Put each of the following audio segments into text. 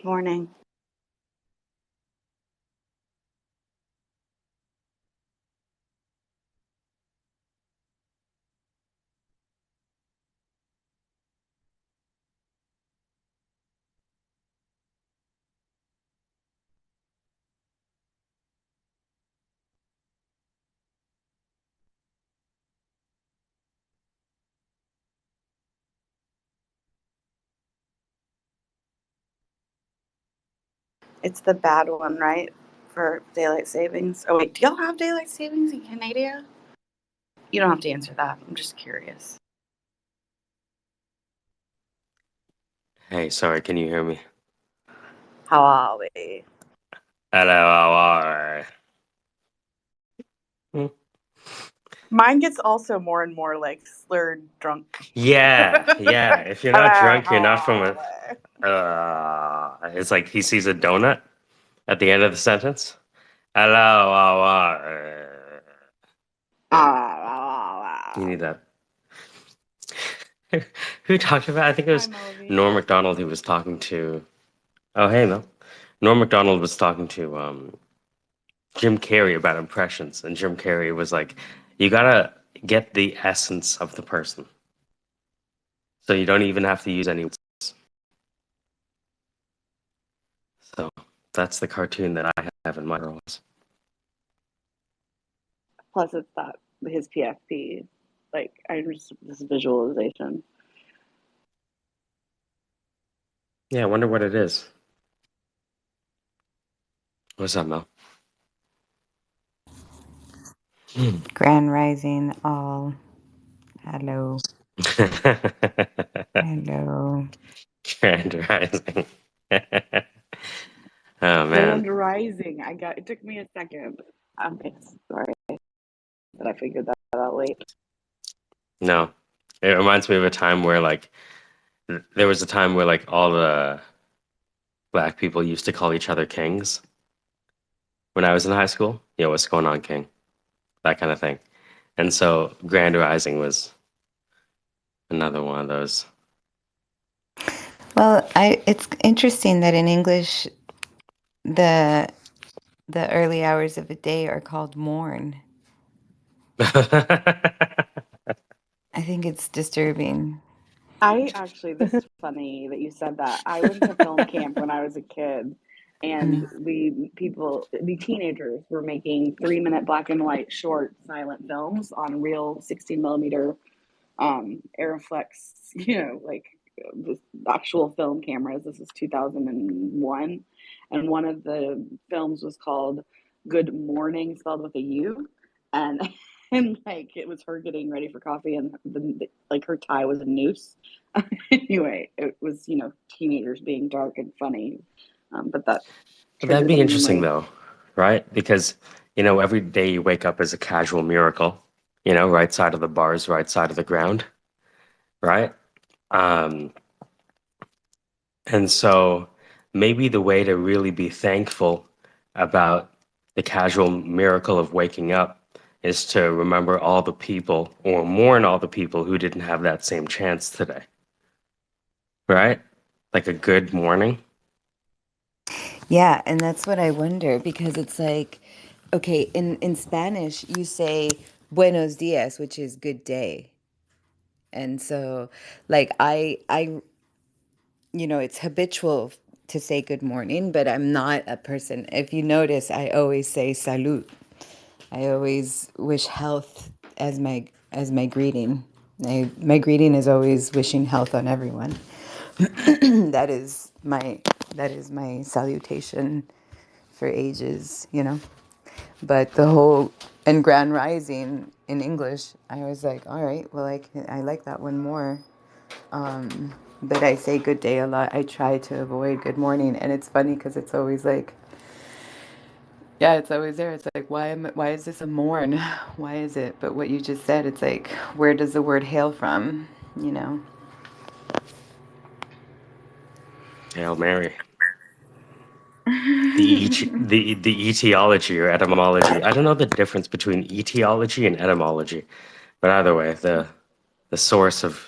Morning. It's the bad one, right? For daylight savings. Oh, wait, do y'all have daylight savings in Canada? You don't have to answer that. I'm just curious. Hey, sorry, can you hear me? How are we? Hello, how are you? Mine gets also more and more like slurred drunk. Yeah. If you're not Hello, drunk, you're how not from are we? a. It's like he sees a donut at the end of the sentence. Hello, how are you? Ah, Need that. Who talked about? I think it Hi, was Melody. Norm Macdonald who was talking to. Oh, hey, Mel. Norm Macdonald was talking to Jim Carrey about impressions, and Jim Carrey was like, "You gotta get the essence of the person, so you don't even have to use any." So that's the cartoon that I have in my girls. Plus, it's that his PFP. Like, I just this visualization. Yeah, I wonder what it is. What's up, Mel? Grand Rising all. Hello. Hello. Grand Rising. Oh man, Grand Rising. I got it. Took me a second. Okay, sorry that I figured that out late. no. It reminds me of a time where like there was a time where like all the black people used to call each other kings when I was in high school. Yo, what's going on, king? That kind of thing. And so Grand Rising was another one of those. Well, it's interesting that in English the the early hours of a day are called morn. I think it's disturbing. I actually, this is funny that you said that. I went to film camp when I was a kid, and Mm. the teenagers were making 3 minute black and white short silent films on real 16 millimeter Aeroflex, like the actual film cameras. This was 2001. And one of the films was called Good Morning, spelled with a U. And and like it was her getting ready for coffee, and like her tie was a noose. Anyway, it was teenagers being dark and funny, but that That'd triggered a be interesting memory. though, right? Because, every day you wake up is a casual miracle, right side of the bars, right side of the ground, right? Um, and so maybe the way to really be thankful about the casual miracle of waking up is to remember all the people or mourn all the people who didn't have that same chance today, right? Like a good morning. Yeah, and that's what I wonder because it's like, okay, in Spanish you say buenos dias, which is good day. And so like it's habitual to say good morning, but I'm not a person. If you notice, I always say salud. I always wish health as my greeting. My greeting is always wishing health on everyone. that is my that is my salutation for ages. But the whole and grand rising in English, I was like, all right, well, I like that one more. But I say good day a lot. I try to avoid good morning, and it's funny because it's always like, yeah, it's always there. It's like, why is this a morn? Why is it? But what you just said, it's like, where does the word hail from? You know? Hail Mary. The etiology or etymology. I don't know the difference between etiology and etymology, but either way, the source of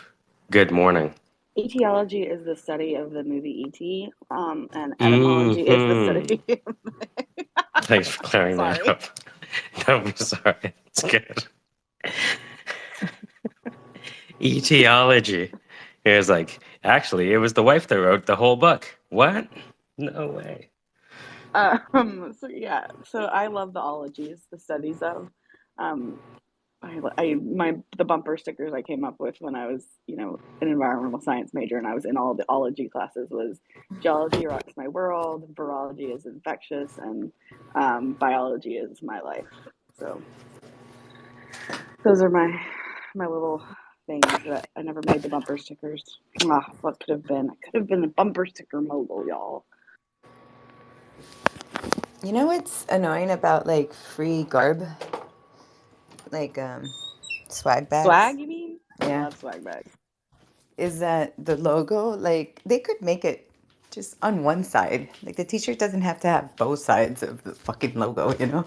good morning. Etiology is the study of the movie E.T., and etymology is the Mm-hmm. study. Thanks for clearing that Sorry. up. I'm sorry. It's good. Etiology. It was like, actually, it was the wife that wrote the whole book. What? No way. So yeah, so I love the ologies, the studies of. Um, the bumper stickers I came up with when I was, an environmental science major and I was in all the ology classes was geology rocks my world, virology is infectious, and biology is my life. So those are my little things that I never made the bumper stickers. What could have been? I could have been a bumper sticker mogul, y'all. You know what's annoying about like free garb, like swag bags? Swag, you mean? I Yeah, love swag bags. is that the logo? Like they could make it just on one side. Like the t-shirt doesn't have to have both sides of the fucking logo, you know?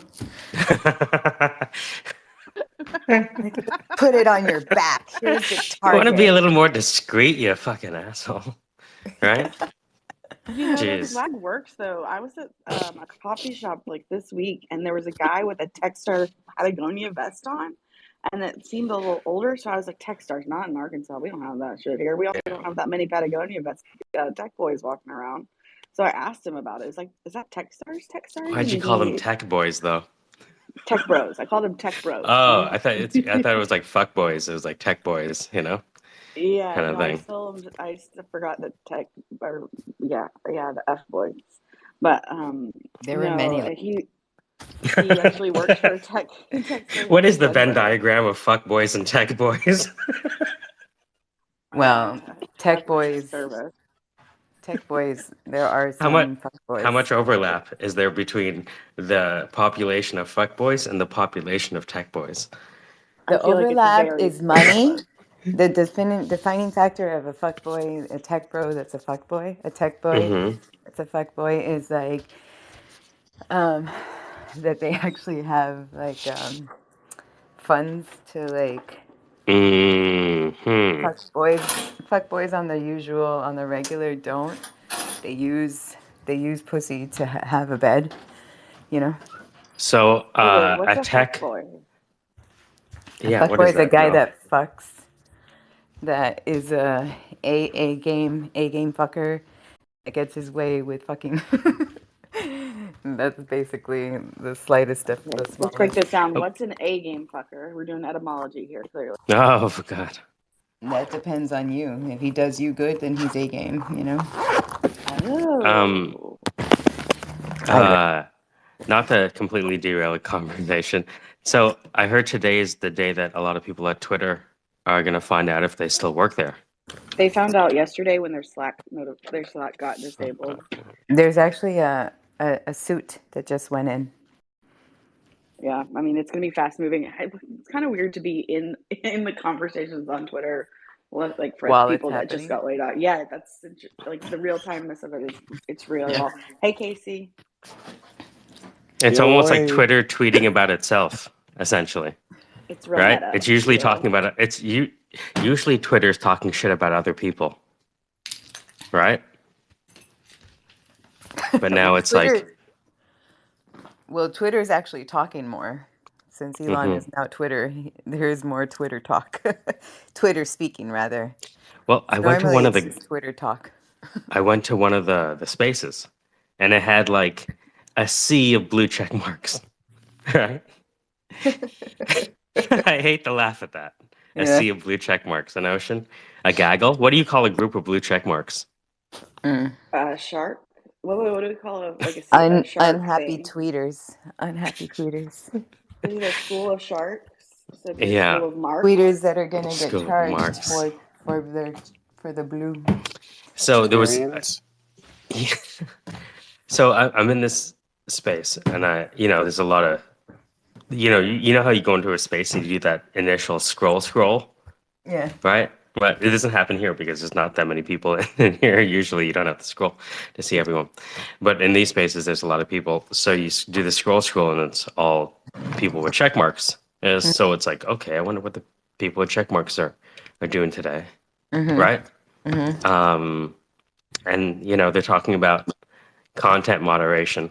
Like put it on your back. Here's the You want to be a target. little more discreet, you fucking asshole. Right? The Jeez. swag works though. I was at a coffee shop like this week, and there was a guy with a Techstars Patagonia vest on, and it seemed a little older. So I was like, "Techstars, not in Arkansas. We don't have that shit here. We also don't have that many Patagonia vest tech boys walking around." So I asked him about it. It's like, "Is that Techstars? Techstars?" Why'd you And call them he tech boys, though? Tech Bros. I called him Tech Bros. Oh, I thought it was like fuck boys. It was like tech boys, Yeah, kind of no, thing. I still forgot the tech, or yeah, the F boys. But There were many no, of he actually works for a tech stores What as a is the swag Venn buddy. diagram of fuck boys and tech boys? well, tech Customer boys, service. tech boys, there are How much some fuck how boys. much overlap is there between the population of fuck boys and the population of tech boys? I The feel like it's overlap very is similar. money. The defining factor of a fuck boy, a tech bro that's a fuck boy, a tech boy Mm-hmm. that's a fuck boy is like um, that they actually have like funds to like Mm-hmm. fuck boys. Fuck boys on the usual, on the regular don't. They use they use pussy to have a bed. You know, So Wait, a what's a fuck tech, boy? a yeah, fuck what boy is is a that, guy Mel? that fucks. That is a game fucker that gets his way with fucking. That's basically the slightest of Okay, the let's break smallest. this down. Oh, What's an A game fucker? We're doing etymology here, clearly. oh for God. That depends on you. If he does you good, then he's a game. You know. Um, Oh, I uh, Not to completely derail the conversation. So I heard today is the day that a lot of people at Twitter are gonna find out if they still work there. they found out yesterday when their Slack got disabled. There's actually a suit that just went in Yeah, I mean it's gonna be fast moving. It's kind of weird to be in the conversations on Twitter, like for while it's people that just happening. got laid off. Yeah, that's like the real timeness of it is it's real, Yeah. y'all. Hey, Casey, It's almost like Yo. Twitter tweeting about itself, essentially, it's real right? meta. It's usually talking Real. about it. Usually Twitter's talking shit about other people, right? But now Well, it's like, Twitter's actually talking more. Since Elon hmm is now Twitter, there is more Twitter talk. Twitter speaking, rather. well, 'Cause normally it's just Twitter talk. I went to one of the spaces, and it had like a sea of blue check marks, right? I hate to laugh at that. A Yeah. sea of blue check marks, an ocean, a gaggle. What do you call a group of blue check marks? Mm. Shark. What do we call a shark Unhappy thing? tweeters. Unhappy tweeters. Is it a school of sharks? So it'd be a Yeah, school of marks. Tweeters that are gonna get school of charged marks. for their for the blue. So there was, Experience. so I'm in this space, and there's a lot of, you know how you go into a space and you do that initial scroll, Yeah. right? But it doesn't happen here because there's not that many people in here. Usually, you don't have to scroll to see everyone. But in these spaces, there's a lot of people. So you do the scroll, and it's all people with check marks. And so it's like, okay, I wonder what the people with check marks are doing today, Mm-hmm. right? And they're talking about content moderation.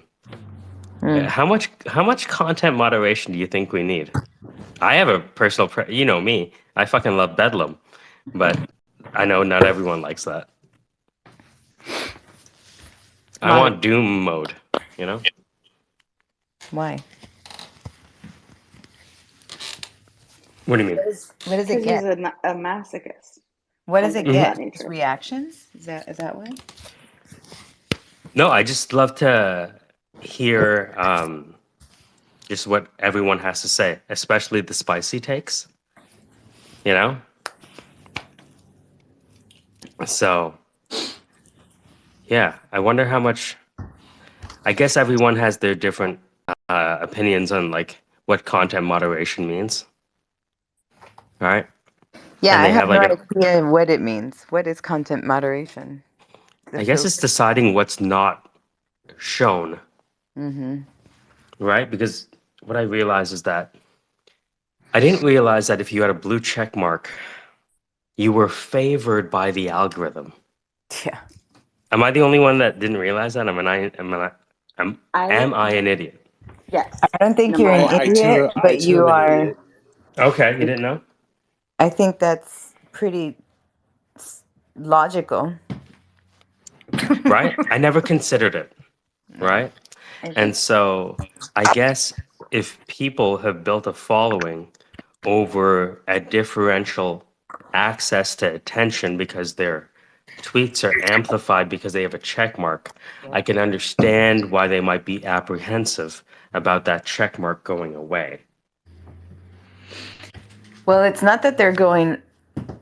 How much content moderation do you think we need? I have a personal, you know me, I fucking love Bedlam, but I know not everyone likes that. I want Doom mode, you know? Why? What do you mean? What does it Because he's get? a masochist. What does it Something of get? that Just nature. reactions? Is that why? No, I just love to hear just what everyone has to say, especially the spicy takes, you know? So, yeah, I wonder how much. I guess everyone has their different opinions on like what content moderation means, right? Yeah, And I they have have no like idea what it means. What is content moderation? The I guess it's filter. deciding what's not shown, Mm-hmm. right? Because what I realized is that I didn't realize that if you had a blue check mark, you were favored by the algorithm. Yeah. Am I the only one that didn't realize that? Am I an idiot? Yes. I don't think Number you're an Oh, one. idiot, I but too you am an are. idiot. Okay, you didn't know? I think that's pretty logical. Right? I never considered it, right? I And think. so I guess if people have built a following over a differential access to attention because their tweets are amplified because they have a check mark, I can understand why they might be apprehensive about that check mark going away. Well, it's not that they're going.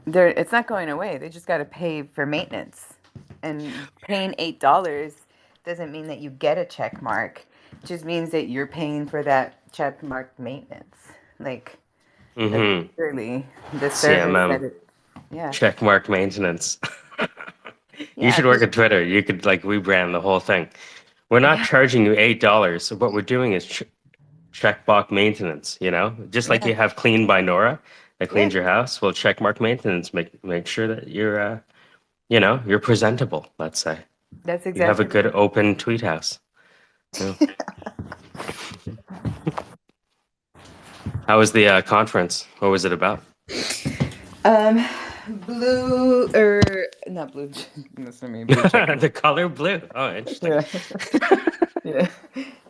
It's not going away. They just got to pay for maintenance, and paying $8 doesn't mean that you get a check mark. It just means that you're paying for that check mark maintenance. Like that's Mm-hmm. literally the service that CMM, it. Yeah. check mark maintenance. You Yeah. should work at Twitter. You could like rebrand the whole thing. We're not Yeah. charging you $8. So what we're doing is checkbox maintenance, just like Yeah. you have Clean by Nora that Yeah. cleans your house. Well, checkmark maintenance make sure that you're presentable. Let's say That's you have a exactly. good open tweet house. Yeah. How was the conference? What was it about? Um, blue or not blue. Listen to me, blue check. The color blue. Oh, interesting. Yeah. Yeah.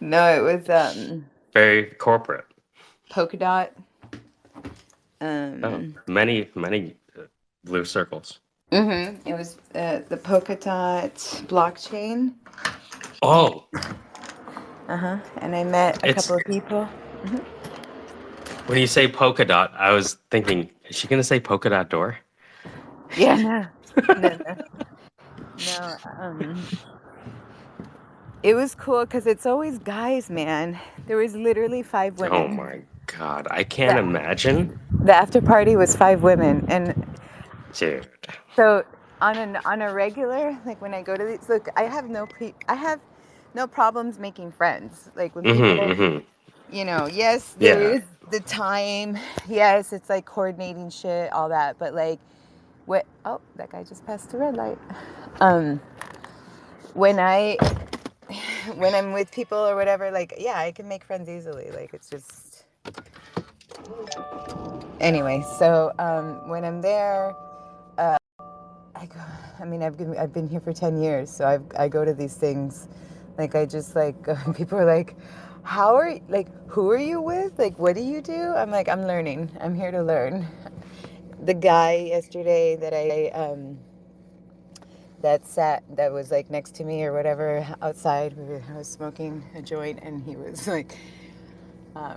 No, it was Very corporate. polka dot. Oh, many blue circles. It was the polka dot blockchain. Oh, And I met a it's couple of people. when you say polka dot, I was thinking, is she gonna say polka dot door? Yeah, no. It was cool because it's always guys, man. There was literally 5 Oh women. my God, I can't The, imagine. the after party was 5 women, and Dude. so on a regular, like when I go to these, look, I have no problems making friends. Like when people, Mm-hmm. yes, there Yeah. is the time. Yes, it's like coordinating shit, all that. But like, what? Oh, that guy just passed the red light. Um, when I when I'm with people or whatever, like, yeah, I can make friends easily. Like, it's just anyway. So when I'm there, I go. I mean, I've been here for 10 years, so I go to these things. Like, I just like people are like, who are you with? Like, what do you do? I'm like, I'm learning. I'm here to learn. The guy yesterday that was like next to me or whatever outside, I was smoking a joint, and he was like,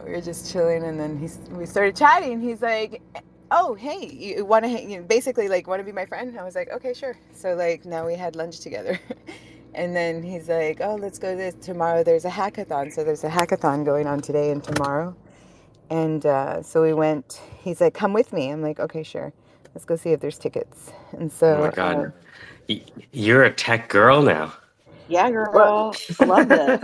we were just chilling, and then we started chatting. He's like, oh, hey, you want to basically like want to be my friend? I was like, okay, sure. So like now we had lunch together. And then he's like, oh, let's go this tomorrow. There's a hackathon. So there's a hackathon going on today and tomorrow. And so we went. He's like, come with me. I'm like, okay, sure. Let's go see if there's tickets. And Oh my so God. You're a tech girl now. Yeah, well, girl. I love this.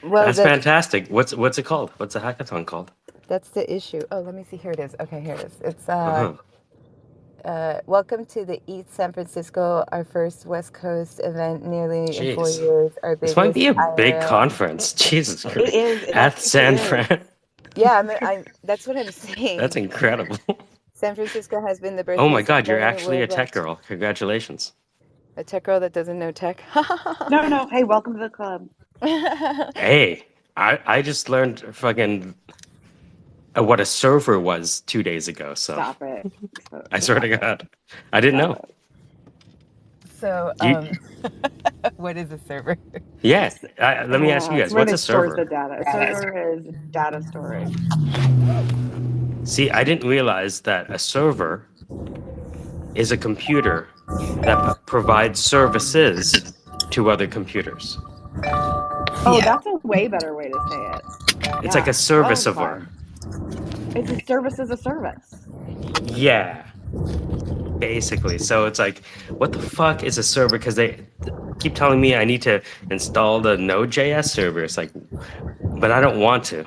well, That's fantastic. What's it called? What's the hackathon called? that's the issue. Oh, let me see. Here it is. Okay, here it is. It's Uh-huh. welcome to the Eat San Francisco, our first West Coast event nearly in 4 Jeez. years, our This might biggest be a big IRL. conference. Jesus It Christ. is. It At actually San is. Fran. Yeah, that's what I'm That's saying. incredible. San Francisco has been the Oh my birthplace of God, you're many actually a tech world-class. girl. Congratulations. A tech girl that doesn't know tech. No. Hey, welcome to the club. Hey, I just learned fucking what a server was 2 days ago. So Stop it. I swear Stop to it. God, I didn't Stop know. it. So, You, what is a server? yeah. Let me ask you It's guys, where what's they a store the server? data. A Data. server is data storage. See, I didn't realize that a server is a computer that provides services to other computers. Oh, Yeah. that's a way better way to say it. It's like a Yeah, that was serviceover. fun. It's a service as a service. Yeah, basically. So it's like, what the fuck is a server? Because they keep telling me I need to install the Node.js server. It's like, but I don't want to,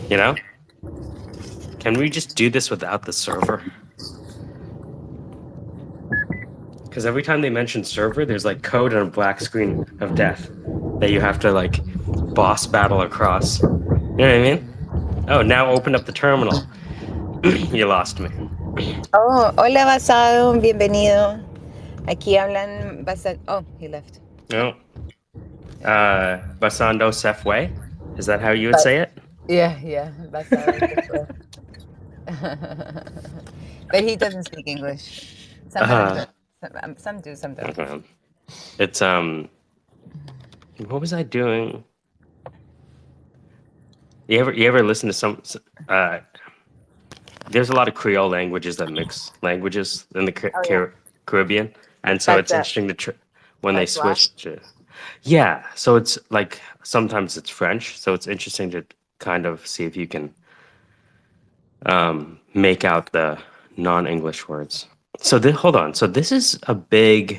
you know? Can we just do this without the server? Because every time they mention server, there's like code and a black screen of death that you have to like boss battle across. You know what I mean? Oh, now open up the terminal. You lost me. Oh, hola, basado. Bienvenido. Aquí hablan bastante. Oh, he left. No. Basando Sefway? Is that how you would But say it? yeah, basado. But he doesn't speak English. Some of them Uh, do. Some do, some don't. okay. It's what was I doing? You ever listen to uh there's a lot of Creole languages that mix languages in the Oh yeah. Caribbean, and so it's Patois. interesting to when they Patois. switch to yeah, so it's like sometimes it's French, so it's interesting to kind of see if you can make out the non-English words. So hold on. So this is a big Yeah.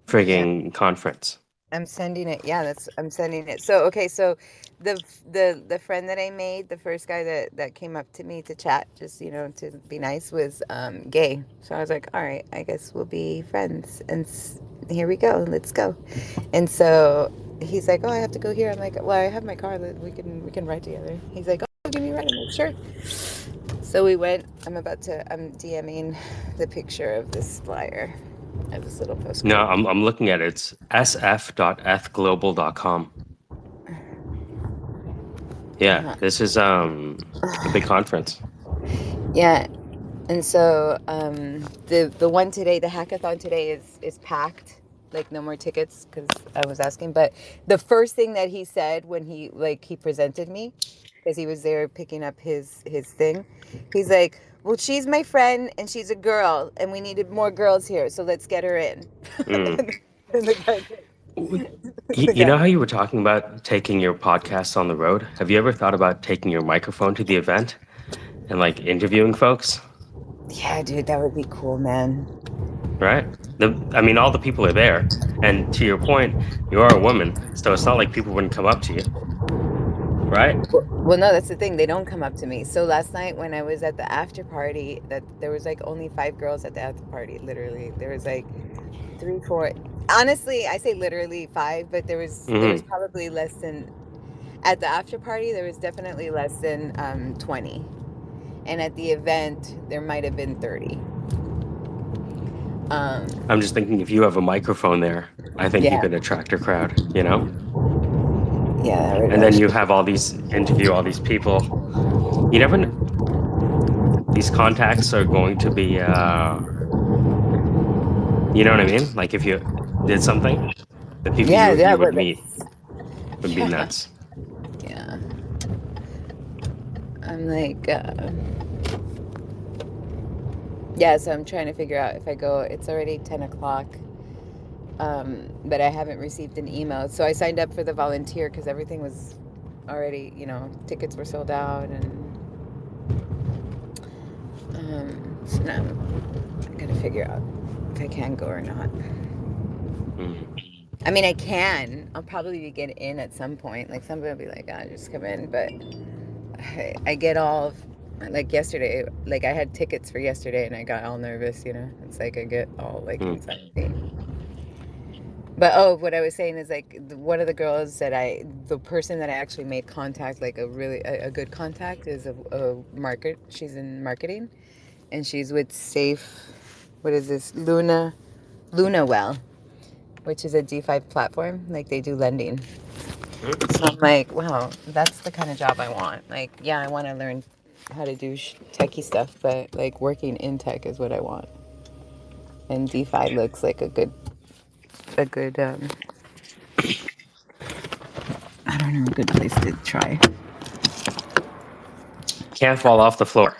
frigging conference. I'm sending it. Yeah, I'm sending it. So okay, so the friend that I made, the first guy that came up to me to chat, just to be nice, was gay. So I was like, all right, I guess we'll be friends. And here we go. Let's go. And so he's like, oh, I have to go here. I'm like, well, I have my car. We can ride together. He's like, oh, give me a ride. I'm like, sure. So we went. I'm DMing the picture of this flyer. I have this little postcard. No, I'm looking at it. It's sf.ethglobal.com. Yeah, this is a big conference. Yeah. And so the one today, the hackathon today is packed, like no more tickets because I was asking. But the first thing that he said when he presented me, because he was there picking up his thing, he's like, well, she's my friend and she's a girl and we needed more girls here, so let's get her in. Mm. And the guy, You know how you were talking about taking your podcast on the road? Have you ever thought about taking your microphone to the event and like interviewing folks? yeah, dude, that would be cool, man. Right? I mean, all the people are there. And to your point, you are a woman, so it's not like people wouldn't come up to you. Right? Well, no, that's the thing. They don't come up to me. So last night when I was at the after party, that there was like only 5 girls at the after party. Literally, there was like 3, 4. Honestly, I say literally 5, but there was probably less than at the after party. There was definitely less than 20, and at the event there might have been 30. I'm just thinking if you have a microphone there, I think you could attract a crowd, you know? Yeah. And then you have interview all these people. You never know. These contacts are going to be, you know what I mean? Like if you did something, the people you would meet would be nuts. Yeah. I'm like, yeah, so I'm trying to figure out if I go. It's already 10 o'clock, but I haven't received an email. So I signed up for the volunteer because everything was already, tickets were sold out. And so now I'm going to figure out if I can go or not. I mean, I can. I'll probably get in at some point. Like somebody will be like, just come in. But I get all like yesterday, like I had tickets for yesterday and I got all nervous, you know. It's like I get all like anxiety. But oh, what I was saying is like one of the girls the person that I actually made contact, like a good contact, is she's in marketing, and she's with Safe. What is this? Luna Well, which is a DeFi platform. Like they do lending. So I'm like, wow, that's the kind of job I want. Like, yeah, I want to learn how to do techie stuff, but like working in tech is what I want. And DeFi looks like a good I don't know, a good place to try. Can't fall off the floor.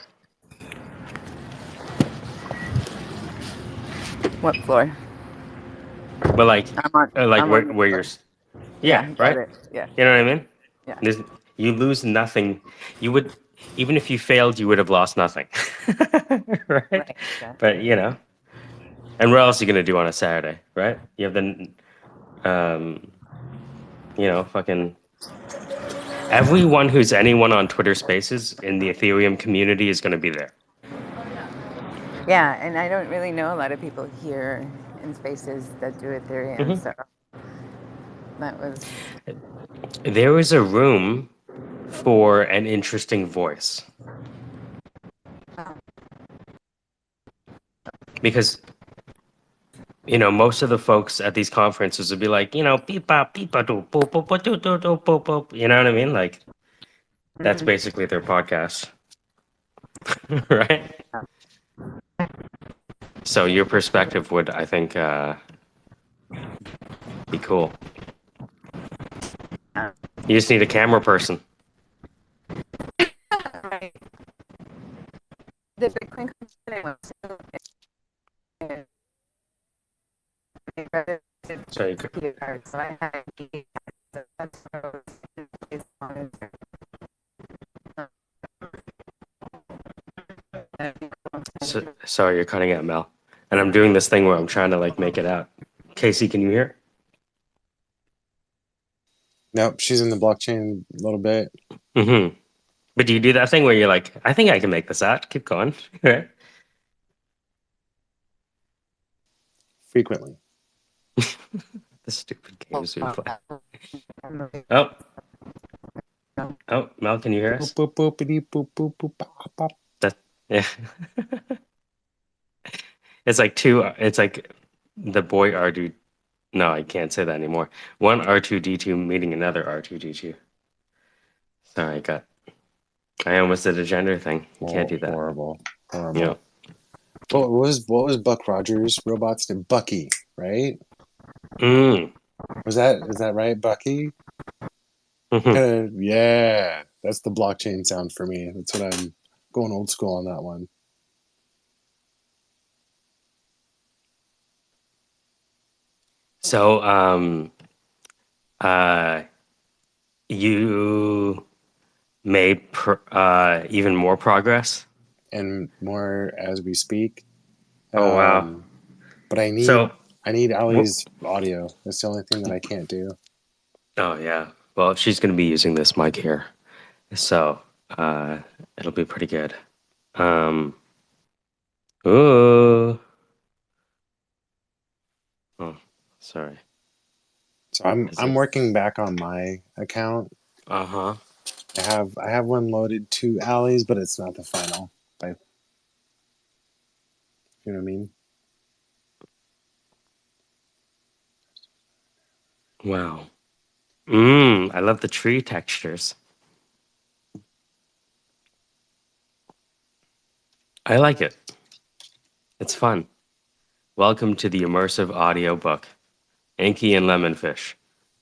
What floor? But like I'm on the where floor. you're, Yeah, yeah, got right. it. Yeah, You know what I mean? yeah. There's, you lose nothing. You would, even if you failed, you would have lost nothing, right? Right. Yeah. But you know, and what else are you gonna do on a Saturday, right? You have the, um, fucking everyone who's anyone on Twitter Spaces in the Ethereum community is gonna be there. Yeah, and I don't really know a lot of people here in spaces that do Ethereum, Hmm. so that was There is a room for an interesting voice because most of the folks at these conferences would be like, beep bop, beep ba do, boop, boop, boop, do, do, do, boop, boop. You know what I mean? Like, that's basically their podcast, right? So your perspective would, I think, be cool. You just need a camera person. right. The Bitcoin company I went to, So you could, computer card, so I had a key card, so that's what I was on. sorry, you're cutting out, Mel. And I'm doing this thing where I'm trying to like make it out. Casey, can you hear? Nope, she's in the blockchain a little bit. Mm-hmm. But do you do that thing where you're like, I think I can make this out. Keep going. Right? Frequently. The stupid games we play. Oh, Mel, can you hear us? Boop, boop, boop, boop, boop, boop, bop, bop. That, yeah. It's like the boy R2. No, I can't say that anymore. One R2D2 meeting another R2D2. Sorry, I almost did a gender thing. You can't do that. Horrible. Yeah. What was Buck Rogers' robot's name? Bucky, right? Mm. Is that right, Bucky? Mm-hmm. Yeah, that's the blockchain sound for me. That's what I'm going old school on that one. So, you made even more progress. And more as we speak. Oh wow! But I need Ali's audio. That's the only thing that I can't do. Oh yeah. Well, she's going to be using this mic here, so it'll be pretty good. Ooh. Oh, sorry. So I'm working back on my account. Uh-huh. I have one loaded to Ali's, but it's not the final. You know what I mean? Wow. I love the tree textures. I like it. It's fun. Welcome to the immersive audio book, Inky and Lemonfish.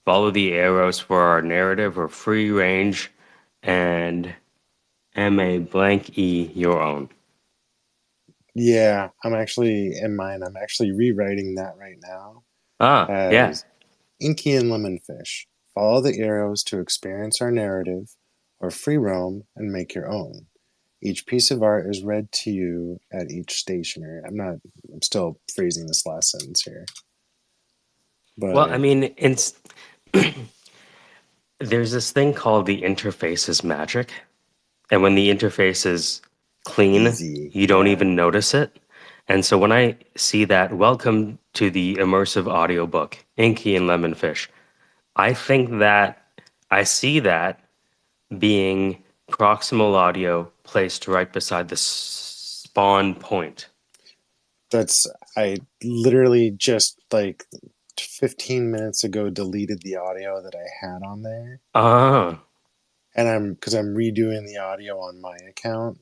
Follow the arrows for our narrative of free range and M-A-blank-E your own. Yeah, I'm actually rewriting that right now. Yeah. Inky and Lemonfish. Follow the arrows to experience our narrative, or free roam and make your own. Each piece of art is read to you at each stationer. I'm still phrasing this last sentence here. But Well, I mean, there's this thing called the interface is magic. And when the interface is clean. Easy. You don't Yeah. even notice it. And so when I see that, welcome to the immersive audiobook, Inky and Lemonfish, I think that I see that being proximal audio placed right beside the spawn point. I literally just like 15 minutes ago deleted the audio that I had on there. Ah. And because I'm redoing the audio on my account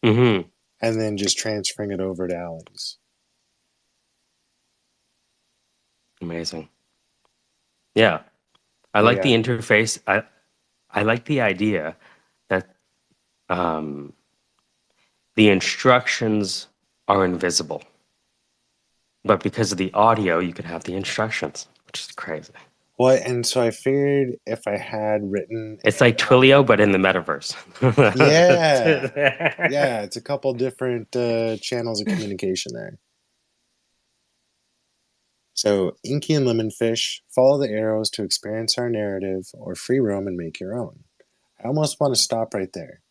Mm-hmm. and then just transferring it over to Alex. Amazing. Yeah. I But like the yeah, interface. I like the idea that um, the instructions are invisible. But because of the audio, you could have the instructions, which is crazy. well, and so I figured if I had written It's like Twilio, but in the metaverse. yeah, it's a couple different channels of communication there. So, Inky and Lemonfish, follow the arrows to experience our narrative or free roam and make your own. I almost want to stop right there.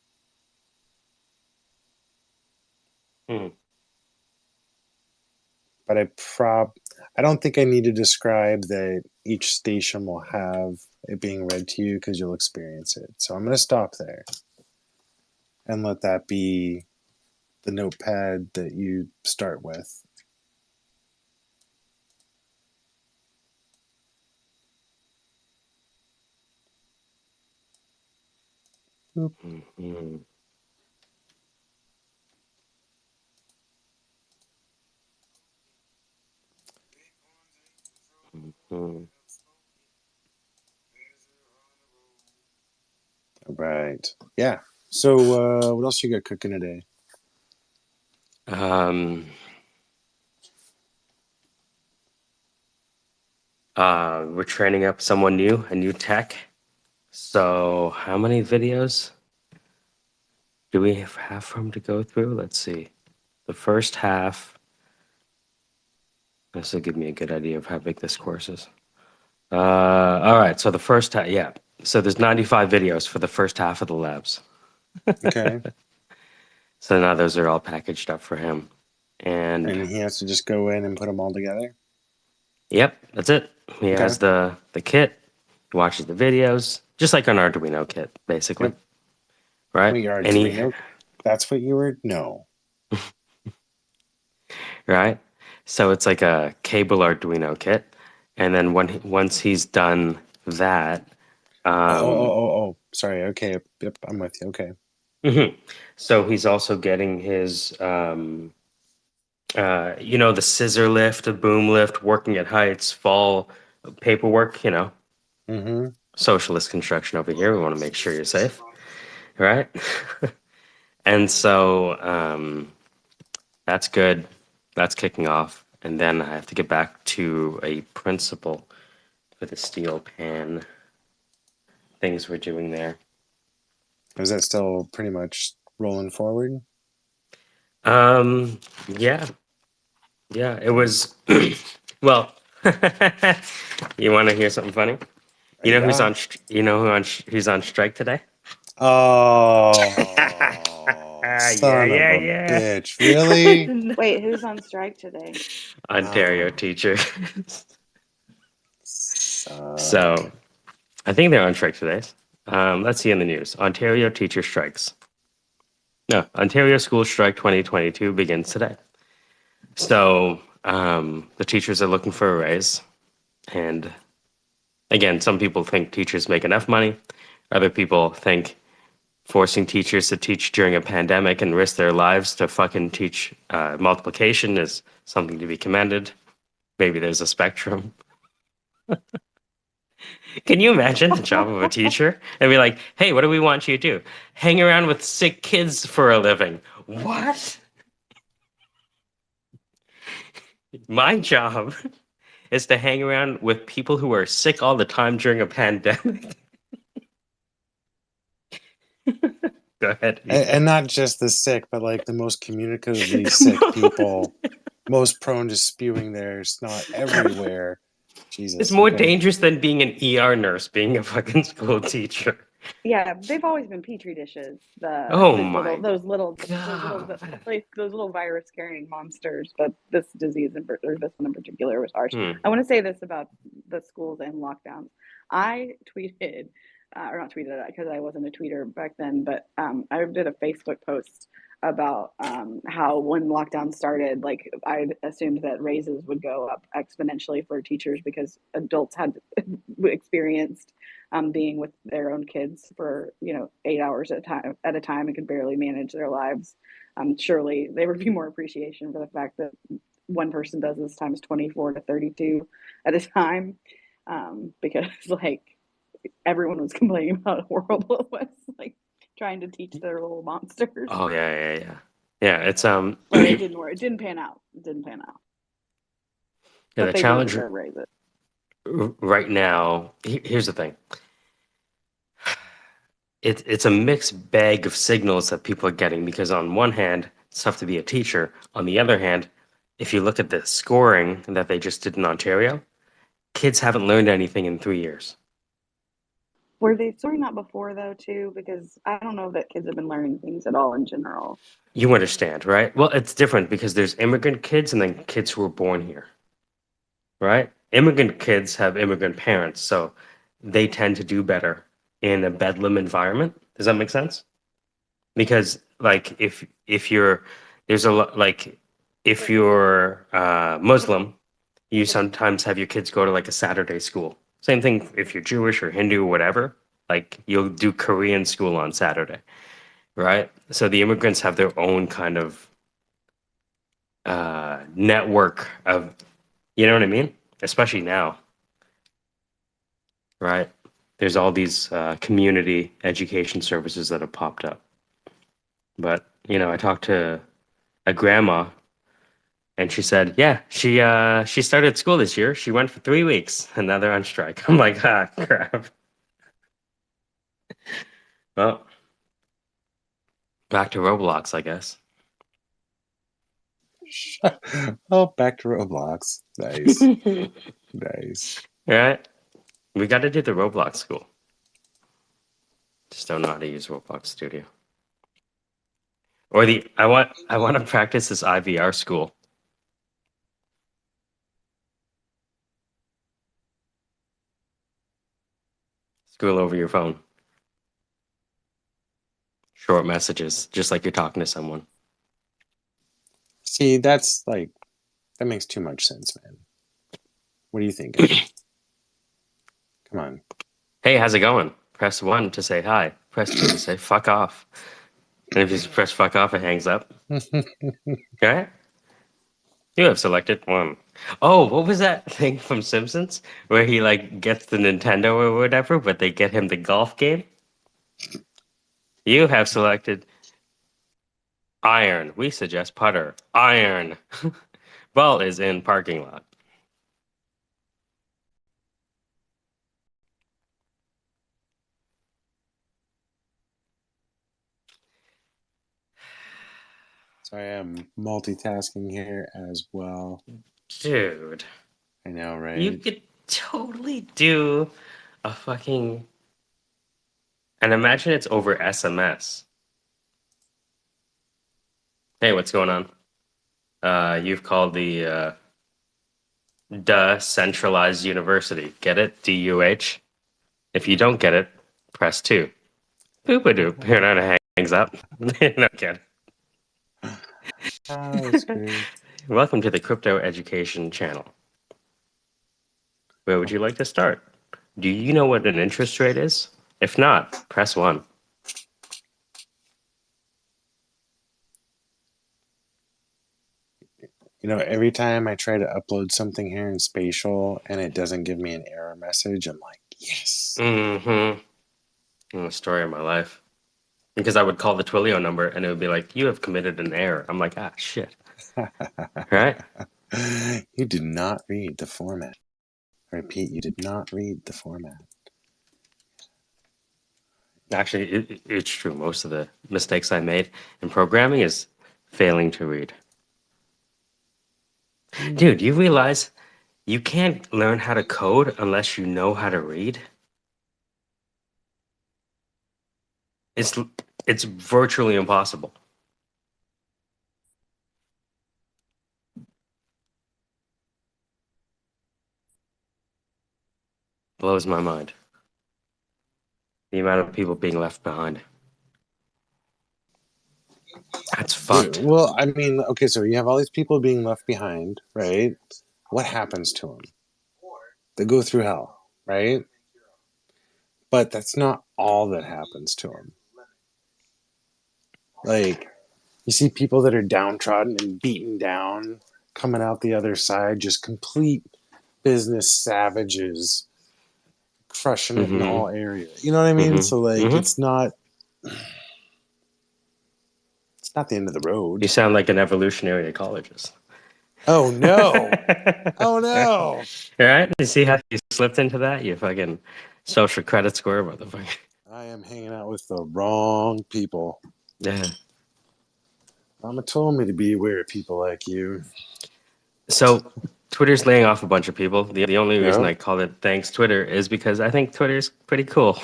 Hmm. But I don't think I need to describe that each station will have it being read to you because you'll experience it. So I'm going to stop there and let that be the notepad that you start with. Mm-hmm. Mm-hmm. All right. Yeah. So what else you got cooking today? We're training up someone new, a new tech. So how many videos do we have for him to go through? Let's see. The first half. This will give me a good idea of how big this course is. All right. So the first half, yeah. So there's 95 videos for the first half of the labs. Okay. So now those are all packaged up for him. And he has to just go in and put them all together? yep, that's it. He Okay. has the kit, he watches the videos, just like an Arduino kit, basically. Yep. Right? Wait, your And he, Arduino? That's what you were? No. right? So it's like a cable Arduino kit. And then once he's done that, Sorry. Okay. Yep. I'm with you. Okay. mhm. So he's also getting his, the scissor lift, the boom lift, working at heights, fall paperwork, Mm-hmm. socialist construction over here. We want to make sure you're safe, right? And so that's good. That's kicking off. And then I have to get back to a principle for the steel pan things we're doing there. Is that still pretty much rolling forward? Yeah. Yeah, it was well, you want to hear something funny? You know who's Yeah. on you know who's on strike today? Oh, Yeah, son of yeah, a yeah. bitch. Really? Wait, who's on strike today? Ontario Oh, teacher. So suck. I think they're on strike today. Let's see in the news. Ontario teacher strikes. No, Ontario school strike 2022 begins today. So the teachers are looking for a raise. And again, some people think teachers make enough money. Other people think forcing teachers to teach during a pandemic and risk their lives to fucking teach multiplication is something to be commended. Maybe there's a spectrum. Can you imagine the job of a teacher? And be like, hey, what do we want you to do? Hang around with sick kids for a living. What? My job is to hang around with people who are sick all the time during a pandemic. Go ahead. And not just the sick, but like the most communicatively sick people, most prone to spewing their snot everywhere. It's Jesus. more Okay. dangerous than being an ER nurse, being a fucking school teacher. Yeah, they've always been petri dishes. Oh Those little my those little those little God. like those little virus carrying monsters. But this disease or this one in particular was harsh. Hmm. I want to say this about the schools and lockdowns. I tweeted, or not tweeted because I wasn't a tweeter back then, but I did a Facebook post about how when lockdown started, like I assumed that raises would go up exponentially for teachers because adults had experienced being with their own kids for 8 hours at a time and could barely manage their lives. Surely there would be more appreciation for the fact that one person does this times 24 to 32 at a time, because like everyone was complaining about how horrible it was, like trying to teach their little monsters. Oh yeah. Yeah, it's But it didn't work. It didn't pan out. It didn't pan out. yeah, But the they do challenge deserve raises. right now, here's the thing. It's a mixed bag of signals that people are getting because on one hand, it's tough to be a teacher. On the other hand, if you look at the scoring that they just did in Ontario, kids haven't learned anything in 3 years. Were they sorting out before though too? Because I don't know that kids have been learning things at all in general. You understand, right? Well, it's different because there's immigrant kids and then kids who were born here, right? Immigrant kids have immigrant parents, so they tend to do better in a bedlam environment. Does that make sense? Because like if you're there's a lot like if you're Muslim, you sometimes have your kids go to like a Saturday school. Same thing if you're Jewish or Hindu or whatever. Like you'll do Korean school on Saturday, right? So the immigrants have their own kind of network of, you know what I mean? Especially now, right? There's all these community education services that have popped up. But, I talked to a grandma and she said, yeah, she started school this year. She went for 3 weeks and now they're on strike. I'm like, ah, crap. Well, back to Roblox, I guess. Oh, back to Roblox. Nice. Nice. Right? We got to do the Roblox school. Just don't know how to use Roblox Studio. Or I want to practice this IVR school. School over your phone. Short messages, just like you're talking to someone. See, that makes too much sense, man. What do you think? Come on. Hey, how's it going? Press 1 to say hi. Press 2 to say fuck off. And if you press fuck off, it hangs up. Okay? You have selected 1. Oh, what was that thing from Simpsons where he like gets the Nintendo or whatever, but they get him the golf game? You have selected iron. We suggest putter. Iron. Ball is in parking lot. So I am multitasking here as well. Dude, I know, right? you could totally do a fucking. And imagine it's over SMS. Hey, what's going on? You've called the Centralized University. Get it? DUH. If you don't get it, press 2. Boop-a-doop. Here, now it hangs up. No kid. Oh, that's great. Welcome to the Crypto Education Channel. Where would you like to start? Do you know what an interest rate is? If not, press 1. Every time I try to upload something here in Spatial and it doesn't give me an error message, I'm like, yes. Mm-hmm. The story of my life. Because I would call the Twilio number and it would be like, you have committed an error. I'm like, ah, shit. Right? You did not read the format. I repeat, you did not read the format. Actually, it's true. Most of the mistakes I made in programming is failing to read. Dude, you realize you can't learn how to code unless you know how to read? It's it's virtually impossible. Blows my mind. The amount of people being left behind. That's fucked. Well, I mean, okay, so you have all these people being left behind, right? What happens to them? They go through hell, right? But that's not all that happens to them. Like, you see people that are downtrodden and beaten down coming out the other side, just complete business savages, crushing it in all areas. You know what I mean? So, like, it's not the end of the road. You sound like an evolutionary ecologist. Oh no! Oh no! Right? You see how you slipped into that? You fucking social credit score, motherfucker. I am hanging out with the wrong people. Yeah. Mama told me to be aware of people like you. So Twitter's laying off a bunch of people. The only reason Yeah. I call it thanks Twitter is because I think Twitter's pretty cool.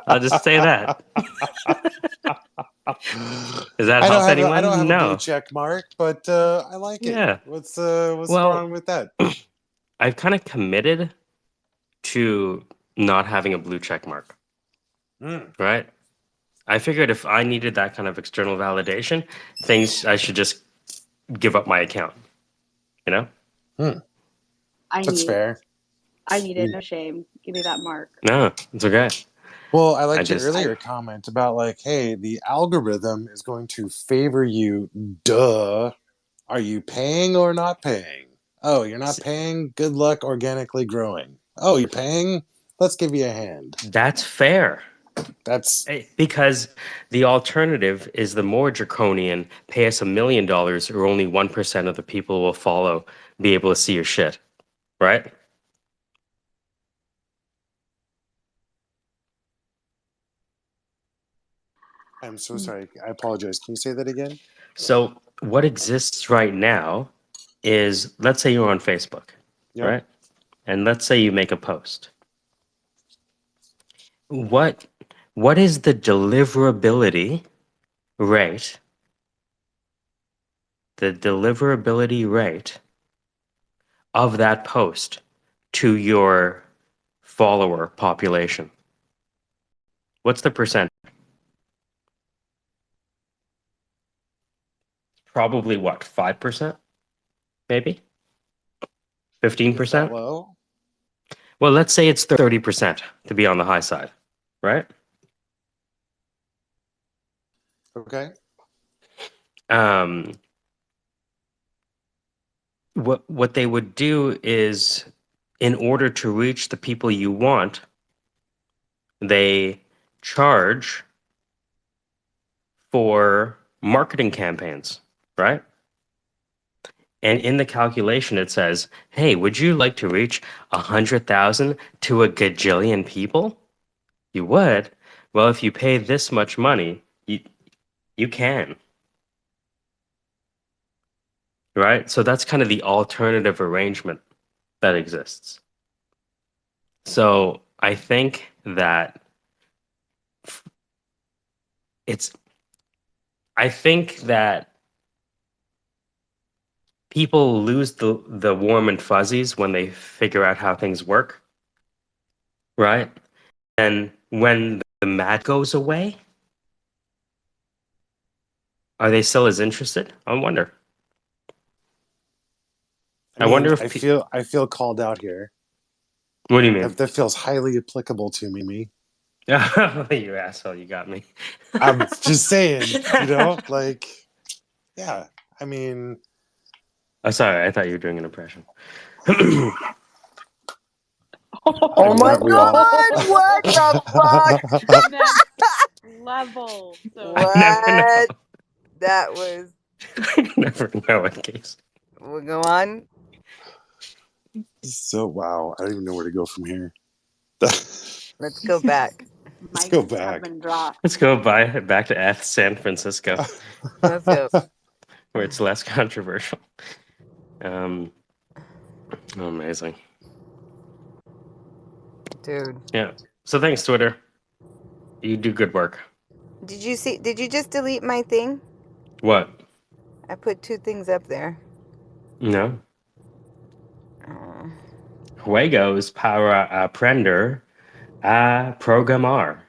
I'll just say that. Does that help anyone? I don't have a blue No. check mark, but I like it. Yeah. What's Well, wrong with that? I've kind of committed to not having a blue check mark. Right? I figured if I needed that kind of external validation, I should just give up my account. You know? That's fair. I need it. No shame. Give me that mark. No, it's okay. Well, I liked your earlier comment about like, hey, the algorithm is going to favor you. Duh. Are you paying or not paying? Oh, you're not paying? Good luck organically growing. Oh, you're paying? Let's give you a hand. That's fair. That's because the alternative is the more draconian, pay us $1 million or only 1% of the people will follow, be able to see your shit. Right? I'm so sorry. I apologize. Can you say that again? So what exists right now is, let's say you're on Facebook, right? And let's say you make a post. What is the deliverability rate? The deliverability rate of that post to your follower population? What's the percent? Probably what, 5%? Maybe? 15%? Low? Well, let's say it's 30% to be on the high side, right? Okay. What they would do is, in order to reach the people you want, they charge for marketing campaigns, right? And in the calculation, it says, hey, would you like to reach 100,000 to a gajillion people? You would? Well, if you pay this much money, you can. Right? So that's kind of the alternative arrangement that exists. So I think that people lose the warm and fuzzies when they figure out how things work, right? And when the mad goes away, are they still as interested? I wonder. I wonder if I feel called out here. What do you mean? That feels highly applicable to me. You asshole, you got me. I'm just saying, like, yeah. I mean, oh, sorry, I thought you were doing an impression. Oh my God! What the fuck? Next level. So what? That was. I never know, in case. We'll go on. So wow, I don't even know where to go from here. Let's go back. Let's go back. Let's go back to San Francisco. Let's go. Where it's less controversial. Amazing. Dude. Yeah. So thanks, Twitter. You do good work. Did you just delete my thing? What? I put 2 things up there. No. Uh, Juegos para aprender a programar.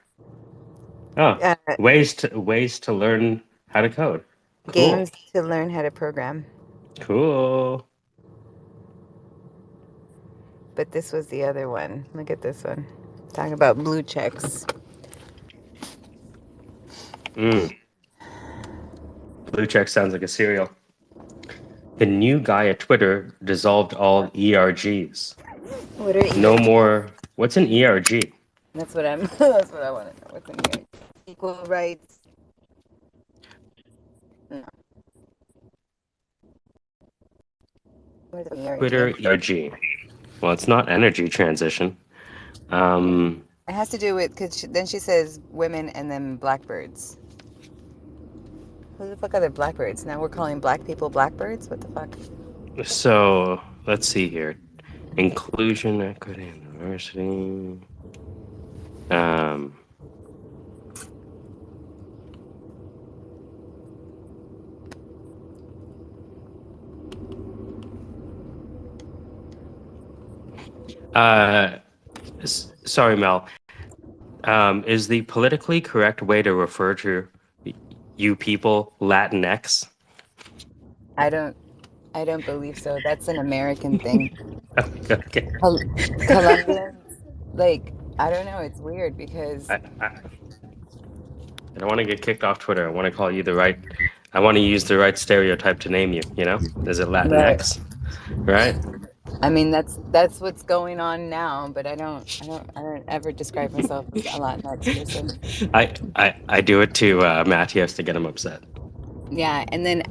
Oh, uh, ways to learn how to code. Cool. games to learn how to program. Cool. But this was the other one. Look at this one. Talking about blue checks. Blue check sounds like a cereal. The new guy at Twitter dissolved all ERGs. What are No more. What's an ERG? That's what I'm. That's what I want to know. What's in here? Equal rights. No. Where's the ERG? Twitter ERG. Well, it's not energy transition. It has to do with because then she says women and then blackbirds. Who the fuck are the blackbirds? Now we're calling black people blackbirds? What the fuck? So let's see here. Inclusion, equity, and diversity. Sorry, Mel. Is the politically correct way to refer to you people Latinx? I don't believe so. That's an American thing. Okay. Colombians, like, I don't know. It's weird because I don't want to get kicked off Twitter. I want to call you the right. I want to use the right stereotype to name you. You know, is it Latinx? Right. I mean, that's what's going on now. But I don't ever describe myself as a Latinx person. I do it to Matthias to get him upset. Yeah, and then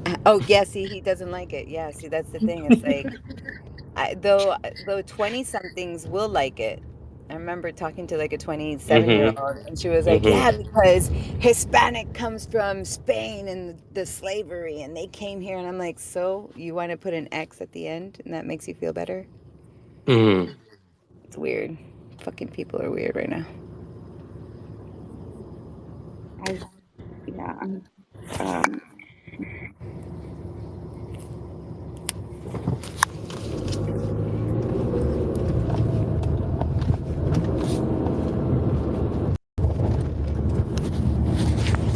see, he doesn't like it. Yeah, see, that's the thing. It's like, though 20-somethings will like it. I remember talking to like a 27-year-old, and she was like, "Yeah, because Hispanic comes from Spain and the slavery, and they came here." And I'm like, "So you want to put an X at the end, and that makes you feel better?" It's weird. Fucking people are weird right now.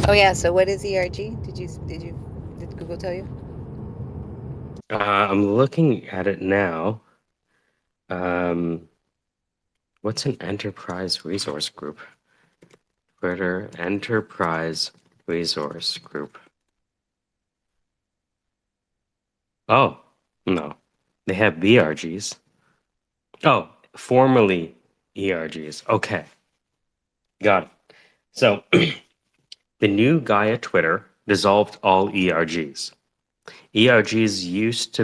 Oh yeah. So what is ERG? Did Google tell you? I'm looking at it now. What's an enterprise resource group? Twitter Enterprise Resource Group. Oh, no. They have BRGs. Oh, formerly ERGs. Okay. Got it. So the new guy at Twitter dissolved all ERGs. ERGs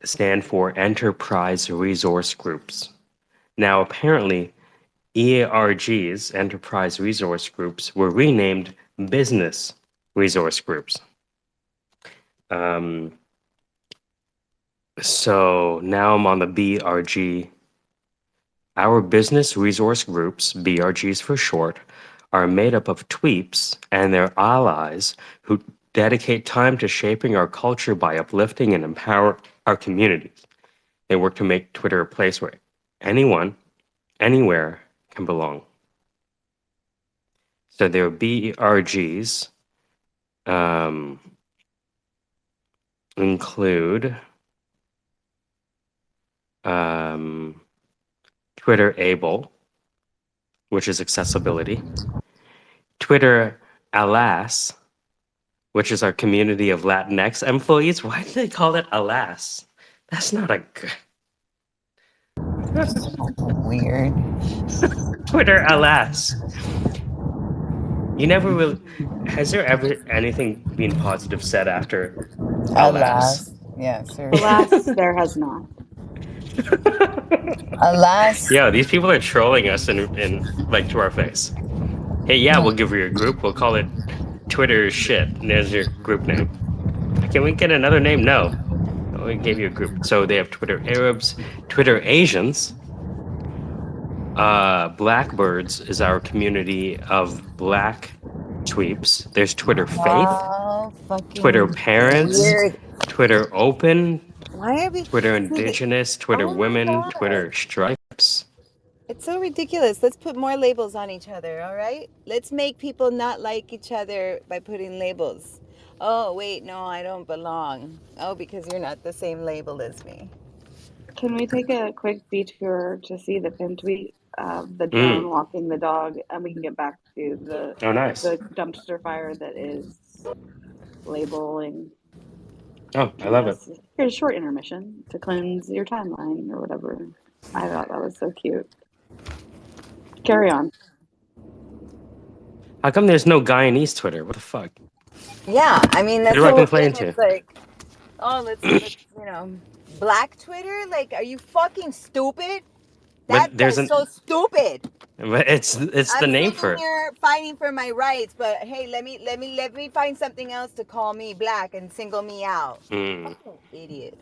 stand for Enterprise Resource Groups. Now, apparently, ERGs, Enterprise Resource Groups, were renamed Business Resource Groups. So now I'm on the BRG. Our Business Resource Groups, BRGs for short, are made up of tweeps and their allies who dedicate time to shaping our culture by uplifting and empower our communities. They work to make Twitter a place where anyone, anywhere can belong. So their BRGs include Twitter Able, which is accessibility. Twitter Alas, which is our community of Latinx employees. Why do they call it Alas? That's not a good... Weird. Twitter Alas. You never really... Has there ever anything been positive said after Alas? Yeah, seriously. Alas, there has not. Alas. Yeah, these people are trolling us in like to our face. Hey, yeah, we'll give you a group. We'll call it Twitter shit. And there's your group name. Can we get another name? No. We gave you a group. So they have Twitter Arabs, Twitter Asians, Blackbirds is our community of black tweeps. There's Twitter Faith, Oh, Twitter fucking Parents, weird. Twitter Open, Why are we? Twitter See, Indigenous, Twitter oh my Women, God. Twitter Stripes. It's so ridiculous. Let's put more labels on each other, all right? Let's make people not like each other by putting labels. Oh, wait, no, I don't belong. Oh, because you're not the same label as me. Can we take a quick detour to see the pin tweet of the drone Mm. walking the dog, and we can get back to Oh, nice. the dumpster fire that is labeling. Oh, I And love it. yes, here's a short intermission to cleanse your timeline or whatever. I thought that was so cute. Carry on. How come there's no Guyanese Twitter? What the fuck? Yeah, I mean, Who that's do the I whole complain thing. to? It's like, oh, let's black Twitter? Like, are you fucking stupid? But That there's is an. so stupid. But it's the I'm name sitting for it. here fighting for my rights, but hey, let me find something else to call me black and single me out. Mm. Oh, idiot.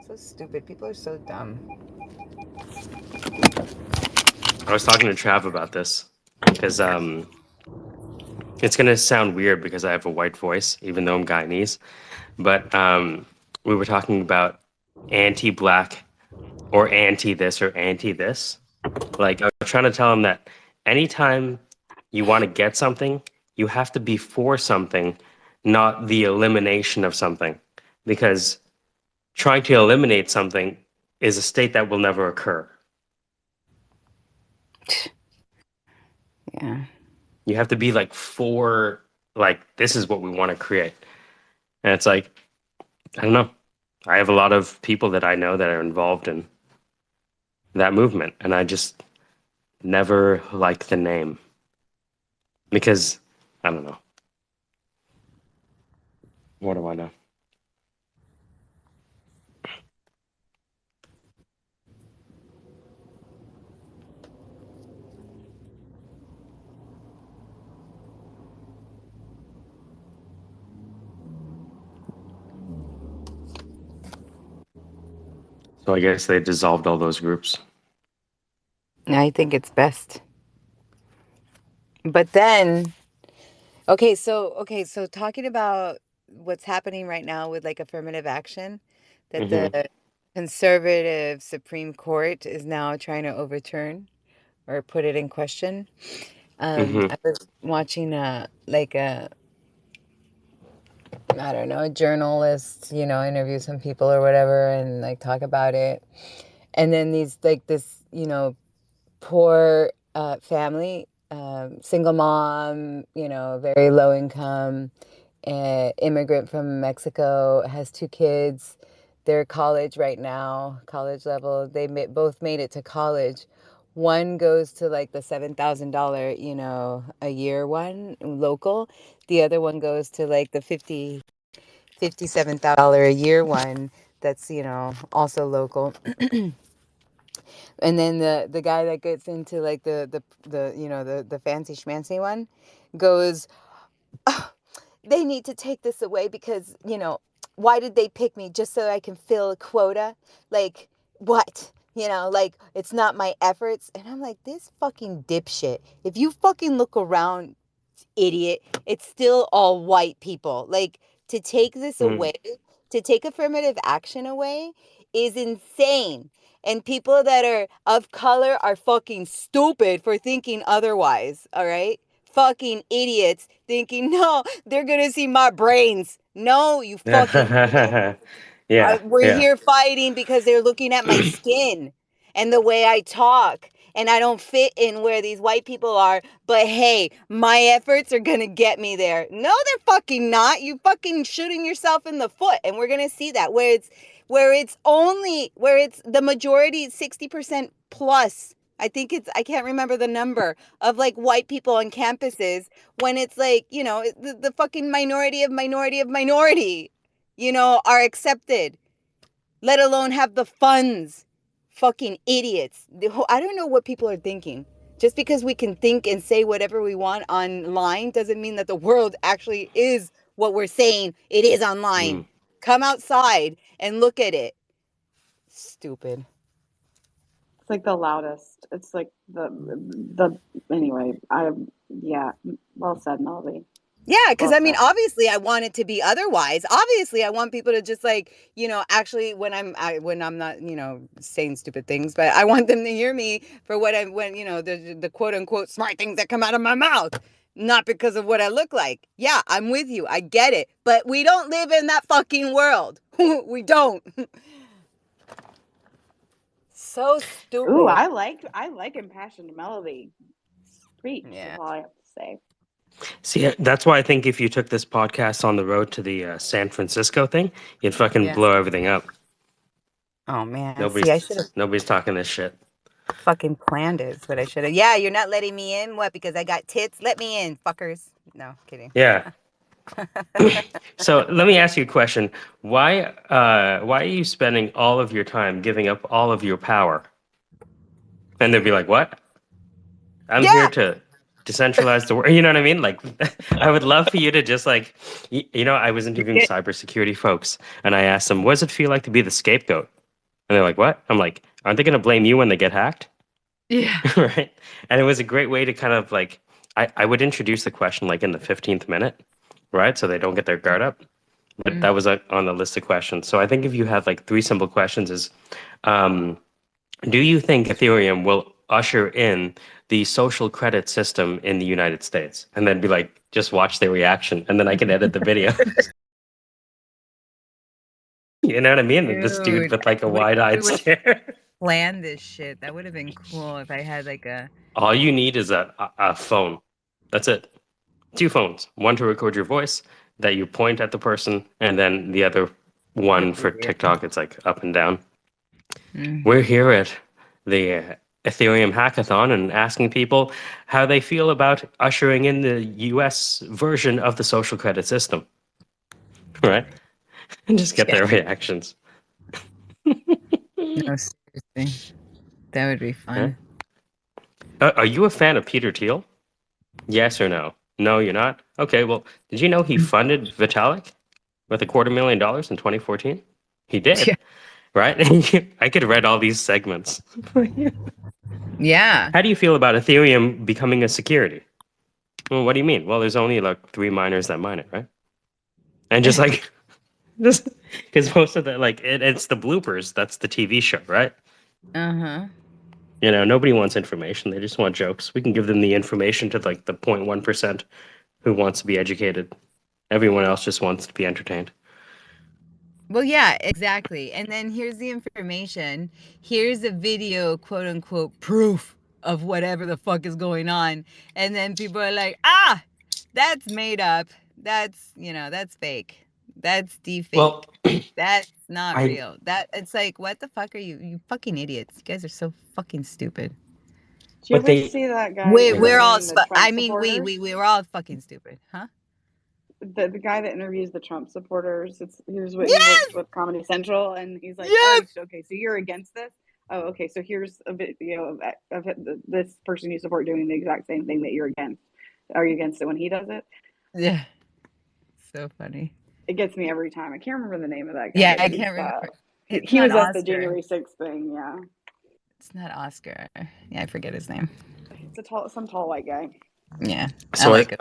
So stupid. People are so dumb. I was talking to Trav about this because it's gonna sound weird because I have a white voice, even though I'm Guyanese. But we were talking about anti-black or anti this or anti this. Like I was trying to tell him that anytime you want to get something, you have to be for something, not the elimination of something. Because trying to eliminate something is a state that will never occur. Yeah. You have to be like for like this is what we want to create. And it's like, I don't know. I have a lot of people that I know that are involved in that movement, and I just never like the name because I don't know. What do I know? So I guess they dissolved all those groups. I think it's best. But then, so talking about what's happening right now with like affirmative action, that Mm-hmm. the conservative Supreme Court is now trying to overturn or put it in question. Mm-hmm. I was watching a I don't know, a journalist, interview some people or whatever and like talk about it. And then this, poor family, single mom, very low income, immigrant from Mexico, has two kids. They're college right now, college level. Both made it to college. One goes to like the $7,000, a year one local. The other one goes to like the $57,000 a year one that's, also local. And then the guy that gets into like the fancy schmancy one goes, "Oh, they need to take this away because, why did they pick me just so I can fill a quota? Like, what? Like, it's not my efforts." And I'm like, this fucking dipshit. If you fucking look around, idiot, it's still all white people. Like, to take this Mm. away, to take affirmative action away is insane. And people that are of color are fucking stupid for thinking otherwise, all right? Fucking idiots thinking, no, they're gonna see my brains. No, you fucking idiot. Yeah, We're yeah. here fighting because they're looking at my skin and the way I talk. And I don't fit in where these white people are. But hey, my efforts are going to get me there. No, they're fucking not. You fucking shooting yourself in the foot. And we're going to see that where it's the majority, 60% plus. I can't remember the number of like white people on campuses when it's like, the fucking minority of minority of minority, are accepted, let alone have the funds. Fucking idiots. I don't know what people are thinking. Just because we can think and say whatever we want online doesn't mean that the world actually is what we're saying it is online. Mm. Come outside and look at it. Stupid. It's like the loudest. It's like the anyway. Yeah. Well said, Melody. Yeah, because Well I mean, said. obviously, I want it to be otherwise. Obviously, I want people to just like, actually, when I'm not, saying stupid things, but I want them to hear me for the quote unquote smart things that come out of my mouth, not because of what I look like. Yeah, I'm with you. I get it, but we don't live in that fucking world. We don't. So Ooh, stupid. I like impassioned Melody. Preach is Yeah. all I have to say. See, that's why I think if you took this podcast on the road to the San Francisco thing, you'd fucking Yeah. blow everything up. Oh man. See, I should have Nobody's talking this shit. fucking planned it. Is what I should have. Yeah, you're not letting me in. What? Because I got tits? Let me in, fuckers. No, kidding. Yeah. So let me ask you a question. Why are you spending all of your time giving up all of your power? And they'd be like, "What? I'm here Yeah. to decentralize the world." You know what I mean? Like, I would love for you to just like, I was interviewing cybersecurity folks, and I asked them, "What does it feel like to be the scapegoat?" And they're like, "What?" I'm like, "Aren't they going to blame you when they get hacked?" Yeah. Right? And it was a great way to kind of like, I would introduce the question like in the 15th minute, right? So they don't get their guard up. But that was on the list of questions. So I think if you have like three simple questions is, do you think Ethereum will usher in the social credit system in the United States? And then be like, just watch their reaction. And then I can edit the video. You know what I mean? This dude Dude, with like a we wide-eyed would stare. plan this shit. That would have been cool if I had like a. All you need is a phone. That's it. Two phones. One to record your voice that you point at the person, and then the other one That'd be for weird. TikTok. It's like up and down. Mm. We're here at the Ethereum Hackathon and asking people how they feel about ushering in the US version of the social credit system, right? And just get Yeah. their reactions. No, seriously. That would be Huh? fun. Are you a fan of Peter Thiel? Yes or no? No, you're not? Okay, well, did you know he funded Vitalik with $250,000 in 2014? He did, Yeah. right? I could read all these segments. Yeah. How do you feel about Ethereum becoming a security? Well, what do you mean? Well, there's only like 3 miners that mine it, right? And just like, just because most of the like, it's the bloopers. That's the TV show, right? Uh-huh. Nobody wants information. They just want jokes. We can give them the information to like the 0.1% who wants to be educated. Everyone else just wants to be entertained. Well, yeah, exactly. And then here's the information. Here's a video, quote unquote, proof of whatever the fuck is going on. And then people are like, that's made up. That's, that's fake. That's deepfake. Well, That's not I real. It's like, what the fuck are you? You fucking idiots. You guys are so fucking stupid. Did you but ever they see that guy We're all, interviewing the Trump I mean, supporters? we're all fucking stupid, huh? The guy that interviews the Trump supporters. Here's what he works Yes! with Comedy Central, and he's like, "Oh, Yes! okay, so you're against this? Oh, okay, so here's a video of this person you support doing the exact same thing that you're against. Are you against it when he does it? Yeah. So funny. It gets me every time. I can't remember the name of that guy. Yeah, But I he's, can't remember. It's he not was at the Oscar. January 6th thing. Yeah, It's not Oscar. Yeah, I forget his name. it's some tall white guy. Yeah, So like it.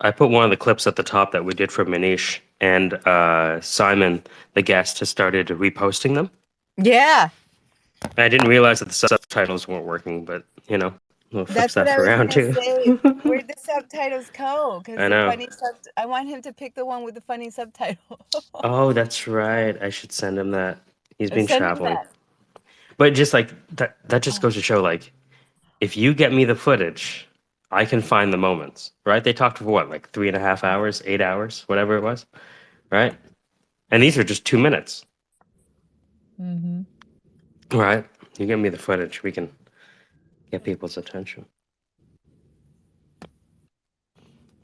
I put one of the clips at the top that we did for Manish, and Simon, the guest, has started reposting them. Yeah, I didn't realize that the subtitles weren't working, but we'll fix that's what that I for was round gonna two. say. Where'd the subtitles go? Because I the know. funny I want him to pick the one with the funny subtitle. Oh, that's right. I should send him that. He's been Send him traveling. that. But just like that just goes to show, like, if you get me the footage, I can find the moments, right? They talked for what, like 3.5 hours, 8 hours, whatever it was, right? And these are just 2 minutes, Mm-hmm. right? You get me the footage, we can get people's attention.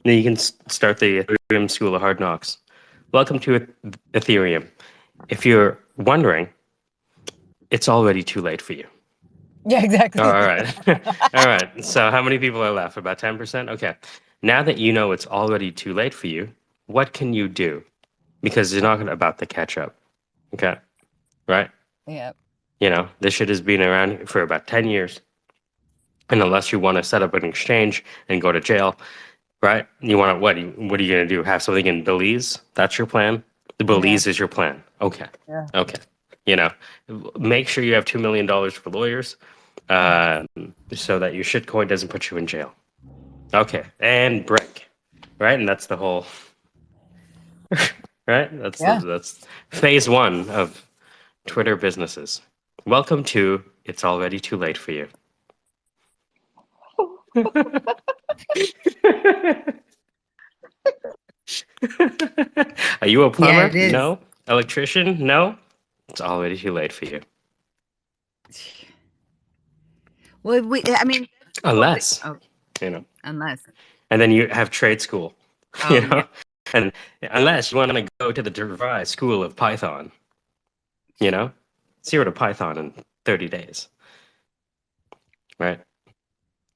Now you can start the Ethereum School of Hard Knocks. Welcome to Ethereum. If you're wondering, it's already too late for you. Yeah, exactly. Oh, all right. All right. So how many people are left? About 10%? Okay. Now that you know it's already too late for you, what can you do? Because you're not about to catch up. Okay. Right? Yeah. This shit has been around for about 10 years. And unless you want to set up an exchange and go to jail, right? You want to, what are you going to do? Have something in Belize? That's your plan? The Belize is your plan. Okay. Yeah. Okay. Make sure you have $2 million for lawyers so that your shitcoin doesn't put you in jail. Okay. And break. Right? And that's the whole, right? That's phase 1 of Twitter businesses. Welcome to It's Already Too Late for You. Are you a plumber? Yeah, it is. No. Electrician? No. It's already too late for you. Well, I mean, Unless, unless. And then you have trade school, Oh, yeah. And unless you want to go to the Devi School of Python, 0 to Python in 30 days, right?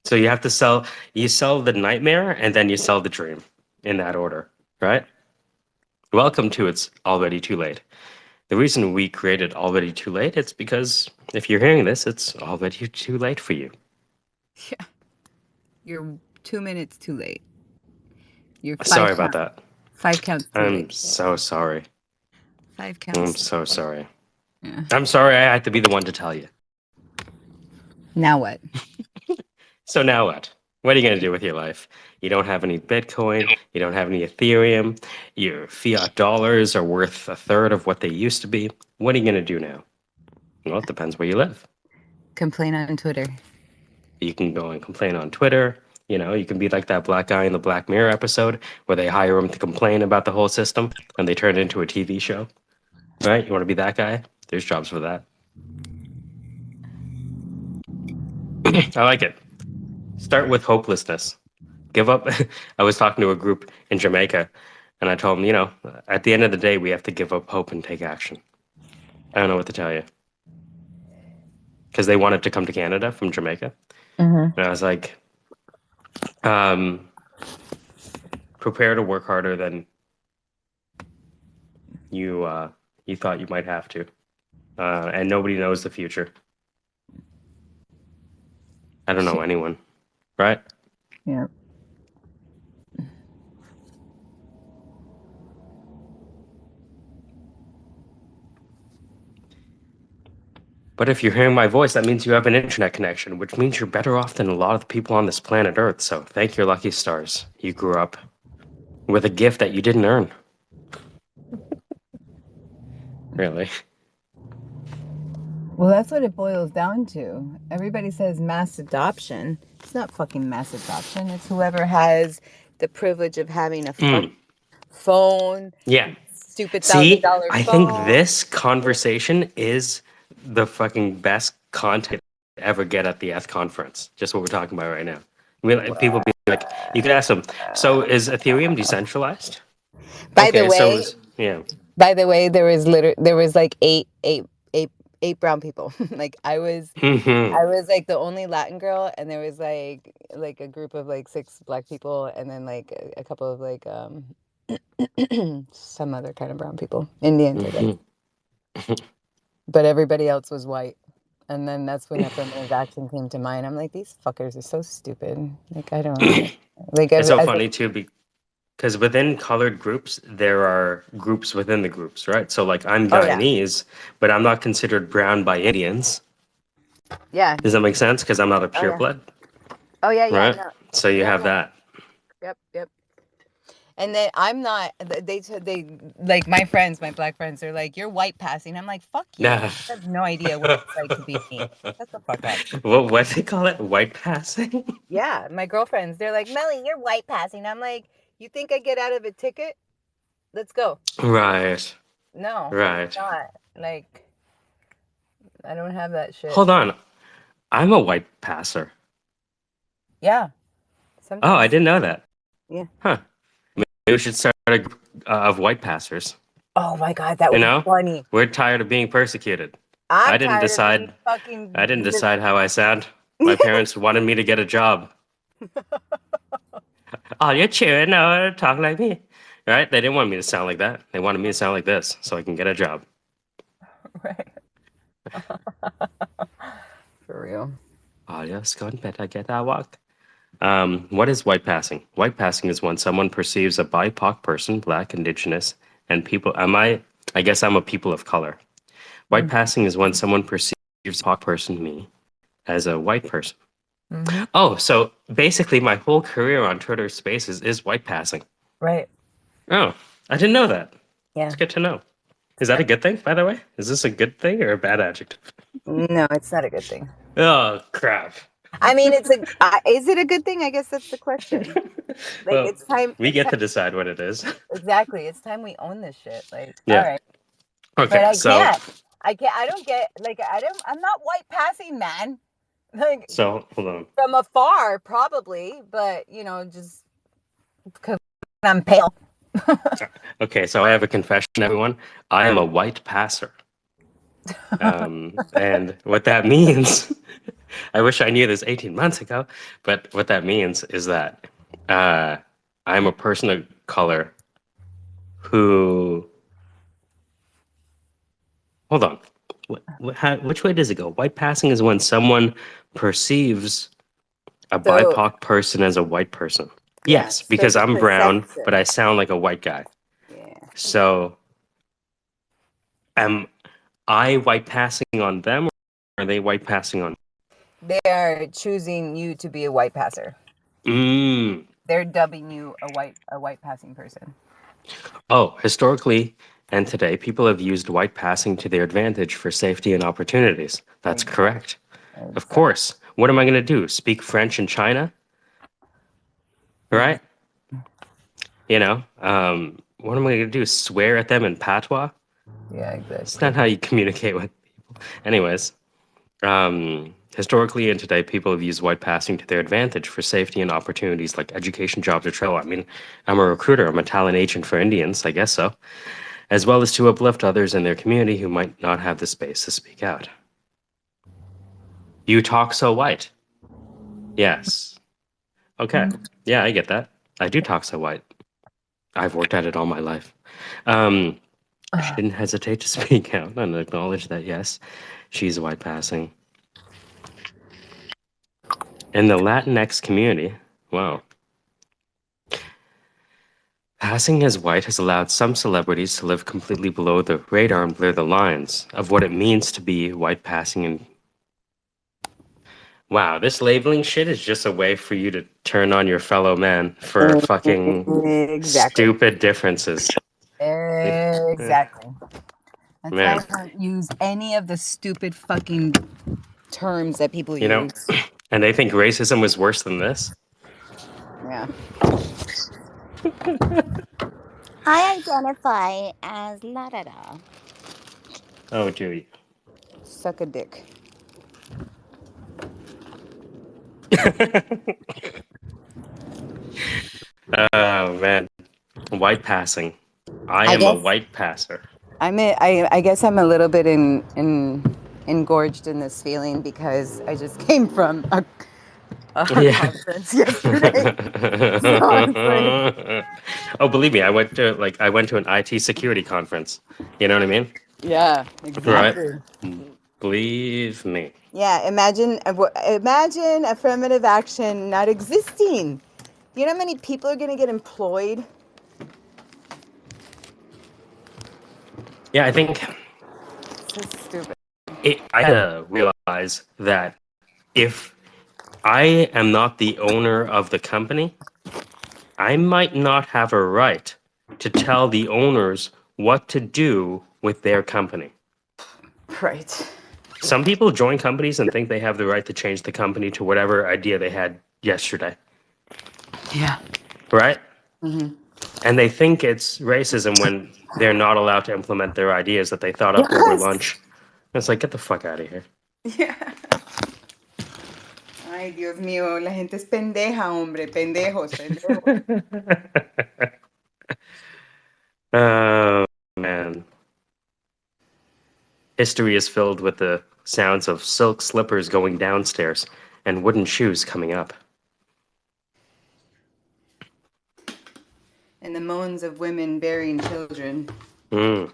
So you have to you sell the nightmare and then you sell the dream in that order, right? Welcome to It's Already Too Late. The reason we created Already Too Late, it's because if you're hearing this, it's already too late for you. Yeah. You're 2 minutes too late. You're Sorry about that. 5 counts too late. I'm so sorry. 5 counts. I'm so sorry. Yeah. I'm sorry I had to be the one to tell you. Now what? So now what? What are you going to do with your life? You don't have any Bitcoin. You don't have any Ethereum. Your fiat dollars are worth 1/3 of what they used to be. What are you going to do now? Well, it depends where you live. Complain on Twitter. You can go and complain on Twitter. You can be like that black guy in the Black Mirror episode where they hire him to complain about the whole system and they turn it into a TV show. Right? You want to be that guy? There's jobs for that. I like it. Start with hopelessness. Give up. I was talking to a group in Jamaica and I told them, at the end of the day, we have to give up hope and take action. I don't know what to tell you. Because they wanted to come to Canada from Jamaica. Mm-hmm. And I was like, prepare to work harder than you thought you might have to. And nobody knows the future. I don't know anyone. Right? Yeah. But if you're hearing my voice, that means you have an internet connection, which means you're better off than a lot of the people on this planet Earth. So thank your lucky stars. You grew up with a gift that you didn't earn. Really? Well, that's what it boils down to. Everybody says mass adoption. It's not fucking mass adoption. It's whoever has the privilege of having a phone. Yeah. Stupid See, $1,000 I think this conversation is the fucking best content to ever get at the ETH conference. Just what we're talking about right now. People be like, you could ask them, so is Ethereum decentralized? By the way, yeah. By the way, there was like eight brown people. Like I was like the only Latin girl, and there was like a group of like 6 black people, and then like a couple of like some other kind of brown people, Indians, I guess. But everybody else was white. And then that's when affirmative action came to mind. I'm like, these fuckers are so stupid. Like I don't know. Like it's so funny too because within colored groups there are groups within the groups, right? So like I'm Guyanese, but I'm not considered brown by Indians. Yeah. Does that make sense? Because I'm not a pureblood. Oh yeah, yeah. Right. No. So you have that. Yep. And then I'm not. They like my friends, my black friends. They're like, "You're white passing." I'm like, "Fuck you! I have no idea what it's like to be me." Shut the fuck up. What they call it? White passing? Yeah, my girlfriends. They're like, "Melly, you're white passing." I'm like, "You think I get out of a ticket? Let's go." Right. No. Right. Not like I don't have that shit. Hold on, I'm a white passer. Yeah. Sometimes. Oh, I didn't know that. Yeah. Huh. Maybe we should start a group of white passers. Oh my god, that would be funny. We're tired of being persecuted. I didn't decide how I sound. My parents wanted me to get a job. Oh, you're cheering. No, talk like me. Right? They didn't want me to sound like that. They wanted me to sound like this so I can get a job. Right. For real. Oh, yes, go in bed. I get that walk. What is white passing? White passing is when someone perceives a BIPOC person, Black, Indigenous, and people. I guess I'm a people of color. White passing is when someone perceives a BIPOC person, me, as a white person. Mm-hmm. Oh, so basically, my whole career on Twitter Spaces is white passing. Right. Oh, I didn't know that. Yeah. It's good to know. Is that a good thing, by the way? Is this a good thing or a bad adjective? No, it's not a good thing. Oh, crap. I mean, is it a good thing? I guess that's the question. Like, Well, it's time. we It's get time, to decide what it is. exactly. It's time we own this shit. Like, Yeah. all right. But Okay, I so can't. I don't get, like, I'm not white passing, man. Like, hold on. from afar, probably, but, you know, just because I'm pale. Okay, so I have a confession, everyone. I am a white passer. And what that means, I wish I knew this 18 months ago, but what that means is that I'm a person of color who. Hold on. Which way does it go? White passing is when someone perceives a So, BIPOC person as a white person. yeah, Yes, so because he I'm brown, presents it. but I sound like a white guy. Yeah. So, am I white passing on them, or are they white passing on? They are choosing you to be a white passer. Mm. They're dubbing you a white passing person. Oh, historically and today, people have used white passing to their advantage for safety and opportunities. That's correct. Of course. What am I going to do? Speak French in China? Right? You know, what am I going to do? Swear at them in patois? Yeah, It's exactly. not how you communicate with people. Anyways, historically and today, people have used white passing to their advantage for safety and opportunities like education, jobs, or travel. I mean, I'm a recruiter. I'm a talent agent for Indians. I guess so. As well as to uplift others in their community who might not have the space to speak out. You talk so white. Yes. Okay. Yeah, I get that. I do talk so white. I've worked at it all my life. She didn't hesitate to speak out and acknowledge that, yes, she's white passing. In the Latinx community, wow. Passing as white has allowed some celebrities to live completely below the radar and blur the lines of what it means to be white passing. And wow, this labeling shit is just a way for you to turn on your fellow man for fucking Exactly. stupid differences. Exactly. That's why Man, I don't use any of the stupid fucking terms that people you know, use. and they think racism was worse than this. Yeah. I identify as la da da. Oh, Judy. Suck a dick. Oh man, white passing. I am a white passer. I guess I'm a little bit engorged in this feeling because I just came from a Yeah. conference yesterday. So I was like, Oh, believe me, I went to an IT security conference. You know what I mean? yeah, Right. exactly. Believe me. Yeah, imagine affirmative action not existing. Do you know how many people are going to get employed? Yeah, I think So stupid. I had to realize that if I am not the owner of the company, I might not have a right to tell the owners what to do with their company. Right. Some people join companies and think they have the right to change the company to whatever idea they had yesterday. Yeah. Right? Mm-hmm. And they think it's racism when they're not allowed to implement their ideas that they thought up over lunch. It's like, get the fuck out of here. Yeah. Ay, Dios mío, la gente es pendeja, hombre, pendejos, pendejos. Oh, man. History is filled with the sounds of silk slippers going downstairs and wooden shoes coming up. And the moans of women bearing children. Mm.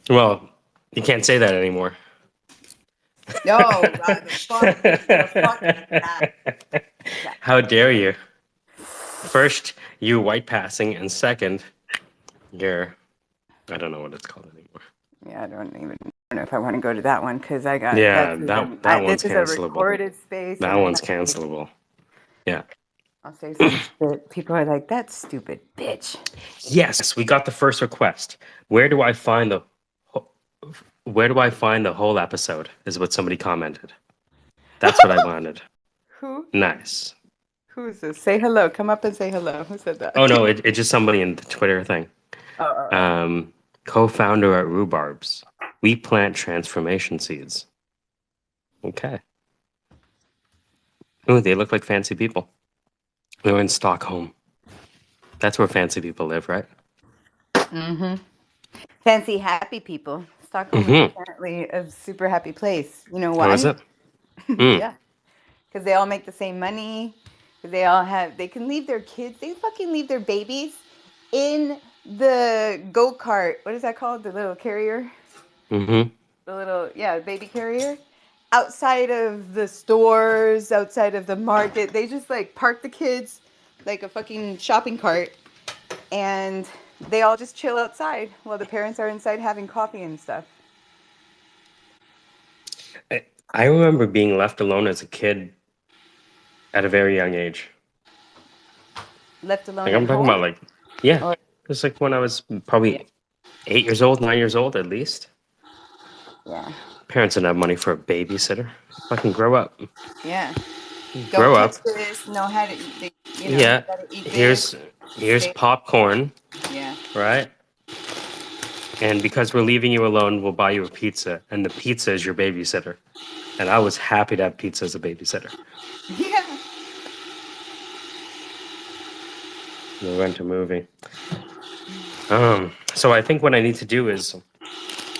Well, You can't say that anymore. No, the fuck that. How dare you? First, you white passing, and second, you're. I don't know what it's called anymore. Yeah, I don't know if I want to go to that one because I got Yeah, that's that one's this is a cancelable. recorded space. That and one's cancelable. Yeah. I'll say some shit. People are like, "That stupid bitch." Yes, we got the first request. Where do I find the whole episode? Is what somebody commented. That's what I wanted. Who? Nice. Who is this? Say hello. Come up and say hello. Who said that? Oh no, it's just somebody in the Twitter thing. Co-founder at Rhubarbs. We plant transformation seeds. Okay. Oh, they look like fancy people. They're in Stockholm. That's where fancy people live, right? Mm-hmm. Fancy happy people. Stockholm is apparently a super happy place. You know why? Oh, is it? Yeah, because they all make the same money. They can leave their kids. They fucking leave their babies in the go-kart. What is that called? The little carrier. Mm-hmm. The little baby carrier. Outside of the stores, outside of the market, they just like park the kids like a fucking shopping cart, and they all just chill outside while the parents are inside having coffee and stuff. I remember being left alone as a kid at a very young age. Left alone Like at I'm talking home? about like, yeah. Or, It's like when I was probably 8 years old, 9 years old at least. yeah. Parents didn't have money for a babysitter. Fucking grow up. Yeah. Grow Don't up. touch this. Know how to eat. Yeah. Gotta eat Here's this. popcorn, Yeah. right? And because we're leaving you alone, we'll buy you a pizza, and the pizza is your babysitter. And I was happy to have pizza as a babysitter. Yeah. We went to a movie. So I think what I need to do is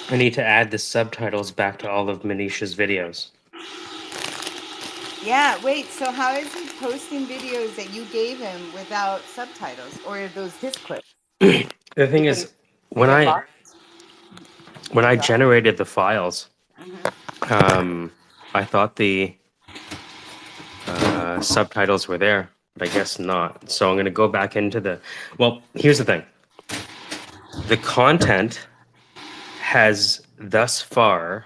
I need to add the subtitles back to all of Manisha's videos. Yeah, wait, so how is he posting videos that you gave him without subtitles? Or are those his clips? The thing is, when I generated the files, I thought the subtitles were there, but I guess not. So I'm going to go back into the... Well, here's the thing. The content has thus far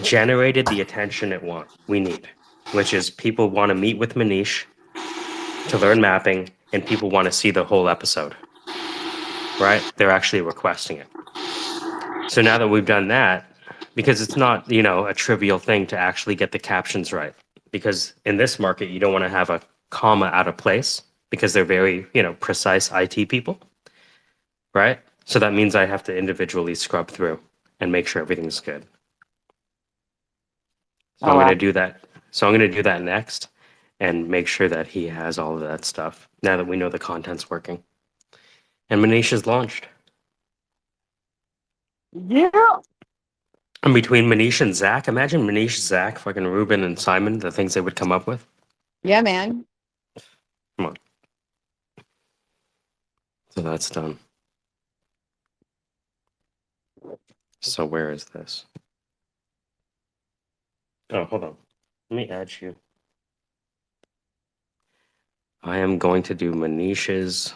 generated the attention we need, which is people want to meet with Manish to learn mapping, and people want to see the whole episode. Right? They're actually requesting it. So now that we've done that, because it's not, a trivial thing to actually get the captions right. Because in this market, you don't want to have a comma out of place because they're very, precise IT people. Right? So that means I have to individually scrub through and make sure everything's good. So I'm going to do that. So I'm going to do that next and make sure that he has all of that stuff now that we know the content's working. And Manish is launched. Yeah. And between Manish and Zach, imagine Manish, Zach, fucking Ruben, and Simon, the things they would come up with. Yeah, man. Come on. So that's done. So where is this? Oh, hold on. Let me add you. I am going to do Manish's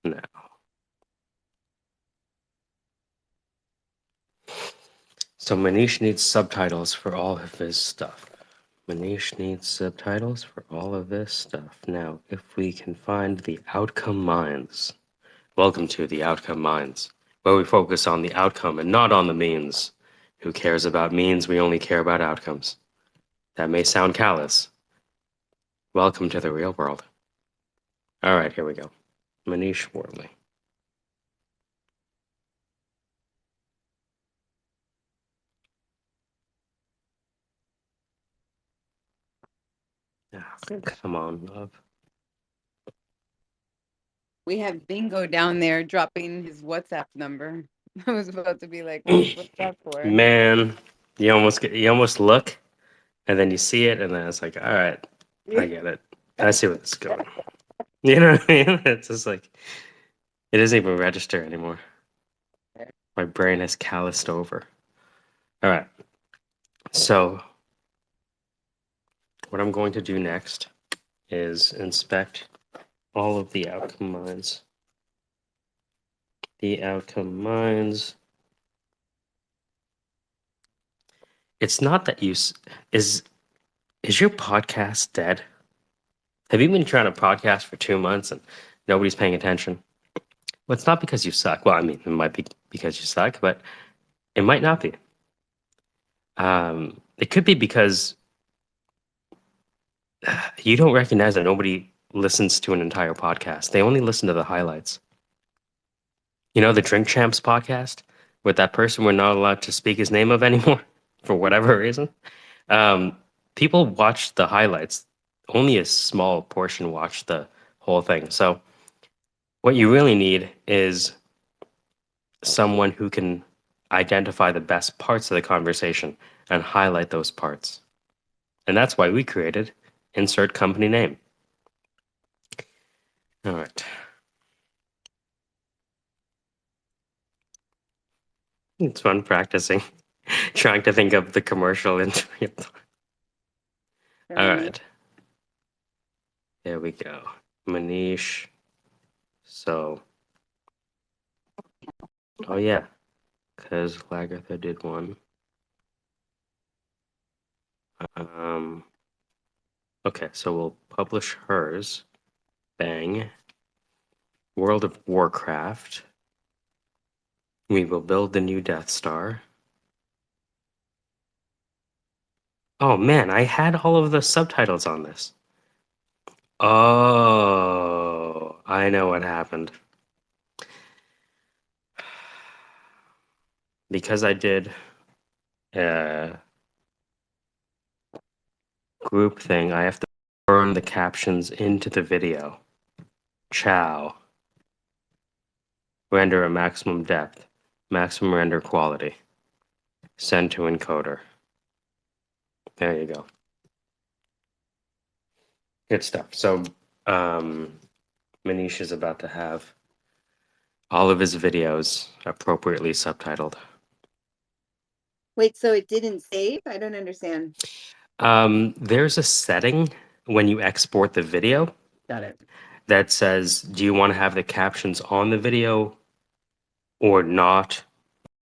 now. So Manish needs subtitles for all of his stuff. Manish needs subtitles for all of this stuff. Now, if we can find the outcome minds. Welcome to the outcome minds, where we focus on the outcome and not on the means. Who cares about means? We only care about outcomes. That may sound callous. Welcome to the real world. All right, here we go. Manish Worley. Oh, come on, love. We have Bingo down there dropping his WhatsApp number. I was about to be like, what's that for? Man, you almost look, and then you see it, and then it's like, all right, I get it. I see where this is going. You know what I mean? It's just like, it doesn't even register anymore. My brain has calloused over. All right. So what I'm going to do next is inspect all of the outcome mines. The outcome mines. It's not that you is your podcast dead? Have you been trying to podcast for 2 months and nobody's paying attention? Well, it's not because you suck. Well, I mean, it might be because you suck, but it might not be. It could be because you don't recognize that nobody listens to an entire podcast. They only listen to the highlights. You know, the Drink Champs podcast with that person we're not allowed to speak his name of anymore for whatever reason. People watch the highlights. Only a small portion watch the whole thing. So what you really need is someone who can identify the best parts of the conversation and highlight those parts. And that's why we created insert company name. All right. It's fun practicing, trying to think of the commercial. All right. There we go. Manish. So, oh yeah, because Lagartha did one. Okay, so we'll publish hers. Bang. World of Warcraft. We will build the new Death Star. Oh man, I had all of the subtitles on this. Oh, I know what happened. Because I did a group thing, I have to burn the captions into the video. Ciao. Render at maximum depth. Maximum render quality. Send to encoder. There you go. Good stuff. So, Manish is about to have all of his videos appropriately subtitled. Wait, so it didn't save? I don't understand. There's a setting when you export the video. Got it. That says, do you want to have the captions on the video or not?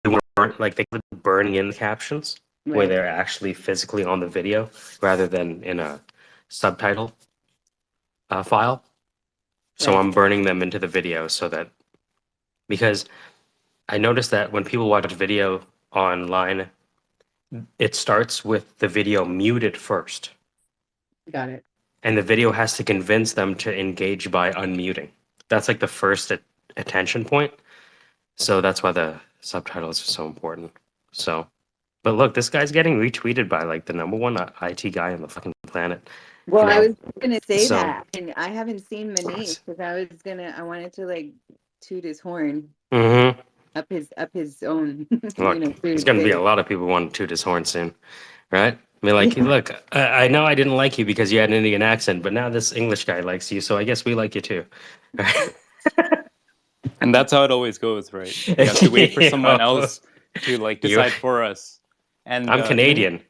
You want to burn, like they put burning in the captions where they're actually physically on the video rather than in a subtitle file. So I'm burning them into the video so that, because I noticed that when people watch video online, it starts with the video muted first. Got it. And the video has to convince them to engage by unmuting. That's like the first attention point. So that's why the subtitles are so important. So, but look, this guy's getting retweeted by like the #1 IT guy on the fucking planet. Well, You know? I was gonna say So- that, and I haven't seen Manish because I wanted to like toot his horn Mm-hmm. up his own. Look, there's gonna be a lot of people wanting to toot his horn soon, right? I mean, like, look, I know I didn't like you because you had an Indian accent, but now this English guy likes you, so I guess we like you too. And that's how it always goes, right? We have to wait for someone else to like decide for us. And I'm Canadian.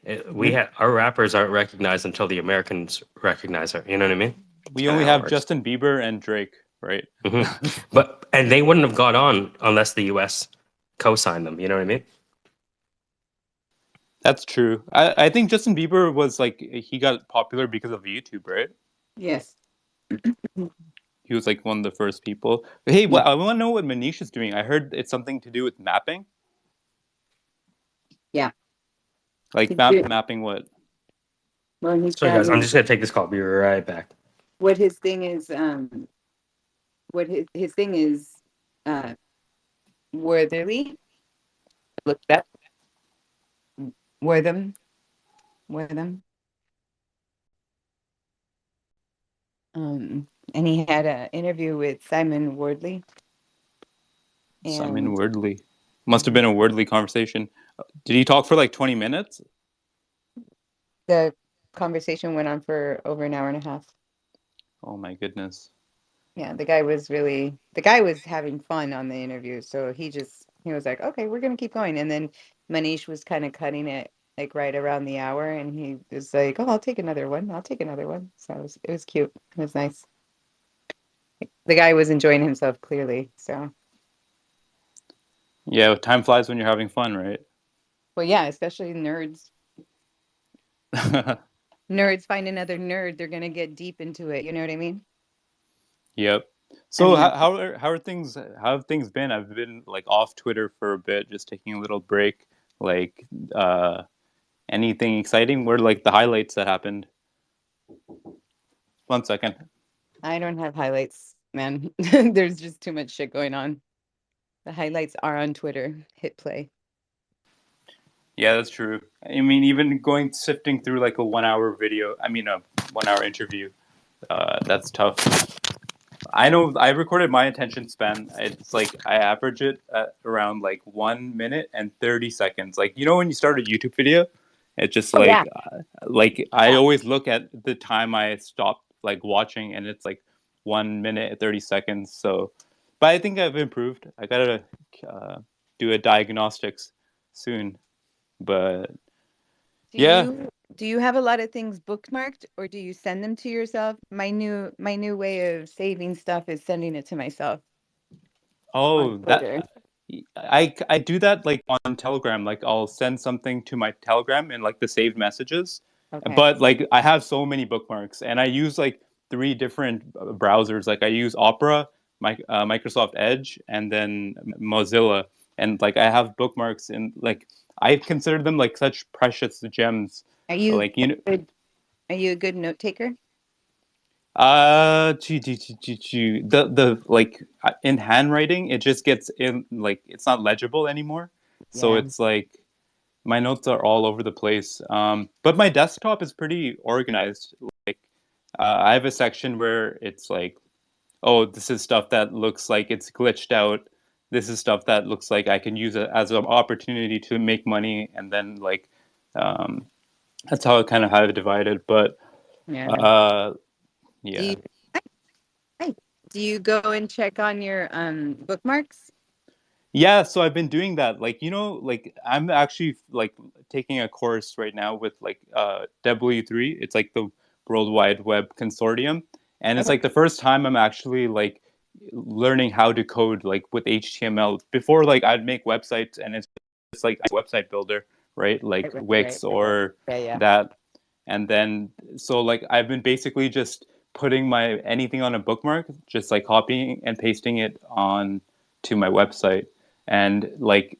Our rappers aren't recognized until the Americans recognize her. You know what I mean? We only have Justin Bieber and Drake, right? Mm-hmm. And they wouldn't have got on unless the U.S. co-signed them. You know what I mean? That's true. I think Justin Bieber was like, he got popular because of YouTube, right? Yes. He was like one of the first people. Hey, well, I want to know what Manish is doing. I heard it's something to do with mapping. Yeah. Like mapping what? Well, he's sorry guys, I'm just gonna take this call. Be right back. What his thing is, worthily. Look that. Wortham. And he had an interview with Simon Wardley. Simon Wardley. Must have been a Wardley conversation. Did he talk for like 20 minutes? The conversation went on for over an hour and a half. Oh my goodness. Yeah, the guy was having fun on the interview, so he just He was like, okay, we're gonna keep going. And then Manish was kind of cutting it like right around the hour, and he was like, oh, I'll take another one. I'll take another one. So it was cute. It was nice. The guy was enjoying himself clearly. So, Yeah, time flies when you're having fun, right? well, yeah, especially nerds. Nerds find another nerd, they're gonna get deep into it. You know what I mean? Yep. I So mean, how have things been? I've been like off Twitter for a bit, just taking a little break. Like uh anything exciting? What are like the highlights that happened? 1 second. I don't have highlights, man. There's just too much shit going on. The highlights are on Twitter. Hit play. Yeah, that's true. I mean, even going sifting through like a 1 hour video, I mean a 1 hour interview, that's tough. I know I recorded my attention span. It's like I average it at around like 1 minute and 30 seconds. Like, you know, when you start a YouTube video, it's just Oh yeah, like I yeah. always look at the time I stopped like watching, and it's like 1 minute and 30 seconds. So, but I think I've improved. I gotta uh, do a diagnostics soon. But Do yeah. you have a lot of things bookmarked or do you send them to yourself? My new way of saving stuff is sending it to myself on Oh, Twitter. I do that like on Telegram. Like I'll send something to my Telegram in like the saved messages. Okay. But like I have so many bookmarks, and I use like three different browsers. Like I use Opera, Microsoft Edge, and then Mozilla. And like I have bookmarks, and like I consider them like such precious gems. Are you Like, you know, good? Are you a good note taker? the like in handwriting, it just gets in like it's not legible anymore. So Yeah. it's like my notes are all over the place. But my desktop is pretty organized. Like I have a section where it's like, oh, this is stuff that looks like it's glitched out. This is stuff that looks like I can use it as an opportunity to make money, and then like um, that's how I kind of have it divided. But Yeah. uh, Do you yeah. Hi. Do you go and check on your bookmarks? Yeah, so I've been doing that. Like, you know, like I'm actually like taking a course right now with like W3. It's like the World Wide Web Consortium. And it's Okay. like the first time I'm actually like learning how to code like with HTML. Before, like I'd make websites, and it's just like a website builder, right? Like Right, right, right, Wix right. or Yeah, yeah. that. And then so like I've been basically just putting my anything on a bookmark, just like copying and pasting it on to my website. And like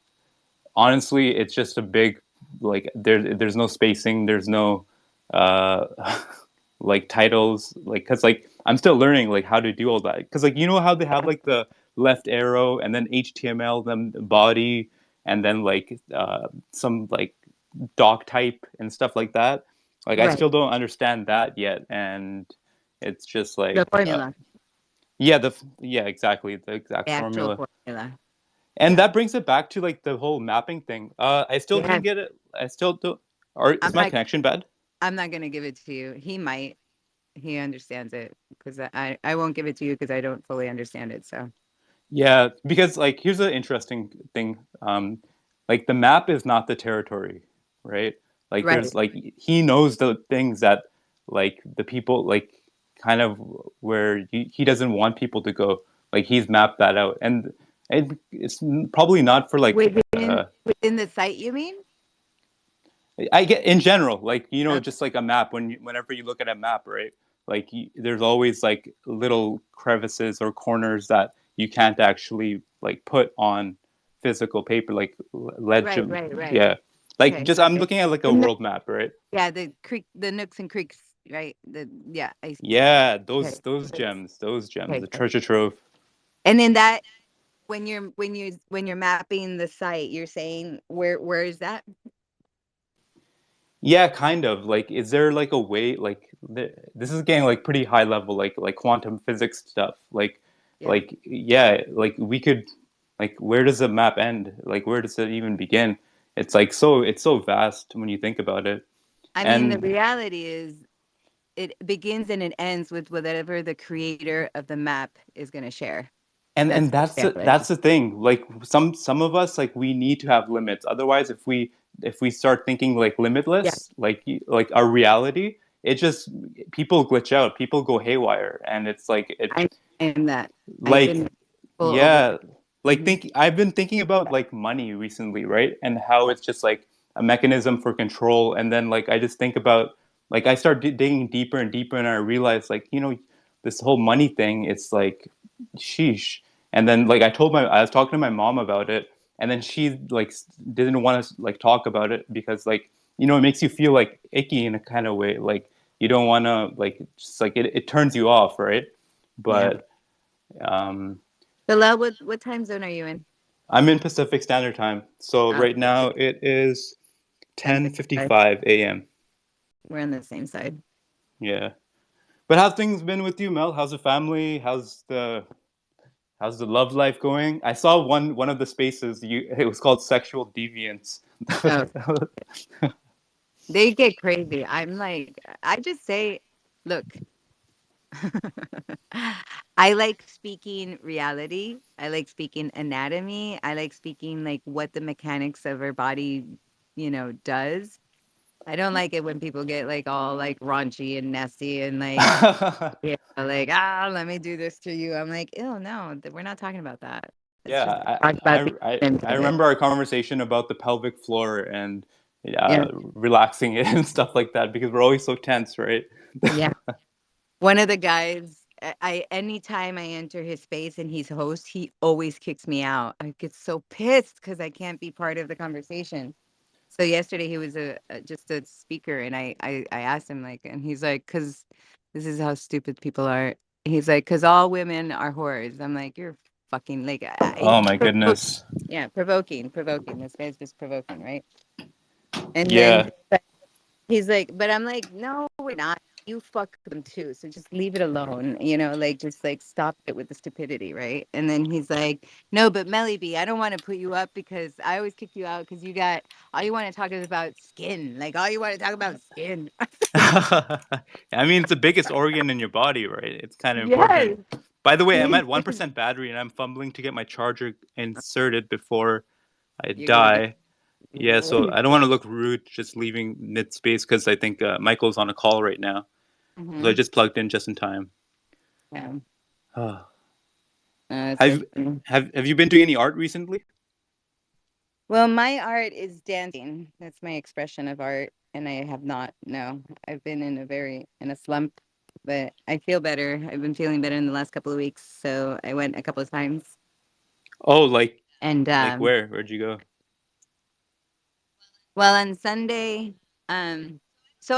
honestly, it's just a big like there's no spacing, there's no uh like titles, like because like I'm still learning like how to do all that, because like you know how they have like the left arrow and then HTML, then body, and then like some like doc type and stuff like that. Like I Right. still don't understand that yet, and it's just The like formula, yeah, yeah, exactly, the the exact actual formula. formula. And Yeah. that brings it back to like the whole mapping thing. I still Yeah. didn't get it. I still don't. Or I'm is my not connection bad? I'm not gonna give it to you. He might. He understands it because I won't give it to you because I don't fully understand it. So Yeah, because like here's the interesting thing. Like the map is not the territory, right? Like right. there's like he knows the things that like the people like kind of where he doesn't want people to go. Like he's mapped that out, and it's probably not for like Within the site, you mean? I get in general, like you know, Okay. just like a map. Whenever you look at a map, right? Like there's always like little crevices or corners that you can't actually like put on physical paper, like Right, legend. right, right. Yeah, like Okay. just I'm looking at like a The nook- world map, right? yeah, the nooks and creeks, right? Yeah, I see. Yeah, Okay. those gems, Okay. the Okay. treasure trove. And in that, when you're mapping the site, you're saying where is that? Yeah, kind of. Like, is there like a way? Like, this is getting like pretty high level, like quantum physics stuff. Yeah. Yeah, like we could, like, where does the map end? Like, where does it even begin? It's so vast when you think about it. I mean, the And reality is it begins and it ends with whatever the creator of the map is going to share. And that's the thing. Like some of us, like we need to have limits. Otherwise, if we start thinking like limitless, like our reality, it just people glitch out, people go haywire, and it's like it I'm that. I've like been full over. yeah, like I've been thinking about like money recently, right? And how it's just like a mechanism for control. And then like I just think about like I start digging deeper and deeper, and I realize like this whole money thing. It's like sheesh. And then like I was talking to my mom about it, and then she like didn't want to like talk about it because like it makes you feel like icky in a kind of way. Like you don't want to like just like it turns you off, right? Yeah. But um Bilal, what time zone are you in? I'm in Pacific Standard Time. So right now it is 10:55. 10:55 a.m. We're on the same side. Yeah. But how's things been with you, Mel? How's the family? How's the love life going? I saw one of the spaces it was called sexual deviance. Oh, they get crazy. I'm like, I just say, look, I like speaking reality. I like speaking anatomy. I like speaking like what the mechanics of our body, does. I don't like it when people get like all like raunchy and nasty and like, like, let me do this to you. I'm like, ew, no, we're not talking about that. Let's just Yeah, talk about the end I of it. remember our conversation about the pelvic floor and Yeah. relaxing it and stuff like that because we're always so tense, right? Yeah. One of the guys, anytime I enter his space and he's host, he always kicks me out. I get so pissed because I can't be part of the conversation. So yesterday he was just a speaker, and I asked him like, and he's like, because this is how stupid people are. He's like, because all women are whores. I'm like, you're fucking like, Oh my goodness. yeah, provoking. This guy's just provoking, right? And then Yeah. he's like, but I'm like, no, we're not. You fuck them too. So just leave it alone. Like just like stop it with the stupidity, right? And then he's like, no, but Melly B, I don't want to put you up because I always kick you out because you got all you want to talk is about skin. Like all you want to talk about skin. I mean, it's the biggest organ in your body, right? It's kind of Yes. important. By the way, I'm at 1% battery and I'm fumbling to get my charger inserted before I You're gonna be die. Yeah, so I don't want to look rude just leaving mid space because I think Michael's on a call right now. So I just plugged in just in time. Yeah. have It's so funny. have you been doing any art recently? Well, my art is dancing. That's my expression of art. And I have not, no. I've been in a slump, but I feel better. I've been feeling better in the last couple of weeks. So I went a couple of times. Oh, like And where? Where'd you go? well, on Sunday, so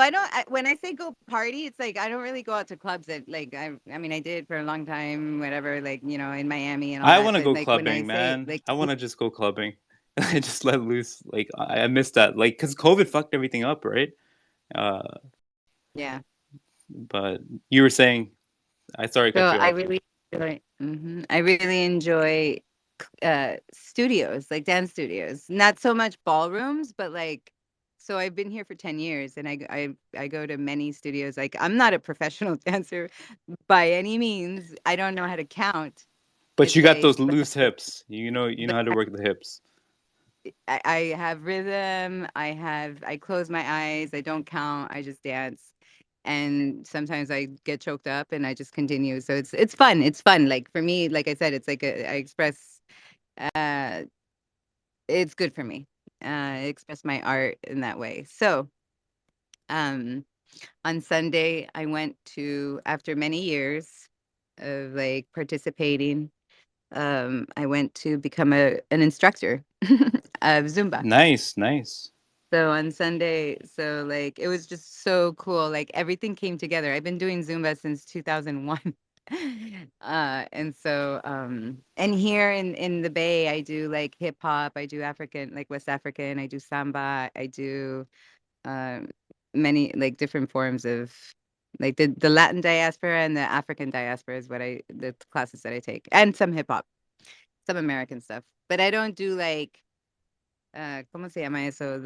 when I say go party, it's like I don't really go out to clubs that like I mean I did for a long time, whatever, like in Miami and all I that. want to But go like when I clubbing, say man. like I want to just go clubbing. I just let loose. Like I missed that. Like because COVID fucked everything up, right? Uh, yeah. but you were saying, I sorry to So cut you off. I really enjoy studios, like dance studios. Not so much ballrooms, but like so I've been here for 10 years and I go to many studios. Like I'm not a professional dancer by any means. I don't know how to count. But It's you got like those loose hips. You know how to work the hips. I have rhythm. I close my eyes. I don't count. I just dance. And sometimes I get choked up and I just continue. So it's fun. It's fun. Like for me, like I said, it's like I express uh it's good for me. I express my art in that way. So um on Sunday I went to after many years of like participating, I went to become an instructor of Zumba. Nice, nice. So on Sunday, so like it was just so cool. Like everything came together. I've been doing Zumba since 2001. And so and here in the Bay, I do like hip hop, I do African, like West African, I do samba, I do um many like different forms of like the Latin diaspora and the African diaspora is the classes that I take. And some hip hop, some American stuff. But I don't do like ¿cómo se llama eso?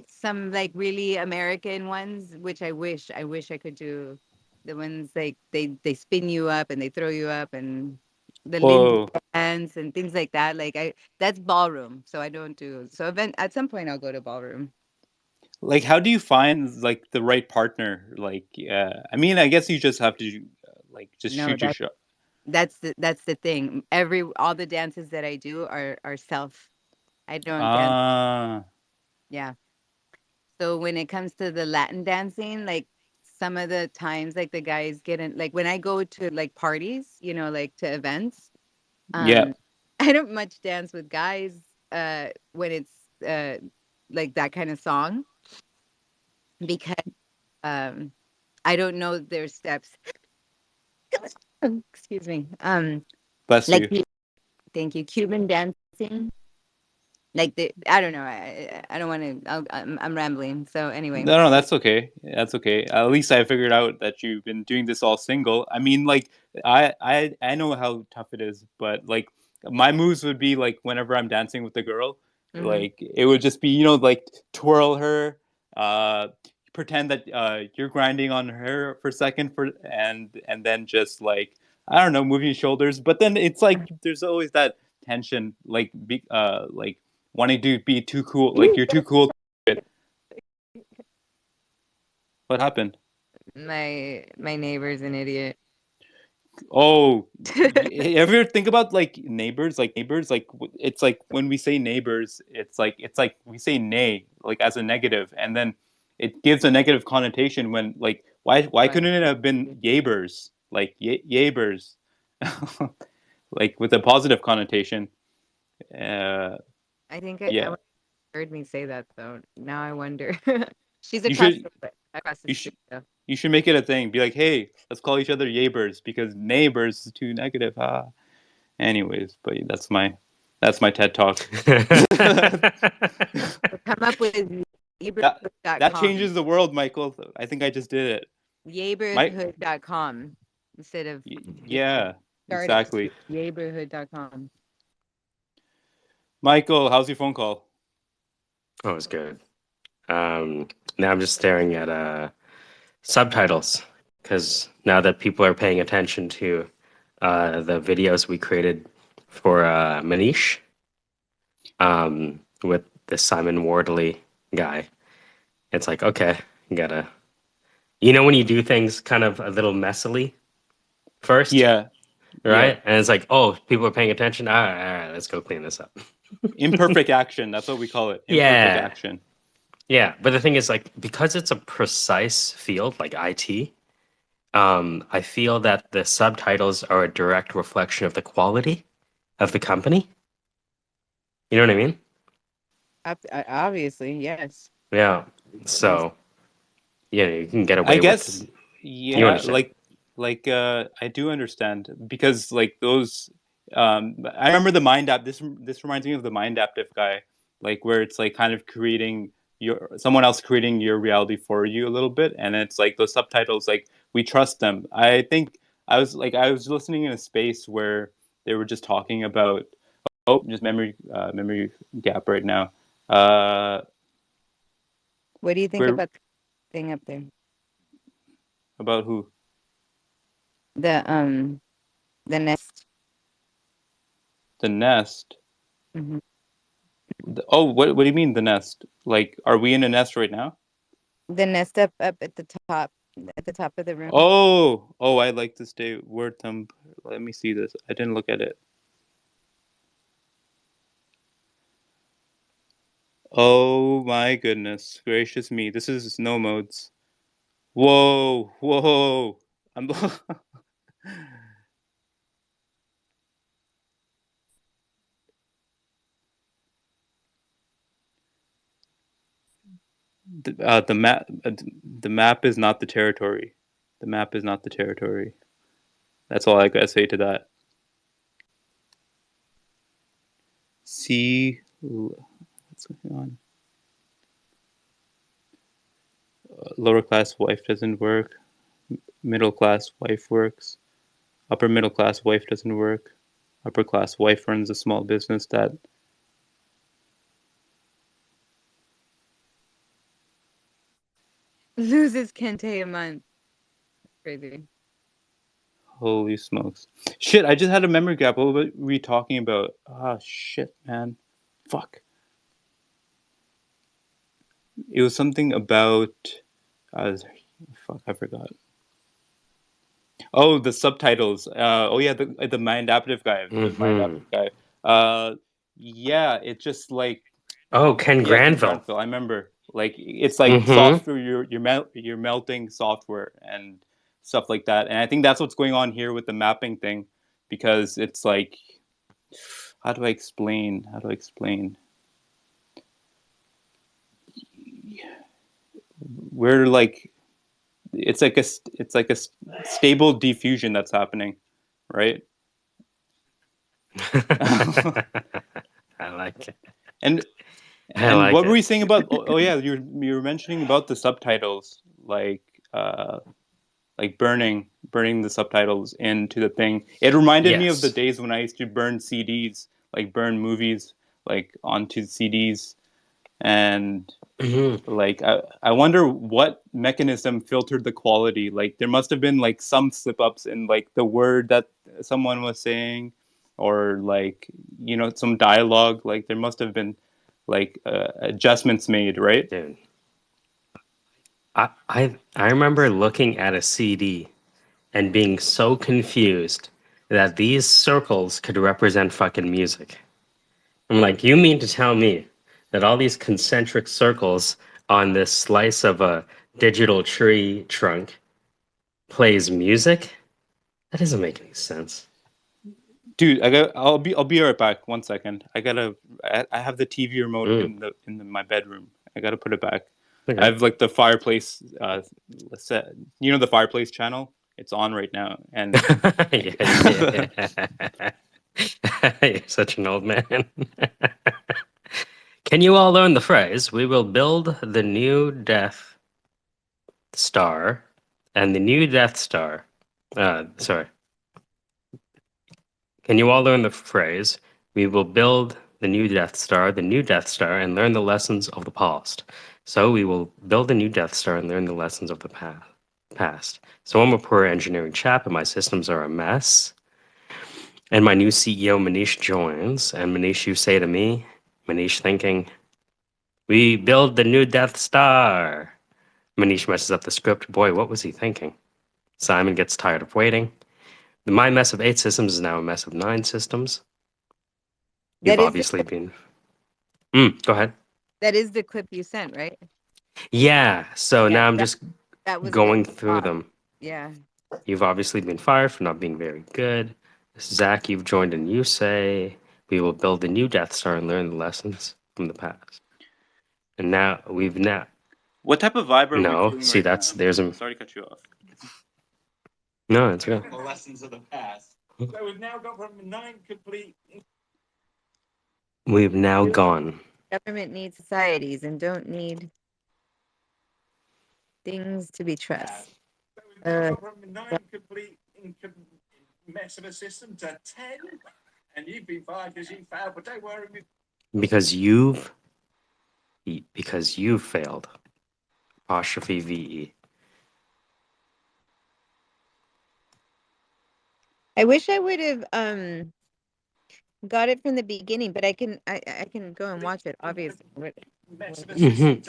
Some like really American ones, which I wish I could do The ones like they spin you up and they throw you up and the Lindy Oh, dance and things like that. Like that's ballroom. So I don't do so event at some point I'll go to ballroom. like how do you find like the right partner? Like, I mean, I guess you just have to like just No, shoot your shot. that's the thing. All the dances that I do are self. I don't dance. Ah, Yeah. So when it comes to the Latin dancing, like some of the times like the guys get in like when I go to like parties, like to events, yeah, um I don't much dance with guys when it's uh like that kind of song because um I don't know their steps. Excuse me. bless Like you. thank you. Cuban dancing. Like I don't know. I don't want to. I'm rambling. So anyway, No, no, that's okay. That's okay. At least I figured out that you've been doing this all single. I mean, like, I know how tough it is, but like, my moves would be like whenever I'm dancing with a girl, hmm like it would just be like twirl her, uh, pretend that you're grinding on her for a second and then just like I don't know, moving your shoulders. But then it's like there's always that tension, like wanting to be too cool, like you're too cool. What happened? my neighbor's an idiot. Oh, ever think about like neighbors? Like it's like when we say neighbors, it's like we say nay, like as a negative, and then it gives a negative connotation when like why What? couldn't it have been yabers, like yabers, like with a positive connotation? Uh, I think I yeah, heard me say that though. Now I wonder. She's you across should the you street should though. you should make it a thing. Be like, hey, let's call each other yabers because neighbors is too negative. Anyways, but that's my TED talk. that So come up with that neighborhood.com. changes the world, Michael. I think I just did it. Mike, Neighborhood.com instead of yeah, start it. exactly. Neighborhood.com. Michael, how's your phone call? Oh, it was good. Now I'm just staring at subtitles because now that people are paying attention to the videos we created for Manish with the Simon Wardley guy, it's like, okay, you gotta, when you do things kind of a little messily first, Yeah, yeah. right? And it's like, oh, people are paying attention. All right, let's go clean this up. Imperfect action. That's what we call it. Imperfect Yeah, action. yeah. But the thing is, like, because it's a precise field like IT, I feel that the subtitles are a direct reflection of the quality of the company. You know what I mean? Obviously, yes. Yeah. Yes. So, yeah, you can get I away with guess, you yeah, understand. like I do understand because like those I remember the Mind app. This reminds me of the Mind Active guy, like where it's like kind of creating someone else creating your reality for you a little bit, and it's like those subtitles, like we trust them. I think I was listening in a space where they were just talking about just memory gap right now. Uh, What do you think we're about the thing up there? about who? The nest. The Nest. Mhm. Oh, what do you mean the nest? Like, are we in a nest right now? The nest up at the top of the room. Oh, I like to stay word thumb. Let me see this. I didn't look at it. Oh my goodness gracious me! This is snow modes. Whoa, whoa! I'm the map. The map is not the territory. The map is not the territory. That's all I gotta say to that. See, what's going on? Lower class wife doesn't work. Middle class wife works. Upper middle class wife doesn't work. Upper class wife runs a small business that Loses Kente a month. Crazy. Holy smokes. Shit, I just had a memory gap. What were we talking about? Ah, shit, man. Fuck. It was something about... fuck, I forgot. Oh, the subtitles. Oh, yeah, the mind adaptive guy. The mind adaptive guy. Yeah, it's just like... Oh, Ken Yeah, Ken Granville. Granville. I remember. Like, it's like software. You're melting software and stuff like that. And I think that's what's going on here with the mapping thing, because it's like, how do I explain? We're like, it's like a stable diffusion that's happening, right? I like it. And I like what it. were we saying about? Oh yeah, you were mentioning about the subtitles, like burning the subtitles into the thing. It reminded me of the Yes. days when I used to burn CDs, like burn movies like onto CDs, and like I wonder what mechanism filtered the quality. Like there must have been like some slip ups in like the word that someone was saying, or like some dialogue. Like there must have been like adjustments made, right? Dude. I remember looking at a CD and being so confused that these circles could represent fucking music. I'm like, you mean to tell me that all these concentric circles on this slice of a digital tree trunk plays music? That doesn't make any sense. Dude, I'll be right back. 1 second. I have the TV remote in my bedroom. I gotta put it back. Okay. I have like the fireplace set. The fireplace channel. It's on right now, and Yeah. You're such an old man. Can you all learn the phrase? We will build the new Death Star, and the new Death Star. Sorry. Can you all learn the phrase? We will build the new Death Star, and learn the lessons of the past. So we will build the new Death Star and learn the lessons of the past. So I'm a poor engineering chap, and my systems are a mess. And my new CEO, Manish, joins. And Manish, you say to me, Manish thinking, we build the new Death Star. Manish messes up the script. Boy, what was he thinking? Simon gets tired of waiting. My mess of 8 systems is now a mess of 9 systems. You've obviously been... Go ahead. That is the clip you sent, right? Yeah, so now I'm just going through them. Yeah. You've obviously been fired for not being very good. Zach, you've joined and you say, we will build a new Death Star and learn the lessons from the past. And now what type of vibe are we feeling see, right that's now? there's a... Sorry to cut you off. No, it's good. The lessons of the past. So we've now got from 9 complete. We've now gone. Government needs societies and don't need things to be trust. So we've now got from 9 complete mess of a system to 10. And you've been fired because you failed, but don't worry. Because you've failed. Apostrophe VE. I wish I would have got it from the beginning, but I can go and watch it, obviously.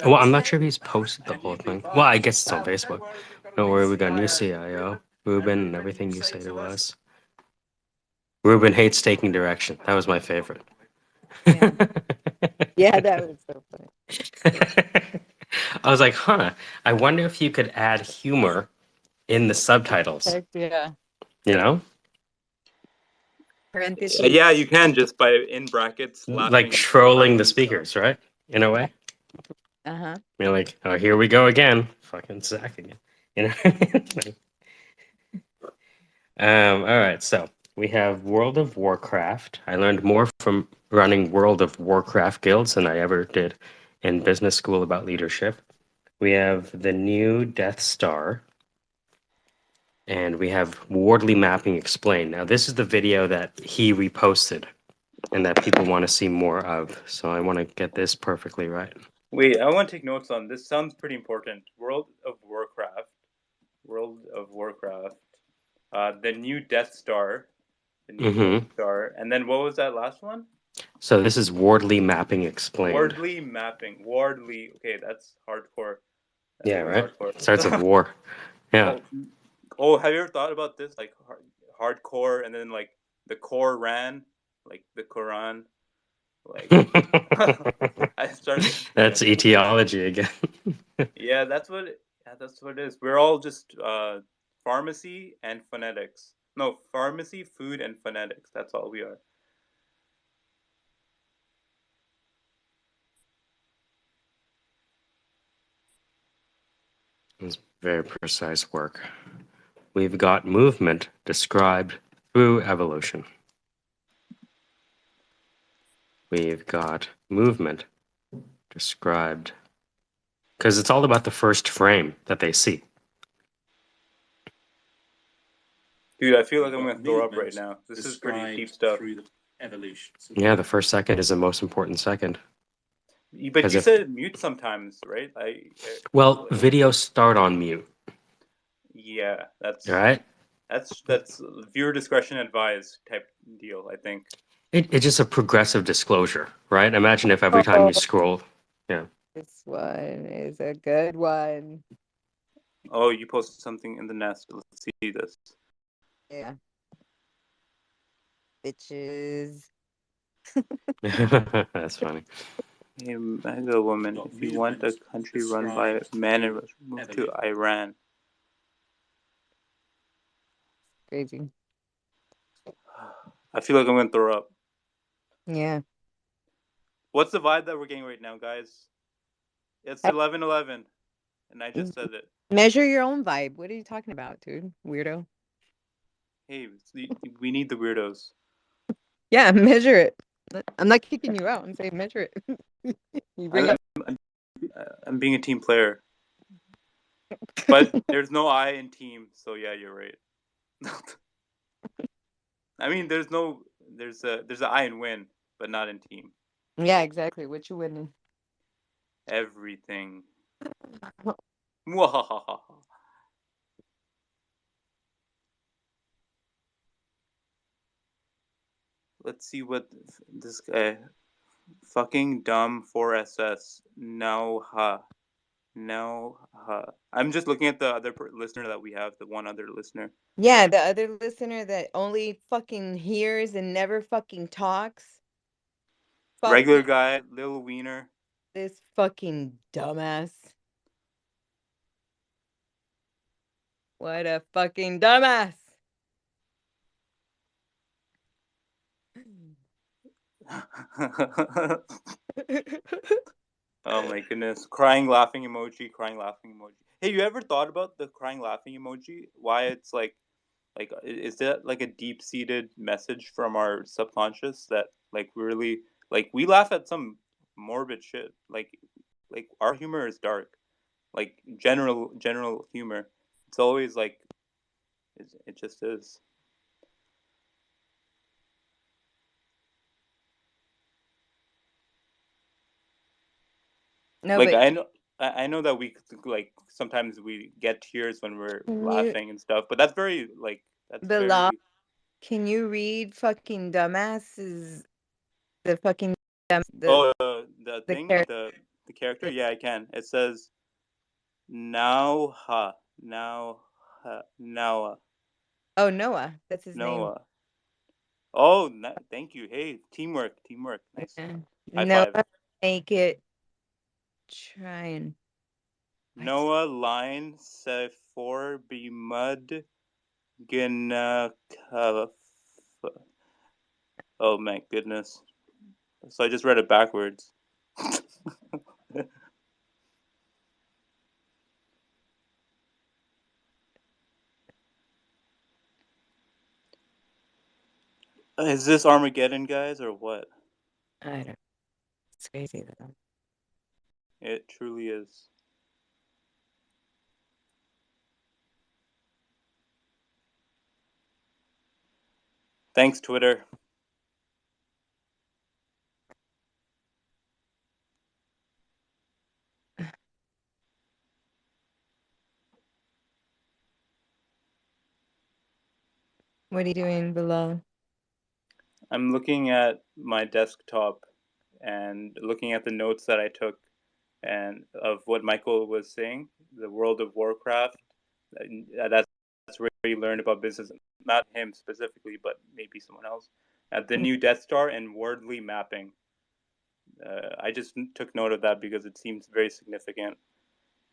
Well, I'm not sure if he's posted the whole thing. Well, I guess it's on Facebook. Don't worry, we got a new CIO, Ruben, and everything you say to us. Ruben hates taking direction. That was my favorite. Yeah, yeah, that was so funny. I was like, I wonder if you could add humor in the subtitles. Heck yeah. You know? Parentheses. Yeah, you can just by in brackets laughing. Like trolling the speakers, right? In a way. Uh-huh. You're like, oh, here we go again. Fucking Zach again. You know? All right, so we have World of Warcraft. I learned more from running World of Warcraft guilds than I ever did in business school about leadership. We have the new Death Star. And we have Wardley Mapping Explained. Now, this is the video that he reposted and that people want to see more of. So I want to get this perfectly right. Wait, I want to take notes on this. Sounds pretty important. World of Warcraft. Warcraft. The new Death Star. Mhm. And then what was that last one? So this is Wardley mapping explained. Wardley mapping. Wardley. Okay, that's hardcore. That's Yeah, really right. hardcore. Starts with war. Yeah. Oh, have you ever thought about this? Like hardcore, and then like the Quran, like the Quran. Like I started. That's etiology again. Yeah, that's what it is. We're all just pharmacy and phonetics. No, pharmacy, food, and phonetics. That's all we are. It's very precise work. We've got movement described through evolution. We've got movement described because it's all about the first frame that they see. Dude, I feel like I'm gonna throw up right now. This is pretty deep stuff. Through the evolution. Yeah, the first second is the most important second. But you said mute sometimes, right? Well, videos start on mute. Yeah, that's right. That's viewer discretion advised type deal, I think. It's just a progressive disclosure, right? Imagine if every time you scroll, yeah. This one is a good one. Oh, you posted something in the nest. Let's see this. Yeah. Bitches. That's funny. Hey, mega woman, if you want a country run by men, move to Iran. Crazy. I feel like I'm gonna throw up. Yeah. What's the vibe that we're getting right now, guys? It's 11:11, and I just said it. Measure your own vibe. What are you talking about, dude? Weirdo. Hey, we need the weirdos. Yeah, measure it. I'm not kicking you out. I'm saying measure it. You bring up. I'm being a team player, but there's no I in team, so yeah, you're right. I mean, there's a I in win, but not in team. Yeah, exactly. What you winning? Everything. Let's see what this guy. Fucking dumb 4SS. No, ha. No, ha. I'm just looking at the other listener that we have, the one other listener. Yeah, the other listener that only fucking hears and never fucking talks. Regular guy, Lil Wiener. This fucking dumbass. What a fucking dumbass. Oh my goodness. Crying laughing emoji, crying laughing emoji. Hey, you ever thought about the crying laughing emoji? Why it's like is that like a deep-seated message from our subconscious that like really like we laugh at some morbid shit. Like our humor is dark. Like general humor. It's always like it just is. No, Like but I know that we like sometimes we get tears when we're laughing and stuff, but that's very like that's the very law. Can you read fucking dumbass? Is the fucking the thing character. the character? Yeah, I can. It says now ha now ha now Oh, Noah. That's his name. Noah. Oh, thank you. Hey, teamwork. Nice. Yeah. High Noah, five. make it trying. Noah line se for be mud gonna oh my goodness. So I just read it backwards. Is this Armageddon, guys, or what? I don't know. It's crazy though. It truly is. Thanks, Twitter. What are you doing below? I'm looking at my desktop and looking at the notes that I took and of what Michael was saying, the World of Warcraft. That's where you learn about business, not him specifically, but maybe someone else. The new Death Star and wordly mapping. I just took note of that because it seems very significant.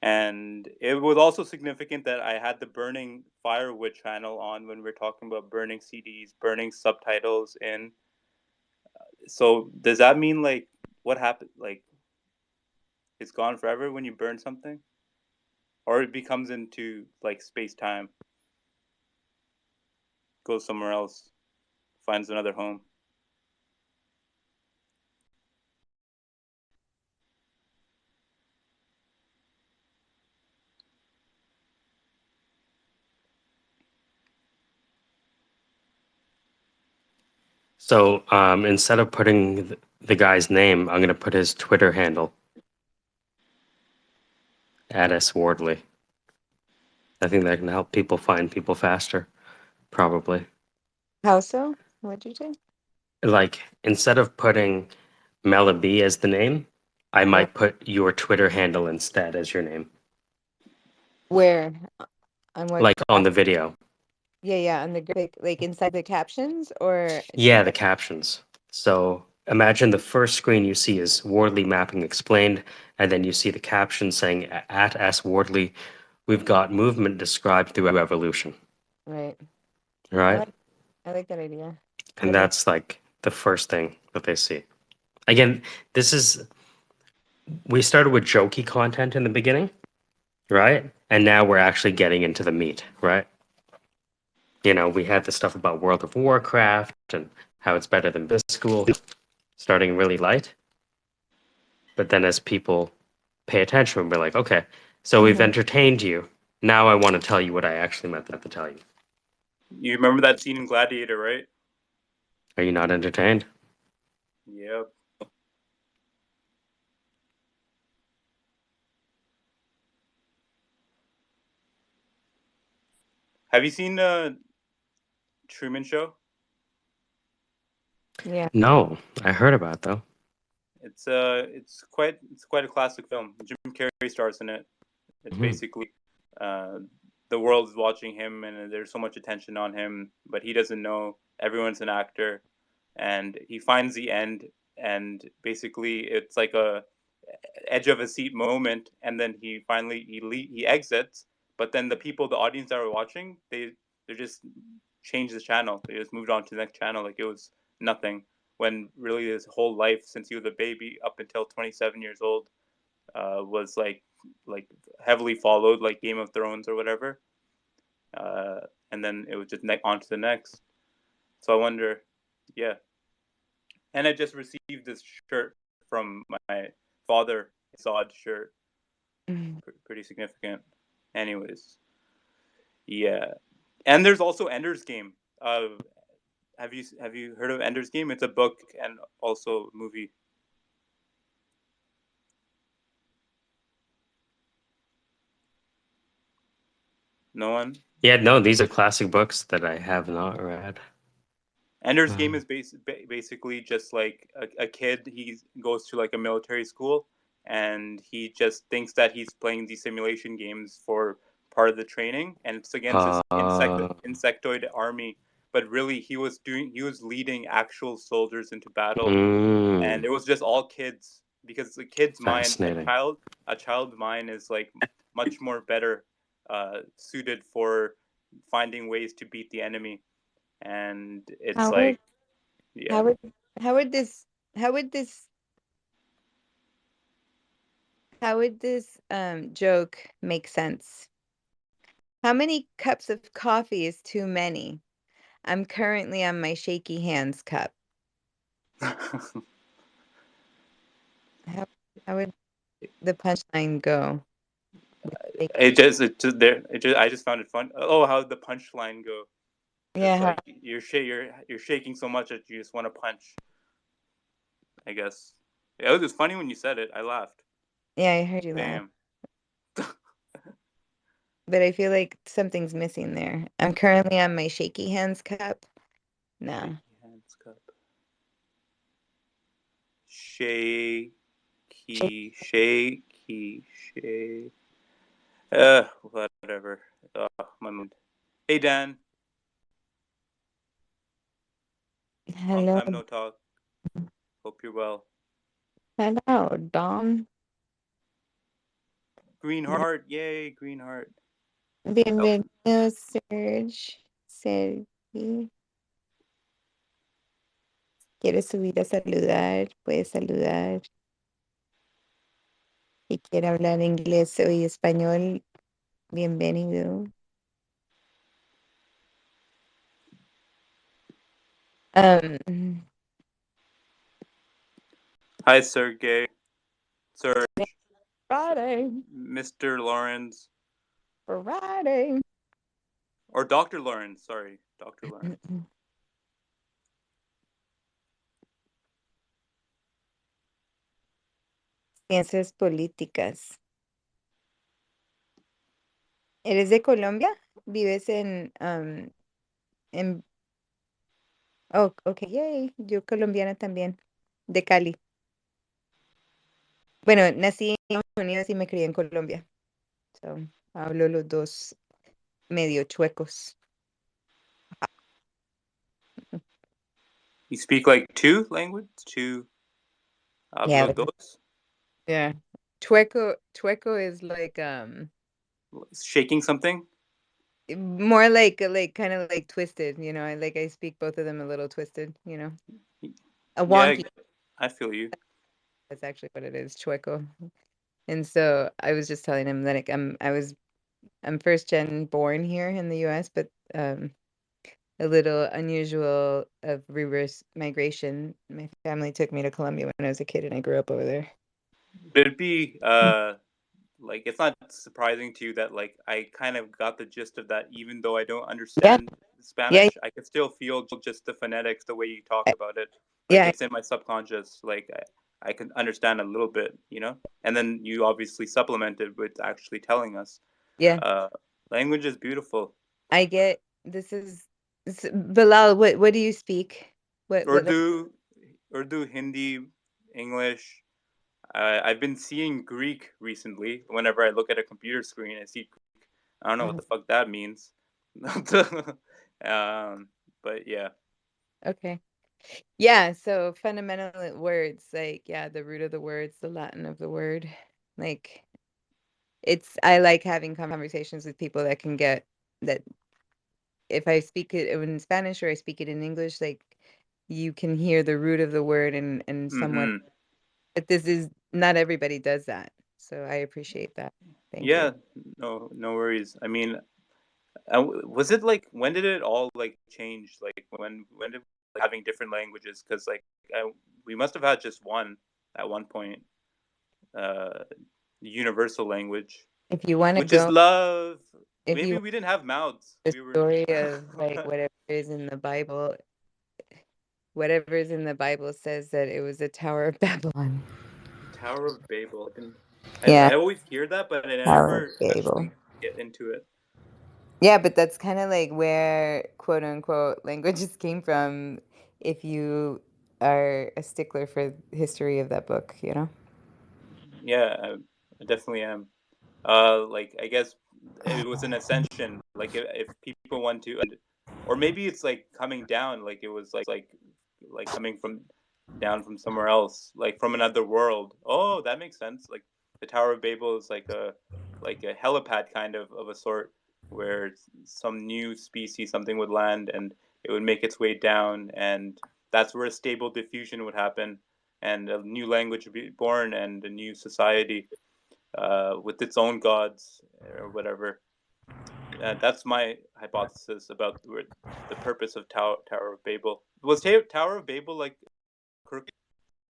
And it was also significant that I had the burning firewood channel on when we are talking about burning CDs, burning subtitles in. So does that mean like what happened? Like it's gone forever when you burn something, or it becomes into like space time, goes somewhere else, finds another home. So instead of putting the guy's name, I'm going to put his Twitter handle at S. Wardley. I think that can help people find people faster, probably. How so? What'd you say? Like, instead of putting Mela B as the name, I might put your Twitter handle instead as your name. Where? On what Like on graph? the video. Yeah, on the graphic, like inside the captions or Yeah, the captions. So imagine the first screen you see is Wardley mapping explained, and then you see the caption saying, at S. Wardley, we've got movement described through evolution. right. Right? I like that idea. And that's like the first thing that they see. Again, we started with jokey content in the beginning, right? And now we're actually getting into the meat, right? You know, we had the stuff about World of Warcraft and how it's better than Biz School, starting really light. But then as people pay attention, we're like, okay, so we've entertained you. Now I want to tell you what I actually meant to tell you. You remember that scene in Gladiator, right? Are you not entertained? Yep. Have you seen Truman Show? Yeah. No, I heard about it, though. It's quite a classic film. Jim Carrey stars in it. It's basically the world is watching him, and there's so much attention on him, but he doesn't know everyone's an actor, and he finds the end, and basically it's like a edge of a seat moment, and then he finally he exits, but then the audience that were watching, they just changed the channel. They just moved on to the next channel like it was nothing. When really his whole life since he was a baby up until 27 years old was like heavily followed, like Game of Thrones or whatever. And then it was just on to the next. So I wonder, yeah. And I just received this shirt from my father, his odd shirt. Pretty significant. Anyways, yeah. And there's also Ender's Game. Have you heard of Ender's Game? It's a book and also a movie. No one? Yeah, no, these are classic books that I have not read. Ender's Game is basically just like a kid. He goes to like a military school, and he just thinks that he's playing these simulation games for part of the training, and it's against this insectoid army. But really, he was leading actual soldiers into battle, and it was just all kids because the kid's mind, a child's mind is like much more better suited for finding ways to beat the enemy. And it's Howard, yeah. How would this joke make sense? How many cups of coffee is too many? I'm currently on my shaky hands cup. How would the punchline go? I just found it fun. Oh, how the punchline go? It's like you're shaking so much that you just want to punch. I guess it was just funny when you said it. I laughed. Yeah, I heard you laugh. Damn. but I feel like something's missing there. I'm currently on my shaky hands cup now. Shaky hands cup. Shaky, shaky, shaky. Whatever. My mind. Hey, Dan. Long Hello, time no talk. Hope you're well. hello, Dom. Green heart. Yay, green heart. Bienvenido, Serge. Sergi. ¿Quieres subir a saludar? Puedes saludar. Si quiere hablar inglés o español, bienvenido. Hi, Sergey. Serge. Friday. Mr. Lawrence. Friday. Or Dr. Lawrence. Sorry, Dr. Lawrence. Ciencias políticas. ¿Eres de Colombia? ¿Vives en... Oh, ok, yay. Yo colombiana también, de Cali. Bueno, nací en Estados Unidos y me crié en Colombia. So, hablo los dos medio chuecos. You speak like two languages? Two. Yeah. Hablo dos? Yeah. Chueco is like Shaking something? more like kind of like twisted, you know. I speak both of them a little twisted, you know. A Yeah, wonky. I feel you. That's actually what it is, chueco. And so I was just telling him that I'm first gen born here in the US, but a little unusual of reverse migration. My family took me to Colombia when I was a kid and I grew up over there. It'd be like it's not surprising to you that like I kind of got the gist of that, even though I don't understand Spanish. I can still feel just the phonetics, the way you talk about it. Like it's in my subconscious. Like I can understand a little bit, you know. And then you obviously supplemented with actually telling us. Yeah. Language is beautiful. I get Bilal, what do you speak? What Urdu, Hindi, English. I've been seeing Greek recently. Whenever I look at a computer screen, I see Greek. I don't know what the fuck that means. But yeah. Okay. Yeah, so fundamental words, like the root of the words, the Latin of the word. Like I like having conversations with people that can get that if I speak it in Spanish or I speak it in English, like you can hear the root of the word and somewhat. But this is not everybody does that, so I appreciate that. Thank you. No worries. I mean, was it like when did it all like change? Like when did like, having different languages? Because like we must have had just one at one point, universal language. If you want to which is go, love. if Maybe you we didn't have mouths. the We were story of like whatever is in the Bible, whatever is in the Bible says that it was the Tower of Babylon. Tower of Babel. Yeah, I always hear that, but I Tower of never Babel. actually get into it. Yeah, but that's kind of like where quote unquote languages came from. If you are a stickler for history of that book, you know. Yeah, I definitely am. Like I guess it was an ascension. Like if people want to, or maybe it's like coming down. Like it was like coming from down from somewhere else, like from another world. Oh, that makes sense. Like the Tower of Babel is like a helipad kind of a sort, where some new species something would land and it would make its way down, and that's where a stable diffusion would happen, and a new language would be born, and a new society with its own gods or whatever. That's my hypothesis about the purpose of Tower of Babel. Was Tower of Babel like crooked,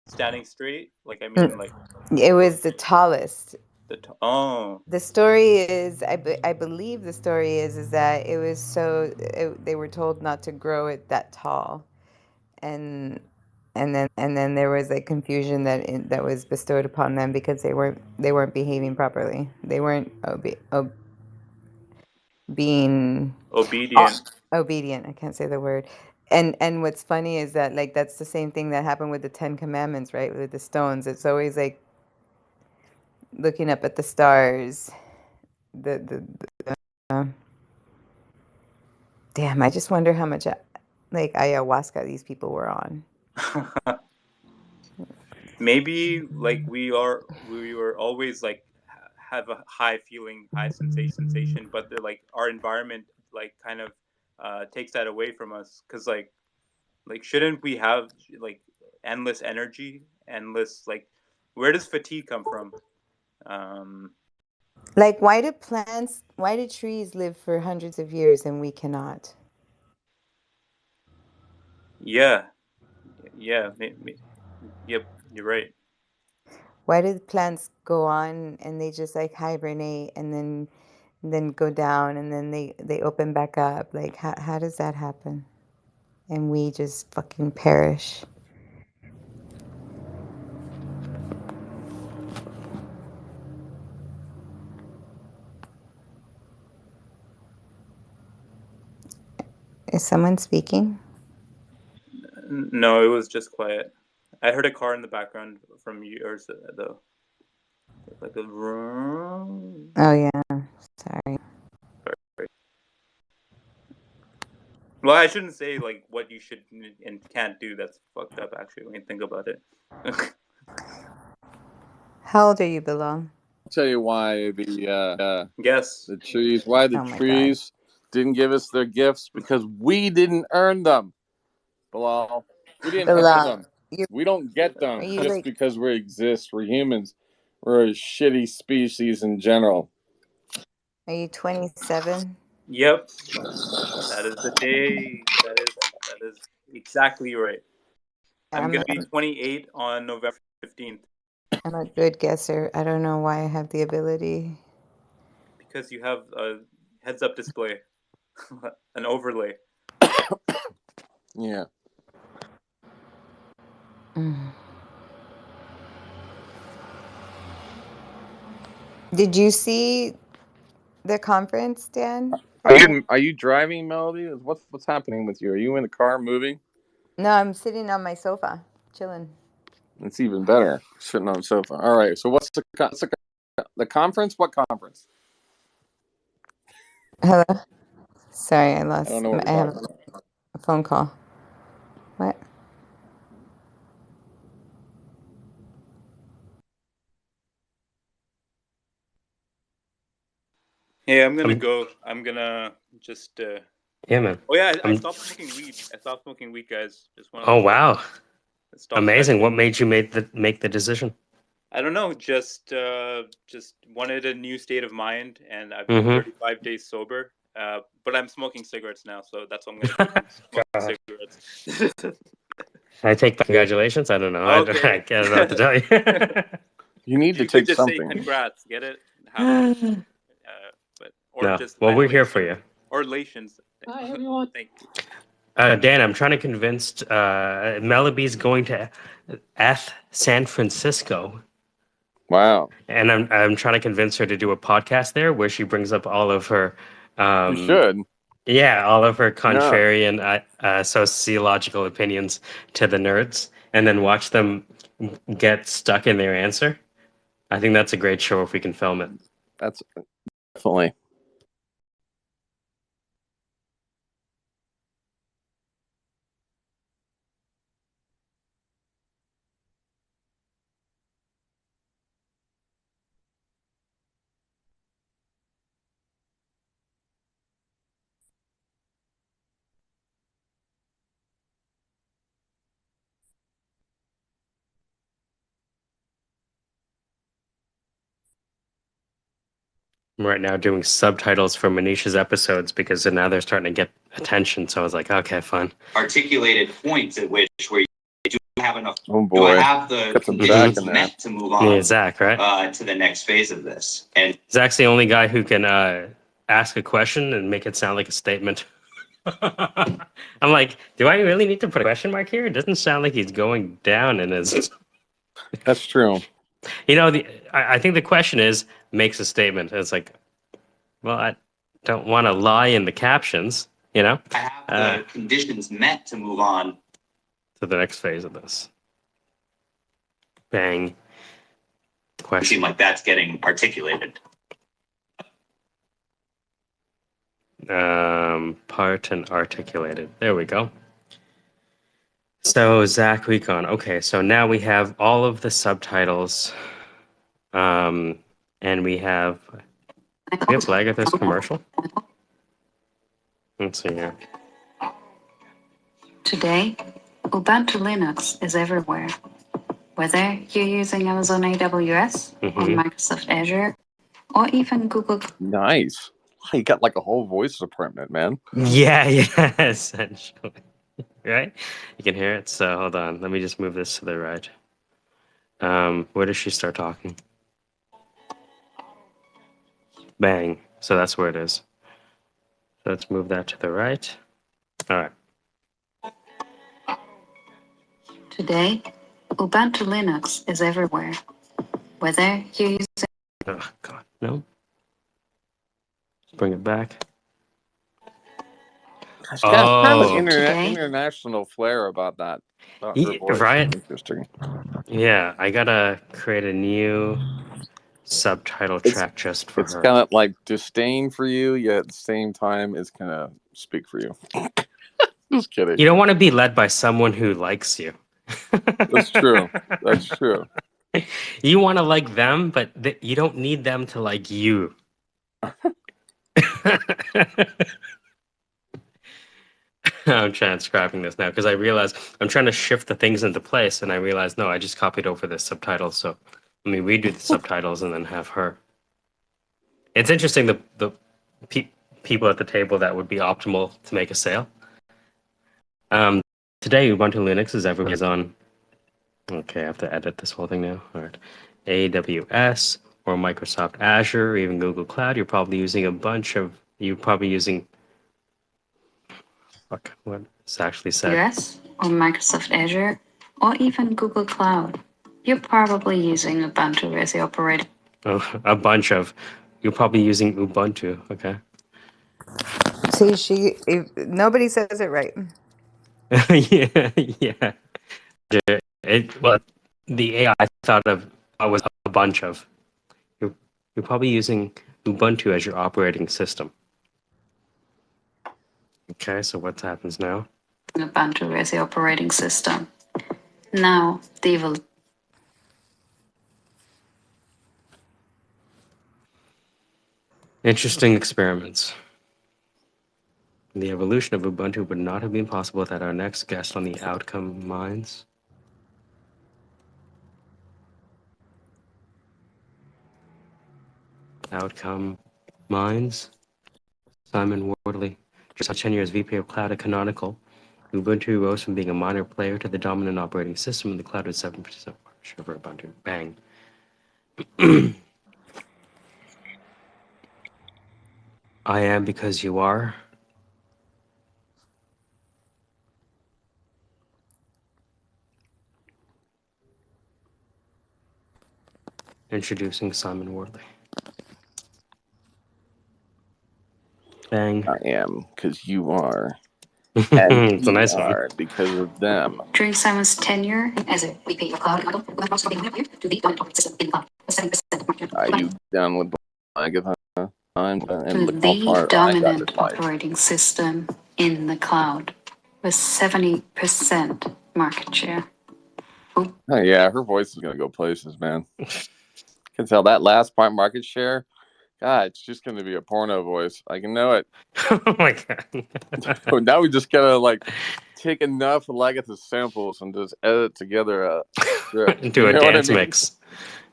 standing straight? Like I mean, like it was the tallest. The story is, I believe the story is that it was they were told not to grow it that tall, and then there was like confusion that was bestowed upon them because they weren't behaving properly. They weren't being Obedient. obedient. I can't say the word. And what's funny is that like that's the same thing that happened with the Ten Commandments, right? With the stones. It's always like looking up at the stars. The damn, I just wonder how much like ayahuasca these people were on. Maybe like we were always like have a high feeling, high sensation, but they're like our environment like kind of takes that away from us because like shouldn't we have like endless energy, endless like where does fatigue come from? Like why do trees live for hundreds of years and we cannot? Yeah, yeah, yep, you're right. Why do plants go on and they just like hibernate and then go down and then they open back up? Like how does that happen? And we just fucking perish. Is someone speaking? No, it was just quiet. I heard a car in the background from yours though, like a. Oh yeah, sorry. Well, I shouldn't say like what you should and can't do. That's fucked up, actually, when you think about it. How old are you, Bilal? Tell you why the Guess. Oh my God. trees didn't give us their gifts because we didn't earn them. Bilal, we didn't earn Bilal, them. We don't get are them you just like because we exist. We're humans. We're a shitty species in general. are you 27? Yep, that is the day. That is exactly right. I'm I'm gonna be 28 on November 15th I'm a good guesser. I don't know why I have the ability. because you have a heads-up display, an overlay. Yeah. Did you see the conference, Dan? Are you driving, Melody? What's happening with you? Are you in the car moving? No, I'm sitting on my sofa, chilling. It's even better sitting on the sofa. All right. So what's the conference? What conference? Hello. Sorry, I I don't lost. know what I we're have talking about. a phone call. What? Hey, I'm gonna I'm, go. I'm gonna just. yeah, man. Oh yeah, I I'm, stopped smoking weed. I stopped smoking weed, guys. Just want to oh let you know. wow, I stopped. amazing! What made you make the decision? I don't know. Just wanted a new state of mind, and I've been Mm-hmm. 35 days sober. But I'm smoking cigarettes now, so that's what I'm gonna do. Smoking cigarettes. I take congratulations. I don't know. Okay. I don't know what to tell you. You need to You could take just say something. congrats. Get it? Happy. But or No. just Well, we're here for you. or lations. Hi, everyone. Thank you. Dan, I'm trying to convince Melody's going to San Francisco, Wow. and I'm trying to convince her to do a podcast there where she brings up all of her, You should. yeah, all of her Yeah. contrarian sociological opinions to the nerds, and then watch them get stuck in their answer. I think that's a great show if we can film it. That's definitely. I'm right now doing subtitles for Manisha's episodes because now they're starting to get attention. So I was like, okay, fine. Articulated points at which where you do have enough. Oh Do I boy. have the Got some conditions Zach in there. met to move on Yeah, Zach, right? to the next phase of this? And Zach's the only guy who can ask a question and make it sound like a statement. I'm like, do I really need to put a question mark here? It doesn't sound like he's going down in his. That's true. You know, I think the question is makes a statement. It's like, well, don't want to lie in the captions, you know. I have the conditions met to move on To the next phase of this. Bang. It Question. seems like that's getting articulated. Part and articulated. There we go. So Zach Recon. Okay, so now we have all of the subtitles. And we have lag at this commercial. Let's see here. Today, Ubuntu Linux is everywhere. Whether you're using Amazon AWS or Microsoft Azure or even Google. Nice. You got like a whole voice department, man. Yeah, essentially. Right? You can hear it. So hold on. Let me just move this to the right. Where does she start talking? Bang. So that's where it is. So let's move that to the right. All right. Today, Ubuntu Linux is everywhere. Whether you're using... Oh, God. No. Let's bring it back. She's got kind of an Today? international flair about that. About her voice. Right? Interesting. Yeah, I gotta create a new subtitle track just for It's her. kind of like disdain for you, yet at the same time, it's going to speak for you. Just kidding. You don't want to be led by someone who likes you. That's true. That's true. You want to like them, but you don't need them to like you. I'm transcribing this now because I realized I'm trying to shift the things into place, and I realized, no, I just copied over the subtitles. So let me redo the subtitles and then have her. It's interesting the people at the table that would be optimal to make a sale. Today, Ubuntu Linux is everybody's on. Okay, I have to edit this whole thing now. All right. AWS or Microsoft Azure or even Google Cloud. You're probably using fuck, what it's actually said. AWS or Microsoft Azure or even Google Cloud. You're probably using Ubuntu as the operating. Oh, you're probably using Ubuntu. Okay. See, nobody says it right. yeah. Well, the AI was a bunch of. You're probably using Ubuntu as your operating system. Okay, so what happens now? Ubuntu as the operating system. Now, the evil. Interesting experiments. The evolution of Ubuntu would not have been possible without our next guest on the Outcome Minds. Outcome Minds. Simon Wardley. Just 10 years VP of Cloud at Canonical. Ubuntu rose from being a minor player to the dominant operating system in the cloud with 7% market share for Ubuntu. Bang. I am because you are. Introducing Simon Wardley. Bang. I am because you are. And it's a nice one. Because of them. During Simon's tenure as a VP of Cloud, to the dominant system in cloud, 7% market share. Are you done with Agatha? And look how The far I got dominant this life. operating system in the cloud with 70% market share. Oh yeah, her voice is gonna go places, man. Can tell that last part, market share. God, it's just gonna be a porno voice. I can know it. Oh my God. Now we just gotta like take enough of Agatha's samples and just edit together a script. Into a dance mix.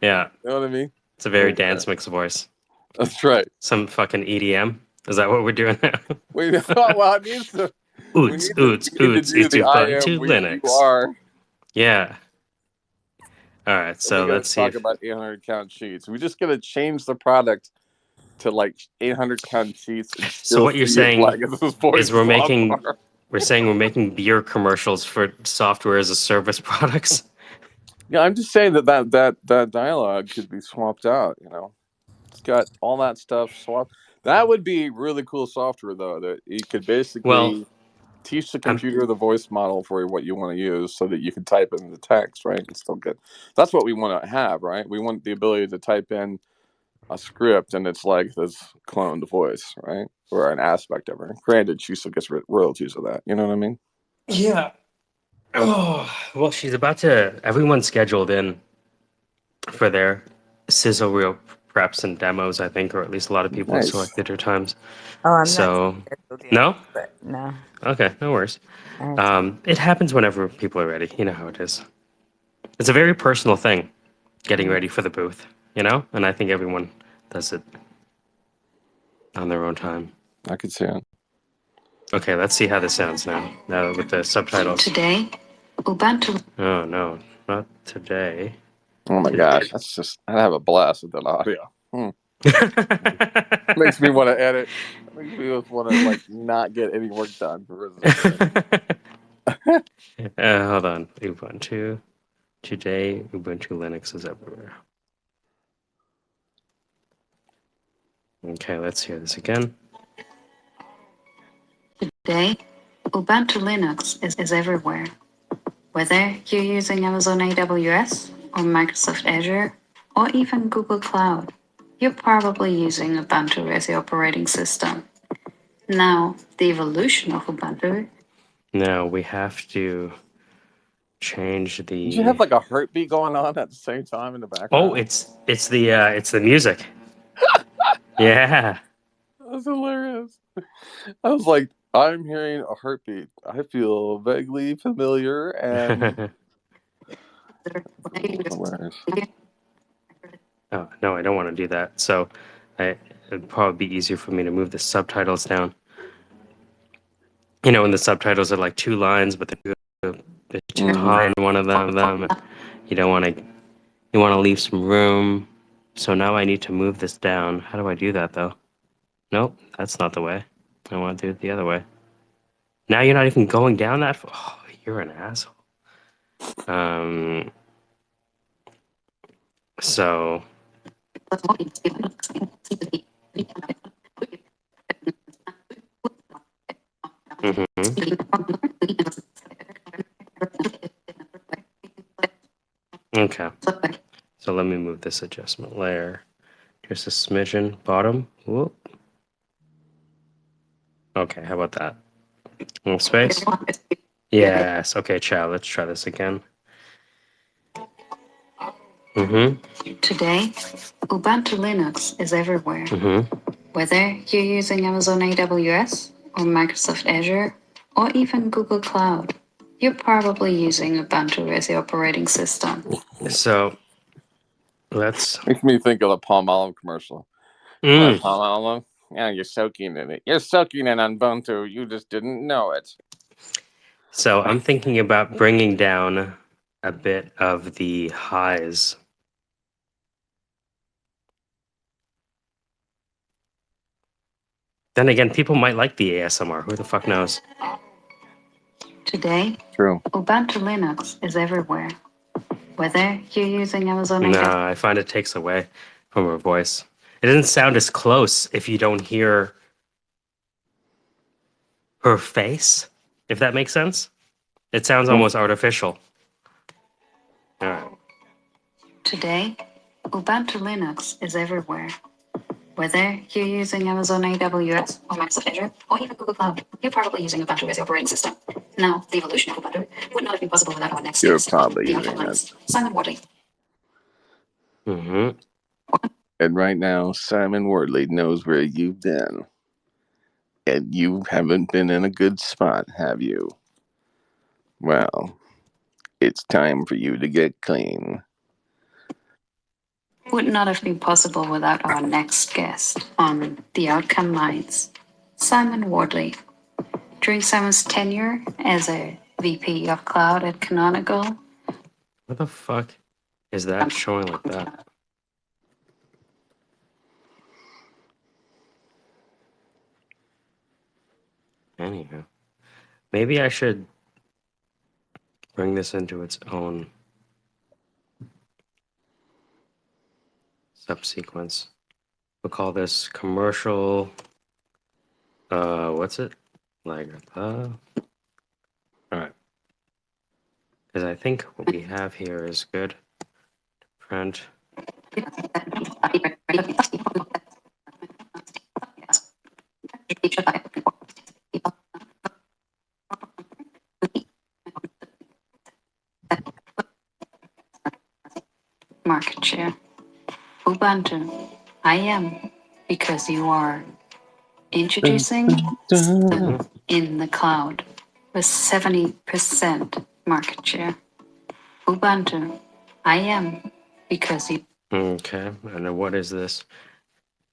Yeah. You know what I mean? It's a very dance mix voice. That's right. Some fucking EDM. Is that what we're doing now? Well, it needs to. Oots, it's Ubuntu Linux. You are. Yeah. All right, so let's see. Talk about 800 count sheets. We just gotta change the product to like 800 count sheets. So what you're saying is we're making beer commercials for software as a service products. Yeah, I'm just saying that dialogue could be swapped out. You know, it's got all that stuff swapped. That would be really cool software, though, that you could basically Well, teach the I'm, computer the voice model for what you want to use so that you can type in the text, right? And still get. That's what we want to have, right? We want the ability to type in a script and it's like this cloned voice, right? Or an aspect of her. Granted, she still gets royalties of that. You know what I mean? yeah. Oh, well, she's about to. Everyone's scheduled in for their sizzle reel preps and demos, I think, or at least a lot of people have Nice. selected her times. Oh, I'm not So, scheduled yet, no? but no. Okay, no worries. I have to. It happens whenever people are ready. You know how it is. It's a very personal thing, getting ready for the booth, And I think everyone does it on their own time. I could see it. Okay, let's see how this sounds now with the subtitles. Today, Ubuntu. Oh, no, not today. Oh my gosh, that's just. I have a blast with that audio. Makes me want to edit. Makes me just want to like not get any work done. Hold on. Ubuntu. Today, Ubuntu Linux is everywhere. Okay, let's hear this again. Today, Ubuntu Linux is everywhere. Whether you're using Amazon AWS or Microsoft Azure or even Google Cloud, you're probably using Ubuntu as the operating system. Now, the evolution of Ubuntu. Now we have to change the. Did you have like a heartbeat going on at the same time in the background? Oh, it's the music. Yeah. That's hilarious. I was like, I'm hearing a heartbeat. I feel vaguely familiar and hilarious. Oh no, I don't want to do that. So, it'd probably be easier for me to move the subtitles down. And the subtitles are like 2 lines, but they're too high in one of them. You don't want to. You want to leave some room. So now I need to move this down. How do I do that though? Nope, that's not the way. I want to do it the other way. Now you're not even going down that far. Oh, you're an asshole. So. Okay. So let me move this adjustment layer. Just a smidgen. Bottom. Whoop. Okay, how about that? Little space? Yes. Okay, ciao. Let's try this again. Today, Ubuntu Linux is everywhere. Whether you're using Amazon AWS or Microsoft Azure or even Google Cloud, you're probably using Ubuntu as the operating system. So let's. Makes me think of the Palmolive commercial. Palmolive? Yeah, you're soaking in it. You're soaking in Ubuntu. You just didn't know it. So I'm thinking about bringing down a bit of the highs. Then again, people might like the ASMR. Who the fuck knows? Today, True. Ubuntu Linux is everywhere. Whether you're using Amazon Nah, I find it takes away from her voice. It doesn't sound as close if you don't hear her face, if that makes sense. It sounds almost artificial. All right. Today, Ubuntu Linux is everywhere. Whether you're using Amazon AWS or Microsoft Azure or even Google Cloud, you're probably using Ubuntu as the operating system. Now, the evolution of Ubuntu would not have been possible without our next You're guest, probably the using Outcomes, Simon Wardley. And right now, Simon Wardley knows where you've been. And you haven't been in a good spot, have you? Well, it's time for you to get clean. Would not have been possible without our next guest on The Outcome Minds, Simon Wardley. During Simon's tenure as a VP of Cloud at Canonical. What the fuck is that showing like that? Anywho, maybe I should bring this into its own subsequence. We'll call this commercial. What's it? Like, all right. Because I think what we have here is good. Print. Marquecheque. Ubuntu. I am because you are. Introducing Mhm. in the cloud with 70% market share. Ubuntu. I am because you. Okay. And then what is this?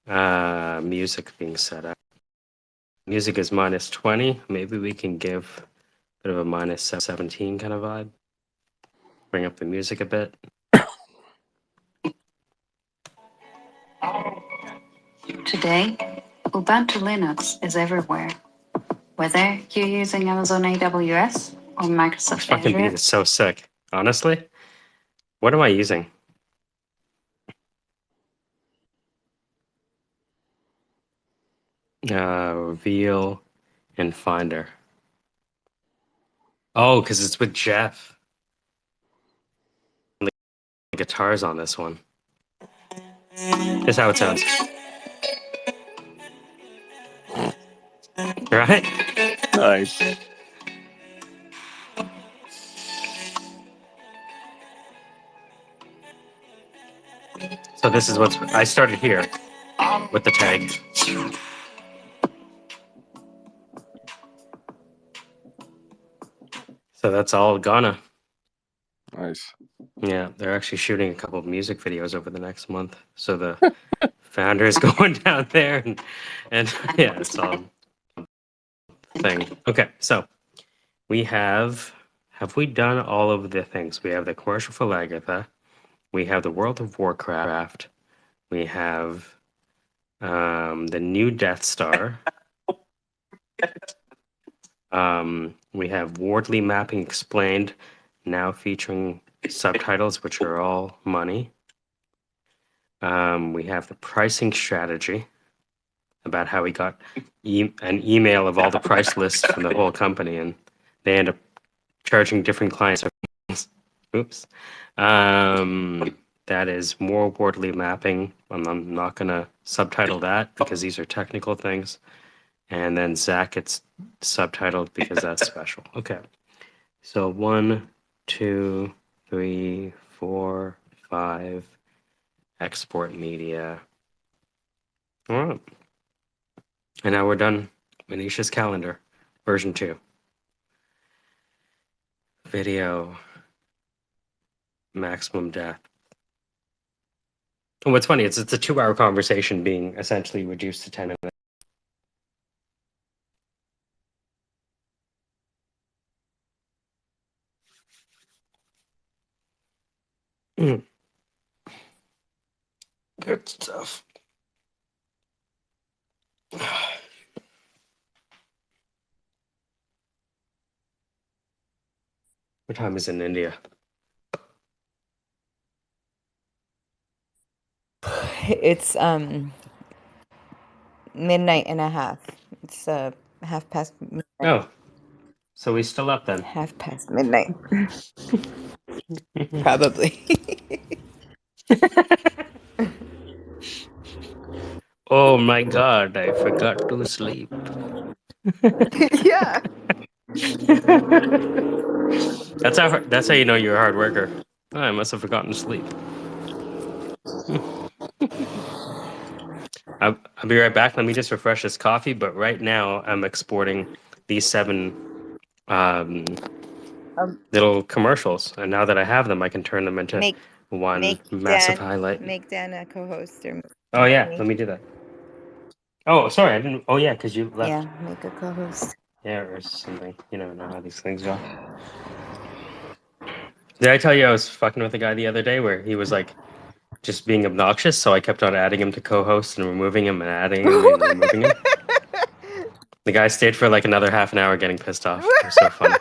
Music being set up. Music is minus 20. Maybe we can give a bit of a minus 17 kind of vibe. Bring up the music a bit. Today, Ubuntu Linux is everywhere. Whether you're using Amazon AWS or This Microsoft fucking beat Azure, is so sick. Honestly, what am I using? Reveal and Finder. Oh, because it's with Jeff. The guitars on this one. Here's how it sounds. Right? Nice. So this is what's I started here with the tag. So that's all Ghana. Nice. Yeah, they're actually shooting a couple of music videos over the next month. So the founder is going down there and yeah, it's all thing. Okay, so we have we done all of the things? We have the commercial for Lagatha. We have the World of Warcraft. We have the new Death Star. We have Wardley Mapping Explained, now featuring subtitles, which are all money. We have the pricing strategy about how we got an email of all the price lists from the whole company, and they end up charging different clients. Oops. That is more Wardley mapping. I'm not going to subtitle that because these are technical things. And then Zach gets subtitled because that's special. Okay. So 1, 2, 3, 4, 5. Export media. All right. And now we're done. Manisha's calendar, version 2. Video. Maximum depth. And what's funny is it's a 2-hour conversation being essentially reduced to 10 minutes. Good stuff. What time is it in India? It's midnight and a half. It's half past midnight. Oh, so we still up then? Half past midnight. Probably. Oh my God! I forgot to sleep. Yeah. That's how you know you're a hard worker. Oh, I must have forgotten to sleep. I'll be right back. Let me just refresh this coffee. But right now, I'm exporting these 7 little commercials, and now that I have them, I can turn them into one massive highlight. Make Dan a co-host. Oh yeah, let me do that. Oh, sorry, I didn't. Oh yeah, because you left. Yeah, make a co-host. Yeah, or something. You never know how these things go. Did I tell you I was fucking with a guy the other day where he was like just being obnoxious? So I kept on adding him to co-host and removing him and adding him and removing him. The guy stayed for like another half an hour getting pissed off. It was so funny.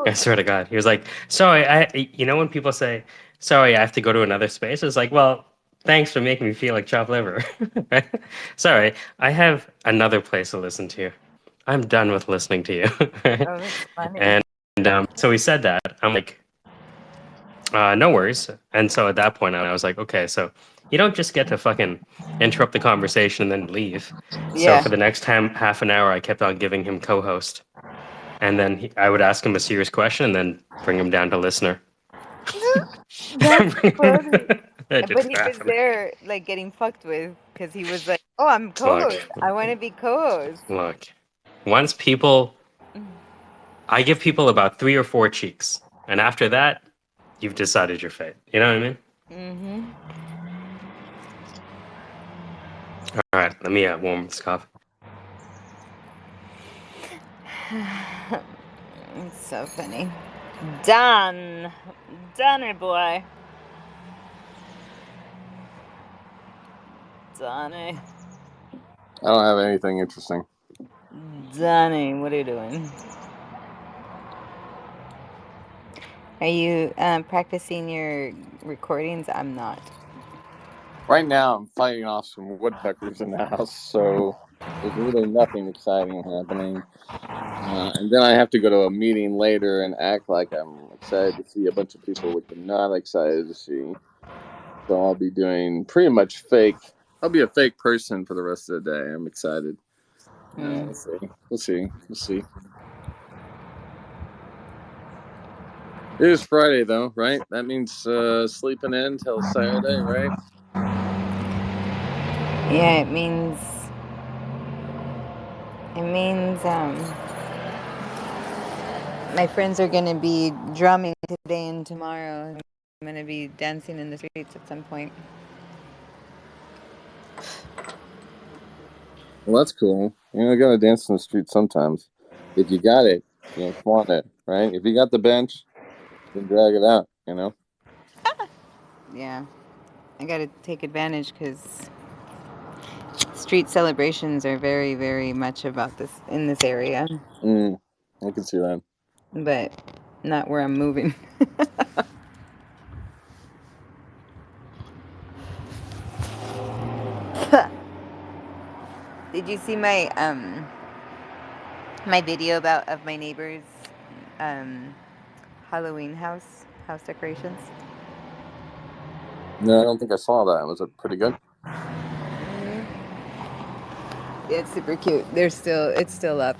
I swear to God. He was like, sorry, you know when people say, sorry, I have to go to another space? It's like, well, Thanks for making me feel like chopped liver. Sorry, I have another place to listen to. I'm done with listening to you. Oh, that's funny. And so he said that. I'm like, no worries. And so at that point, I was like, okay, so you don't just get to fucking interrupt the conversation and then leave. So Yeah. for the next half an hour, I kept on giving him co-host. And then I would ask him a serious question and then bring him down to listener. That's funny. I did But for he half was an there like getting fucked with because he was like, "Oh, I'm hour. co-host. I want to be co-host." Look, once people, I give people about 3 or 4 cheeks. And after that, you've decided your fate. You know what I mean? Mm-hmm. All right, let me warm this coffee. It's so funny. Done. Donner boy. Donny. I don't have anything interesting. Donny, what are you doing? Are you practicing your recordings? I'm not. Right now, I'm fighting off some woodpeckers in the house, so there's really nothing exciting happening. And then I have to go to a meeting later and act like I'm excited to see a bunch of people, which I'm not excited to see. So I'll be doing pretty much fake. I'll be a fake person for the rest of the day. I'm excited. We'll see. We'll see. We'll see. It is Friday, though, right? That means sleeping in till Saturday, right? Yeah, it means my friends are gonna be drumming today and tomorrow. I'm gonna be dancing in the streets at some point. Well, that's cool. You gotta dance in the street sometimes. If you got it, flaunt it, right? If you got the bench, then drag it out, Yeah, I gotta take advantage because street celebrations are very, very much about this in this area, I can see that. but not where I'm moving. Did you see my video of my neighbor's Halloween house decorations? No, I don't think I saw that. Was it pretty good? It's super cute. It's still up.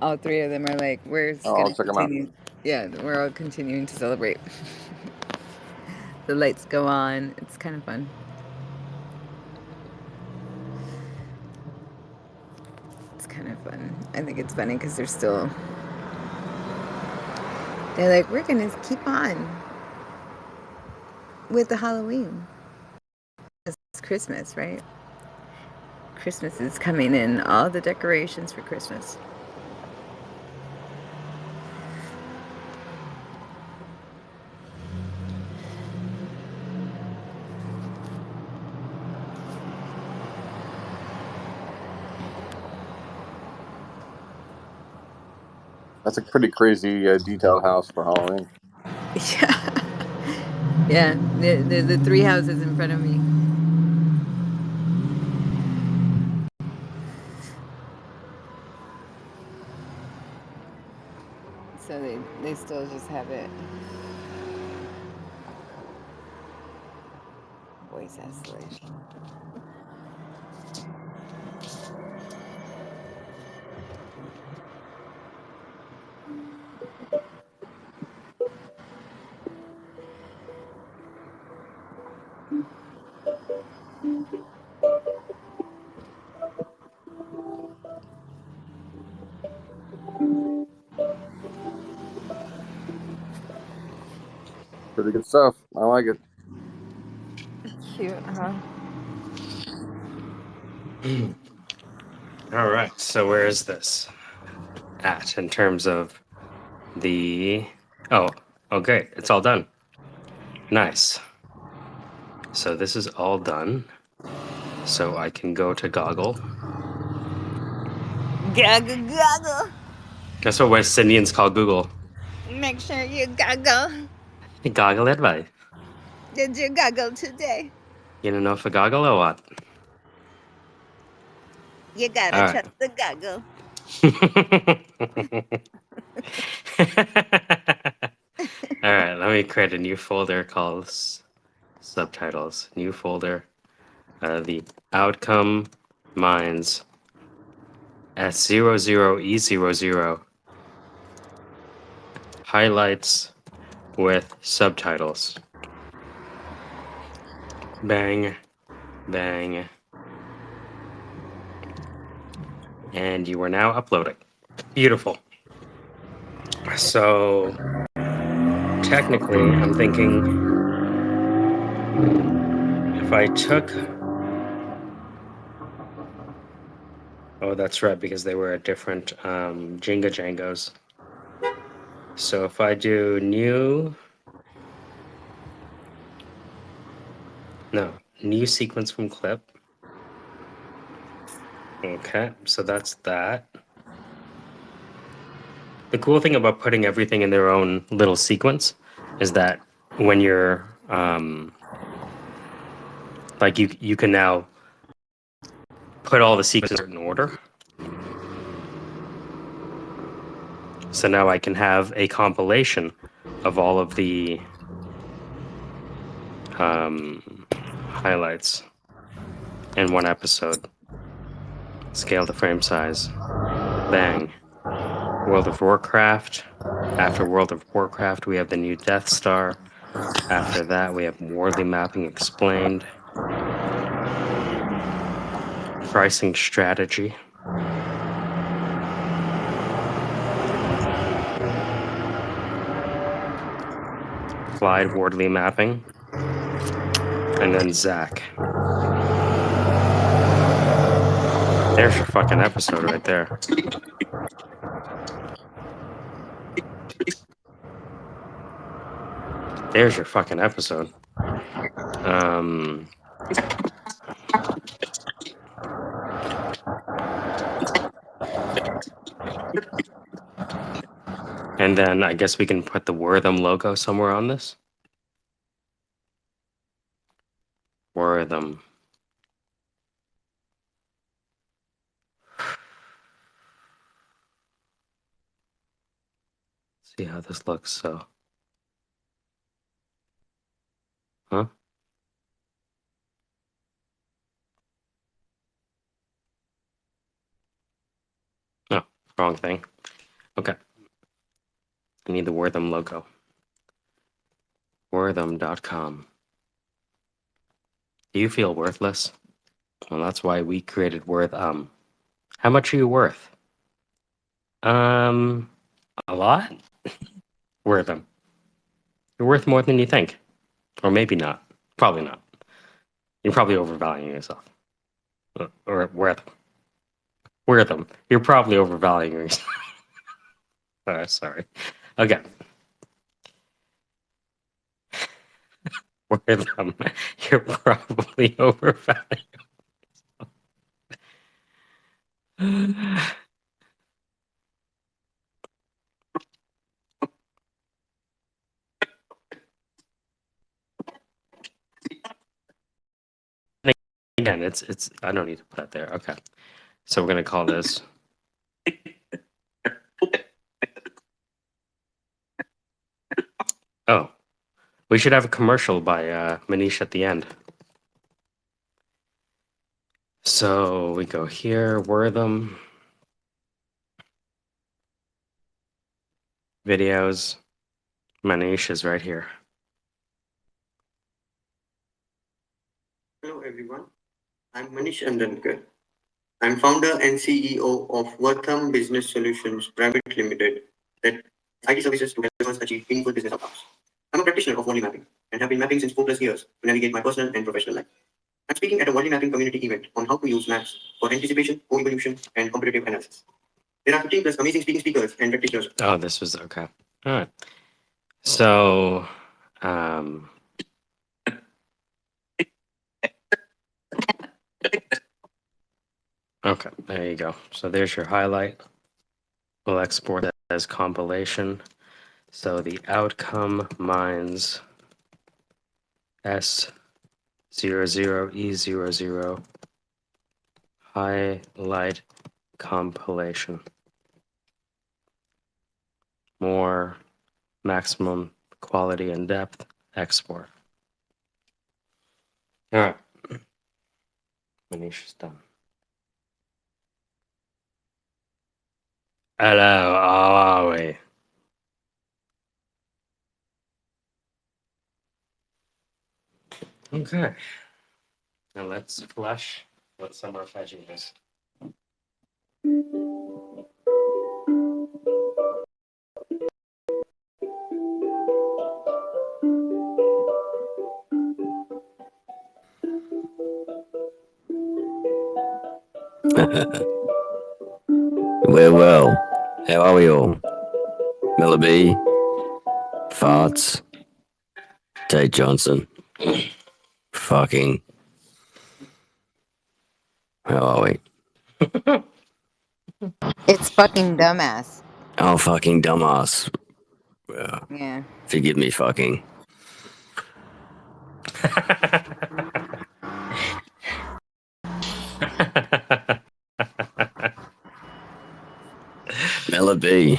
All 3 of them are like, we're just Oh, I'll gonna check them out. continue. Yeah, we're all continuing to celebrate. The lights go on. It's kind of fun. It's kind of fun. I think it's funny because they're like, we're gonna keep on with the Halloween. It's Christmas, right? Christmas is coming in. All the decorations for Christmas. That's a pretty crazy detailed house for Halloween. Yeah. Yeah, the 3 houses in front of me. So they still just have it. Voice isolation. Pretty good stuff. I like it. Cute, huh? All right, so where is this at in terms of the... Oh, great. It's all done. Nice. So this is all done. So I can go to Goggle. Goggle, goggle. That's what West Indians call Google. Make sure you goggle. Goggle advice. Did you goggle today? You don't know for goggle or what? You gotta All trust the goggle. All right, let me create a new folder called subtitles. New folder. The outcome mines S00E00 highlights with subtitles. Bang, bang. And you are now uploading. Beautiful. So technically, I'm thinking if I took... Oh, that's right, because they were at different Jenga Jangos. So if I do new sequence from clip. Okay, so that's that. The cool thing about putting everything in their own little sequence is that when you're like you can now put all the sequences in a certain order. So now I can have a compilation of all of the highlights in one episode. Scale the frame size. Bang. World of Warcraft. After World of Warcraft, we have the new Death Star. After that, we have worldly mapping explained. Pricing strategy. Applied worldly mapping. And then Zach. There's your fucking episode right there. There's your fucking episode. And then I guess we can put the Wortham logo somewhere on this. Wortham. See how this looks, so. Huh? No, wrong thing. Okay. I need the Wortham logo. Wortham.com. Do you feel worthless? Well, that's why we created Worth. How much are you worth? A lot? Wortham. You're worth more than you think. Or maybe not. Probably not. You're probably overvaluing yourself. Or Wortham. Wortham. You're probably overvaluing yourself. Oh, sorry. Okay. Wortham. You're probably overvaluing. Again, it's I don't need to put that there. Okay. So we're gonna call this oh. We should have a commercial by Manish at the end. So we go here, Wortham. Videos. Manish is right here. Hello everyone, I'm Manish Andankar. I'm founder and CEO of Wortham Business Solutions Private Limited that IT services to help us achieve meaningful business outcomes. I'm a practitioner of volley mapping and have been mapping since 4+ years to navigate my personal and professional life. I'm speaking at a volley mapping community event on how to use maps for anticipation, co-evolution, and competitive analysis. There are 15+ amazing speakers and practitioners. Oh, this was okay. All right. So, okay, there you go. So there's your highlight. We'll export that as compilation. So the outcome mines S 00E00 highlight compilation. More maximum quality and depth export. All right. Manish is done. Hello, how are we? Okay. Now let's flush what summer fetching is. Well, how are we all? Mellaby, Farts, Tate Johnson, fucking. How are we? It's fucking dumbass. Oh, fucking dumbass. Yeah. Forgive me, fucking. Mellaby,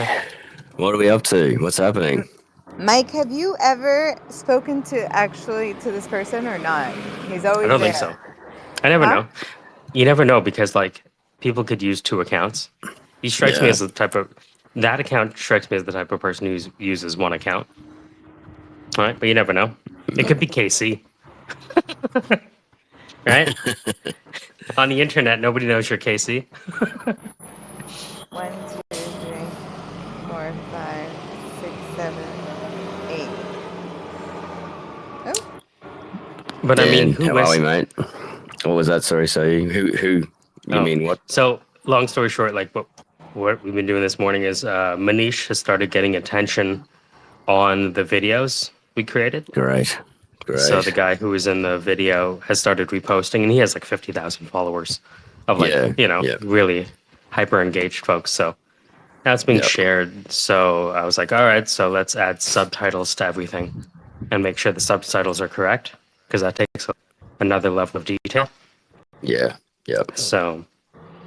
what are we up to? What's happening? Mike, have you ever spoken to this person or not? He's always I don't there. think so. I never Huh? know. You never know because like people could use two accounts. He strikes me Yeah. as the type of that account strikes me as the type of person who uses one account. All right, but you never know. It could be Casey. Right? On the internet, nobody knows you're Casey. 1, 2, 3, 4, 5, 6, 7, 8. Oh, But I mean, Dan, who how are we, listens? mate? What was that? Sorry, so who, you mean what? So, long story short, like what we've been doing this morning is Manish has started getting attention on the videos we created. Great. So the guy who was in the video has started reposting, and he has like 50,000 followers of like, really hyper engaged folks. So now it's being shared. So I was like, all right, so let's add subtitles to everything and make sure the subtitles are correct because that takes another level of detail. Yeah. Yep. So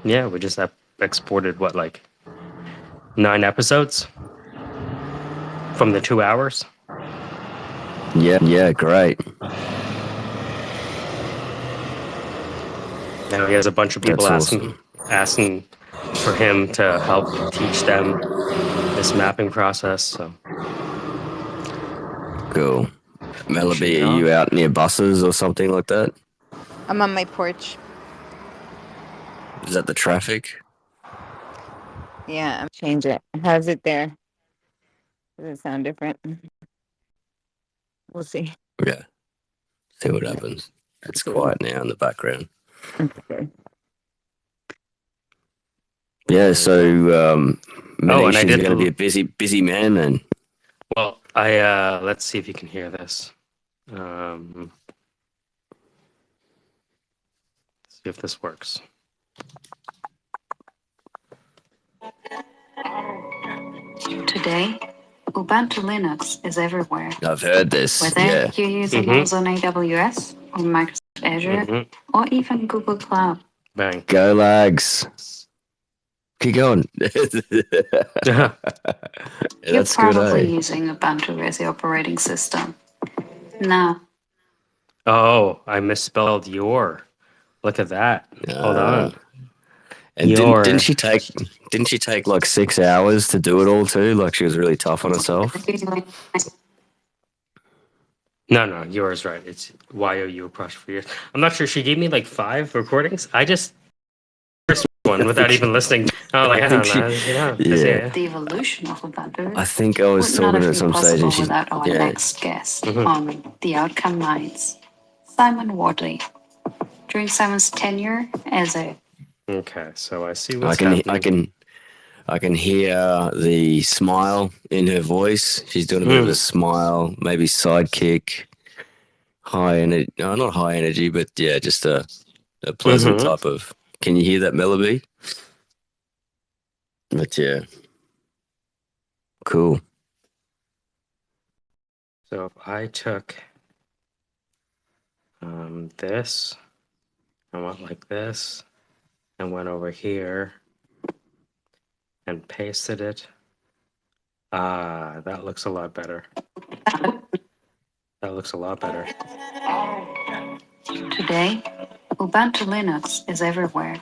yeah, we just exported what, like 9 episodes from the 2 hours. Yeah, great. Now he has a bunch of people That's asking for him to help teach them this mapping process. So cool. Mellaby, are you out near buses or something like that? I'm on my porch. Is that the traffic? Yeah, I'm change it. How's it there? Does it sound different? We'll see. Yeah. See what happens. It's quiet now in the background. Okay. Yeah, so Manish is going to be a busy man then. Well, I let's see if you can hear this. See if this works. Today, Ubuntu Linux is everywhere. I've heard this. Whether you're using Amazon AWS or Microsoft Azure or even Google Cloud. Bang. Go lags. Keep going. You're probably using Ubuntu as the operating system. Now. Oh, I misspelled your. Look at that. Hold on. And didn't she take like 6 hours to do it all too? Like she was really tough on herself. No, yours right. It's YOU apostrophe. I'm not sure. She gave me like 5 recordings. I just first one without even listening. Oh, like I don't know. The evolution of Ubuntu. I think I was talking at some stage, and she. Without our next guest on The Outcome Minds, Simon Wardley. During Simon's tenure as a. Okay, so I see what's happening. I can hear the smile in her voice. She's doing a bit of a smile, maybe sidekick, high energy. No, not high energy, but yeah, just a pleasant type of. Can you hear that melody? But yeah, cool. So if I took this. I went like this and went over here and pasted it. That looks a lot better. That looks a lot better. Today, Ubuntu Linux is everywhere.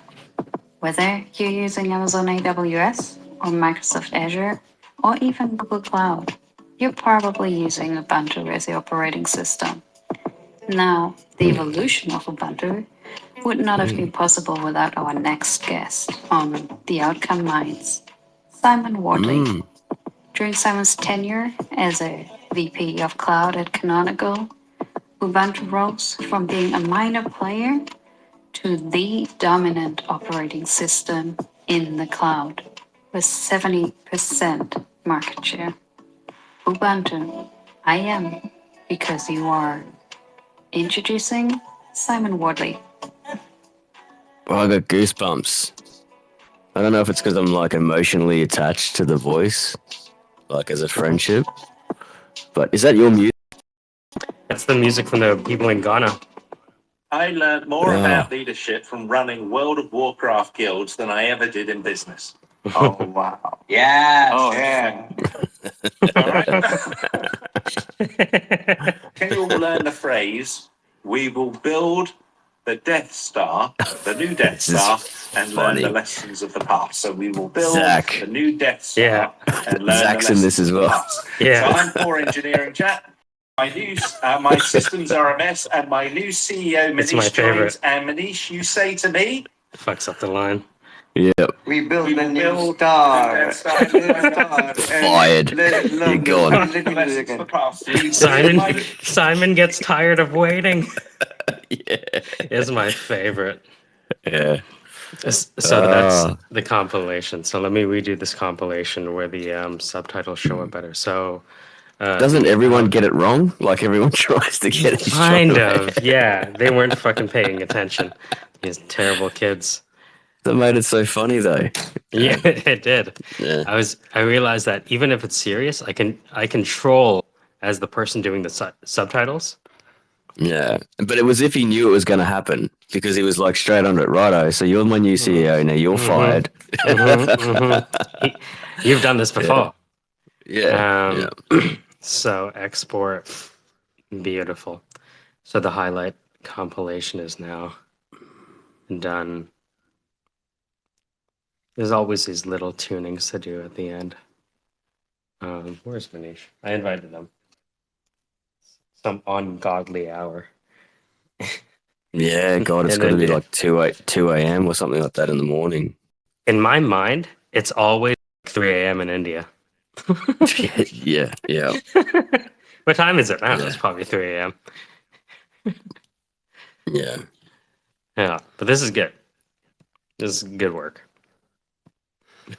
Whether you're using Amazon AWS or Microsoft Azure or even Google Cloud, you're probably using Ubuntu as the operating system. Now, the evolution of Ubuntu would not have been possible without our next guest on The Outcome Minds, Simon Wardley. During Simon's tenure as a VP of Cloud at Canonical, Ubuntu rose from being a minor player to the dominant operating system in the cloud with 70% market share. Ubuntu, I am because you are. Introducing Simon Wardley. Well, I got goosebumps. I don't know if it's because I'm like emotionally attached to the voice, like as a friendship. But is that your music? That's the music from the people in Ghana. I learned more about leadership from running World of Warcraft guilds than I ever did in business. Oh, wow. Yes. Oh, yeah. All right. Can you all learn the phrase, we will build the Death Star, the new Death Star, and learn the lessons of the past. So we will build the new Death Star and learn Zach's the in lessons this as of the well. past. Yeah. So I'm poor engineering chat. My systems are a mess, and my new CEO, It's my Manish, favorite. joins. And Manish, you say to me, Fucks up the line. Yep. We build a new star. Fired. You're gone. Simon gets tired of waiting. Yeah. Is my favorite. Yeah. So that's the compilation. So let me redo this compilation where the subtitles show it better. So doesn't everyone get it wrong? Like everyone tries to get it kind straight of. Yeah, they weren't fucking paying attention. These terrible kids. That made it so funny though. Yeah, it did. Yeah. I realized that even if it's serious, I control as the person doing the subtitles. Yeah, but it was if he knew it was going to happen because he was like straight on it, righto. So you're my new CEO now. You're fired. You've done this before. Yeah. So export, beautiful. So the highlight compilation is now done. There's always these little tunings to do at the end. Where's Manish? I invited them. Some ungodly hour. Yeah, God, it's In got to be India. like 2 a.m. or something like that in the morning. In my mind, it's always 3 a.m. in India. Yeah. What time is it now? Yeah. It's probably 3 a.m. Yeah. Yeah, but this is good. This is good work.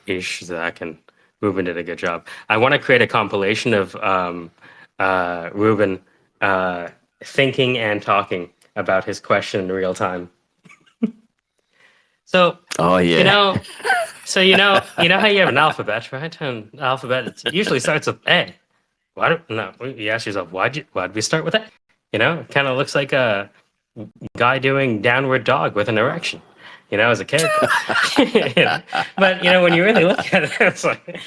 Ish, Zach, and Ruben did a good job. I want to create a compilation of Ruben thinking and talking about his question in real time. So, Oh yeah. you know how you have an alphabet, right? And the alphabet usually starts with A. You ask yourself, why'd we start with A? It kind of looks like a guy doing downward dog with an erection. As a character. But when you really look at it, it's like,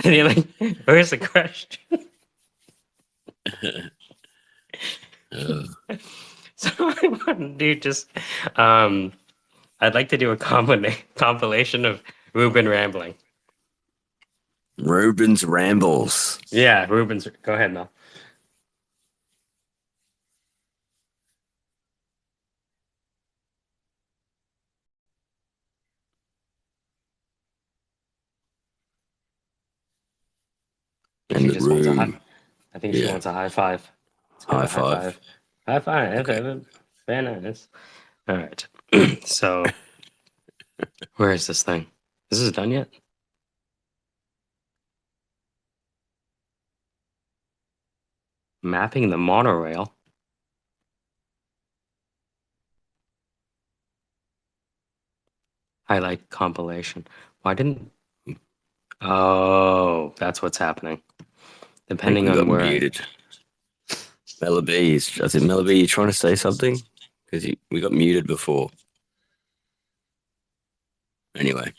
and you're like, where's the question? So I want to do I'd like to do a compilation of Ruben rambling. Ruben's rambles. Yeah, Ruben's. Go ahead, Mel. In the room. I think she wants a high five. High five. High five. Okay. Very nice. All right. So, where is this thing? Is this done yet? Mapping the monorail. Highlight compilation. Why didn't... Oh, that's what's happening. Depending on where... Muted. Melody, I think Melody, you trying to say something? Because we got muted before. Anyway.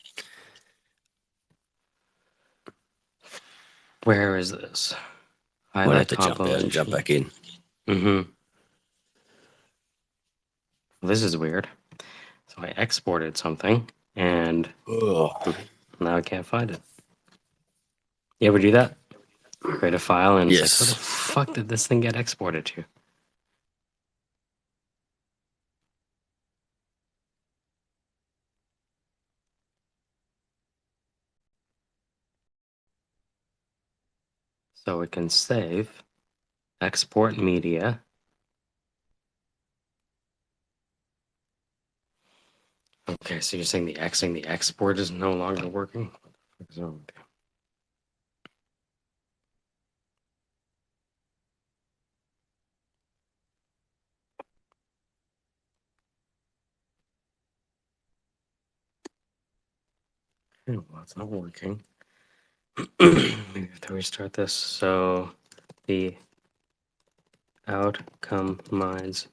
Where is this? Might have to jump out and jump back in. Mm-hmm. This is weird. So I exported something, and now I can't find it. You ever do that? Create a file, and it's like, where the fuck did this thing get exported to? So it can save, export media. Okay, so you're saying the export is no longer working? What the fuck is wrong with you? Okay, well, it's not working. Maybe we have to restart this. So the outcome mines.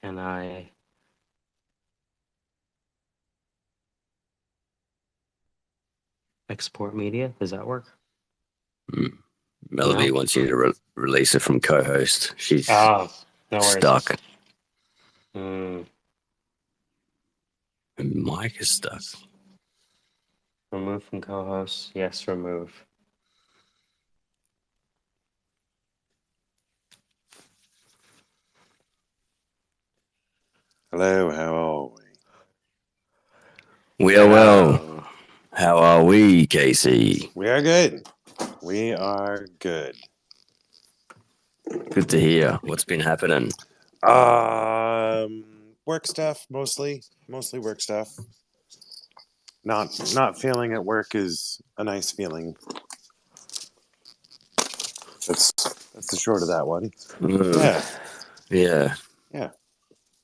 Can I export media? Does that work? Melody wants you to release it from co-host. She's no stuck. Mm. Mike is stuck. Remove from co-host. Yes, remove. Hello, how are we? We are well. How are we, Casey? We are good. We are good. Good to hear. What's been happening? Work stuff mostly work stuff. Not feeling at work is a nice feeling. That's the short of that one. Yeah.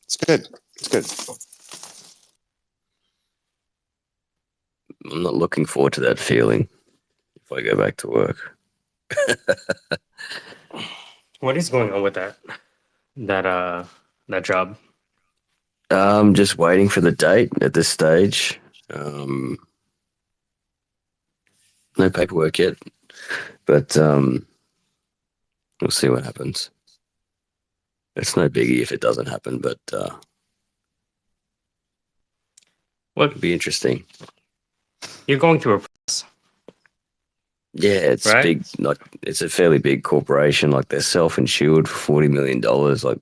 It's good. I'm not looking forward to that feeling if I go back to work. What is going on with that job? I'm just waiting for the date at this stage. No paperwork yet, but we'll see what happens. It's no biggie if it doesn't happen, but it'll be interesting. You're going through a process. Yeah, it's big. Like, it's a fairly big corporation. Like, they're self-insured for $40 million. Like,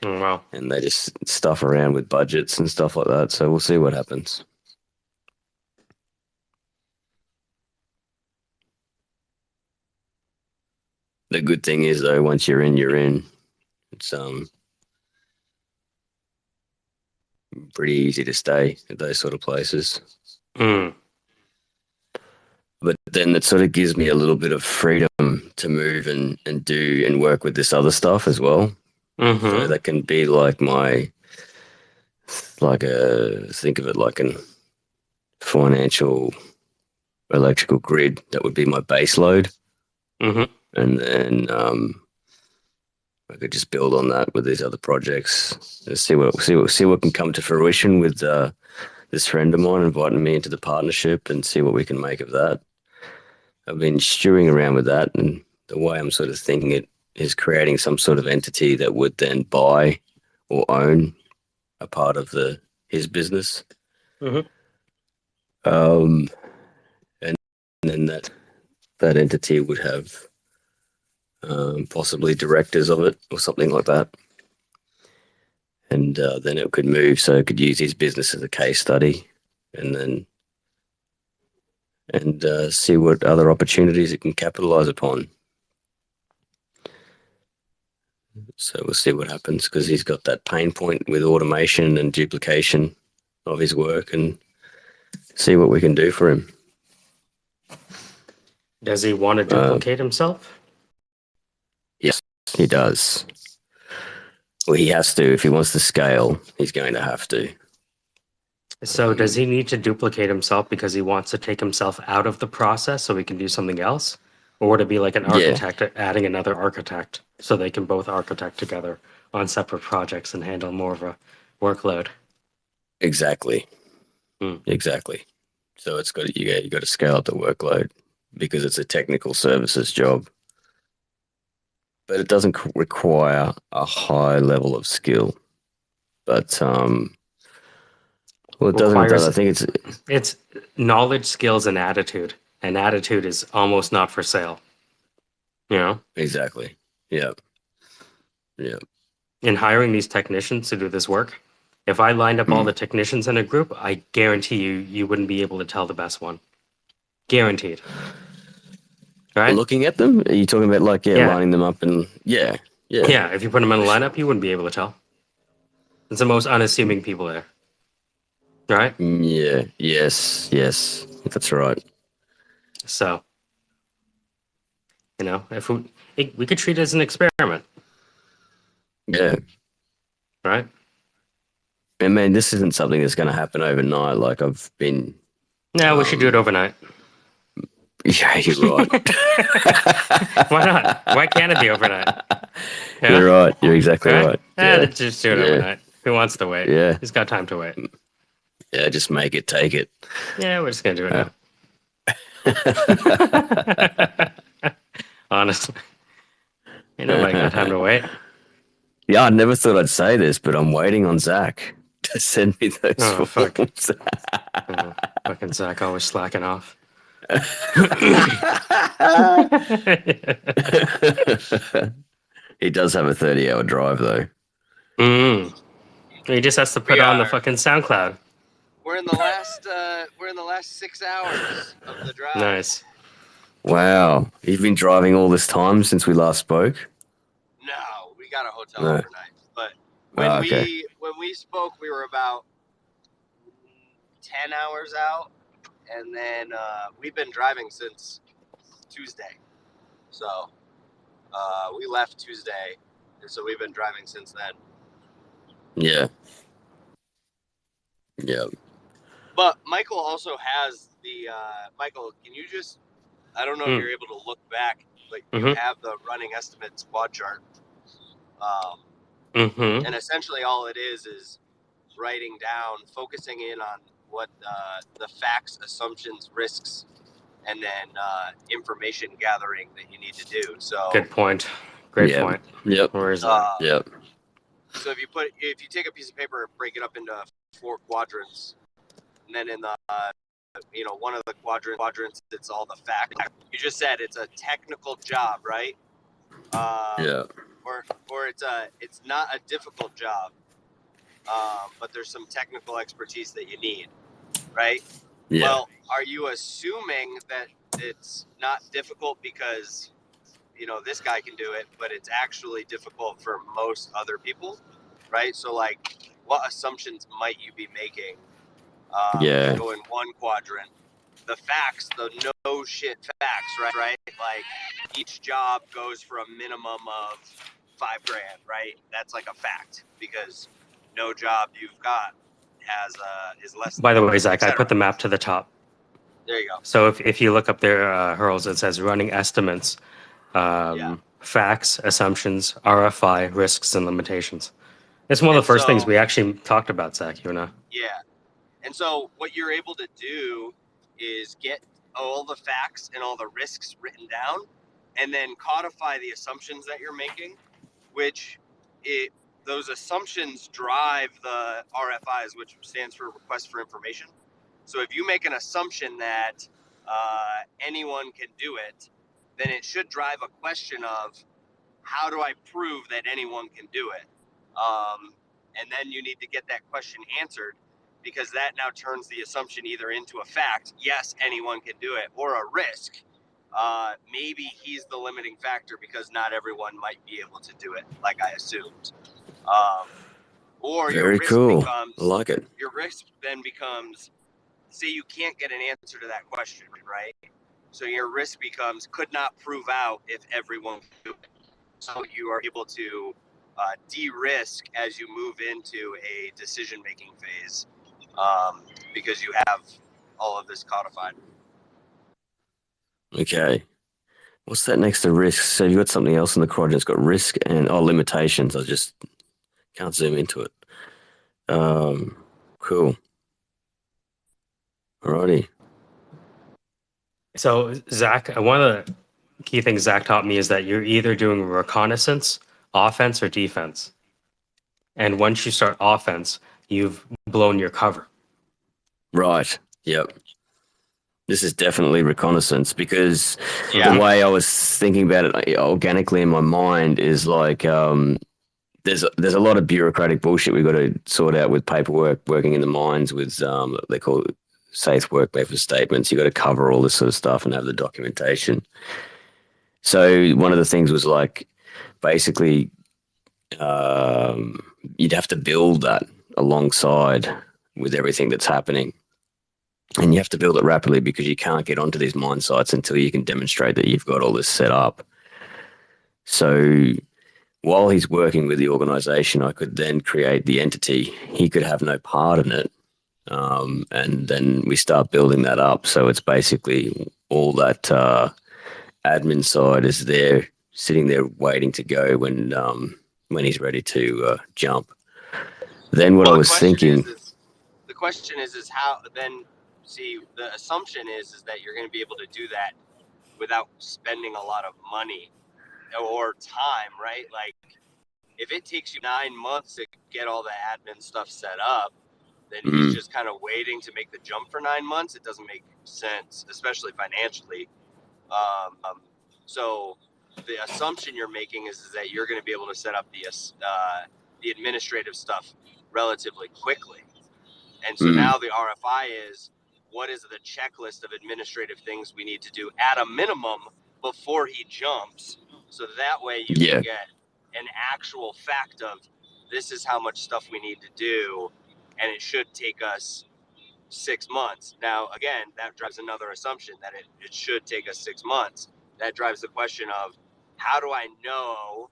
wow. And they just stuff around with budgets and stuff like that. So we'll see what happens. The good thing is, though, once you're in, you're in. It's pretty easy to stay at those sort of places. But then it sort of gives me a little bit of freedom to move and do and work with this other stuff as well. So that can be like think of it like a financial electrical grid. That would be my base load. And then I could just build on that with these other projects and see what can come to fruition with this friend of mine inviting me into the partnership and see what we can make of that. I've been stewing around with that, and the way I'm sort of thinking it is creating some sort of entity that would then buy or own a part of his business. And then that entity would have possibly directors of it or something like that. And then it could move, so it could use his business as a case study, and see what other opportunities it can capitalize upon. So we'll see what happens, because he's got that pain point with automation and duplication of his work, and see what we can do for him. Does he want to duplicate himself? Yes, he does. Well, he has to. If he wants to scale, he's going to have to. So does he need to duplicate himself because he wants to take himself out of the process so he can do something else? Or would it be like an architect adding another architect so they can both architect together on separate projects and handle more of a workload? Exactly. Exactly. So it's got you got to scale up the workload because it's a technical services job. But it doesn't require a high level of skill. But well, it doesn't. I think it's knowledge, skills, and attitude. And attitude is almost not for sale. You know? Exactly. Yeah. Yeah. In hiring these technicians to do this work, if I lined up all the technicians in a group, I guarantee you wouldn't be able to tell the best one. Guaranteed. Right? Looking at them? Are you talking about lining them up and Yeah, if you put them in a lineup, you wouldn't be able to tell. It's the most unassuming people there. Right? Yeah. Yes. That's right. So, if we could treat it as an experiment. Yeah. Right? I mean, this isn't something that's going to happen overnight. Like I've been. No, we should do it overnight. Yeah, you're right. Why not? Why can't it be overnight? Yeah? You're right. You're exactly right. Yeah. Just do it overnight. Who wants to wait? Yeah. Who's got time to wait? Yeah, just make it, take it. Yeah, we're just going to do it now. Honestly. Ain't nobody got time to wait. Yeah, I never thought I'd say this, but I'm waiting on Zach to send me those forms. Fucking Zach always slacking off. He does have a 30-hour drive, though. He just has to put on the fucking SoundCloud. We're in the last 6 hours of the drive. Nice. Wow, you've been driving all this time since we last spoke? No, we got a hotel overnight. But when we spoke, we were about 10 hours out, and then we've been driving since Tuesday. So we left Tuesday, and so we've been driving since then. Yeah. Yeah. But Michael also has the Michael, can you just, I don't know if you're able to look back, but you have the running estimate squad chart. And essentially all it is writing down, focusing in on what the facts, assumptions, risks, and then information gathering that you need to do. So good point. Great point. Yep. Where is that? Yep. So if you take a piece of paper and break it up into 4 quadrants, and then in the one of the quadrants, it's all the facts. You just said it's a technical job, right? Yeah. Or it's not a difficult job, but there's some technical expertise that you need, right? Yeah. Well, are you assuming that it's not difficult because this guy can do it, but it's actually difficult for most other people, right? So like, what assumptions might you be making? Go in one quadrant. The facts, the no shit facts, right? Like each job goes for a minimum of $5,000, right? That's like a fact because no job you've got is less. By the way, Zach, I put the map to the top. There you go. So if you look up there, Hurls, it says running estimates, facts, assumptions, RFI, risks, and limitations. It's one of the first things we actually talked about, Zach, you and I. Yeah. And so what you're able to do is get all the facts and all the risks written down and then codify the assumptions that you're making, which those assumptions drive the RFIs, which stands for request for information. So if you make an assumption that anyone can do it, then it should drive a question of how do I prove that anyone can do it? And then you need to get that question answered, because that now turns the assumption either into a fact, yes, anyone can do it, or a risk. Maybe he's the limiting factor because not everyone might be able to do it, like I assumed. Or very your risk cool. becomes, I like it. Your risk then becomes, say you can't get an answer to that question, right? So your risk becomes, could not prove out if everyone can do it. So you are able to de-risk as you move into a decision-making phase, because you have all of this codified. Okay. What's that next to risk? So you've got something else in the quadrant. It's got risk and limitations. I just can't zoom into it. Cool. Alrighty. So Zach, one of the key things Zach taught me is that you're either doing reconnaissance, offense, or defense. And once you start offense, you've blown your cover. Right. Yep. This is definitely reconnaissance, because the way I was thinking about it organically in my mind is like there's a lot of bureaucratic bullshit we've got to sort out with paperwork, working in the mines with they call it safe work method statements. You got to cover all this sort of stuff and have the documentation. So one of the things was like basically you'd have to build that alongside with everything that's happening. And you have to build it rapidly because you can't get onto these mine sites until you can demonstrate that you've got all this set up. So while he's working with the organization, I could then create the entity. He could have no part in it. And then we start building that up. So it's basically all that admin side is there, sitting there waiting to go when he's ready to jump. Then what I was thinking... The question is how then... See, the assumption is that you're going to be able to do that without spending a lot of money or time, right? Like, if it takes you 9 months to get all the admin stuff set up, then he's just kind of waiting to make the jump for 9 months. It doesn't make sense, especially financially. So the assumption you're making is that you're going to be able to set up the administrative stuff relatively quickly. And so now the RFI is, what is the checklist of administrative things we need to do at a minimum before he jumps? So that way you can get an actual fact of, this is how much stuff we need to do, and it should take us 6 months. Now, again, that drives another assumption that it should take us 6 months. That drives the question of, how do I know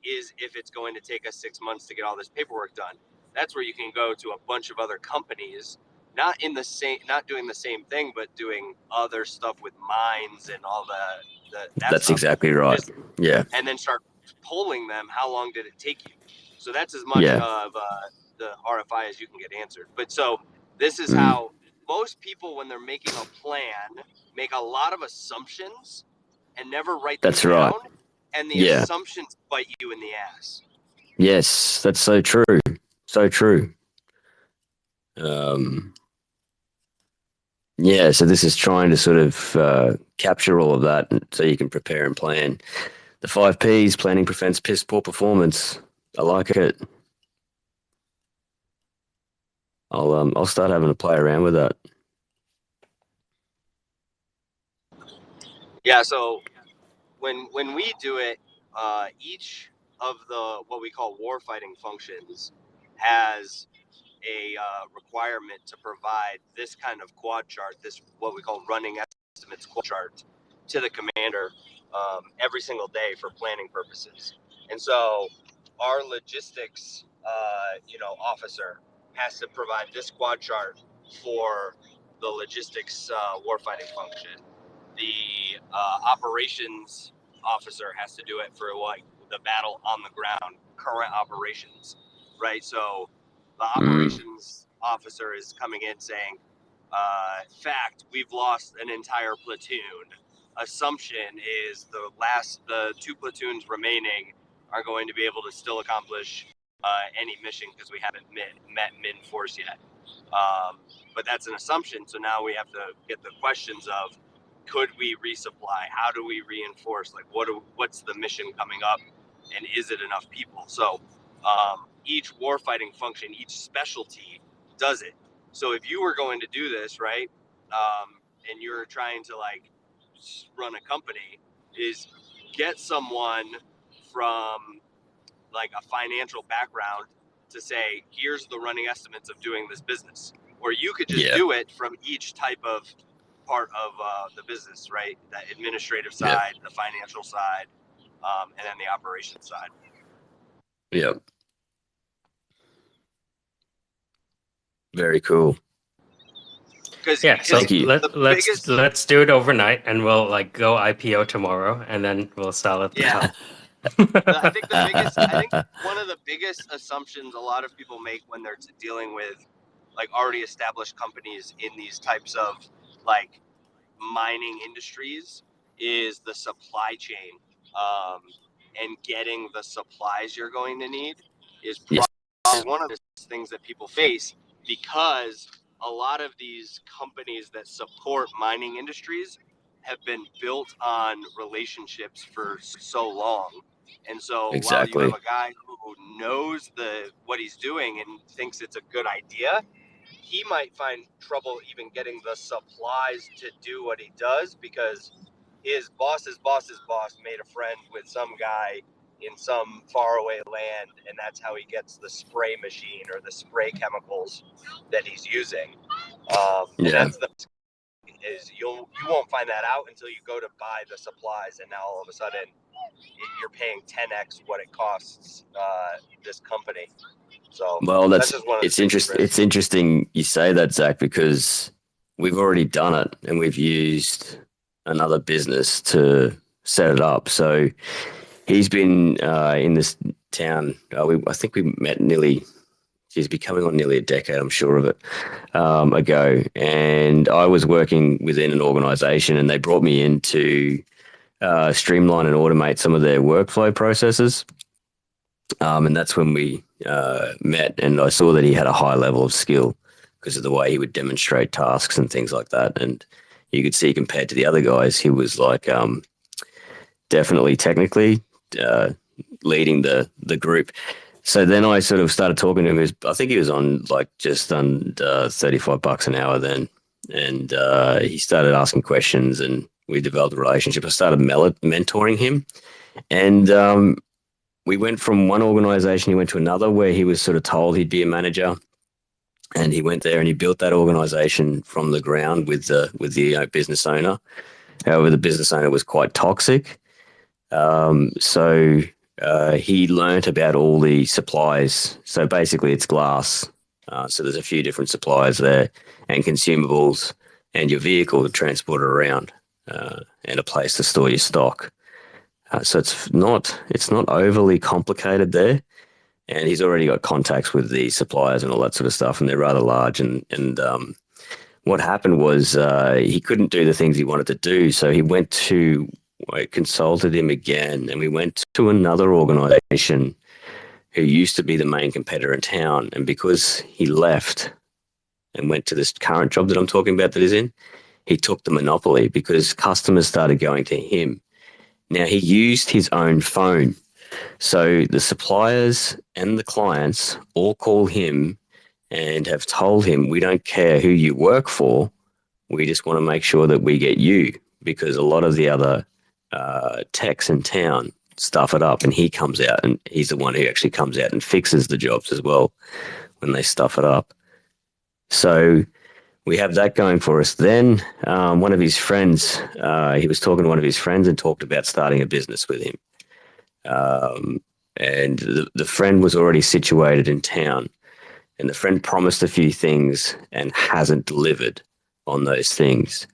if it's going to take us 6 months to get all this paperwork done? That's where you can go to a bunch of other companies, not doing the same thing, but doing other stuff with mines and all That's stuff. Exactly right. And then start polling them. How long did it take you? So that's as much of the RFI as you can get answered. But so this is how most people, when they're making a plan, make a lot of assumptions and never write them down. And the assumptions bite you in the ass. Yes, that's so true. So true. So this is trying to sort of capture all of that so you can prepare and plan. The 5 Ps, planning prevents piss poor performance. I like it. I'll start having to play around with that. Yeah, so when we do it, each of the what we call warfighting functions has a requirement to provide this kind of quad chart, this what we call running estimates quad chart, to the commander every single day for planning purposes. And so our logistics officer has to provide this quad chart for the logistics warfighting function. The operations officer has to do it for the battle on the ground, current operations, right? So the operations officer is coming in saying, fact, we've lost an entire platoon. Assumption is the 2 platoons remaining are going to be able to still accomplish any mission because we haven't met min-force yet. But that's an assumption. So now we have to get the questions of, could we resupply? How do we reinforce? Like, what's the mission coming up? And is it enough people? So each warfighting function, each specialty does it. So if you were going to do this, right, and you're trying to run a company, is get someone from a financial background to say, here's the running estimates of doing this business. Or you could just do it from each type of part of the business, right? The administrative side, the financial side, and then the operations side. Yeah. Very cool. Yeah, so Thank you. let's do it overnight, and we'll like go IPO tomorrow, and then we'll sell at the top. I think one of the biggest assumptions a lot of people make when they're dealing with like already established companies in these types of like mining industries is the supply chain, and getting the supplies you're going to need is probably one of the things that people face, because a lot of these companies that support mining industries have been built on relationships for so long. And so while you have a guy who knows what he's doing and thinks it's a good idea, he might find trouble even getting the supplies to do what he does, because his boss's boss made a friend with some guy in some faraway land, and that's how he gets the spray machine or the spray chemicals that he's using. And that's you won't find that out until you go to buy the supplies, and now all of a sudden you're paying 10x what it costs this company. So well, that's just one of it's interesting you say that, Zach, because we've already done it and we've used another business to set it up. So he's been in this town. I think we met he's becoming on nearly a decade, I'm sure of it, ago. And I was working within an organization, and they brought me in to streamline and automate some of their workflow processes. And that's when we met, and I saw that he had a high level of skill because of the way he would demonstrate tasks and things like that. And you could see, compared to the other guys, he was like definitely technically leading the group. So then I sort of started talking to him. I think he was on like just under $35 an hour then. And he started asking questions, and we developed a relationship. I started mentoring him. And we went from one organization, he went to another where he was sort of told he'd be a manager. And he went there and he built that organization from the ground with the business owner. However, the business owner was quite toxic. So he learnt about all the supplies. So basically it's glass. So there's a few different suppliers there, and consumables, and your vehicle to transport it around, and a place to store your stock. So it's not overly complicated there. And he's already got contacts with the suppliers and all that sort of stuff, and they're rather large. And what happened was he couldn't do the things he wanted to do. So I consulted him again, and we went to another organization who used to be the main competitor in town. And because he left and went to this current job that I'm talking about that he's in, he took the monopoly because customers started going to him. Now, he used his own phone. So the suppliers and the clients all call him and have told him, we don't care who you work for. We just want to make sure that we get you, because a lot of the other techs in town stuff it up, and he comes out, and he's the one who actually comes out and fixes the jobs as well when they stuff it up. So we have that going for us. Then one of his friends, he was talking to one of his friends and talked about starting a business with him. And the friend was already situated in town, and the friend promised a few things and hasn't delivered on those things.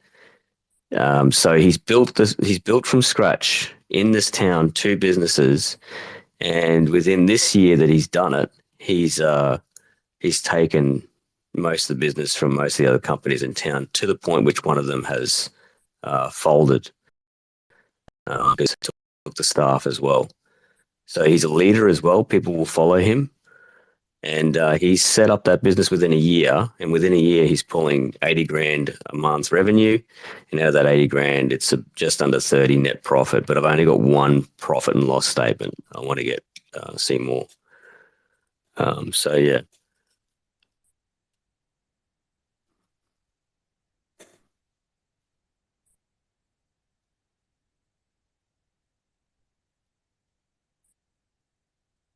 So he's built from scratch in this town 2 businesses, and within this year that he's done it, he's taken most of the business from most of the other companies in town, to the point which one of them has folded. Because he took the staff as well. So he's a leader as well. People will follow him. And he's set up that business within a year. And within a year, he's pulling 80 grand a month revenue. And out of that 80 grand, it's just under 30 net profit. But I've only got one profit and loss statement. I want to see more. So, yeah.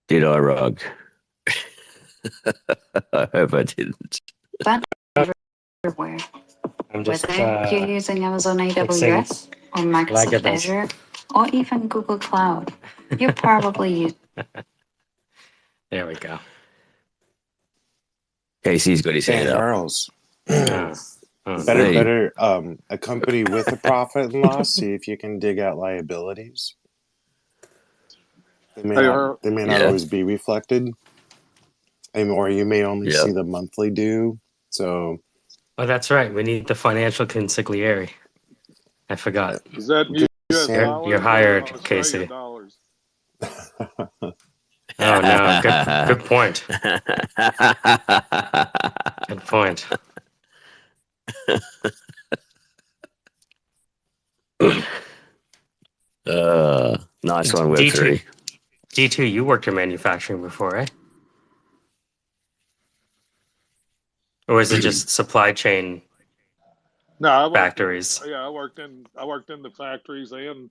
Did I, Rug? I hope I didn't. But everywhere. I'm just whether you're using Amazon AWS or Microsoft Azure or even Google Cloud, you're probably using There we go. Casey's got his hand up. Charles. Oh, Better a company with a profit and loss. See if you can dig out liabilities. They may not always be reflected, or you may only see the monthly due. So, that's right. We need the financial consigliere. I forgot. Is that U.S. dollars? You're hired, Casey. Dollars? Oh no! Good point. Good point. Nice one, Web3. D2, you worked in manufacturing before, right? Or is it just supply chain? No, factories. I worked in the factories, and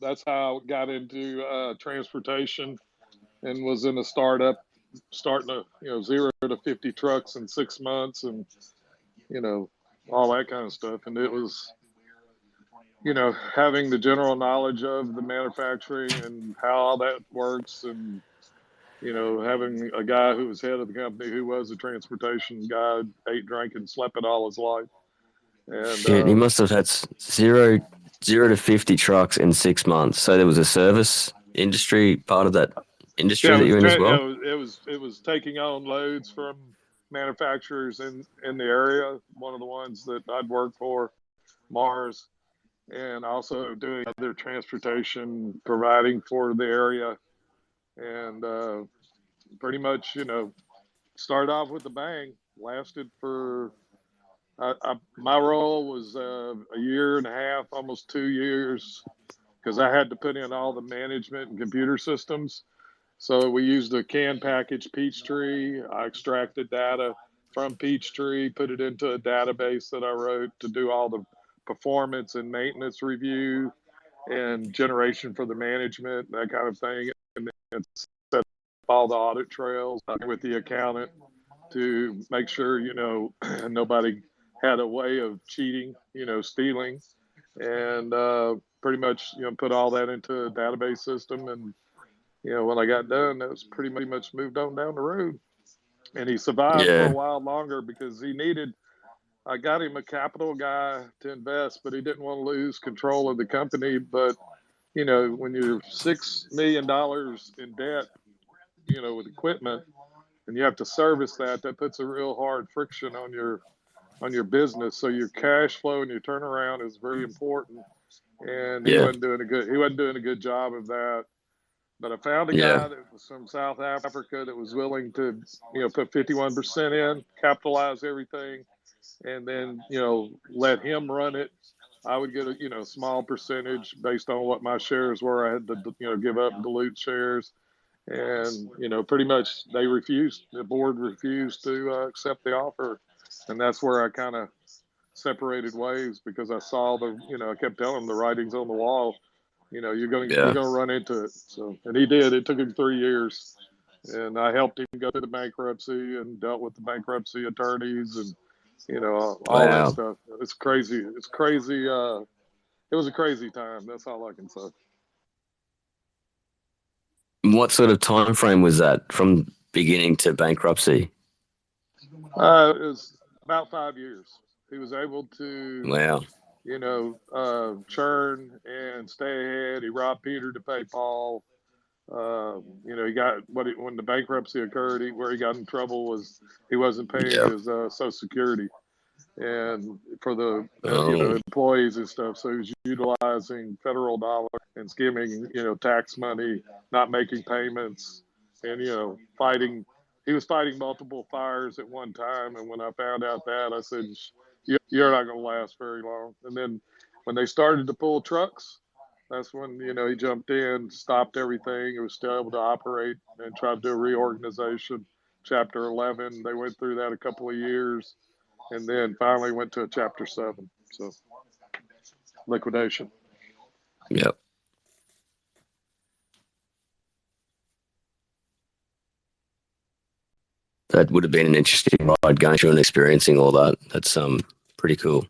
that's how I got into transportation, and was in a startup, starting 0 to 50 trucks in 6 months, and all that kind of stuff. And it was having the general knowledge of the manufacturing and how all that works, and having a guy who was head of the company who was a transportation guy, ate, drank, and slept it all his life. And shit, he must have had 0 to 50 trucks in 6 months. So there was a service industry part of that industry that you're in as well. It was taking on loads from manufacturers in the area. One of the ones that I'd worked for, Mars, and also doing other transportation, providing for the area, and pretty much started off with a bang. Lasted for my role was a year and a half, almost 2 years, because I had to put in all the management and computer systems. So we used a CAN package, Peachtree. I extracted data from Peachtree, put it into a database that I wrote to do all the performance and maintenance review and generation for the management, that kind of thing. And then set up all the audit trails with the accountant to make sure, nobody had a way of cheating, stealing, and pretty much, put all that into a database system. And, when I got done, that was pretty much moved on down the road. And he survived for a while longer because I got him a capital guy to invest, but he didn't want to lose control of the company. But, when you're $6 million in debt, with equipment, and you have to service that puts a real hard friction on your business. So your cash flow and your turnaround is very important. And he wasn't doing a good job of that. But I found a guy that was from South Africa that was willing to, put 51% in, capitalize everything, and then, let him run it. I would get a small percentage based on what my shares were. I had to, give up dilute shares. And, pretty much the board refused to accept the offer. And that's where I kind of separated ways, because I saw I kept telling him the writing's on the wall. You're going to run into it. So, and he did. It took him 3 years, and I helped him go through the bankruptcy and dealt with the bankruptcy attorneys and, all that stuff. It's crazy. It's crazy. It was a crazy time. That's all I can say. What sort of time frame was that from beginning to bankruptcy? It was about 5 years. He was able to, churn and stay ahead. He robbed Peter to pay Paul. He got when the bankruptcy occurred. Where he got in trouble was he wasn't paying his Social Security, and for the employees and stuff. So he was utilizing federal dollars and skimming, tax money, not making payments, and fighting. He was fighting multiple fires at one time. And when I found out that, I said, "You're not going to last very long." And then when they started to pull trucks, that's when he jumped in, stopped everything. He was still able to operate and try to do a reorganization. Chapter 11, they went through that a couple of years, and then finally went to a Chapter 7. So liquidation. Yep. That would have been an interesting ride, going through and experiencing all that. That's pretty cool.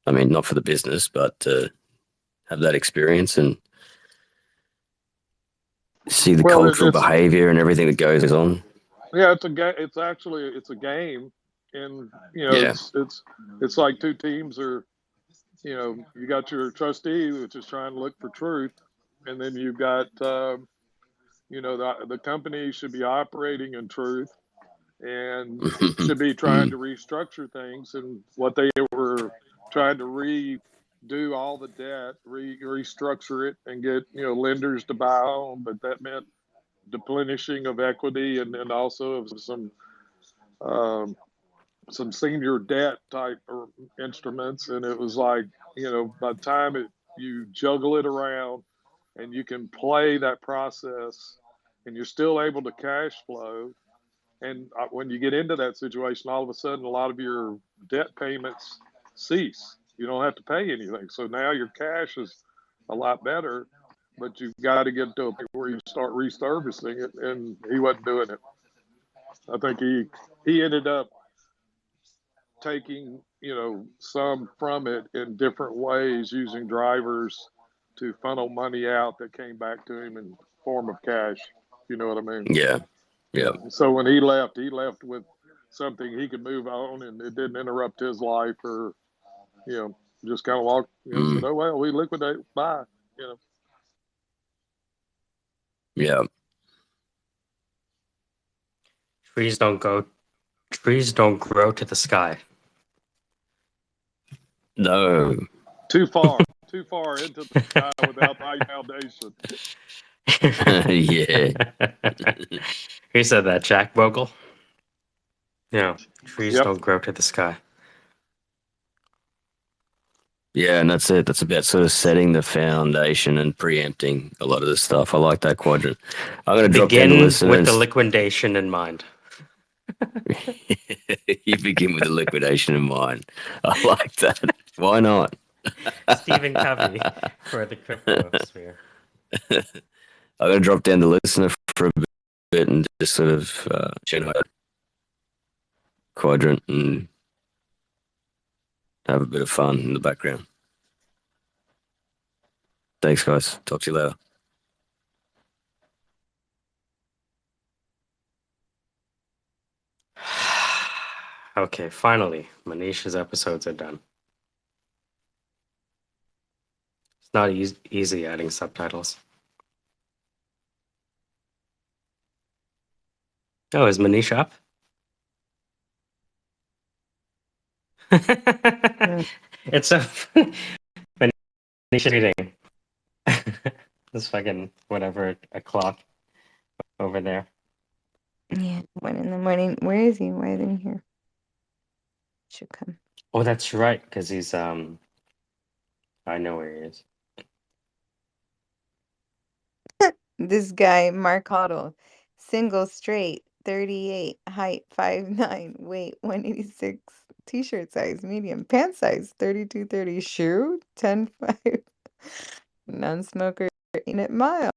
I mean, not for the business, but to have that experience. And See the Well, cultural behavior and everything that goes on. Yeah, it's actually it's a game, and Yeah. it's like two teams are, you got your trustee, which is trying to look for truth, and then you've got the company should be operating in truth and should be trying to restructure things, and what they were trying to redo all the debt, restructure it, and get lenders to buy on, but that meant deplenishing of equity and then also of um, some senior debt type instruments, and it was like by the time you juggle it around and you can play that process and you're still able to cash flow, and when you get into that situation, all of a sudden a lot of your debt payments cease. You don't have to pay anything, so now your cash is a lot better, but you've got to get to a point where you start resurfacing it, and he wasn't doing it. I think he ended up taking some from it in different ways, using drivers to funnel money out that came back to him in form of cash. You know what I mean? Yeah. So when he left with something he could move on, and it didn't interrupt his life, or just kind of walked, said, "Oh well, we liquidate, bye." Yeah. Trees don't grow to the sky. No. Too far into the sky without the right foundation. Yeah. Who said that? Jack Bogle? Yeah. Trees don't grow to the sky. Yeah, and that's it. That's about sort of setting the foundation and preempting a lot of the stuff. I like that quadrant. I'm going to drop down to Begin listeners. with the liquidation in mind. You begin with the liquidation in mind. I like that. Why not? Stephen Covey for the crypto sphere. I'm going to drop down to listener for a bit and just sort of generate quadrant and have a bit of fun in the background. Thanks, guys. Talk to you later. Okay, finally, Manisha's episodes are done. It's not easy adding subtitles. Oh, is Manisha up? It's so Manisha reading. This fucking whatever o'clock over there. Yeah, 1 a.m. Where is he? Why isn't he here? Should come. Oh, that's right, because he's I know where he is. This guy, Mark Hoddle, single, straight, 38, height 5'9", weight 186, t-shirt size medium, pant size 32-30, shoe 10'5", non-smoker, 8 mile.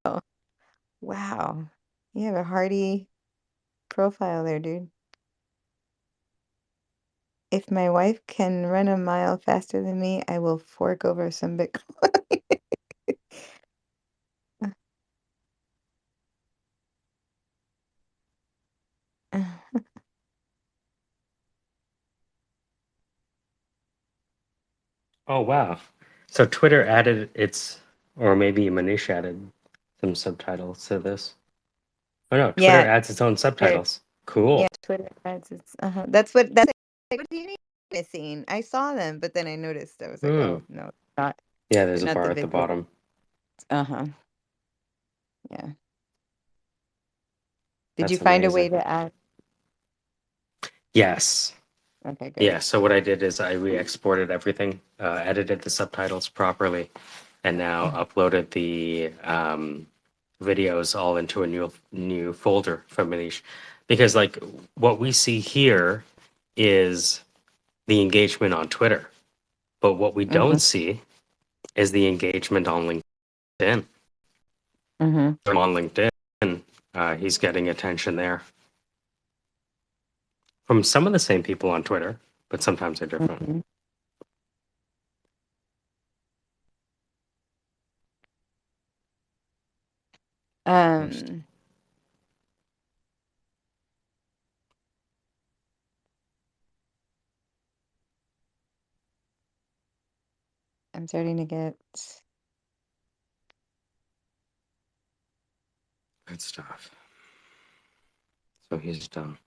Wow, you have a hearty profile there, dude. If my wife can run a mile faster than me, I will fork over some Bitcoin. Oh wow! So Twitter added or maybe Manish added some subtitles to this. Oh no, Twitter adds its own subtitles. Cool. Yeah, Twitter adds its. That's what do you mean missing? I saw them, but then I noticed. I was like, oh no, not. Yeah, there's a not bar at the bottom. Yeah. Did you find a way to add? Yes. Okay, good. Yeah, so what I did is I re-exported everything, edited the subtitles properly, and now uploaded the videos all into a new folder for Manish. Because like what we see here is the engagement on Twitter, but what we don't see is the engagement on LinkedIn. On LinkedIn, he's getting attention there from some of the same people on Twitter, but sometimes they're different. Um, I'm starting to get. Good stuff. So he's done.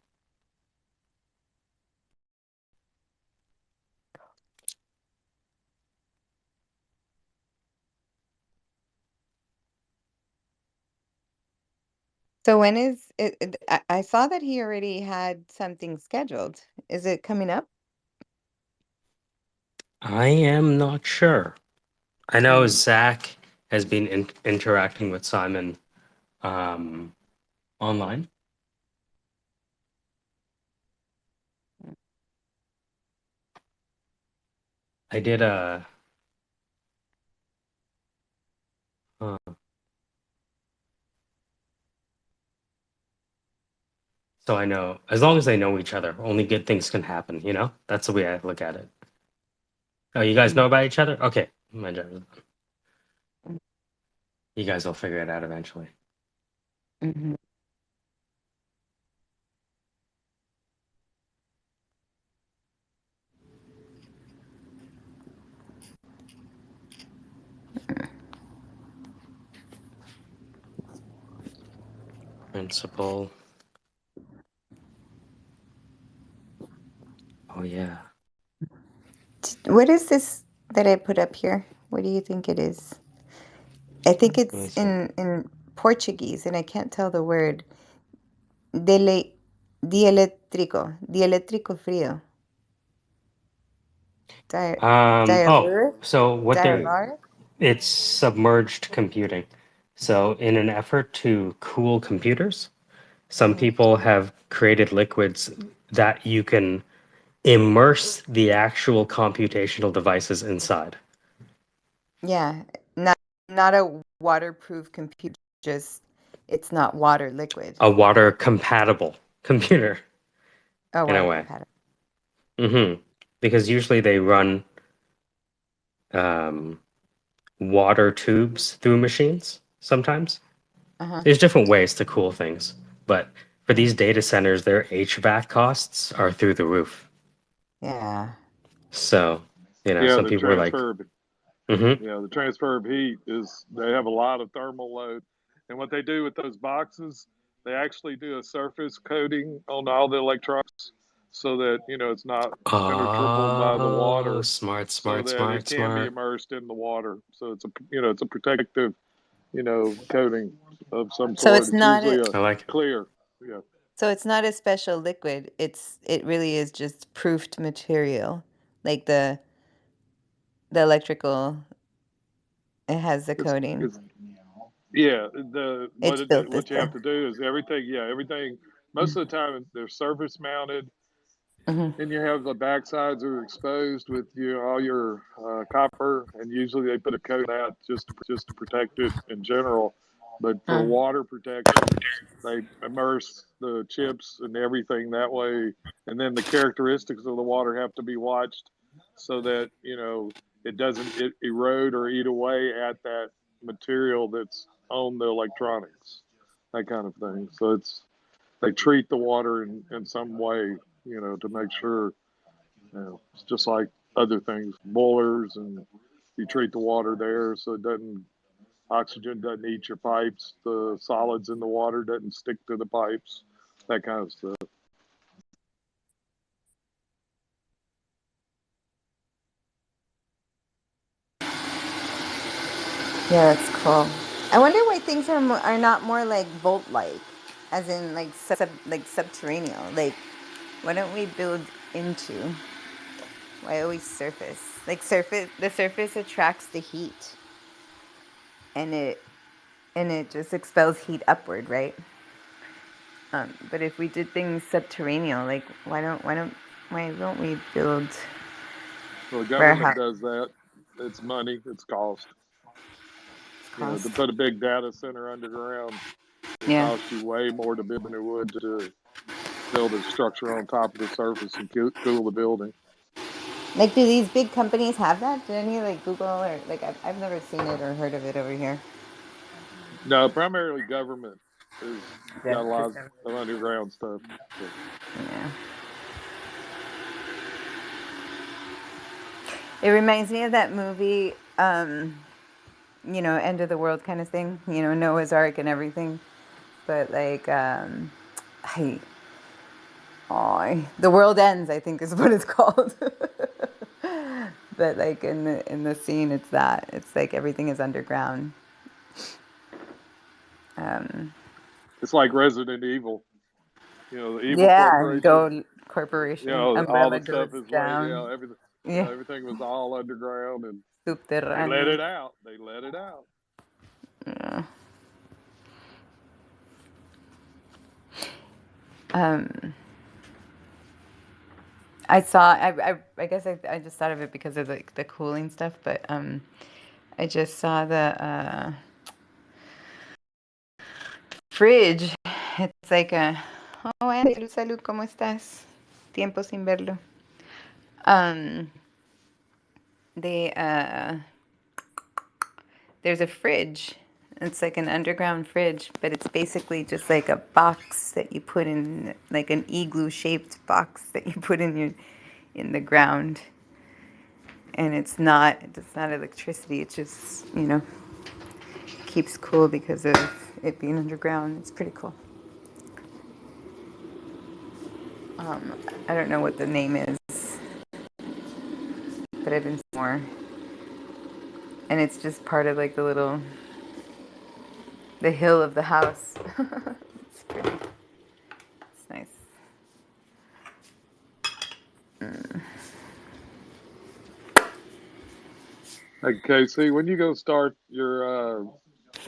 So when is it? I saw that he already had something scheduled. Is it coming up? I am not sure. I know Mm. Zach has been interacting with Simon online. I did a. So I know, as long as they know each other, only good things can happen, you know? That's the way I look at it. Oh, you guys know about each other? Okay. My job is done. You guys will figure it out eventually. Mm-hmm. Principal. Oh, yeah. What is this that I put up here? What do you think it is? I think Let me it's see. in Portuguese, and I can't tell the word. Dele, dielétrico frío. Dialuric? So what Dialuric? it's submerged computing. So in an effort to cool computers, some people have created liquids that you can immerse the actual computational devices inside. Yeah, not a waterproof computer, just it's not water liquid. A water compatible computer Oh, in a water way. compatible. Because usually they run water tubes through machines sometimes. There's different ways to cool things, but for these data centers, their HVAC costs are through the roof. Yeah. So, Yeah, some the people were like, the transfer of heat is they have a lot of thermal load, and what they do with those boxes, they actually do a surface coating on all the electronics so that it's not penetrable by the water, smart, so that it can be immersed in the water. So it's a protective coating of some So sort. it's It's not usually a a clear. Yeah. so it's not a special liquid. It really is just proofed material. Like the electrical, it has the coating. Yeah, It's built this what you way. have to do is everything. Yeah, everything. Most of the time, they're surface mounted, and you have the backsides are exposed with all your copper, and usually they put a coat out just to protect it in general. But for water protection, they immerse the chips and everything that way, and then the characteristics of the water have to be watched so that it doesn't erode or eat away at that material that's on the electronics, that kind of thing. So they treat the water in some way, to make sure, it's just like other things, boilers, and you treat the water there so oxygen doesn't eat your pipes, the solids in the water doesn't stick to the pipes, that kind of stuff. Yeah, that's cool. I wonder why things are not more like vault-like, as in like subterranean. Like, why don't we build into? Why always surface? Like the surface attracts the heat, and it just expels heat upward, right? But if we did things subterranean, like why don't we build Well, the government warehouse? does that. It's money, it's cost. Cost. To put a big data center underground, it Yeah. costs you way more to build than it would to build a structure on top of the surface and cool the building. Like, do these big companies have that? Do any like Google or like I've never seen it or heard of it over here? No, primarily government has Yeah, got a lot just of underground stuff. So. yeah. It reminds me of that movie, end of the world kind of thing. Noah's Ark and everything. But like, the world ends, I think, is what it's called. But like in the scene, it's like everything is underground. It's like Resident Evil. The evil Yeah, corporation. corporation All umbrella the goes stuff is laid. down. Everything. Yeah, Everything was all underground, and they let subterráneo. it out. They let it out. Yeah. Um, I saw. I guess I just thought of it because of the cooling stuff, but I just saw the fridge. It's like Andy, salud, ¿cómo estás? Tiempo sin verlo. Um, they there's a fridge. It's like an underground fridge, but it's basically just like a box that you put in, like an igloo-shaped box that you put in the ground. And it's not electricity. It just keeps cool because of it being underground. It's pretty cool. I don't know what the name is, but I've been seeing more. And it's just part of like the hill of the house. It's pretty. It's nice. Hey, KC, when you go start your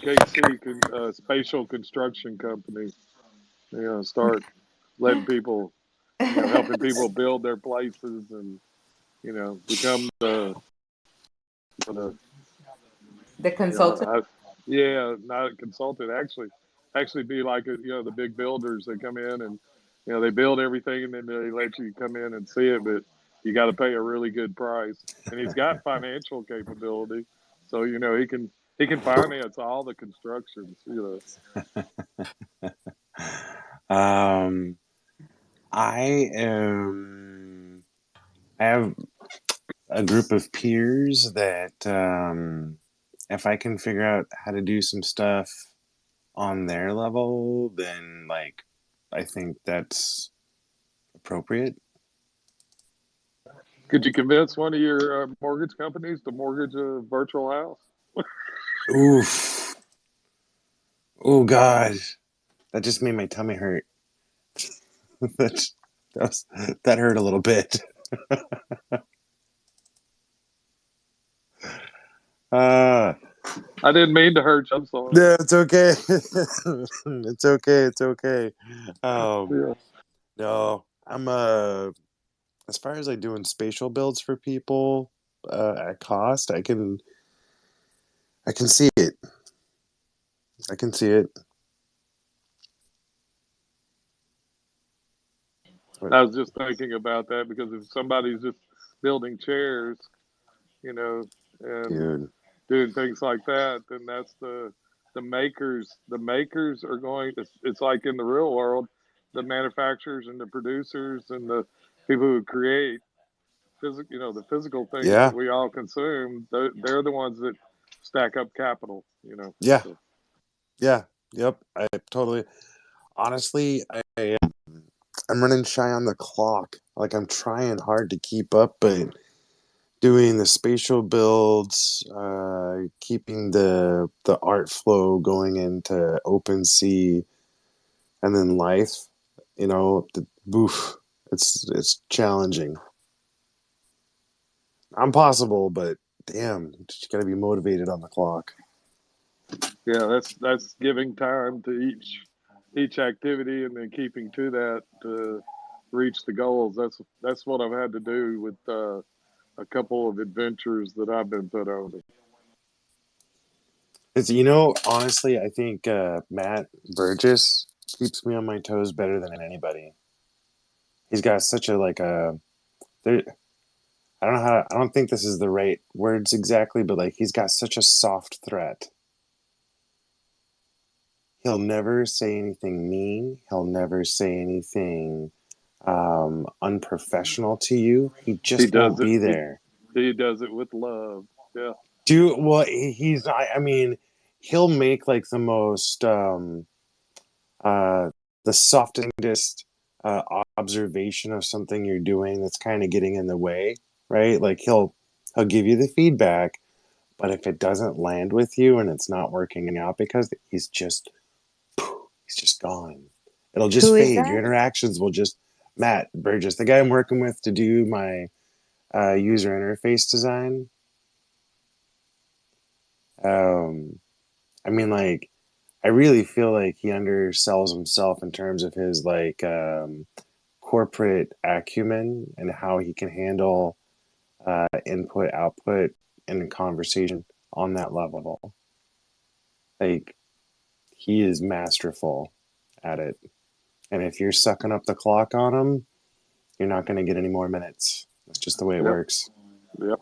KC spatial construction company, start letting people, helping people build their places and become the The consultant. not a consultant. Actually, be like the big builders that come in and they build everything and then they let you come in and see it, but you got to pay a really good price. And he's got financial capability, so he can finance all the constructions. I have a group of peers that if I can figure out how to do some stuff on their level, then I think that's appropriate. Could you convince one of your mortgage companies to mortgage a virtual house? Oof. Oh God, that just made my tummy hurt. that hurt a little bit. I didn't mean to hurt you. I'm sorry. No, it's okay. It's okay. It's okay. Yeah. No, I'm as far as like doing spatial builds for people at cost, I can see it. I can see it. I was just thinking about that because if somebody's just building chairs, and Dude. doing things like that, then that's the makers. The makers are going. It's like in the real world, the manufacturers and the producers and the people who create the physical things Yeah. that we all consume. They're the ones that stack up capital. Yeah. So. Yeah. Yep. I totally. Honestly, I'm running shy on the clock. Like I'm trying hard to keep up, but doing the spatial builds, keeping the art flow going into OpenSea, and then life, it's challenging. I'm possible, but damn, you gotta be motivated on the clock. Yeah, that's giving time to each activity and then keeping to that to reach the goals. That's what I've had to do with a couple of adventures that I've been put on. It's honestly, I think Matt Burgess keeps me on my toes better than anybody. He's got such a there. I don't know how. I don't think this is the right words exactly, but he's got such a soft threat. He'll never say anything mean. He'll never say anything unprofessional to you. He just won't be there. He does it with love. Yeah. He's. I mean, he'll make like the most the softest observation of something you're doing that's kind of getting in the way, right? Like he'll give you the feedback, but if it doesn't land with you and it's not working out, because he's just gone. It'll just Who is fade. Your that? interactions will just Matt Burgess, the guy I'm working with to do my user interface design. I mean, like, I really feel like he undersells himself in terms of his like corporate acumen and how he can handle input, output, and conversation on that level. Like, he is masterful at it. And if you're sucking up the clock on him, you're not going to get any more minutes. That's just the way it works. Yep.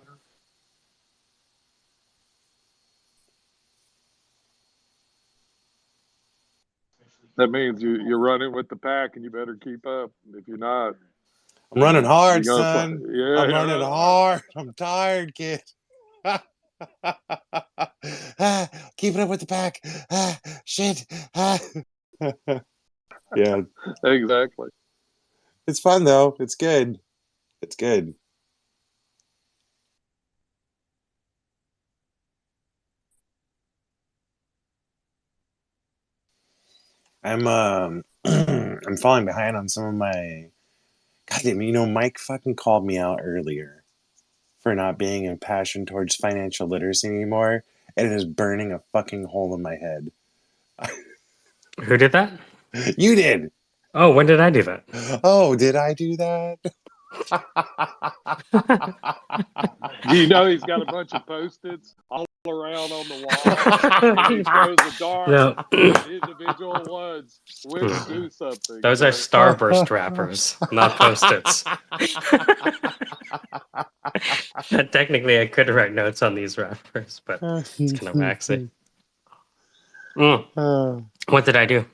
That means you're running with the pack, and you better keep up. If you're not, I'm running hard, son. I'm running hard. I'm tired, kid. Keeping up with the pack. Shit. Yeah. Exactly. It's fun though. It's good. It's good. I'm I'm falling behind on some of my. God damn, Mike fucking called me out earlier for not being impassioned towards financial literacy anymore, and it is burning a fucking hole in my head. Who did that? You did. Oh, when did I do that? Oh, did I do that? You know he's got a bunch of Post-its all around on the wall. And he throws the darts, individual ones, when to do something. Those are Starburst wrappers, not Post-its. Technically, I could write notes on these wrappers, but it's kind of waxy. What did I do?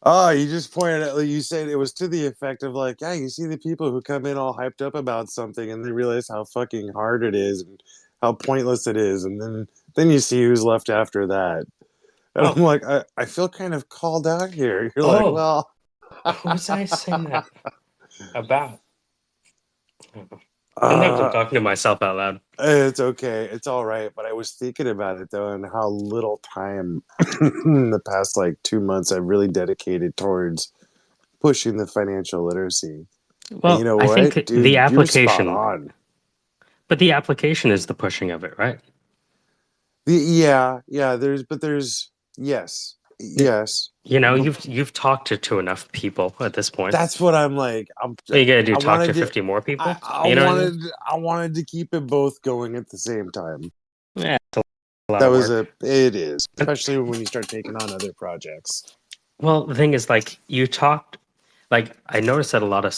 Oh, you just pointed out, you said it was to the effect of like, yeah, you see the people who come in all hyped up about something and they realize how fucking hard it is and how pointless it is. And then you see who's left after that. And I'm like, I feel kind of called out here. You're like, well. Who was I saying that about? Sometimes I'm talking to myself out loud. It's okay. It's all right. But I was thinking about it, though, and how little time in the past, 2 months I've really dedicated towards pushing the financial literacy. Well, and you know I what? think Dude, the application. You're spot on. But the application is the pushing of it, right? There's yes. You've talked to enough people at this point. That's what I'm like. You gotta do talk to 50 more people. I wanted to keep it both going at the same time. Yeah, it is, especially when you start taking on other projects. Well, the thing is, you talked, I noticed that a lot of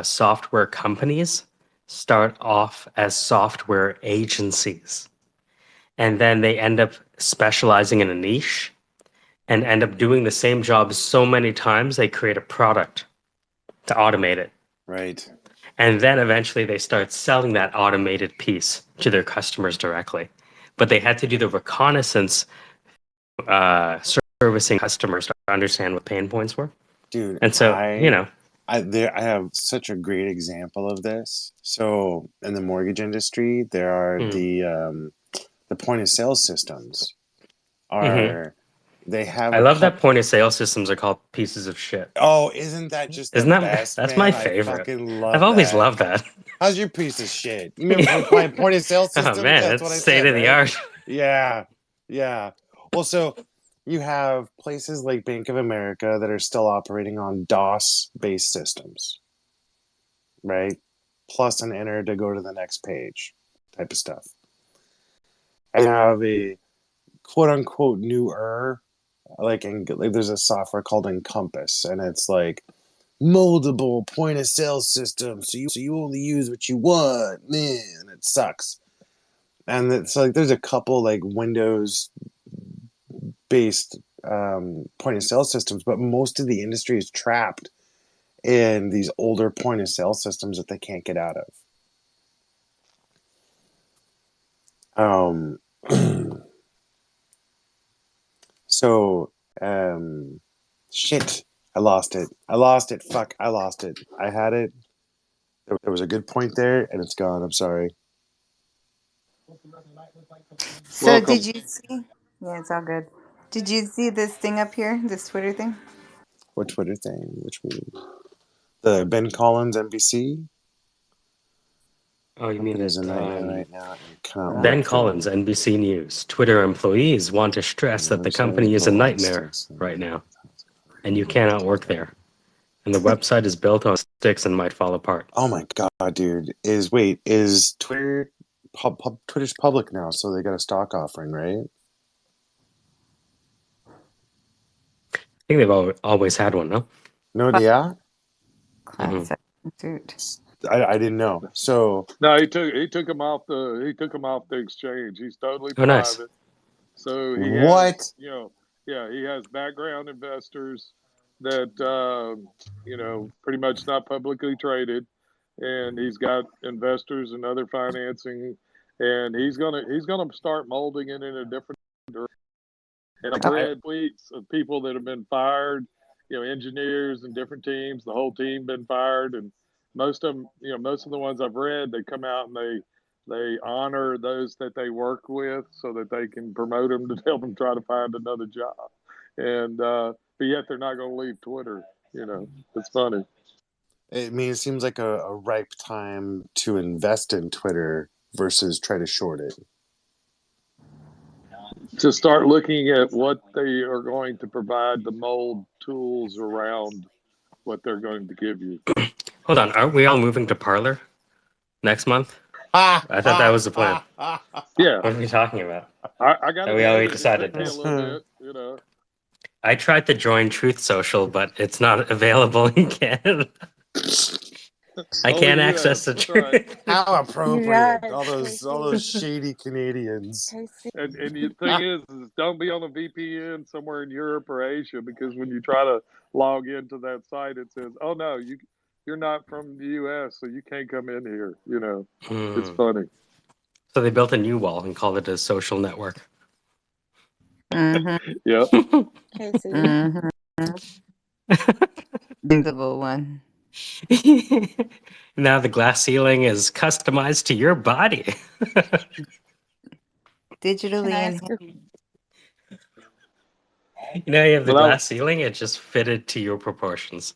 software companies start off as software agencies, and then they end up specializing in a niche and end up doing the same job so many times they create a product to automate it. Right. And then eventually they start selling that automated piece to their customers directly. But they had to do the reconnaissance servicing customers to understand what pain points were. Dude, and so, I have such a great example of this. So in the mortgage industry, there are the point of sale systems are they have I love that point of sale systems are called pieces of shit. Oh, isn't that just the best? That's man? my favorite. I fucking love I've always loved that. How's your piece of shit? You mean point of sale systems? Oh man, that's what I said. State of the art. Yeah. Well, so you have places like Bank of America that are still operating on DOS-based systems, right? Plus an enter to go to the next page type of stuff. I have a quote-unquote newer, there's a software called Encompass, and it's moldable point of sale system, so you only use what you want. Man, it sucks. And it's there's a couple Windows based point of sale systems, but most of the industry is trapped in these older point of sale systems that they can't get out of. So, shit, I lost it. Fuck, I lost it. I had it. There was a good point there, and it's gone. I'm sorry. So Welcome. did you see? Yeah, it's all good. Did you see this thing up here? This Twitter thing? What Twitter thing? Which one? The Ben Collins NBC? Oh, you mean It is a that nightmare right now. You cannot Ben work Collins, there. NBC News. Twitter employees want to stress that the company is a nightmare right now, and you cannot work there. And the website is built on sticks and might fall apart. Oh my god, dude! Is Twitter Twitter's public now? So they got a stock offering, right? I think they've always had one, no? No, yeah. Classic dude. I didn't know. So No, he took him off the exchange. He's totally Oh, nice. private. So he what? has, he has background investors that pretty much not publicly traded, and he's got investors and other financing, and he's gonna start molding it in a different direction. And I've read tweets of people that have been fired, engineers and different teams, the whole team been fired, and most of them, most of the ones I've read, they come out and they honor those that they work with so that they can promote them to help them try to find another job. And but yet they're not going to leave Twitter. It's funny. I mean, it seems like a ripe time to invest in Twitter versus try to short it. To start looking at what they are going to provide the mold tools around what they're going to give you. Hold on, aren't we all moving to Parler next month? I thought that was the plan. Yeah. What are we talking about? I got we already it decided took me this. a little bit, I tried to join Truth Social, but it's not available in Canada. I can't access the Truth. Right. How appropriate! All those shady Canadians. And the thing is don't be on a VPN somewhere in Europe or Asia, because when you try to log into that site, it says, "Oh no, you're not from the U.S., so you can't come in here." It's funny. So they built a new wall and called it a social network. Mm-hmm. Yep. Casey. Mm-hmm. Invisible one. Now the glass ceiling is customized to your body. Digitally enhanced. You have the glass ceiling, it just fitted to your proportions.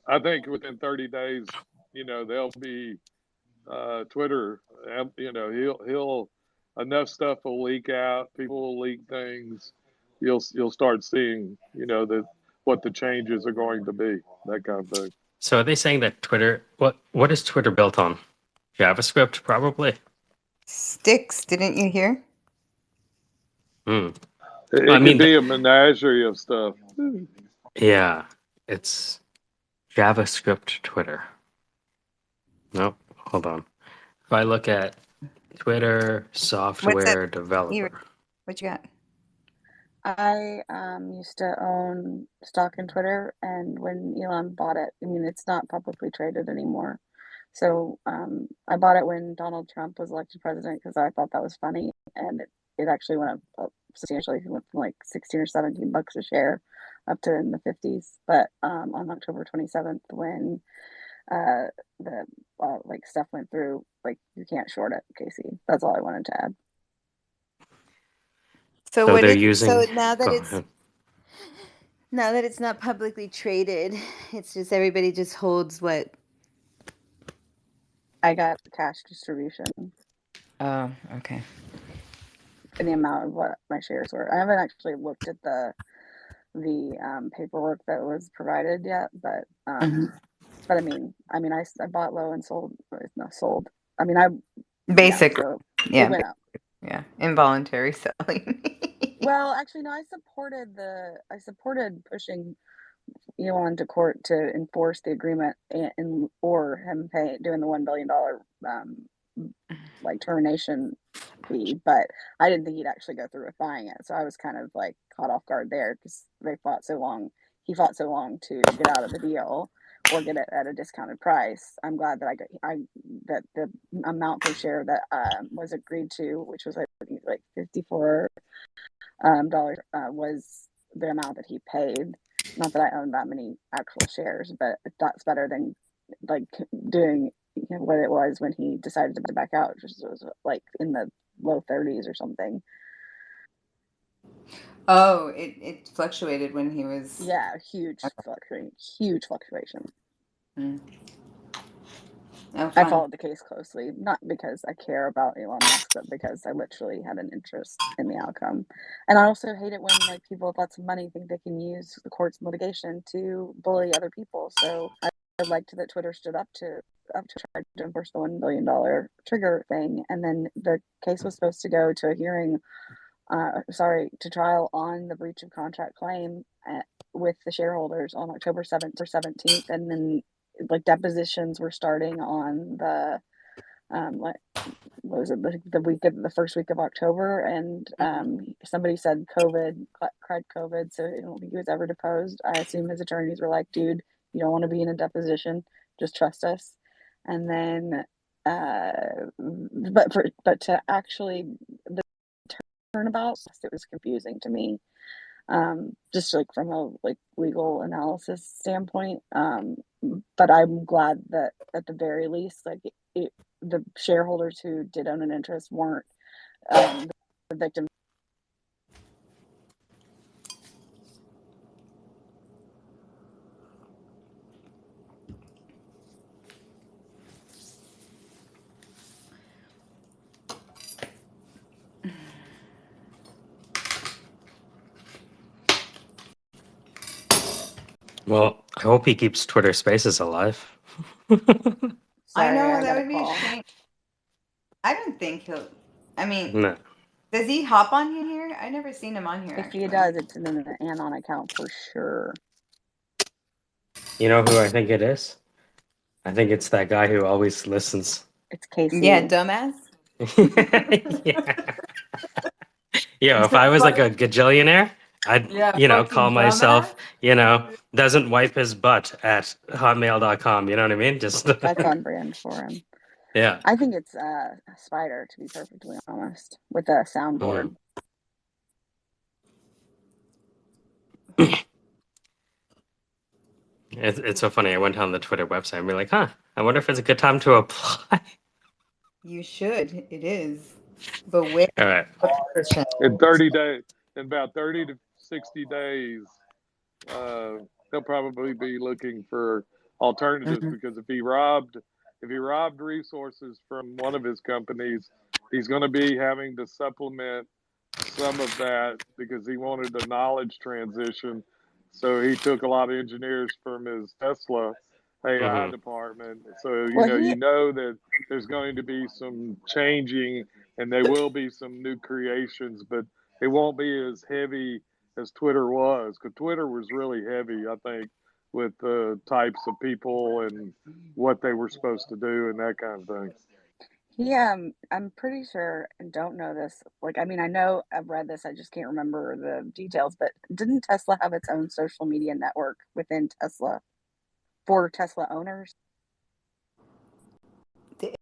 I think within 30 days, they'll be Twitter. He'll enough stuff will leak out. People will leak things. You'll start seeing, what the changes are going to be. That kind of thing. So are they saying that Twitter? What is Twitter built on? JavaScript, probably. Sticks, didn't you hear? It could be a menagerie of stuff. Yeah, it's JavaScript Twitter. Nope, hold on. If I look at Twitter software developer. What you got? I used to own stock in Twitter, and when Elon bought it, I mean, it's not publicly traded anymore. So I bought it when Donald Trump was elected president because I thought that was funny, and it actually went up substantially. It went from like 16 or 17 bucks a share up to in the 50s. But on October 27th, when the like stuff went through, like you can't short it, Casey. That's all I wanted to add. So So what they're is using. so now that Go it's ahead. now that it's not publicly traded, it's just everybody just holds what. I got cash distribution. Oh, okay. And the amount of what my shares were. I haven't actually looked at the paperwork that was provided yet, but but I mean, I bought low and sold. No, sold. I mean, Basic. So Yeah. it went up. Yeah. Involuntary selling. Well, actually, no. I supported pushing Elon to court to enforce the agreement or him doing the $1 billion like termination fee, but I didn't think he'd actually go through with buying it. So I was kind of like caught off guard there because they fought so long. He fought so long to get out of the deal or get it at a discounted price. I'm glad that that the amount per share that was agreed to, which was like $54 was the amount that he paid. Not that I own that many actual shares, but that's better than like doing what it was when he decided to back out, which was like in the low 30s or something. Oh, it fluctuated when he was. Yeah, huge fluctuation. Mm. Oh, I fun. followed the case closely, not because I care about Elon Musk, but because I literally had an interest in the outcome. And I also hate it when like people with lots of money think they can use the courts and litigation to bully other people. So I liked that Twitter stood up to try to enforce the $1 billion trigger thing. And then the case was supposed to go to a hearing, to trial on the breach of contract claim with the shareholders on October 17th. And then like depositions were starting on the what was it, the first week of October, and somebody said COVID, cried COVID, so I don't think he was ever deposed. I assume his attorneys were like, dude, you don't want to be in a deposition, just trust us. And then but to actually the turnabout, it was confusing to me, just like from a like legal analysis standpoint. But I'm glad that at the very least, like the shareholders who did own an interest weren't the victims. Well, I hope he keeps Twitter Spaces alive. I know Sorry, that would be a shame. I don't think he'll. I mean, No. Does he hop on here? I never seen him on here. If actually. he does, it's in an Anon account for sure. You know who I think it is? I think it's that guy who always listens. It's Casey. Yeah, dumbass. Yeah. Yeah, if I was like a gajillionaire, I'd, call myself, doesn't wipe his butt at hotmail.com. You know what I mean? Just That's on brand for him. Yeah. I think it's a Spider, to be perfectly honest, with a soundboard. It's so funny. I went on the Twitter website and be like, I wonder if it's a good time to apply. You should. It is. But where? All right. In 30 days, in about 30 to 60 days, he'll probably be looking for alternatives because if he robbed resources from one of his companies, he's going to be having to supplement some of that because he wanted a knowledge transition. So he took a lot of engineers from his Tesla AI department. So you know that there's going to be some changing and there will be some new creations, but it won't be as heavy as Twitter was, because Twitter was really heavy, I think, with the types of people and what they were supposed to do and that kind of thing. Yeah, I'm pretty sure, and don't know this. Like, I mean, I know I've read this, I just can't remember the details, but didn't Tesla have its own social media network within Tesla for Tesla owners?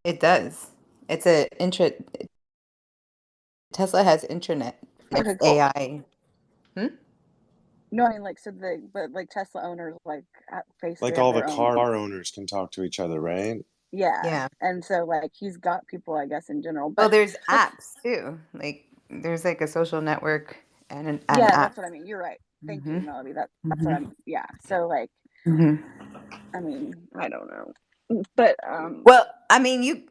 It does. It's Tesla has intranet. Okay, cool. AI. No, I mean, like, but like Tesla owners, like, basically like all the car owners can talk to each other, right? Yeah. And so, like, he's got people, I guess, in general. Well, But there's apps too. Like, there's like a social network and an app. That's what I mean. You're right. Thank you, Melody. That's what I'm. Yeah. So, like, I mean, I don't know, but well, I mean,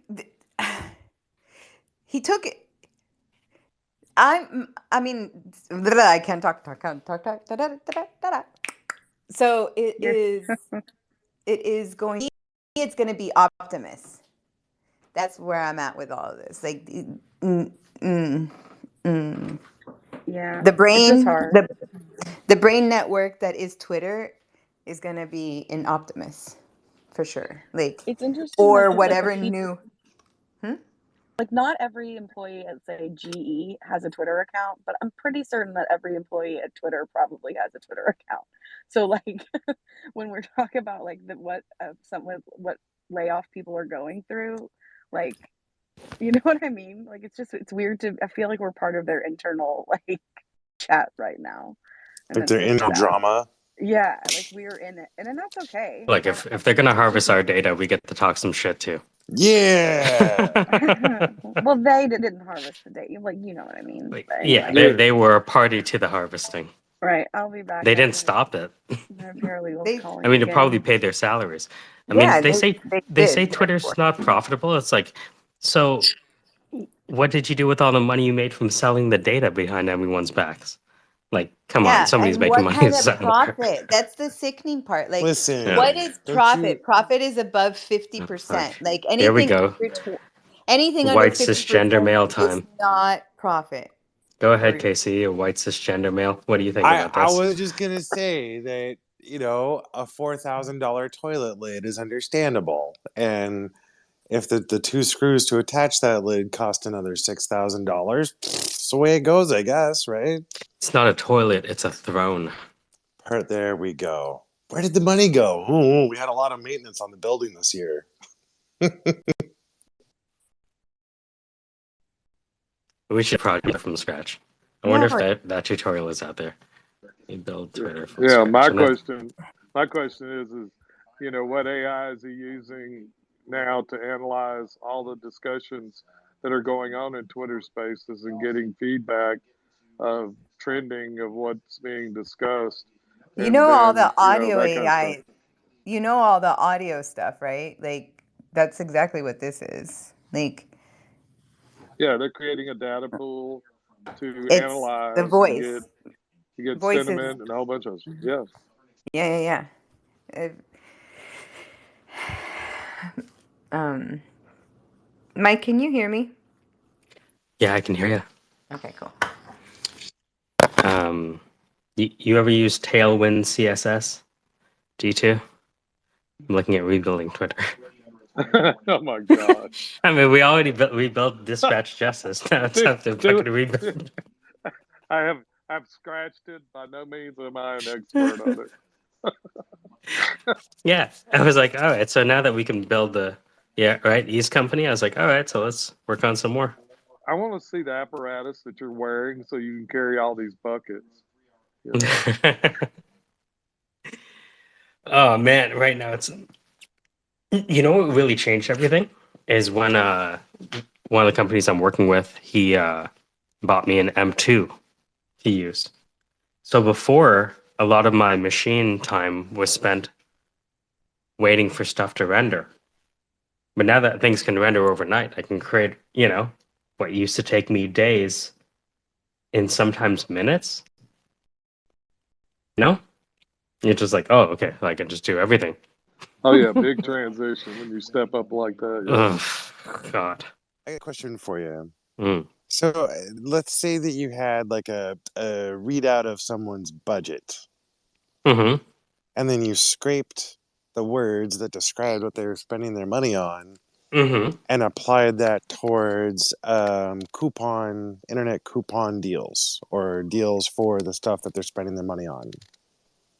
he took it. I mean, I can't talk. So it's going to be Optimus. That's where I'm at with all of this. Like, yeah, the brain, it's just hard. The brain network that is Twitter is going to be in Optimus for sure. Like, it's interesting, or like, whatever new. like not every employee at say GE has a Twitter account, but I'm pretty certain that every employee at Twitter probably has a Twitter account. So like when we're talking about like what layoff people are going through, like you know what I mean? Like it's weird to I feel like we're part of their internal like chat right now. And Like it's their really internal sad. drama. Yeah, like we're in it. And then that's okay. Like if they're gonna harvest our data, we get to talk some shit too. Yeah. Well, they didn't harvest the data. Like, you know what I mean. Like, But yeah, anyway. they were a party to the harvesting. Right. I'll be back. They didn't stop it. My paralegals calling I mean, they again. probably paid their salaries. I Yeah, mean, they say did. Twitter's not profitable. It's like, so what did you do with all the money you made from selling the data behind everyone's backs? Like, come on, Yeah, somebody's and making what money kind of somewhere. profit? That's the sickening part. Like, Listen, what is don't profit? you- Profit is above 50%. Like Here we anything go. anything under White 50% cisgender male is time. not profit. Go ahead, Casey, a white cisgender male. What do you think about I this? was just gonna say that, you know, a $4,000 toilet lid is understandable. And if the two screws to attach that lid cost another $6,000, it's the way it goes, I guess, right? It's not a toilet, it's a throne. There we go. Where did the money go? Ooh, we had a lot of maintenance on the building this year. We should probably start from scratch. I wonder if that tutorial is out there. You build Twitter from Yeah, scratch. my question is, you know, what AI is he using now to analyze all the discussions that are going on in Twitter Spaces and getting feedback of trending of what's being discussed? You know all the audio that kind of AI. stuff. You know all the audio stuff, right? Like that's exactly what this is. Like Yeah, they're creating a data pool to it's the analyze and voice. get Voices. sentiment and a whole bunch of yeah. Yeah. Mike, can you hear me? Yeah, I can hear you. Okay, cool. You ever use Tailwind CSS? G2? I'm looking at rebuilding Twitter. Oh my god! I mean, we built Dispatch Justice. Now it's time to fucking rebuild. I've scratched it. By no means am I an expert on it. Yeah, I was like, all right. So now that we can build the East Company, I was like, all right. So let's work on some more. I want to see the apparatus that you're wearing so you can carry all these buckets. You know? Oh man, right now it's. You know what really changed everything is when one of the companies I'm working with, he bought me an M2 to use. So before, a lot of my machine time was spent waiting for stuff to render. But now that things can render overnight, I can create, what used to take me days in sometimes minutes. You're just like, oh, okay, I can just do everything. Oh yeah, big transition when you step up like that. Yeah. Oh, God. I got a question for you. Mm. So let's say that you had like a readout of someone's budget. Mm-hmm. And then you scraped the words that described what they were spending their money on and applied that towards internet coupon deals or deals for the stuff that they're spending their money on.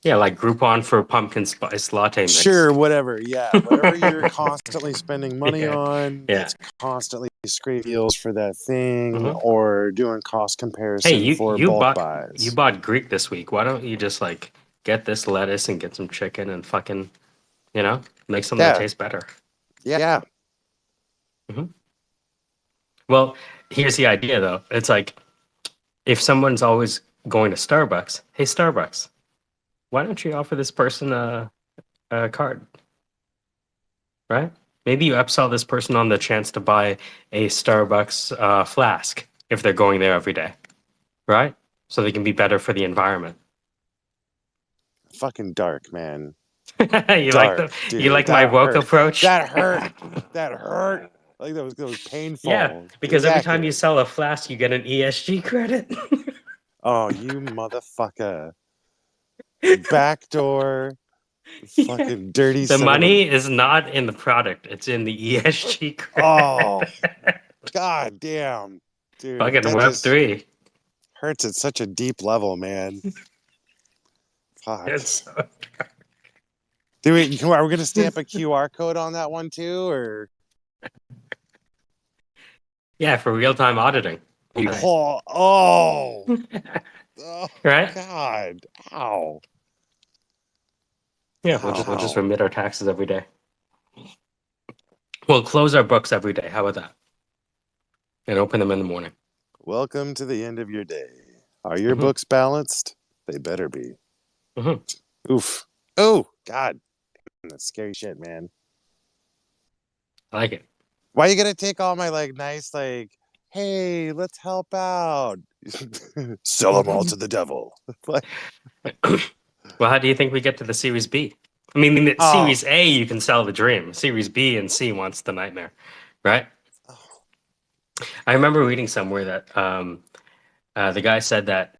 Yeah, like Groupon for pumpkin spice latte mix. Sure, whatever. Yeah, whatever you're constantly spending money on, that's constantly scrape deals for that thing or doing cost comparison for bulk buys. You bought Greek this week. Why don't you just like get this lettuce and get some chicken and fucking, make something that tastes better? Yeah. Well, here's the idea though. It's like if someone's always going to Starbucks, hey Starbucks, why don't you offer this person a card? Right? Maybe you upsell this person on the chance to buy a Starbucks flask if they're going there every day. Right? So they can be better for the environment. Fucking dark, man. You like my woke approach? That hurt. That hurt. Like that was painful. Yeah, because every time you sell a flask, you get an ESG credit. Oh, you motherfucker. Backdoor. Fucking dirty The money is not in the product. It's in the ESG credit. Oh. God damn, dude. Fucking That Web just 3. hurts at such a deep level, man. Fuck. It's Are we gonna stamp a QR code on that one too, or? yeah, for real-time auditing. Oh, right? God. Ow. Yeah, we'll just remit our taxes every day. We'll close our books every day. How about that? And open them in the morning. Welcome to the end of your day. Are your books balanced? They better be. Oof. Oh, God. That's scary shit, man. I like it. Why you gonna take all my nice hey, let's help out? Sell them all to the devil. Well, how do you think we get to the Series B? I mean, Series A, you can sell the dream. Series B and C wants the nightmare, right? I remember reading somewhere that the guy said that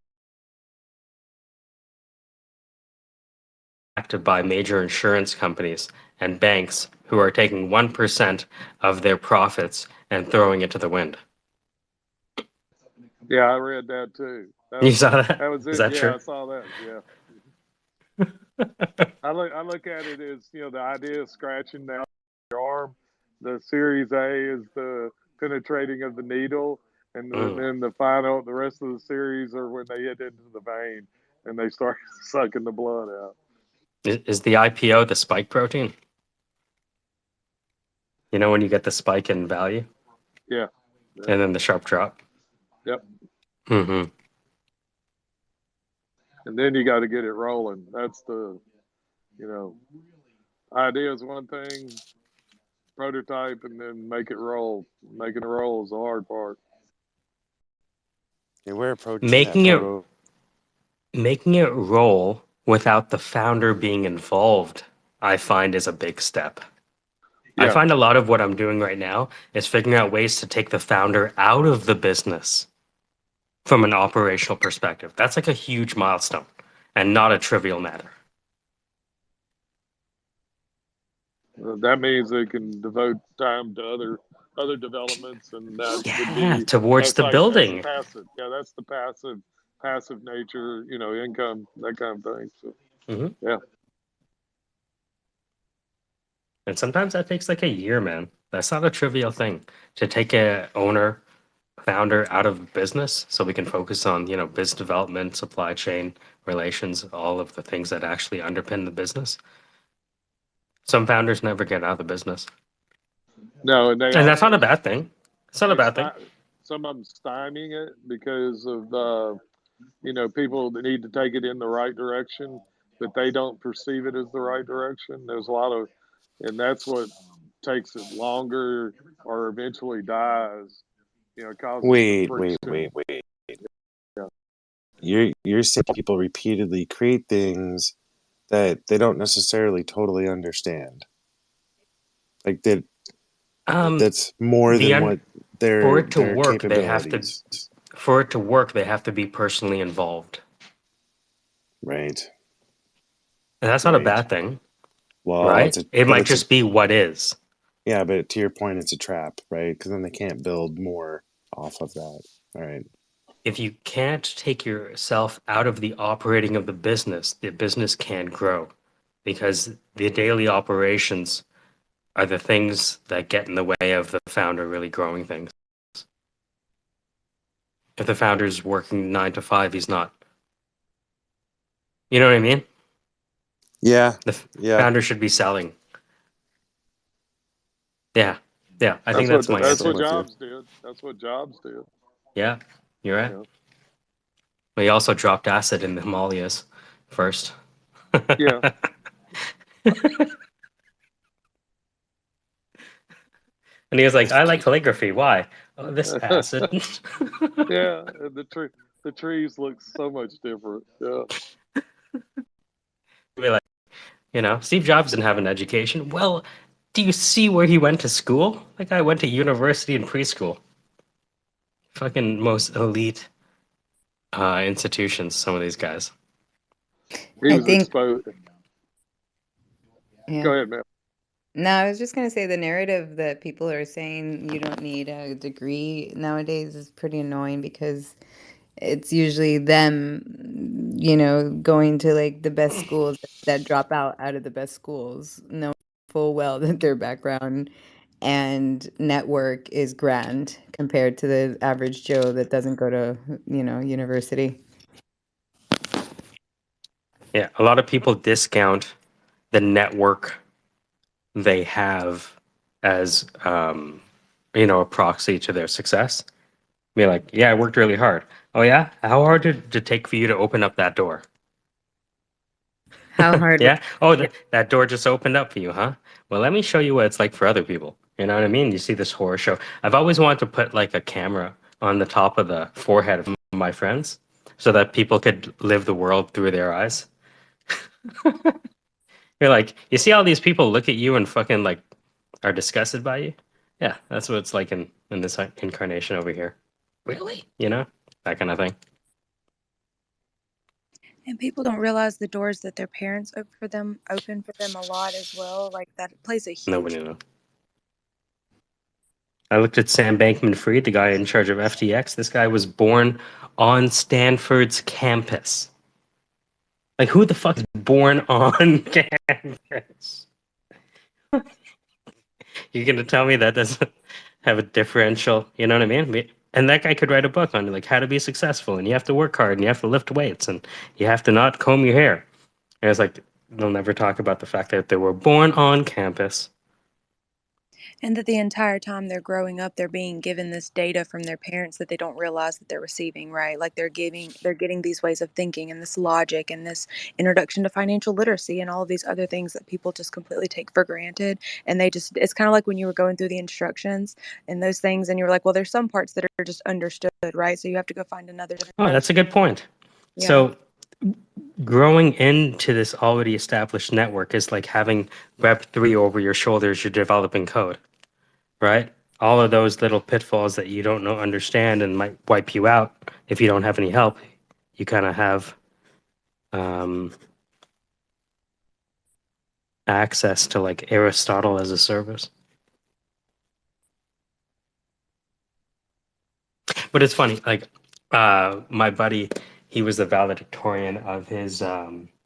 acted by major insurance companies and banks who are taking 1% of their profits and throwing it to the wind. Yeah, I read that too. You saw that? That was it. Is that yeah, true? I saw that. Yeah. I look at it as the idea of scratching down your arm. The Series A is the penetrating of the needle, and then the rest of the series are when they hit into the vein and they start sucking the blood out. Is the IPO the spike protein? You know when you get the spike in value? Yeah. And then the sharp drop? Yep. Mm-hmm. And then you got to get it rolling. That's the, idea is one thing, prototype, and then make it roll. Making it roll is the hard part. And we're approaching Making it roll without the founder being involved, I find, is a big step. Yeah. I find a lot of what I'm doing right now is figuring out ways to take the founder out of the business from an operational perspective. That's like a huge milestone and not a trivial matter. That means they can devote time to other developments, and that would be towards the building. That's the passive. That's the passive nature. Income, that kind of thing. So, yeah. And sometimes that takes like a year, man. That's not a trivial thing to take a founder out of business so we can focus on, business development, supply chain, relations, all of the things that actually underpin the business. Some founders never get out of the business. No, and that's not a bad thing. It's not a bad thing. Some of them stymieing it because of people that need to take it in the right direction, but they don't perceive it as the right direction. There's a lot of, and that's what takes it longer or eventually dies. Causes Wait. Yeah. You're saying people repeatedly create things that they don't necessarily totally understand. Like that. That's more than what their capabilities. For it to work, they have to be personally involved. Right. And that's not a bad thing. Well, right? It might just be what is. Yeah, but to your point, it's a trap, right? Because then they can't build more off of that. All right. If you can't take yourself out of the operating of the business can't grow, because the daily operations are the things that get in the way of the founder really growing things. If the founder's working 9 to 5, he's not. You know what I mean? Yeah. The founder should be selling. Yeah. I think that's my answer. That's what Jobs did. That's what Jobs did. Yeah, you're right. Yeah. But he also dropped acid in the Himalayas first. Yeah. And he was like, I like calligraphy. Why? Oh, this acid. Yeah, the trees look so much different. Yeah. Be like, Steve Jobs didn't have an education. Well, do you see where he went to school? That guy went to university and preschool. Fucking most elite institutions, some of these guys. He was exposed. Yeah. Go ahead, man. No, I was just gonna say the narrative that people are saying you don't need a degree nowadays is pretty annoying because it's usually them, going to like the best schools that drop out of the best schools, knowing full well that their background and network is grand compared to the average Joe that doesn't go to, university. Yeah, a lot of people discount the network they have as a proxy to their success. Be like, yeah, I worked really hard. Oh yeah, how hard did it take for you to open up that door? How hard? Yeah. Oh, that door just opened up for you, huh? Well, let me show you what it's like for other people. You know what I mean? You see this horror show. I've always wanted to put like a camera on the top of the forehead of my friends so that people could live the world through their eyes. You're like, you see all these people look at you and fucking like are disgusted by you? Yeah, that's what it's like in this incarnation over here. Really? That kind of thing. And people don't realize the doors that their parents open for them a lot as well. Like that plays a huge. Nobody knows. I looked at Sam Bankman-Fried, the guy in charge of FTX. This guy was born on Stanford's campus. Like, who the fuck is born on campus? You're gonna tell me that doesn't have a differential? You know what I mean? And that guy could write a book on like how to be successful, and you have to work hard, and you have to lift weights, and you have to not comb your hair. And it's like they'll never talk about the fact that they were born on campus. And that the entire time they're growing up, they're being given this data from their parents that they don't realize that they're receiving, right? Like they're getting these ways of thinking and this logic and this introduction to financial literacy and all of these other things that people just completely take for granted. And it's kind of like when you were going through the instructions and those things, and you were like, well, there's some parts that are just understood, right? So you have to go find another. Oh, that's a good point. Yeah. So growing into this already established network is like having Web3 over your shoulders. You're developing code, right? All of those little pitfalls that you don't understand and might wipe you out if you don't have any help. You kind of have access to like Aristotle as a service. But it's funny, like my buddy, he was the valedictorian of his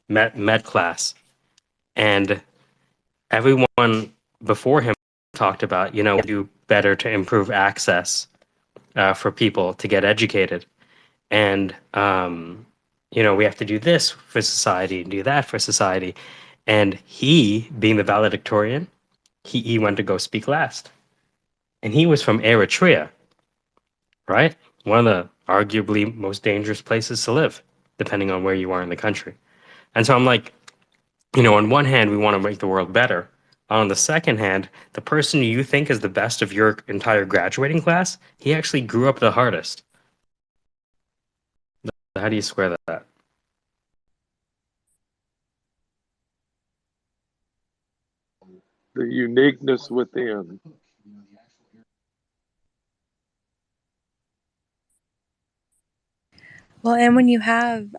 med class, and everyone before him talked about, do better to improve access for people to get educated. And, we have to do this for society and do that for society. And he, being the valedictorian, he went to go speak last. And he was from Eritrea, right? One of the arguably most dangerous places to live, depending on where you are in the country. And so I'm like, on one hand, we want to make the world better. On the second hand, the person you think is the best of your entire graduating class, he actually grew up the hardest. How do you square that? The uniqueness within. Well, and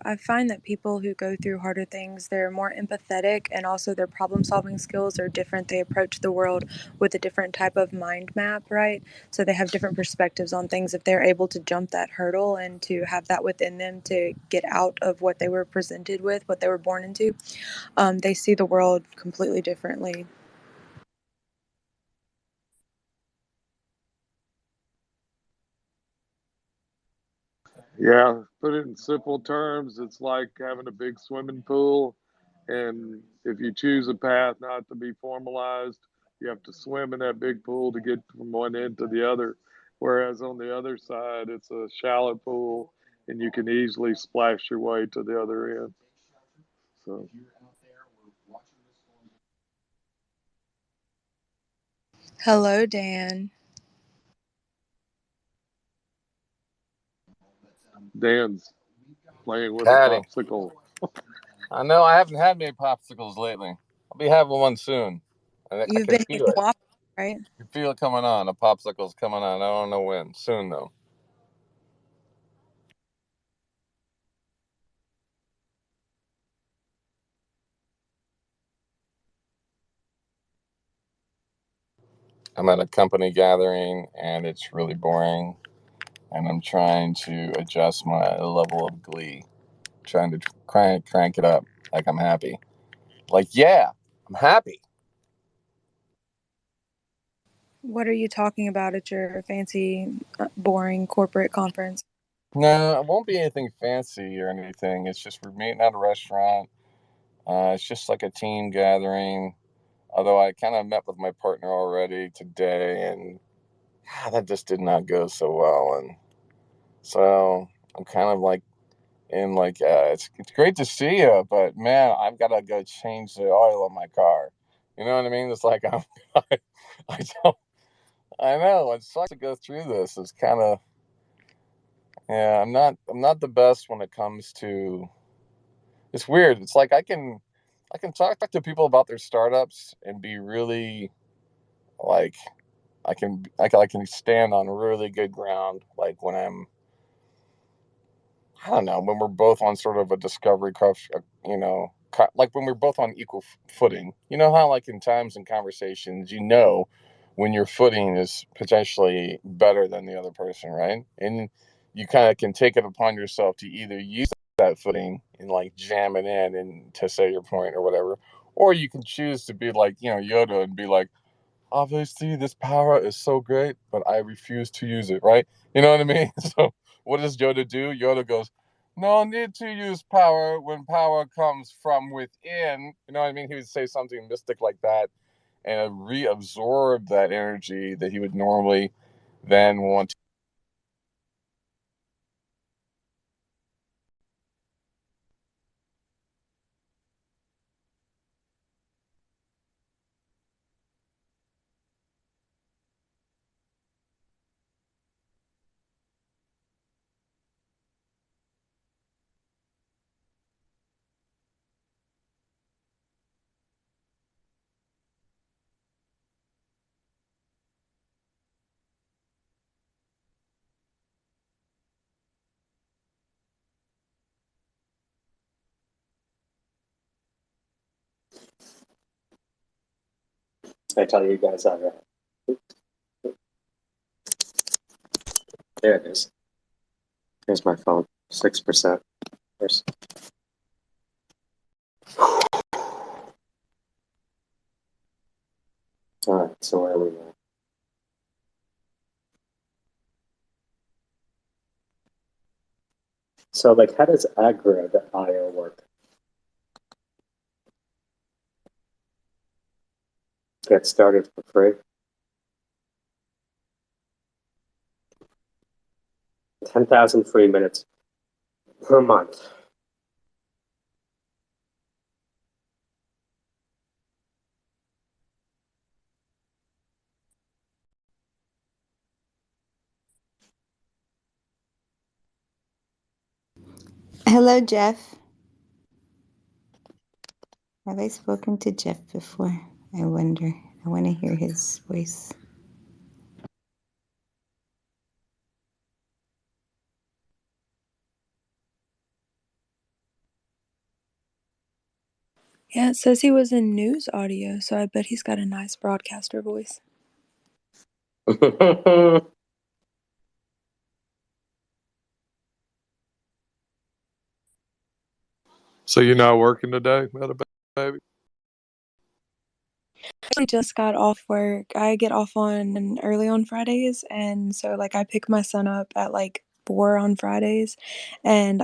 I find that people who go through harder things, they're more empathetic and also their problem solving skills are different. They approach the world with a different type of mind map, right? So they have different perspectives on things. If they're able to jump that hurdle and to have that within them to get out of what they were presented with, what they were born into, they see the world completely differently. Yeah, put it in simple terms, it's like having a big swimming pool. And if you choose a path not to be formalized, you have to swim in that big pool to get from one end to the other. Whereas on the other side, it's a shallow pool and you can easily splash your way to the other end. So. Hello, Dan. Dan's playing with a Patty. popsicle. I know I haven't had many popsicles lately. I'll be having one soon. You've been eating waffles, right? You feel it coming on. A popsicle's coming on. I don't know when. Soon, though. I'm at a company gathering and it's really boring, and I'm trying to adjust my level of glee, trying to crank it up. Like I'm happy. Like, yeah, I'm happy. What are you talking about at your fancy, boring corporate conference? No, it won't be anything fancy or anything. It's just we're meeting at a restaurant. It's just like a team gathering. Although I kind of met with my partner already today, and that just did not go so well. And so I'm kind of like it's great to see you, but man, I've got to go change the oil on my car. You know what I mean? It's like I don't. I know it sucks to go through this. It's kind of yeah. I'm not the best when it comes to. It's weird. It's like I can talk to people about their startups and be really like I can stand on really good ground. Like when I don't know, when we're both on sort of a discovery crush, like when we're both on equal footing. You know how, like, in times and conversations, when your footing is potentially better than the other person, right? And you kind of can take it upon yourself to either use that footing and like jam it in and to say your point or whatever, or you can choose to be like, Yoda and be like, obviously this power is so great, but I refuse to use it, right? You know what I mean? So what does Yoda do? Yoda goes, no need to use power when power comes from within. You know what I mean? He would say something mystic like that and reabsorb that energy that he would normally then want to. I tell you guys that. There it is. Here's my phone. 6%. All right, so where are we now? So, like, how does aggro.io work? Get started for free. 10,000 free minutes per month. Hello, Jeff. Have I spoken to Jeff before? I wonder. I want to hear his voice. Yeah, it says he was in news audio, so I bet he's got a nice broadcaster voice. So you're not working today, baby? I just got off work. I get off on early on Fridays, and so like I pick my son up at like 4 on Fridays, and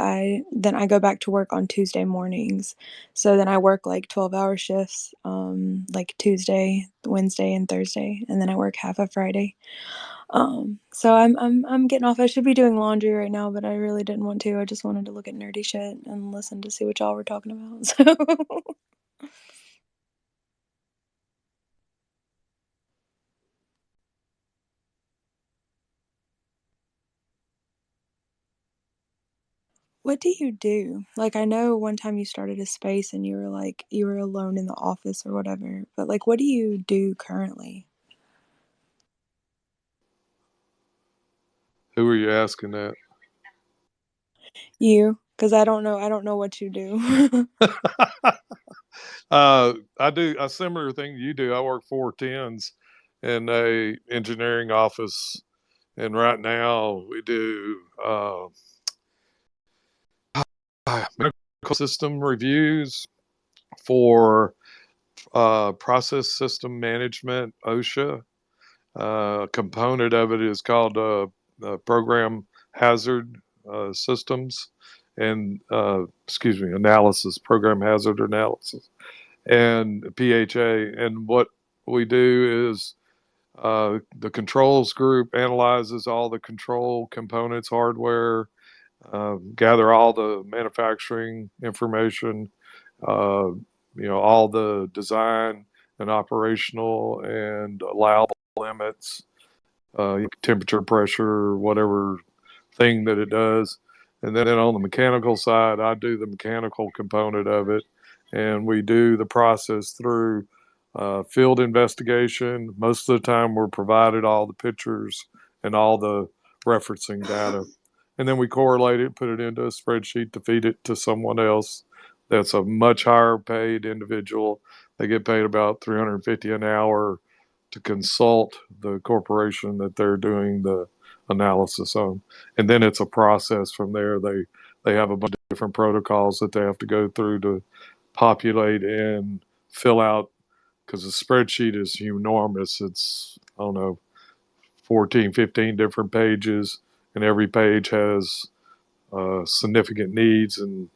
then I go back to work on Tuesday mornings. So then I work like 12-hour shifts, like Tuesday, Wednesday, and Thursday, and then I work half a Friday. So I'm getting off. I should be doing laundry right now, but I really didn't want to. I just wanted to look at nerdy shit and listen to see what y'all were talking about. So what do you do? Like, I know one time you started a space and you were like, you were alone in the office or whatever, but like, what do you do currently? Who are you asking that? You, because I don't know what you do. I do a similar thing you do. I work 4 10s, in a engineering office, and right now we do medical system reviews for process system management, OSHA. A component of it is called program hazard systems and analysis, program hazard analysis, and PHA. And what we do is the controls group analyzes all the control components, hardware, gather all the manufacturing information, uh, all the design and operational and allowable limits, temperature, pressure, whatever thing that it does. And then on the mechanical side, I do the mechanical component of it. And we do the process through field investigation. Most of the time, we're provided all the pictures and all the referencing data. And then we correlate it, put it into a spreadsheet to feed it to someone else that's a much higher paid individual. They get paid about $350 an hour to consult the corporation that they're doing the analysis on. And then it's a process from there. They have a bunch of different protocols that they have to go through to populate and fill out, because the spreadsheet is enormous. It's, I don't know, 14, 15 different pages, and every page has significant needs, and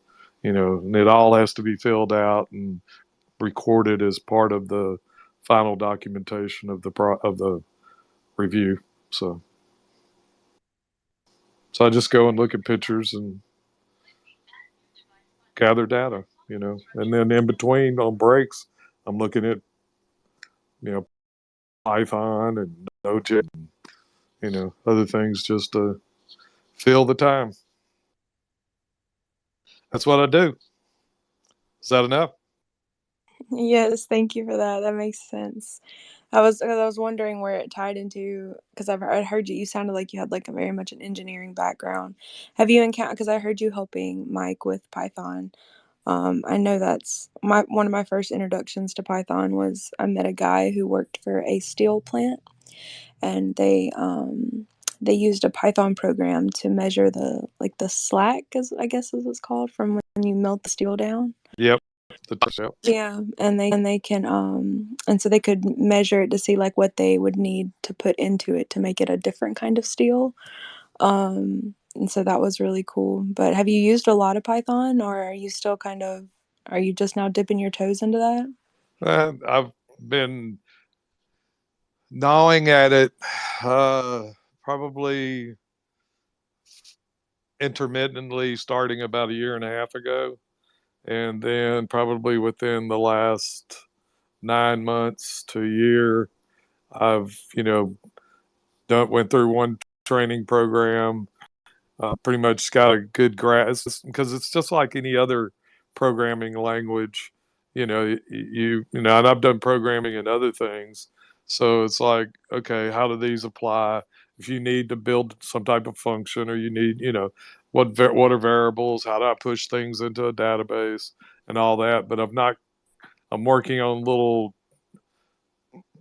and it all has to be filled out and recorded as part of the final documentation of the review. So I just go and look at pictures and gather data, and then in between on breaks, I'm looking at Python and Node.js, and other things just to fill the time. That's what I do. Is that enough? Yes, thank you for that. That makes sense. I was wondering where it tied into, because I heard you sounded like you had like a very much an engineering background. Have you encountered, because I heard you helping Mike with Python. I know that's one of my first introductions to Python was I met a guy who worked for a steel plant, and they used a Python program to measure the slack, I guess is what's called, from when you melt the steel down. Yep. Yeah, and they can and so they could measure it to see like what they would need to put into it to make it a different kind of steel. And so that was really cool. But have you used a lot of Python, or are you still are you just now dipping your toes into that? I've been gnawing at it probably intermittently starting about a year and a half ago, and then probably within the last 9 months to a year, I've went through one training program, pretty much got a good grasp, because it's just like any other programming language. And I've done programming and other things, so it's like, okay, how do these apply? If you need to build some type of function, or you need, what are variables? How do I push things into a database and all that? But I'm working on little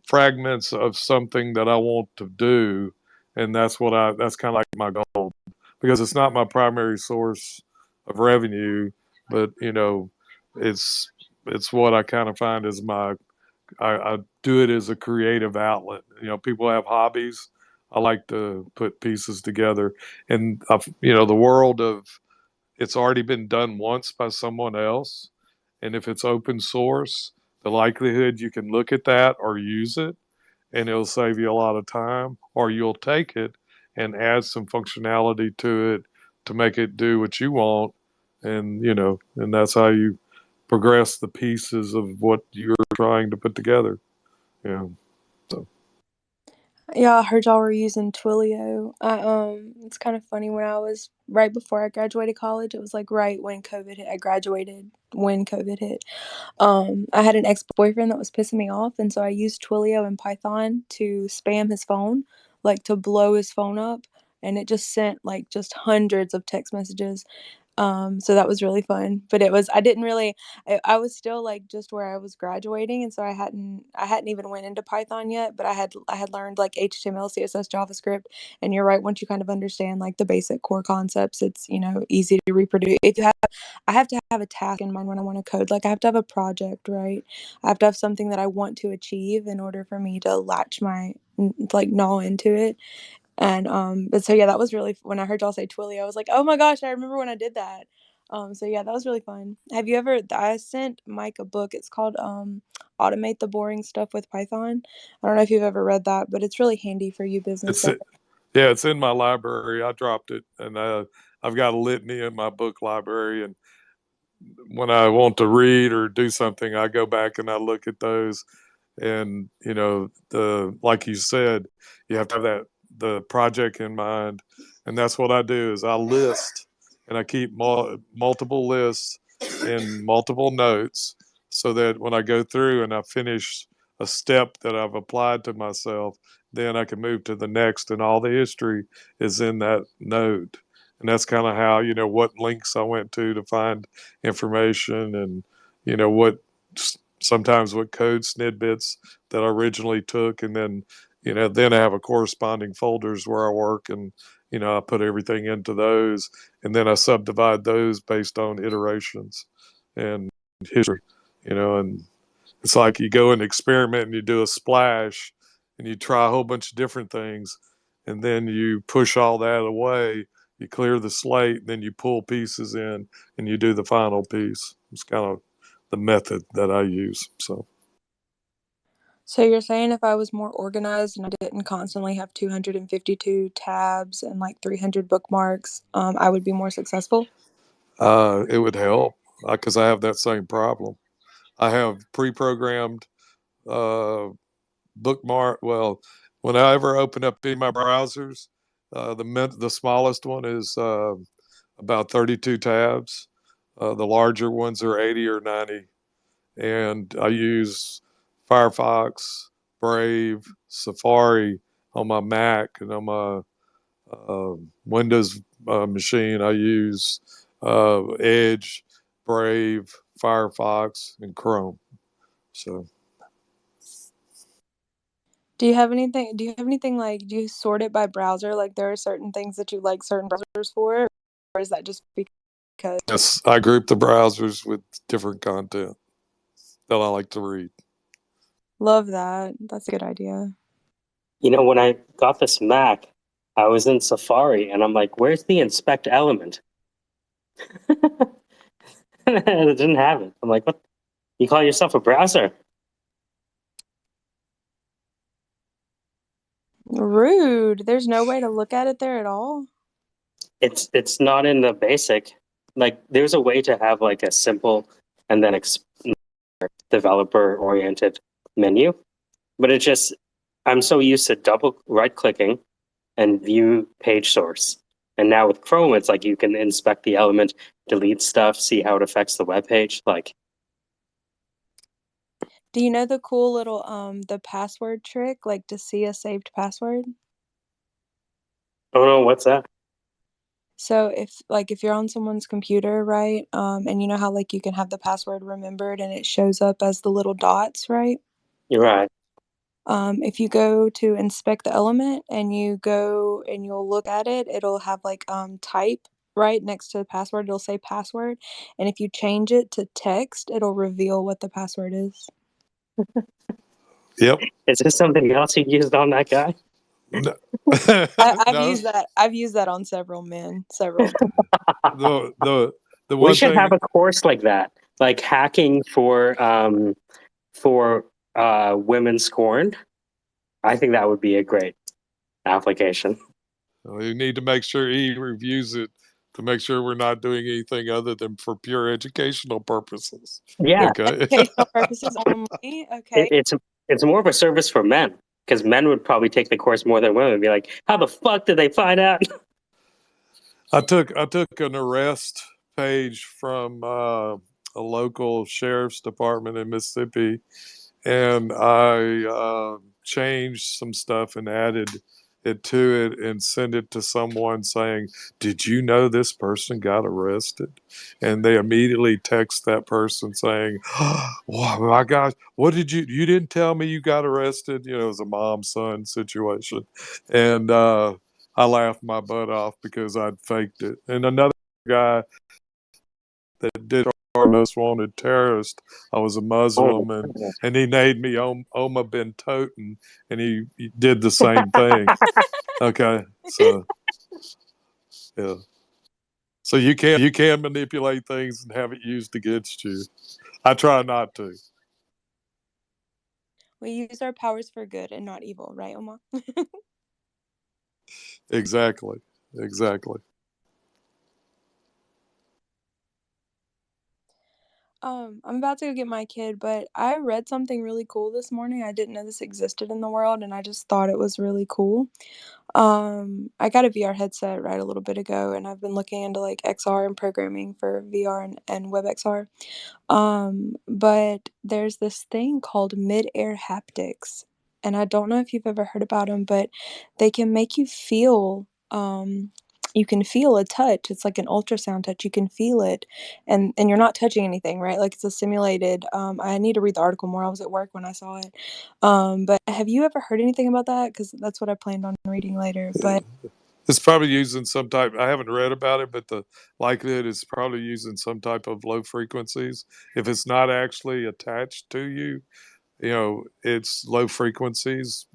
fragments of something that I want to do, and that's kind of like my goal, because it's not my primary source of revenue, but it's what I kind of find as I do it as a creative outlet. People have hobbies. I like to put pieces together, and the world of it's already been done once by someone else, and if it's open source, the likelihood you can look at that or use it, and it'll save you a lot of time, or you'll take it and add some functionality to it to make it do what you want, and that's how you progress the pieces of what you're trying to put together. Yeah. So. Yeah, I heard y'all were using Twilio. It's kind of funny, when I was right before I graduated college, it was like right when COVID hit. I graduated when COVID hit. I had an ex-boyfriend that was pissing me off, and so I used Twilio and Python to spam his phone, like to blow his phone up, and it just sent like just hundreds of text messages. So that was really fun. But I didn't really, I was still like just where I was graduating, and so I hadn't even went into Python yet, but I had learned like HTML, CSS, JavaScript, and you're right, once you kind of understand like the basic core concepts, it's, easy to reproduce. I have to have a task in mind when I want to code. Like I have to have a project, right? I have to have something that I want to achieve in order for me to latch my like gnaw into it. And but so yeah, that was really, when I heard y'all say Twilio, I was like, oh my gosh, I remember when I did that. So yeah, that was really fun. Have you ever I sent Mike a book. It's called Automate the Boring Stuff with Python. I don't know if you've ever read that, but it's really handy for you business It's stuff. yeah, it's in my library. I dropped it, and I've got a litany in my book library. And when I want to read or do something, I go back and I look at those. And the like you said, you have to have the project in mind, and that's what I do is I list, and I keep multiple lists and multiple notes, so that when I go through and I finish a step that I've applied to myself, then I can move to the next, and all the history is in that note. And that's kind of how, what links I went to find information, and what sometimes what code snippets that I originally took, and then I have a corresponding folders where I work, and I put everything into those, and then I subdivide those based on iterations and history, and it's like you go and experiment and you do a splash and you try a whole bunch of different things, and then you push all that away, you clear the slate, and then you pull pieces in and you do the final piece. It's kind of the method that I use. So you're saying if I was more organized and I didn't constantly have 252 tabs and like 300 bookmarks, I would be more successful? It would help because I have that same problem. I have pre-programmed uh, bookmark. Well, whenever I open up any of my browsers, the smallest one is about 32 tabs. The larger ones are 80 or 90. And I use Firefox, Brave, Safari on my Mac, and on my Windows machine. I use Edge, Brave, Firefox, and Chrome. So Do you have anything like, do you sort it by browser? Like there are certain things that you like certain browsers for, or is that just because? yes, I group the browsers with different content that I like to read. Love that. That's a good idea. When I got this Mac, I was in Safari and I'm like, where's the inspect element? It didn't have it. I'm like, what? You call yourself a browser? Rude. There's no way to look at it there at all. It's not in the basic. Like, there's a way to have like a simple and then developer oriented menu, but it just, I'm so used to double right clicking and view page source. And now with Chrome, it's like you can inspect the element, delete stuff, see how it affects the web page. Like, do you know the cool little the password trick, like to see a saved password? oh no, what's that? So if you're on someone's computer, right? And you know how like you can have the password remembered and it shows up as the little dots, right? You're right. If you go to inspect the element and you go and you'll look at it, it'll have like type right next to the password. It'll say password, and if you change it to text, it'll reveal what the password is. Yep. Is this something else you used on that guy? No. I've No. used that. I've used that on several men. Several. The We one should thing have a course like that, like hacking for women scorned. I think that would be a great application. you need to make sure he reviews it to make sure we're not doing anything other than for pure educational purposes. Yeah, Okay. Educational purposes only. Okay. it's more of a service for men, because men would probably take the course more than women and be like, how the fuck did they find out? I took an arrest page from a local sheriff's department in Mississippi, and I changed some stuff and added it to it and send it to someone saying, did you know this person got arrested? And they immediately text that person saying, oh my gosh, what did you didn't tell me you got arrested? You know, it was a mom-son situation. And I laughed my butt off because I'd faked it. And another guy that did our most wanted terrorist, I was a Muslim, and he named me Omar bin Toten, and he did the same thing. Okay, so yeah, so you can manipulate things and have it used against you. I try not to. We use our powers for good and not evil, right, Oma? Exactly. I'm about to go get my kid, but I read something really cool this morning. I didn't know this existed in the world, and I just thought it was really cool. I got a VR headset right a little bit ago, and I've been looking into like XR and programming for VR and WebXR. But there's this thing called mid-air haptics, and I don't know if you've ever heard about them, but they can make you feel, you can feel a touch. It's like an ultrasound touch. You can feel it, and you're not touching anything, right? Like it's a simulated. I need to read the article more. I was at work when I saw it. But have you ever heard anything about that? Because that's what I planned on reading later. But It's probably using some type. I haven't read about it, but the likelihood is probably using some type of low frequencies. If it's not actually attached to you, you know, it's low frequencies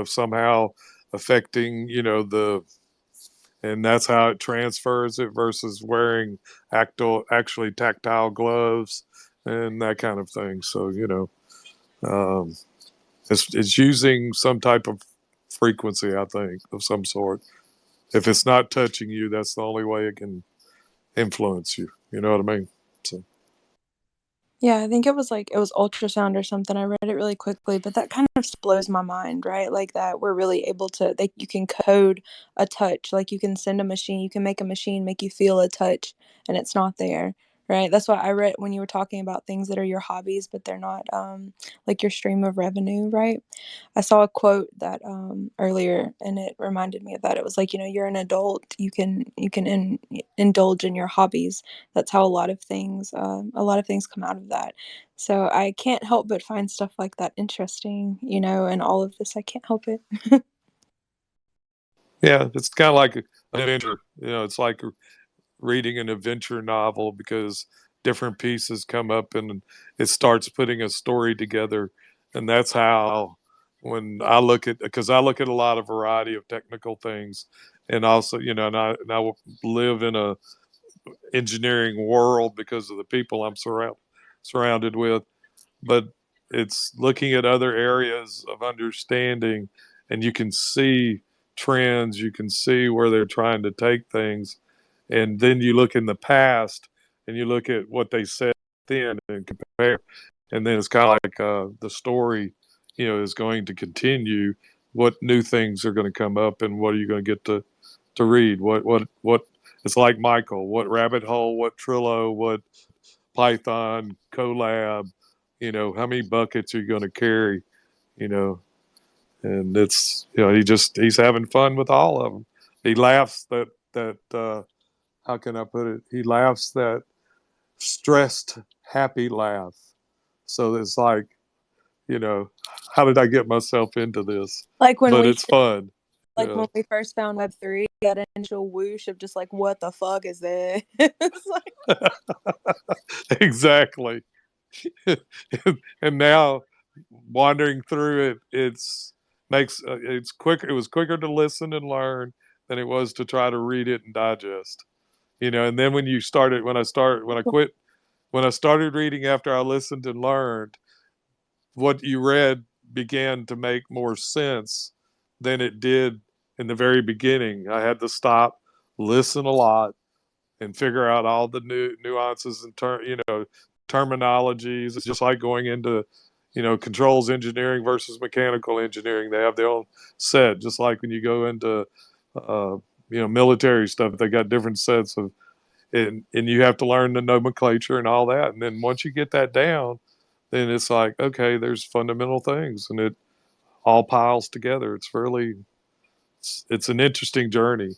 somehow affecting, you know, and that's how it transfers it versus wearing actually tactile gloves and that kind of thing. So, you know, um, it's using some type of frequency, I think, of some sort. If it's not touching you, that's the only way it can influence you. You know what I mean? So. yeah, I think it was ultrasound or something. I read it really quickly, but that kind of blows my mind, right? Like that we're really able to you can code a touch. Like you can you can make a machine make you feel a touch and it's not there, right? That's why I read when you were talking about things that are your hobbies, but they're not like your stream of revenue, right? I saw a quote that earlier and it reminded me of that. It was like, you're an adult, you can indulge in your hobbies. That's how a lot of things come out of that. So I can't help but find stuff like that interesting, and all of this I can't help it. Yeah, it's kind of like an adventure. You know, it's like reading an adventure novel because different pieces come up and it starts putting a story together. And that's how, when I look at, because I look at a lot of variety of technical things, and also, you know, and I live in a engineering world because of the people I'm surrounded with, but it's looking at other areas of understanding, and you can see trends, you can see where they're trying to take things, and then you look in the past and you look at what they said then and compare, and then it's kind of like the story, you know, is going to continue. What new things are going to come up, and what are you going to get to read? What? It's like Michael. What rabbit hole? What Trillo? What Python? Colab? You know, how many buckets are you going to carry? You know, and it's, you know, he's having fun with all of them. He laughs that how can I put it? He laughs that stressed, happy laugh. So it's like, you know, how did I get myself into this? Like when But we it's fun. like Yeah. when we first found Web3, that initial whoosh of just like, what the fuck is this? It's like, Exactly. And now wandering through it, it's quicker. It was quicker to listen and learn than it was to try to read it and digest. You know, and then when I started reading after I listened and learned, what you read began to make more sense than it did in the very beginning. I had to stop, listen a lot, and figure out all the new nuances and terminologies. It's just like going into, you know, controls engineering versus mechanical engineering. They have their own set, just like when you go into uh, you know, military stuff. They got different sets of, and you have to learn the nomenclature and all that. And then once you get that down, then it's like, okay, there's fundamental things, and it all piles together. It's it's an interesting journey,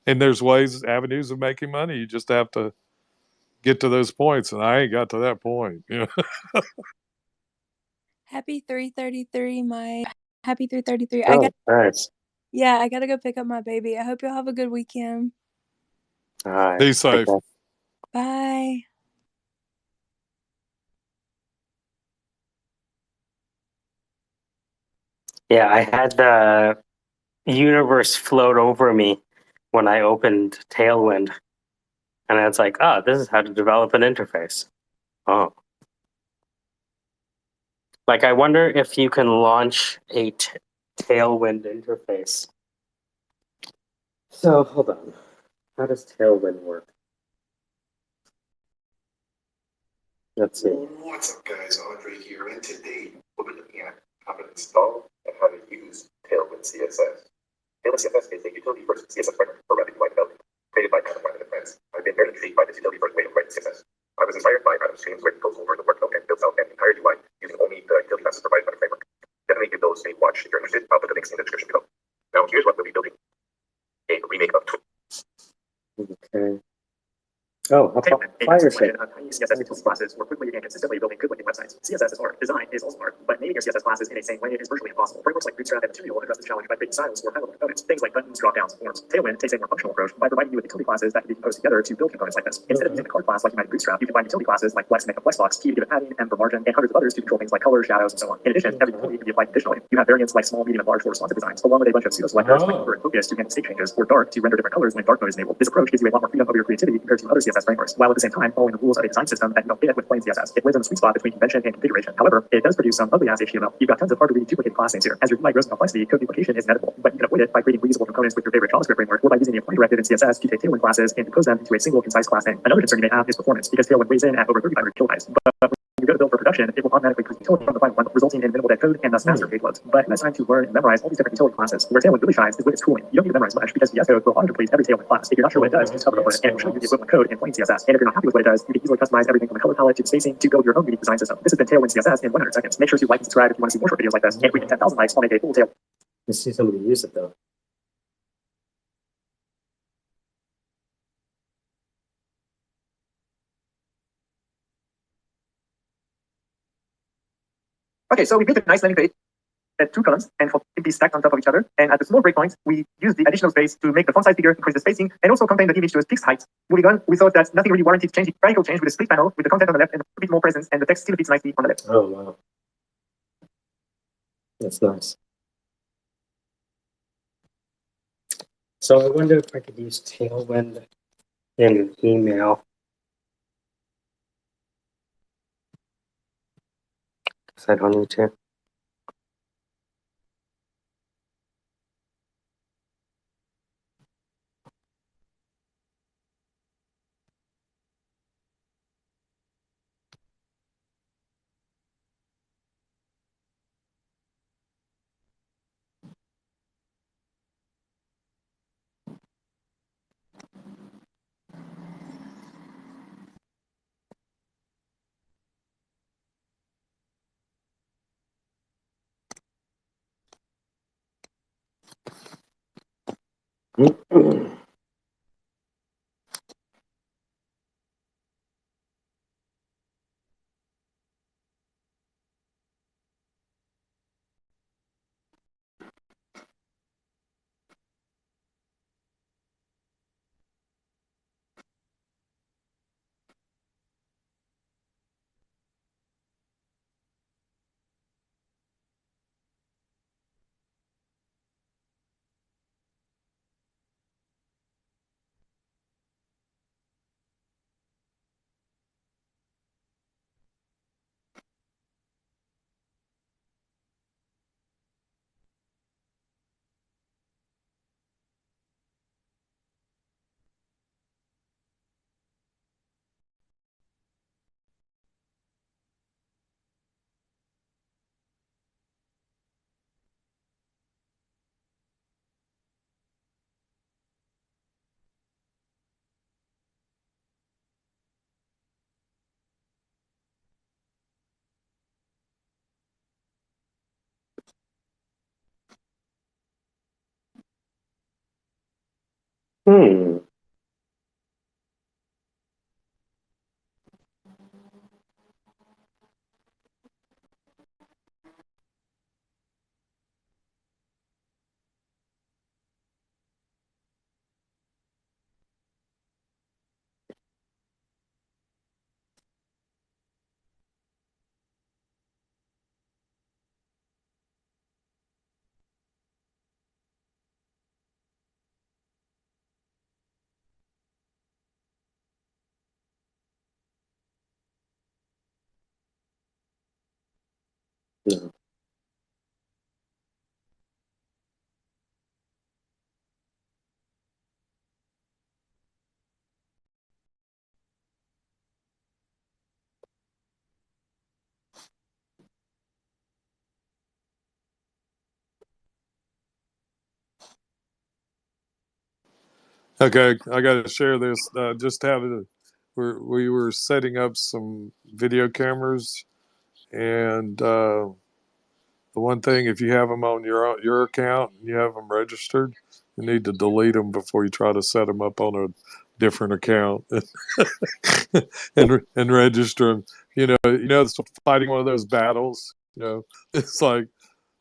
and there's avenues of making money. You just have to get to those points, and I ain't got to that point. Happy 3:33, Mike. Happy 3:33. Oh, nice. Yeah, I gotta go pick up my baby. I hope y'all have a good weekend. All right. Be safe. Bye. Yeah, I had the universe float over me when I opened Tailwind. And it's like, oh, this is how to develop an interface. Oh. Like, I wonder if you can launch a Tailwind interface. So, hold on. How does Tailwind work? Let's see. What's up, guys? Andre here, and today we'll be looking at how to install and how to use Tailwind CSS. Tailwind CSS is a utility-first CSS framework for rapid UI development, created by Adam Wyman and friends. I've been very intrigued by this utility-first way of writing CSS. I was inspired by Adam's streams where he goes over the workflow and builds out an entire UI using only the utility classes provided by the framework. Definitely give those a watch if you're interested. I'll put the links in the description below. Now, here's what we'll be building: a remake of Okay. Oh, how about Fireshape? CSS utility classes more quickly and consistently building good-looking websites. CSS is hard. Design is also hard, but naming your CSS classes in a same way is virtually impossible. Frameworks like Bootstrap and Material address the challenge by creating styles or high-level components, things like buttons, dropdowns, forms. Tailwind takes a more functional approach by providing you with utility classes that can be composed together to build components like this. Instead of using the card class like you might in Bootstrap, you can find utility classes like Flex to make a flex box, Key to give it padding, M for margin, and hundreds of others to control things like color, shadows, and so on. In addition, every utility can be applied additionally. You have variants like small, medium, and large for responsive designs, along with a bunch of pseudo-selectors like over and focus to handle state changes, or dark to render different colors when dark mode is enabled. This approach gives you a lot more freedom over your creativity compared to other CSS frameworks, while at the same time following the rules of a design system that you don't fit with plain CSS. It lives in the sweet spot between convention and configuration. However, it does produce some ugly-ass HTML. You've got tons of hard-to-read duplicated class names here. As your UI grows in complexity, code duplication is inevitable, but you can avoid it by creating reusable components with your favorite JavaScript framework, or by using the apply directive in CSS to take Tailwind classes and compose them into a single concise class name. Another concern you may have is performance, because Tailwind weighs in at over 3,500 kilobytes. But when you go to build for production, it will automatically produce utility from the final one, resulting in minimal dead code and thus faster page loads. But it's time to learn and memorize all these different utility classes. Where Tailwind really shines is with its tooling. You don't need to memorize much because VS Code will autocomplete every Tailwind class. If you're not sure what it does, just hover over it and it will show you the equivalent code in plain CSS. And if you're not happy with what it does, you can easily customize everything from the color palette to the spacing to build your own unique design system. This has been Tailwind CSS in 100 seconds. Make sure to like and subscribe if you want to see more short videos like this. And if we get 10,000 likes, I'll make a full Tailwind. Let's see somebody use it though. Okay, so we built a nice landing page at two columns and can be stacked on top of each other. And at the small breakpoints, we use the additional space to make the font size bigger, increase the spacing, and also contain the image to a fixed height. Moving on, we thought that nothing really warranted changing radical change with a split panel with the content on the left and a bit more presence, and the text still fits nicely on the left. Oh, wow. That's nice. So I wonder if I could use Tailwind in an email. Because I don't need to. Hmm. No. Okay, I got to share this. Just we were setting up some video cameras, and the one thing, if you have them on your account and you have them registered, you need to delete them before you try to set them up on a different account and register them. It's fighting one of those battles. It's like,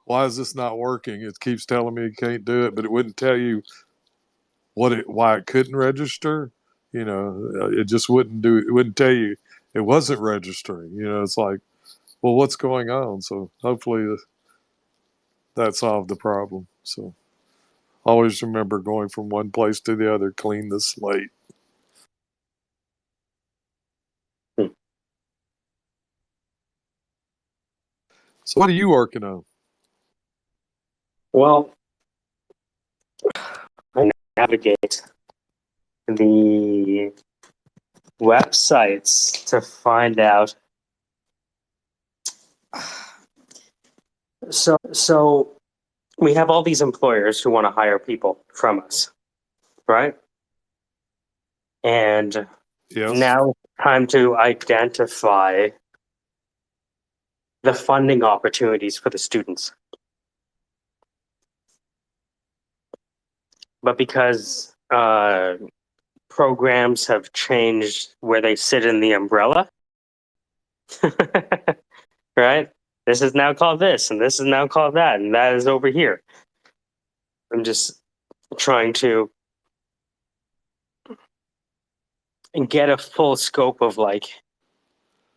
why is this not working? It keeps telling me you can't do it, but it wouldn't tell you why it couldn't register. It just wouldn't do. It wouldn't tell you it wasn't registering. It's like, well, what's going on? So hopefully that solved the problem. So always remember, going from one place to the other, clean the slate. Hmm. So what are you working on? Well, I navigate the websites to find out. So we have all these employers who want to hire people from us, right? And Yes. now it's time to identify the funding opportunities for the students. But because programs have changed where they sit in the umbrella, right? This is now called this, and this is now called that, and that is over here. I'm just trying to get a full scope of like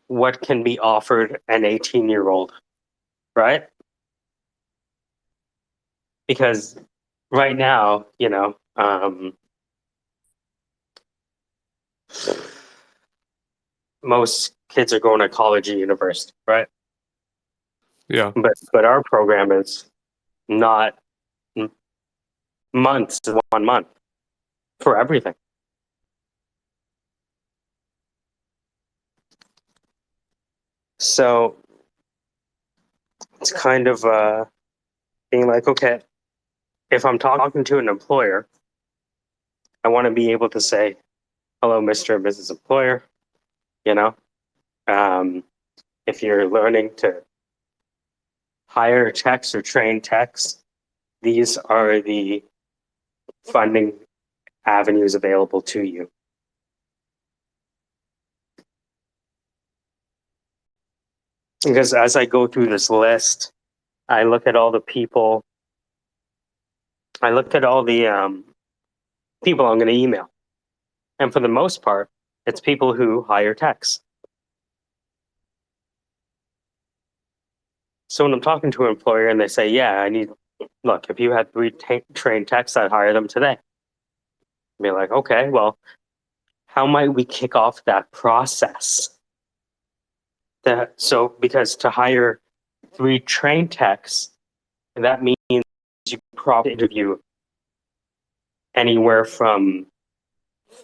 what can be offered an 18-year-old, right? Because right now, most kids are going to college and university, right? Yeah. But our program is not months, 1 month for everything. So it's kind of being like, okay, if I'm talking to an employer, I want to be able to say, hello, Mr. and Mrs. Employer, if you're learning to hire techs or train techs, these are the funding avenues available to you. Because as I go through this list, I look at all the people, I look at all the people I'm going to email. And for the most part, it's people who hire techs. So when I'm talking to an employer and they say, yeah, look, if you had 3 trained techs, I'd hire them today. I'd be like, okay, well, how might we kick off that process? Because to hire 3 trained techs, that means you probably interview anywhere from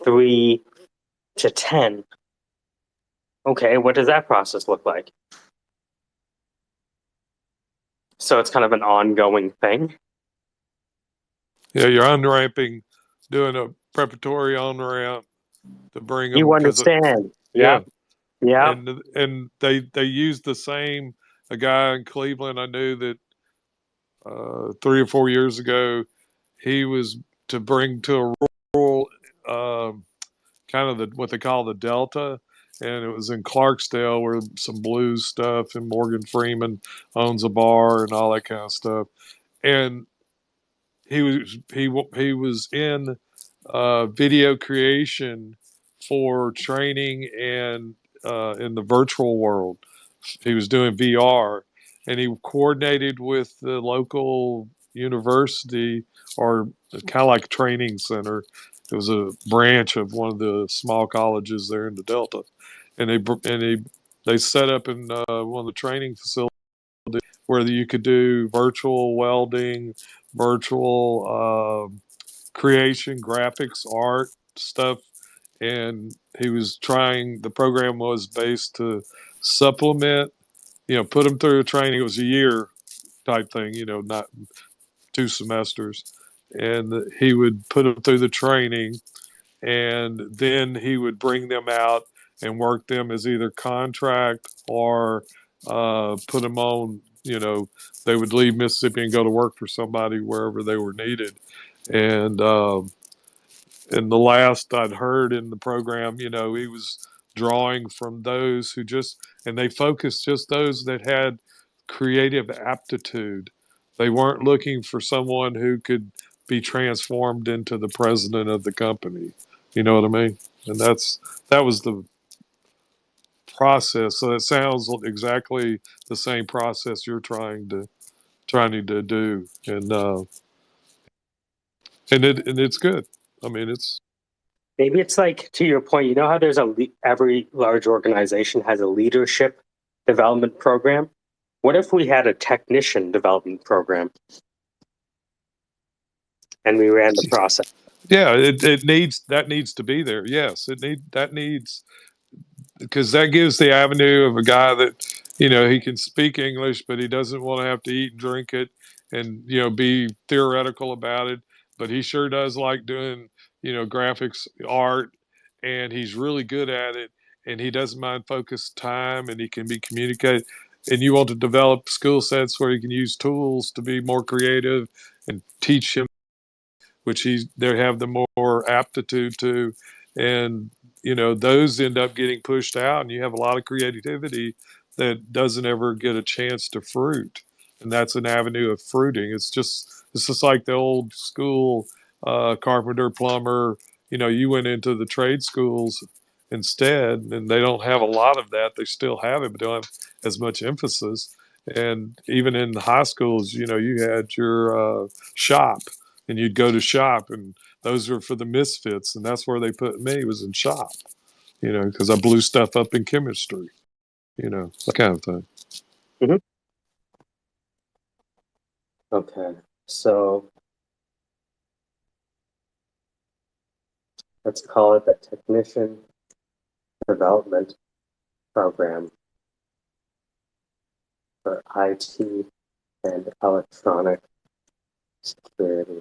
3 to 10. Okay, what does that process look like? So it's kind of an ongoing thing. Yeah, you're on-ramping, doing a preparatory on-ramp to bring them. You understand. Yeah. Yeah. And they used the same, a guy in Cleveland I knew that 3 or 4 years ago, he was to bring to a rural kind of what they call the Delta, and it was in Clarksdale where some blues stuff, and Morgan Freeman owns a bar and all that kind of stuff. And he was in video creation for training and in the virtual world. He was doing VR, and he coordinated with the local university or kind of like training center. It was a branch of one of the small colleges there in the Delta, and they set up in one of the training facilities where you could do virtual welding, virtual creation, graphics, art stuff. And he was trying. The program was based to supplement, put them through a training. It was a year type thing, not 2 semesters. And he would put them through the training, and then he would bring them out and work them as either contract or put them on, they would leave Mississippi and go to work for somebody wherever they were needed. And the last I'd heard in the program, he was drawing from those who and they focused just those that had creative aptitude. They weren't looking for someone who could be transformed into the president of the company. You know what I mean? And that was the process. So it sounds exactly the same process you're trying to do, and it's good. I mean, it's Maybe it's like, to your point, you know how there's every large organization has a leadership development program? What if we had a technician development program and we ran the process? Yeah, it needs to be there. Yes, that needs, because that gives the avenue of a guy that, he can speak English, but he doesn't want to have to eat and drink it and, be theoretical about it. But he sure does like doing, graphics, art, and he's really good at it. And he doesn't mind focused time, and he can be communicated. And you want to develop skill sets where he can use tools to be more creative and teach him, which they have the more aptitude to. And those end up getting pushed out, and you have a lot of creativity that doesn't ever get a chance to fruit. And that's an avenue of fruiting. It's just like the old school carpenter, plumber. You went into the trade schools instead, and they don't have a lot of that. They still have it, but don't have as much emphasis. And even in the high schools, you had your shop, and you'd go to shop, and those were for the misfits, and that's where they put me, was in shop, because I blew stuff up in chemistry, that kind of thing. Mm-hmm. Okay, so let's call it the Technician Development Program for IT and Electronic Security.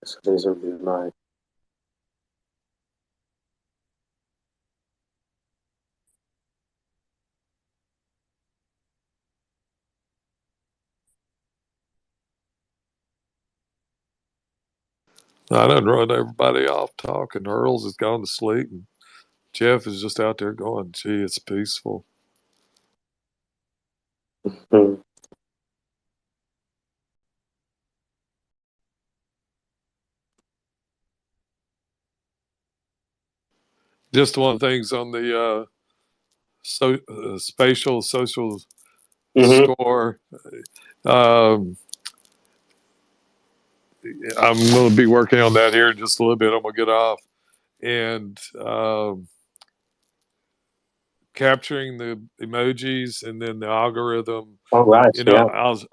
So these would be my I done run everybody off talking. Earls has gone to sleep, and Jeff is just out there going, gee, it's peaceful. Mm-hmm. Just one of the things on the spatial social score. I'm going to be working on that here in just a little bit. I'm going to get off. And capturing the emojis and then the algorithm. All right.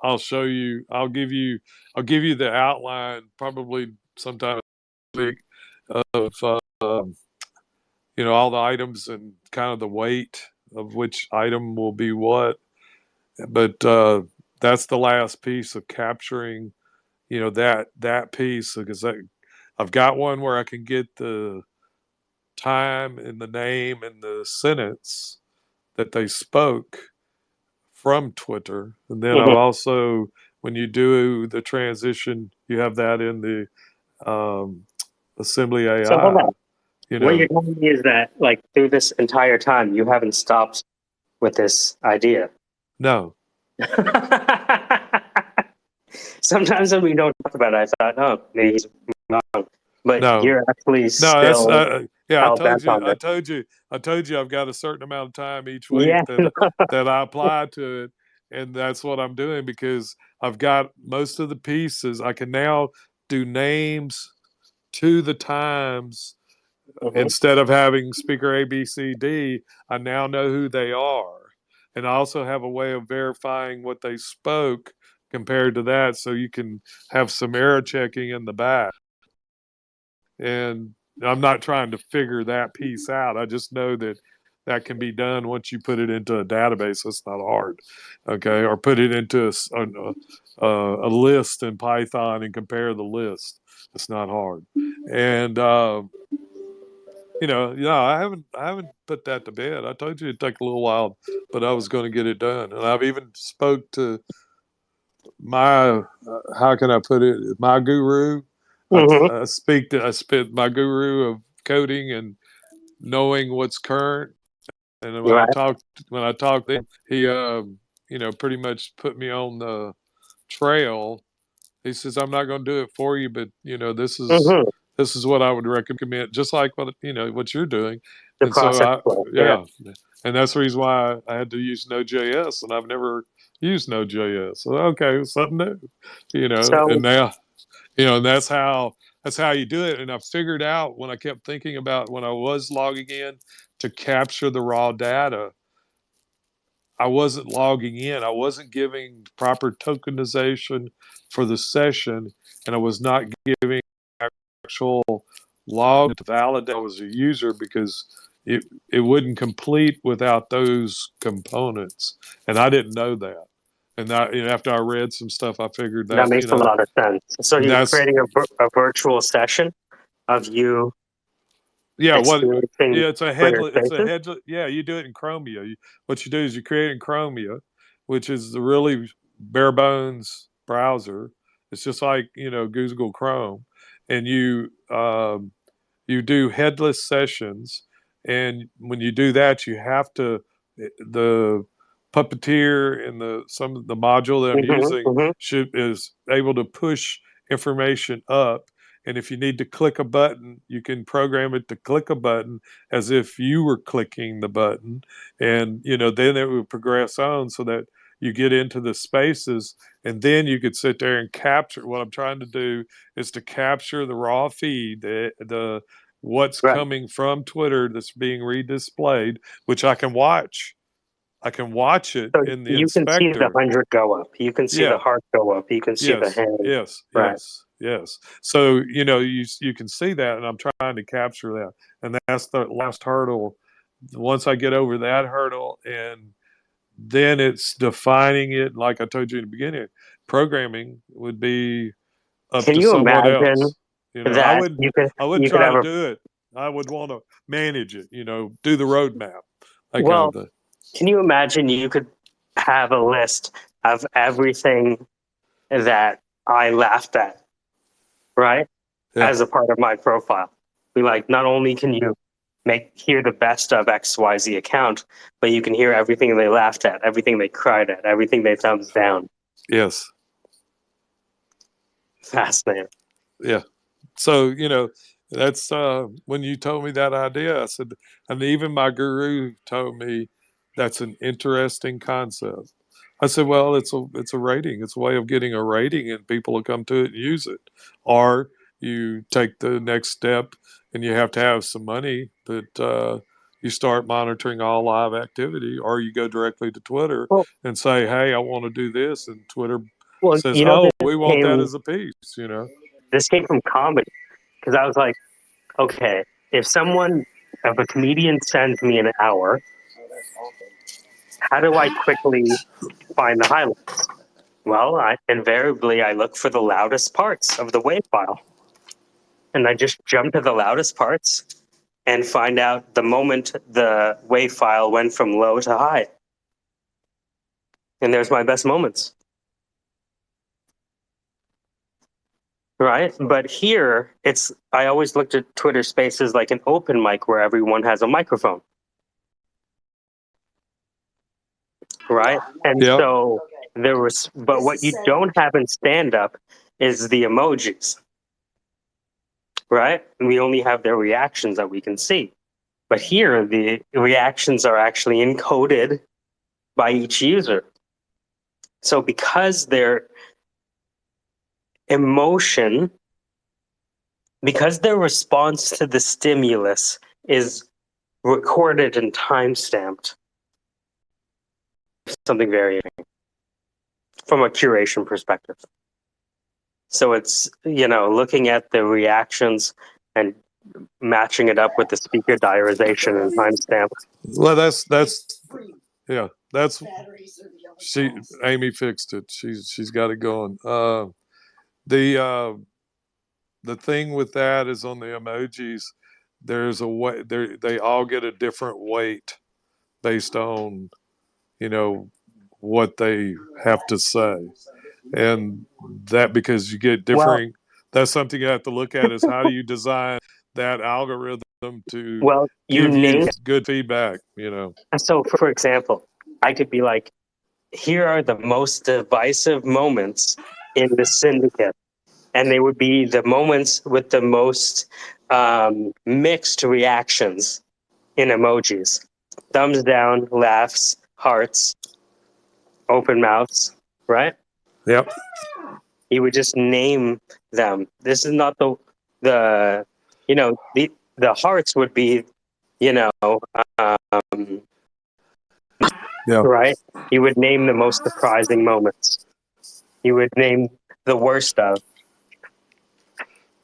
I'll show you. I'll give you the outline probably sometime this week of all the items and kind of the weight of which item will be what. But that's the last piece of capturing, that piece, because I've got one where I can get the time and the name and the sentence that they spoke from Twitter. And then I've also, when you do the transition, you have that in the Assembly AI. So hold on. What you're telling me is that, like, through this entire time, you haven't stopped with this idea. No. Sometimes when we don't talk about it, I thought, oh, maybe he's wrong. But No. you're actually still I told you I've got a certain amount of time each week that I apply to it, and that's what I'm doing, because I've got most of the pieces. I can now do names to the times. Instead of having speaker A, B, C, D, I now know who they are. And I also have a way of verifying what they spoke compared to that, so you can have some error checking in the back. And I'm not trying to figure that piece out. I just know that can be done once you put it into a database. It's not hard, okay? Or put it into a list in Python and compare the list. It's not hard. And I haven't put that to bed. I told you it'd take a little while, but I was going to get it done. And I've even spoke to my how can I put it? My guru. I spent my guru of coding and knowing what's current. And when I talked to him, he pretty much put me on the trail. He says, I'm not going to do it for you, but this is what I would recommend, just like what you're doing. The And so process flow, and that's the reason why I had to use Node.js, and I've never used Node.js. So okay, something new, and now and that's how you do it. And I figured out, when I kept thinking about when I was logging in to capture the raw data, I wasn't logging in. I wasn't giving proper tokenization for the session, and I was not giving actual log to validate I was a user, because it wouldn't complete without those components. And I didn't know that. And after I read some stuff, I figured that makes a lot of sense. So you're creating a virtual session of you. It's a headless. Yeah, you do it in Chromia. What you do is you create in Chromia, which is the really bare bones browser. It's just like Google Chrome, and you do headless sessions. And when you do that, you have to the Puppeteer and some of the module that I'm using is able to push information up. And if you need to click a button, you can program it to click a button as if you were clicking the button. And, then it would progress on so that you get into the spaces, and then you could sit there and capture. What I'm trying to do is to capture the raw feed, the what's coming from Twitter that's being redisplayed, which I can watch. I can watch it in the inspector. You can see the 100 go up. You can see the heart go up. You can see the hand. Yes. So, you can see that, and I'm trying to capture that. And that's the last hurdle. Once I get over that hurdle, and then it's defining it, like I told you in the beginning, programming would be up to someone else. I wouldn't try to do it. I would want to manage it, do the roadmap. Kind of thing. Can you imagine you could have a list of everything that I laughed at, right? Yeah. As a part of my profile. Be like, not only can you hear the best of XYZ account, but you can hear everything they laughed at, everything they cried at, everything they thumbs down. Yes. Fascinating. Yeah. So, that's when you told me that idea, I said, and even my guru told me that's an interesting concept. I said, well, it's a rating. It's a way of getting a rating, and people will come to it and use it. Or you take the next step, and you have to have some money that you start monitoring all live activity, or you go directly to Twitter and say, hey, I want to do this. And Twitter says, we want that as a piece, This came from comedy, because I was like, okay, if a comedian sends me an hour, how do I quickly find the highlights? Well, invariably I look for the loudest parts of the wave file, and I just jump to the loudest parts and find out the moment the wave file went from low to high. And there's my best moments. Right? But here, I always looked at Twitter Spaces like an open mic where everyone has a microphone. Right? And Yep. so but what you don't have in stand up is the emojis. Right? And we only have their reactions that we can see. But here, the reactions are actually encoded by each user. So because their emotion, because their response to the stimulus is recorded and time-stamped, something very interesting from a curation perspective. So it's, looking at the reactions and matching it up with the speaker diarization and timestamp. Well, that's Amy fixed it. She's got it going. The thing with that is on the emojis, there's a way they all get a different weight based on what they have to say, and that because you get differing. That's something you have to look at is how do you design that algorithm to give you good feedback. So, for example, I could be like, here are the most divisive moments in the Syndicate. And they would be the moments with the most mixed reactions in emojis. Thumbs down, laughs, hearts, open mouths, right? Yep. He would just name them. This is not the hearts would be, right? He would name the most surprising moments. He would name the worst of,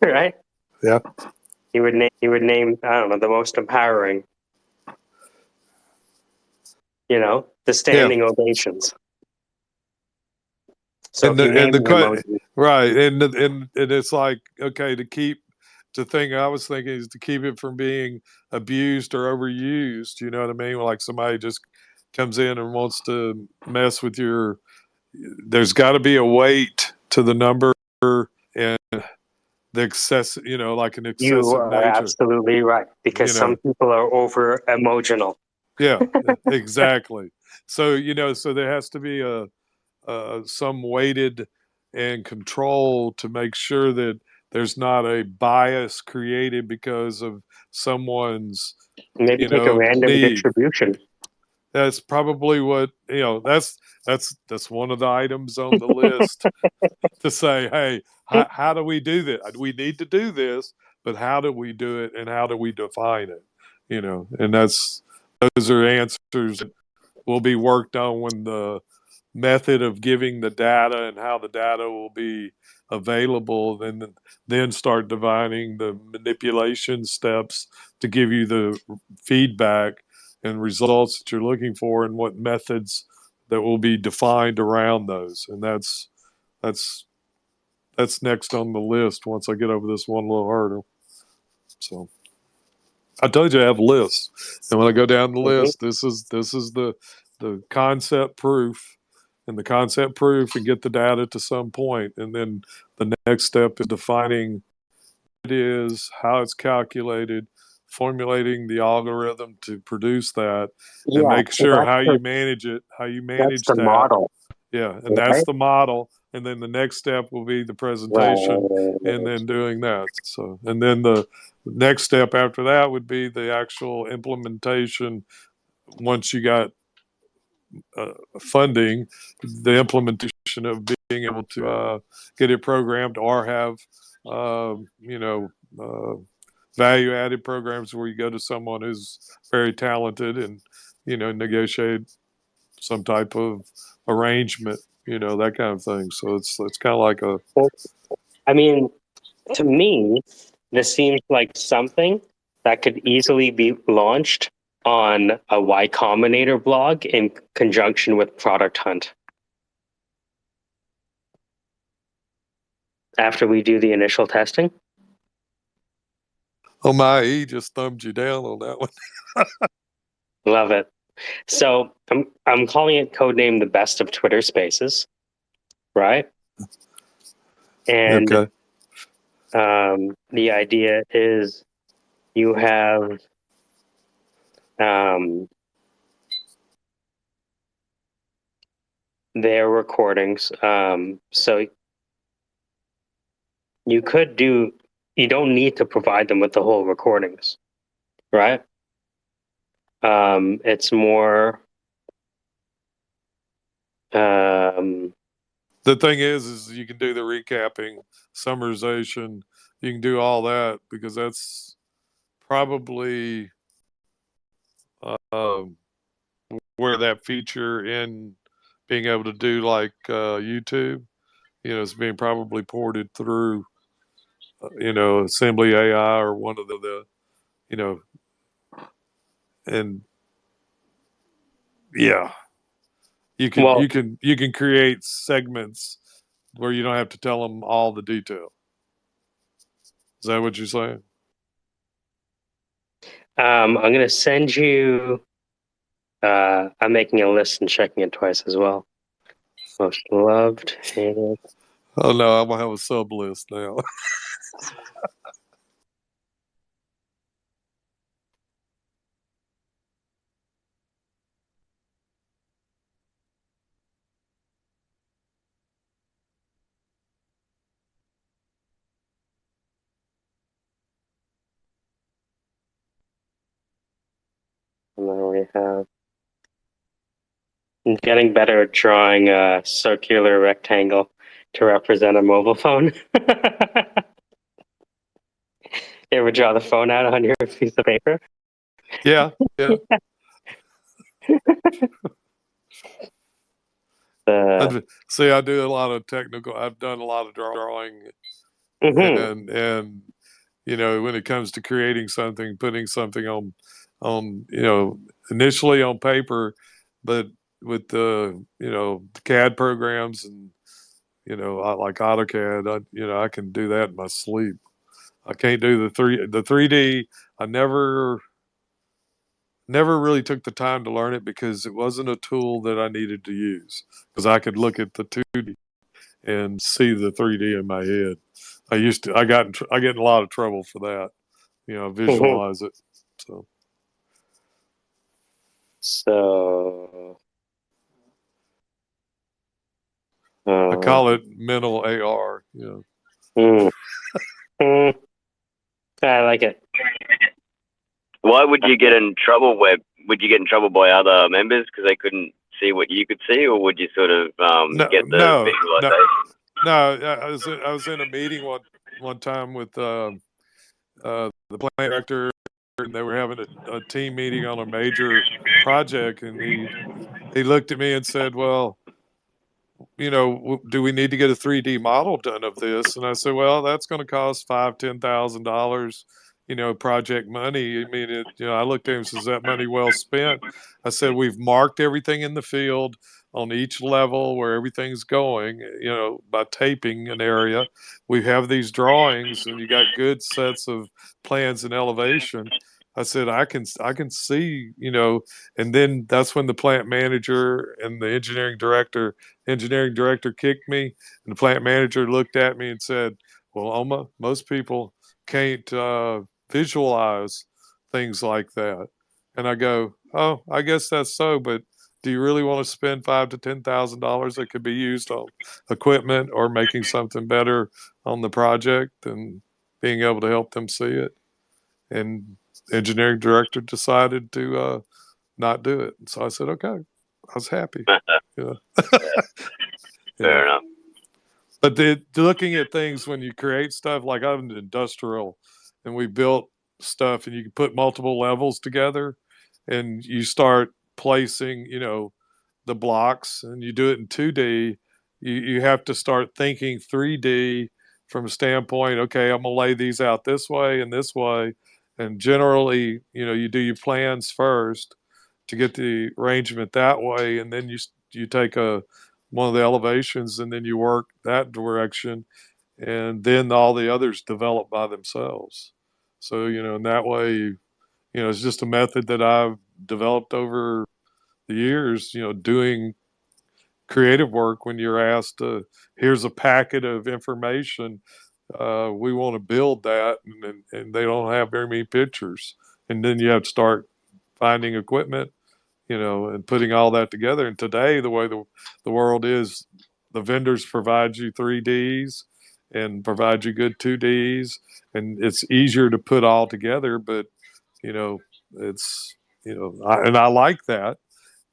right? Yeah. He would name, I don't know, the most empowering. The standing ovations. So right, and it's like, okay, the thing I was thinking is to keep it from being abused or overused. You know what I mean? Like somebody just comes in and wants to mess with there's got to be a weight to the number and the excess, like an excessive you are nature. Absolutely right, because some people are over emotional. Yeah, exactly. So so there has to be some weighted and control to make sure that there's not a bias created because of someone's maybe take a random need. distribution. That's probably what that's one of the items on the list to say, hey, how do we do that? We need to do this, but how do we do it and how do we define it? And those are answers that will be worked on when the method of giving the data and how the data will be available, then start defining the manipulation steps to give you the feedback and results that you're looking for and what methods that will be defined around those. And that's next on the list once I get over this one little hurdle. So I told you I have lists, and when I go down the list, this is the concept proof, and the concept proof, and get the data to some point, and then the next step is defining what it is, how it's calculated, formulating the algorithm to produce that, and make sure how you manage it, how you manage that's the model. Yeah, and that's the model. And then the next step will be the presentation, and then doing that. So, and then the next step after that would be the actual implementation. Once you got funding, the implementation of being able to get it programmed or have, value-added programs where you go to someone who's very talented and, negotiate some type of arrangement, that kind of thing. So it's kind of like to me, this seems like something that could easily be launched on a Y Combinator blog in conjunction with Product Hunt. after we do the initial testing. Oh my, he just thumbed you down on that one. Love it. So I'm calling it codename the best of Twitter Spaces, right? And Okay. The idea is you have their recordings. So you don't need to provide them with the whole recordings, right? It's more. The thing is you can do the recapping, summarization. You can do all that because that's probably where that feature in being able to do like YouTube, is being probably ported through, Assembly AI or one of the and yeah, you can create segments where you don't have to tell them all the detail. Is that what you're saying? I'm going to send you. I'm making a list and checking it twice as well. Most loved, hated. Oh no, I'm gonna have a sub list now. And then we have. I'm getting better at drawing a circular rectangle to represent a mobile phone. You ever draw the phone out on your piece of paper? Yeah. See, I do a lot of technical. I've done a lot of drawing, and when it comes to creating something, putting something on initially on paper, but with the the CAD programs and I like AutoCAD. I can do that in my sleep. I can't do the 3D. I never really took the time to learn it because it wasn't a tool that I needed to use, because I could look at the 2D and see the 3D in my head. I get in a lot of trouble for that. Visualize it. I call it mental AR. I like it. Why would you get in trouble? Would you get in trouble by other members because they couldn't see what you could see, or would you sort of get the visualization? No, I was in a meeting one time with the plant director, and they were having a team meeting on a major project, and he looked at me and said, "Well, do we need to get a 3D model done of this?" And I said, "Well, that's going to cost $5,000-$10,000, project money." I mean, I looked at him and says, "Is that money well spent?" I said, "We've marked everything in the field on each level where everything's going, by taping an area. We have these drawings, and you got good sets of plans and elevation." I said, I can see, and then that's when the plant manager and the engineering director kicked me, and the plant manager looked at me and said, "Well, Oma, most people can't visualize things like that." And I go, "Oh, I guess that's so, but do you really want to spend $5,000 to $10,000 that could be used on equipment or making something better on the project and being able to help them see it?" And the engineering director decided to not do it. So I said, "Okay." I was happy. Fair enough. But looking at things when you create stuff, like I'm industrial, and we built stuff, and you can put multiple levels together, and you start placing, the blocks, and you do it in 2D. You have to start thinking 3D from a standpoint. Okay, I'm gonna lay these out this way and this way, and generally, you do your plans first to get the arrangement that way, and then you take one of the elevations, and then you work that direction, and then all the others develop by themselves. So, in that way, it's just a method that I've developed over the years, doing creative work. When you're asked to, here's a packet of information, we want to build that, and they don't have very many pictures. And then you have to start finding equipment, and putting all that together. And today, the way the world is, the vendors provide you 3Ds and provide you good 2Ds, and it's easier to put all together. But it's and I like that.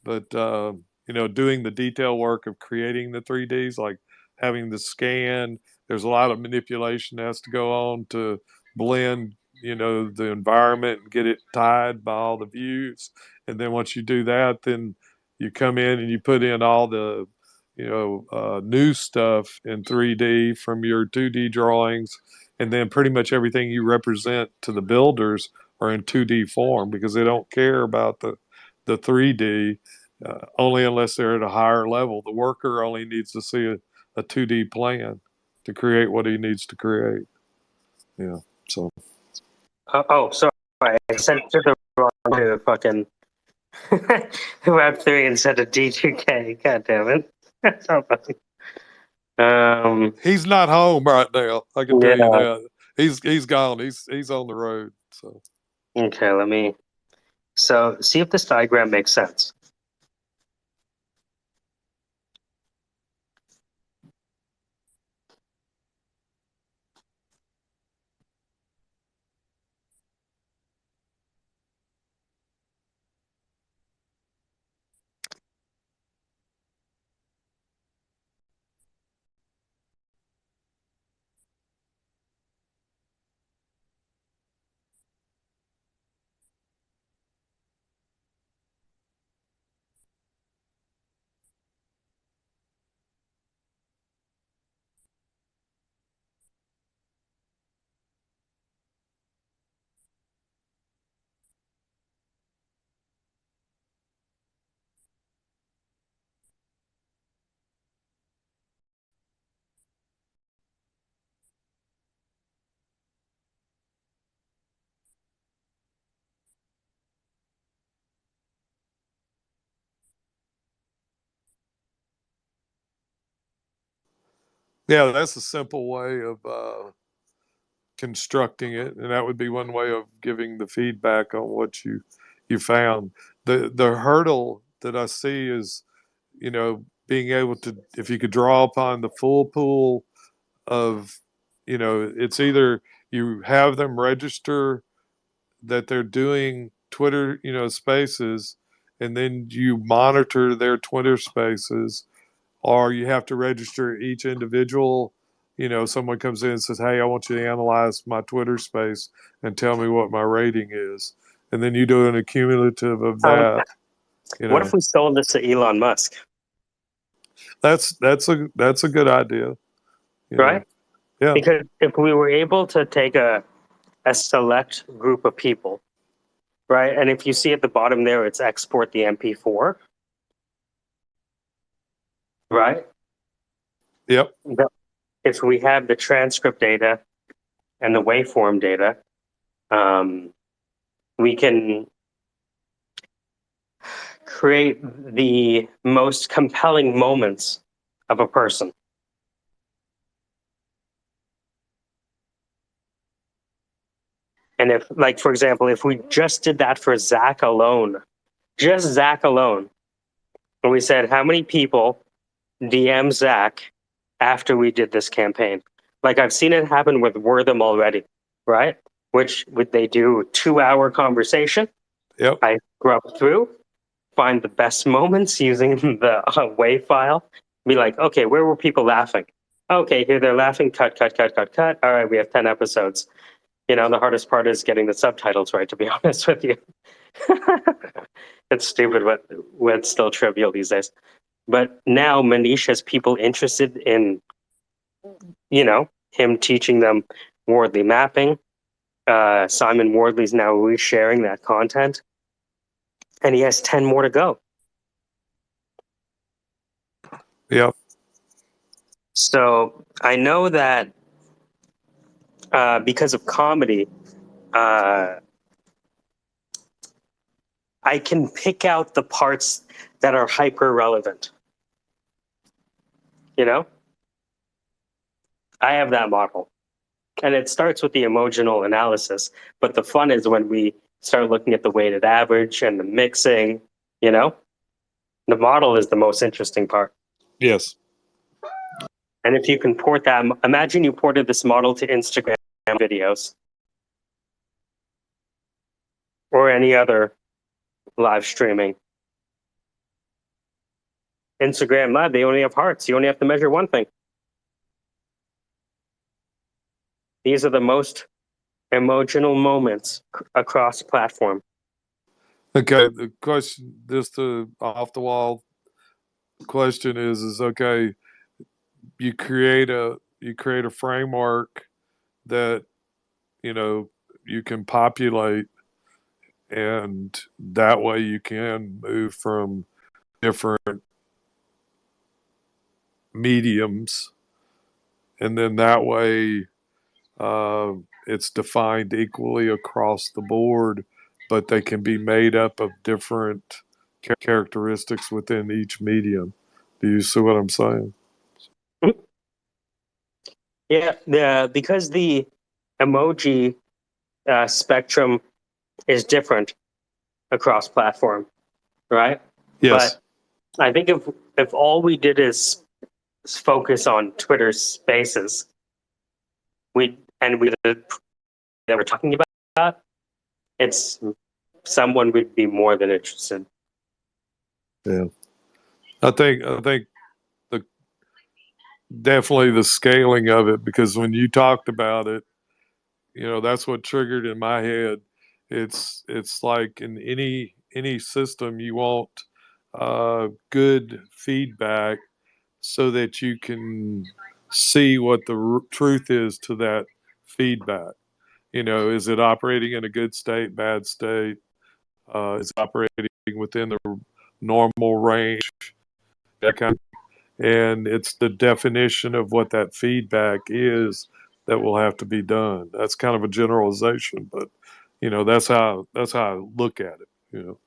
But doing the detail work of creating the 3Ds, like having the scan, there's a lot of manipulation that has to go on to blend the environment and get it tied by all the views. And then once you do that, then you come in and you put in all the new stuff in 3D from your 2D drawings, and then pretty much everything you represent to the builders are in 2D form, because they don't care about the 3D, only unless they're at a higher level. The worker only needs to see a 2D plan to create what he needs to create. Yeah. So. Sorry. I sent to the wrong fucking Web3 instead of D2K. God damn it. He's not home right now. I can tell you that. He's gone. He's on the road. So. Okay, let me. So see if this diagram makes sense. Yeah, that's a simple way of constructing it, and that would be one way of giving the feedback on what you found. The hurdle that I see is, being able to, if you could draw upon the full pool of, it's either you have them register that they're doing Twitter, spaces, and then you monitor their Twitter spaces, or you have to register each individual. Someone comes in and says, hey, I want you to analyze my Twitter space and tell me what my rating is. And then you do an accumulative of that. What if we sold this to Elon Musk? That's a good idea. Right? Yeah. Because if we were able to take a select group of people, right? And if you see at the bottom there, it's export the MP4. Right? Yep. If we have the transcript data and the waveform data, we can create the most compelling moments of a person. And if, like, for example, if we just did that for Zach alone, just Zach alone, and we said, how many people DM Zach after we did this campaign? Like, I've seen it happen with Wortham already, right? Which would they do a 2-hour conversation? Yep. I scrub through, find the best moments using the WAV file, be like, okay, where were people laughing? Okay, here they're laughing, cut. All right, we have 10 episodes. The hardest part is getting the subtitles right, to be honest with you. It's stupid, but it's still trivial these days. But now Manish has people interested in, him teaching them Wardley mapping. Simon Wardley's now resharing that content. And he has 10 more to go. Yep. So I know that because of comedy, I can pick out the parts that are hyper relevant. You know, I have that model, and it starts with the emotional analysis. But the fun is when we start looking at the weighted average and the mixing. You know, the model is the most interesting part. Yes. And if you can port that, imagine you ported this model to Instagram videos or any other live streaming. Instagram Live, they only have hearts. You only have to measure one thing. These are the most emotional moments across platform. Okay, the question, just the off the wall question is okay, you create a framework that, you know, you can populate, and that way you can move from different mediums, and then that way it's defined equally across the board, but they can be made up of different characteristics within each medium. Do you see what I'm saying? Yeah, because the emoji spectrum is different across platform, right? Yes. But I think if all we did is focus on Twitter Spaces, we that we're talking about, it's someone would be more than interested. Yeah, I think the definitely the scaling of it, because when you talked about it, you know, that's what triggered in my head. It's like in any system, you want good feedback so that you can see what the truth is to that feedback. You know, is it operating in a good state, bad state? Is it operating within the normal range? That kind of, and it's the definition of what that feedback is that will have to be done. That's kind of a generalization, but you know, that's how I look at it. You know.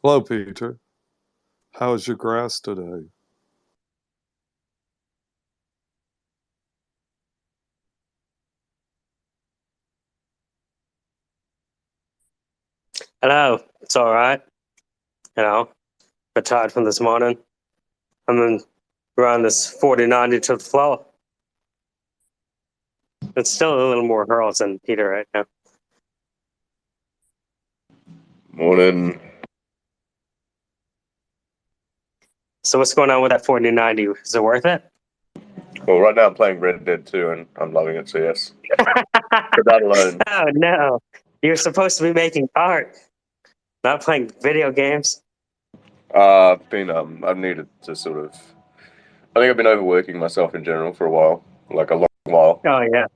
Hello, Peter. How is your grass today? Hello, it's all right. You know, retired from this morning. I'm gonna run this 4090 to the floor. It's still a little more hurls than Peter right now. Morning. So what's going on with that 4090? Is it worth it? Well, right now I'm playing Red Dead 2 and I'm loving it, so yes. For that alone. Oh no, you're supposed to be making art, not playing video games. I've needed to sort of, I think I've been overworking myself in general for a while, like a long while. Oh yeah,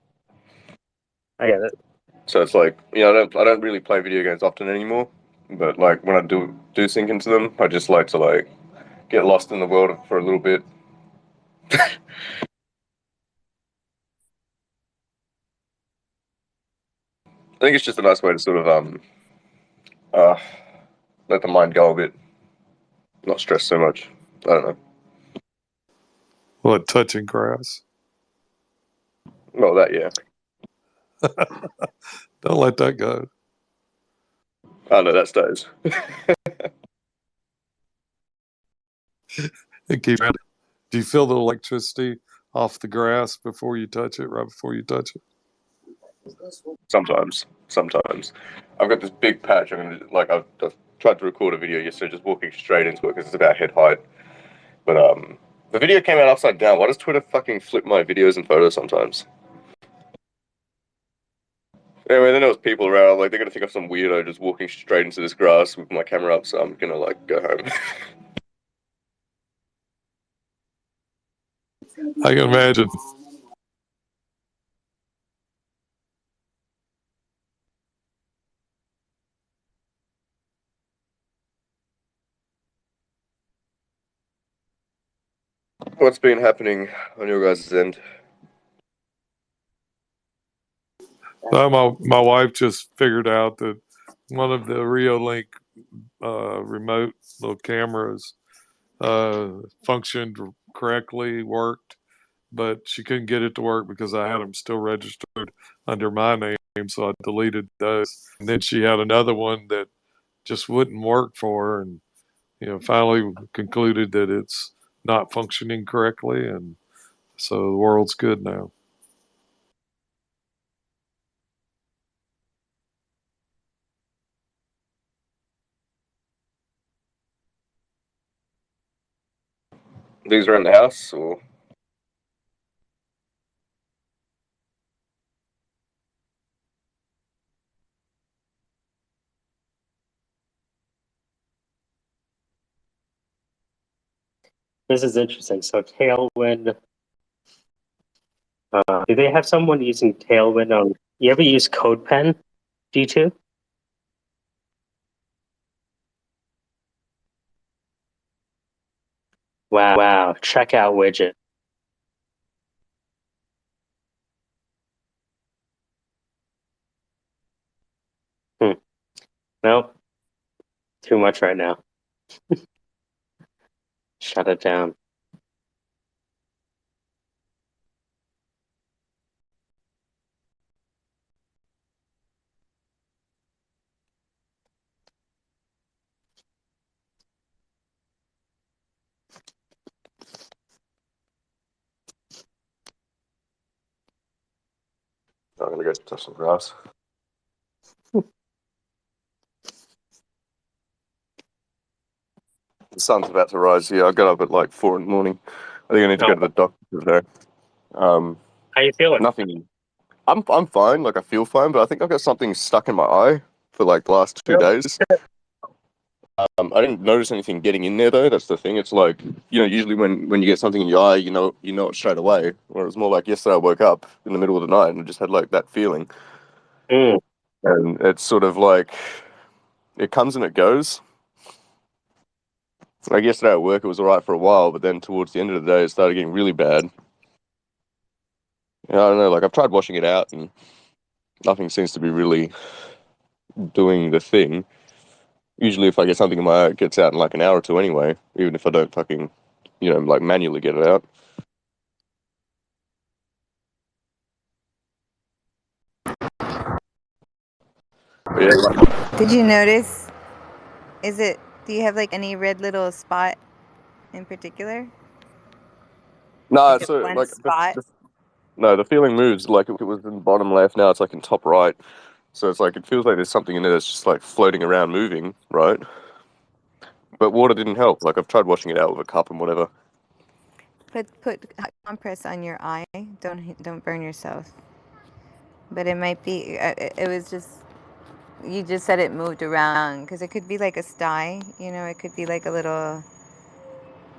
I get it. So it's like, you know, I don't really play video games often anymore, but like when I do sink into them, I just like to like get lost in the world for a little bit. I think it's just a nice way to sort of let the mind go a bit, not stress so much. I don't know. What, touching grass? Well, that, yeah. Don't let that go. Oh no, that stays. It keeps. Do you feel the electricity off the grass before you touch it? Right before you touch it? Sometimes. I've got this big patch. I've tried to record a video yesterday, just walking straight into it because it's about head height. But the video came out upside down. Why does Twitter fucking flip my videos and photos sometimes? Anyway, then there was people around, like they're gonna think I'm some weirdo just walking straight into this grass with my camera up, so I'm gonna like go home. I can imagine. What's been happening on your guys' end? My wife just figured out that one of the Reolink remote little cameras functioned correctly, worked, but she couldn't get it to work because I had them still registered under my name, so I deleted those. And then she had another one that just wouldn't work for her, and finally concluded that it's not functioning correctly, and so the world's good now. These around the house, or? This is interesting. So Tailwind, do they have someone using Tailwind on? You ever use CodePen D2? Wow, checkout widget. Nope, too much right now. Shut it down. I'm gonna go touch some grass. The sun's about to rise here. I got up at like 4 in the morning. I think I need to go to the doctor today. How you feeling? Nothing. I'm fine. Like I feel fine, but I think I've got something stuck in my eye for like the last 2 days. I didn't notice anything getting in there though. That's the thing. It's like usually when you get something in your eye, you know it straight away. Where it was more like yesterday, I woke up in the middle of the night and I just had like that feeling, and it's sort of like it comes and it goes. Like yesterday at work, it was alright for a while, but then towards the end of the day, it started getting really bad. I don't know. Like I've tried washing it out, and nothing seems to be really doing the thing. Usually, if I get something in my eye, it gets out in like an hour or two anyway, even if I don't fucking, like manually get it out. But yeah, like, Did you notice? Do you have like any red little spot in particular? no, Like it's a one like spot? no, the feeling moves. Like if it was in bottom left, now it's like in top right. So it's like it feels like there's something in there that's just like floating around, moving, right? But water didn't help. Like I've tried washing it out with a cup and whatever. Put hot compress on your eye. Don't burn yourself. But it might be. It was just. You just said it moved around because it could be like a sty. It could be like a little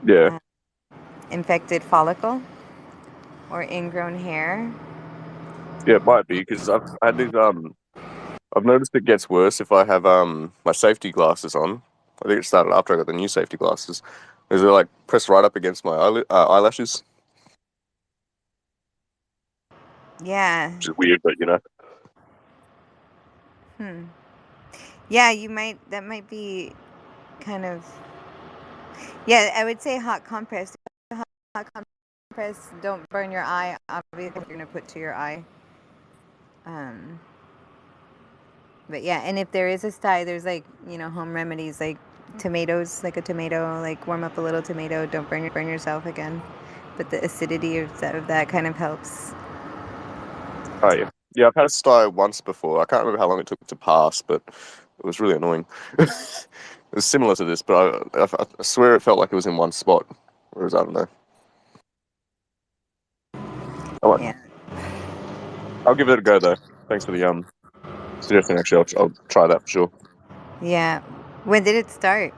Yeah. infected follicle or ingrown hair. Yeah, it might be because I've had these. I've noticed it gets worse if I have my safety glasses on. I think it started after I got the new safety glasses. Is it like pressed right up against my eyelashes? Yeah. Which is weird, but Yeah, you might. That might be kind of. Yeah, I would say hot compress. Hot compress. Don't burn your eye. Obviously, you're gonna put to your eye. But yeah, and if there is a sty, there's like home remedies like tomatoes, like a tomato, like warm up a little tomato. Don't burn yourself again. But the acidity of that kind of helps. Oh yeah, yeah. I've had a sty once before. I can't remember how long it took to pass, but it was really annoying. It was similar to this, but I swear it felt like it was in one spot, whereas I don't know. Yeah. I'll give it a go though. Thanks for the suggestion. Actually, I'll try that for sure. Yeah. When did it start?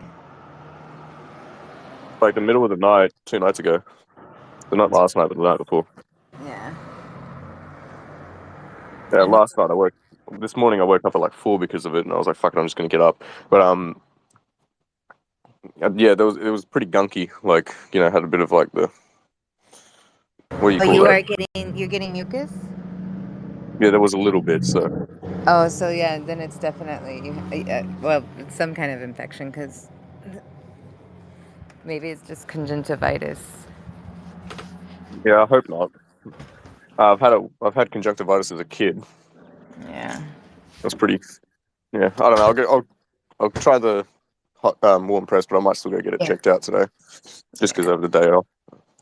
Like the middle of the night, 2 nights ago. So not last night, but the night before. Yeah. Yeah, last night this morning I woke up at like 4 because of it, and I was like, "Fuck it, I'm just gonna get up." But yeah, it was pretty gunky. Like had a bit of like the What do you Oh, call you that? are you're getting mucus? Yeah, there was a little bit. So Oh, so yeah, then it's definitely, well, it's some kind of infection because maybe it's just conjunctivitis. yeah, I hope not. I've had conjunctivitis as a kid. Yeah. That's pretty. Yeah, I don't know. I'll try the hot warm press, but I might still go get it Yeah. checked out today, just because I have the day off.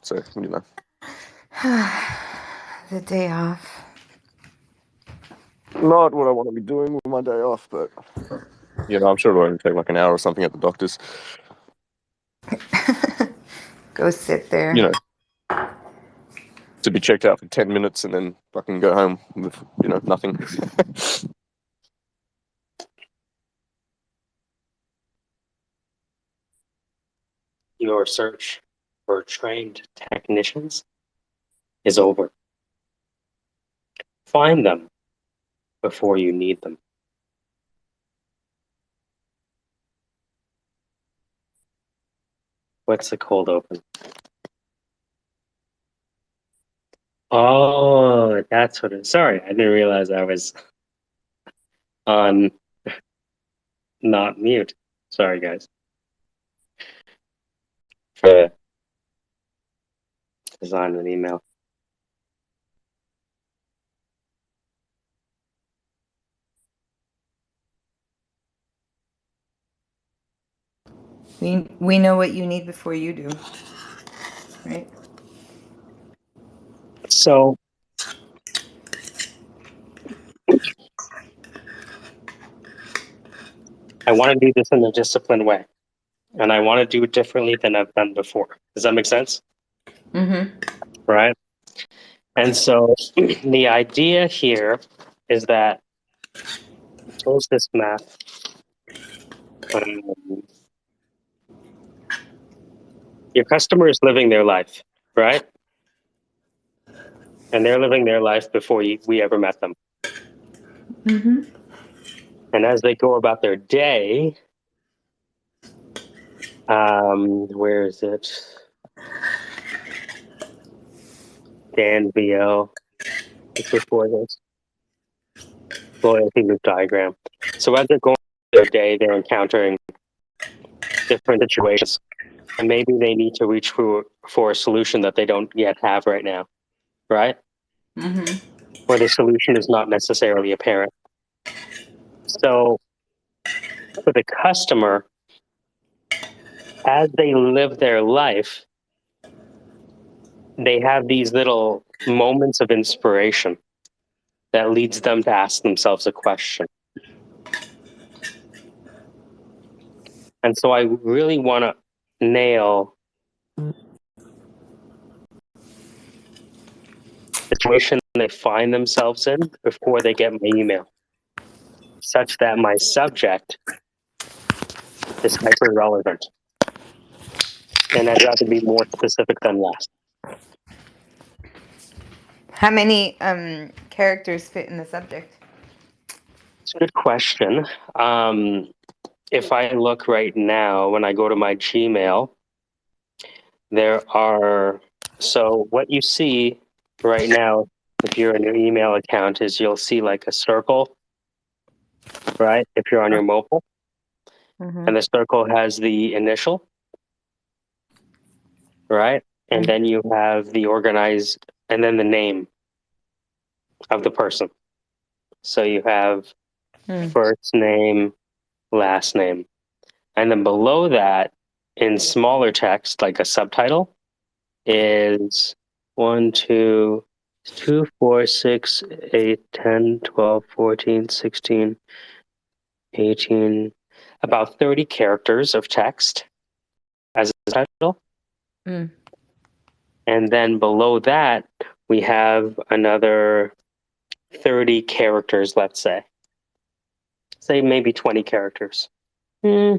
So The day off. Not what I want to be doing with my day off, but I'm sure it'll only take like an hour or something at the doctor's. Go sit there. To be checked out for 10 minutes and then fucking go home with nothing. Your search for trained technicians is over. Find them before you need them. What's the cold open? Oh, that's what it is. Sorry, I didn't realize I was on not mute. Sorry, guys. For design an email. We know what you need before you do, right? So I want to do this in a disciplined way, and I want to do it differently than I've done before. Does that make sense? Mm-hmm. Right? And so the idea here is that close this map. Your customer is living their life, right? And they're living their life before we ever met them. Mm-hmm. And as they go about their day, where is it? Dan VO. It's before this. Loyalty loop diagram. So as they're going their day, they're encountering different situations. And maybe they need to reach for a solution that they don't yet have right now, right? Mm-hmm. Or the solution is not necessarily apparent. So for the customer, as they live their life, they have these little moments of inspiration that leads them to ask themselves a question. And so I really want to nail the situation they find themselves in before they get my email, such that my subject is hyper relevant. And I'd rather be more specific than less. How many characters fit in the subject? It's a good question. If I look right now, when I go to my Gmail, there are, so what you see right now, if you're in your email account, is you'll see like a circle, right? If you're on your mobile, Mm-hmm. and the circle has the initial, right? And then you have the organized, and then the name of the person. So you have first name, last name. And then below that, in smaller text, like a subtitle, is 1, 2, 2, 4, 6, 8, 10, 12, 14, 16, 18, about 30 characters of text as a title. Mm. And then below that, we have another 30 characters, let's say. Say maybe 20 characters. 2,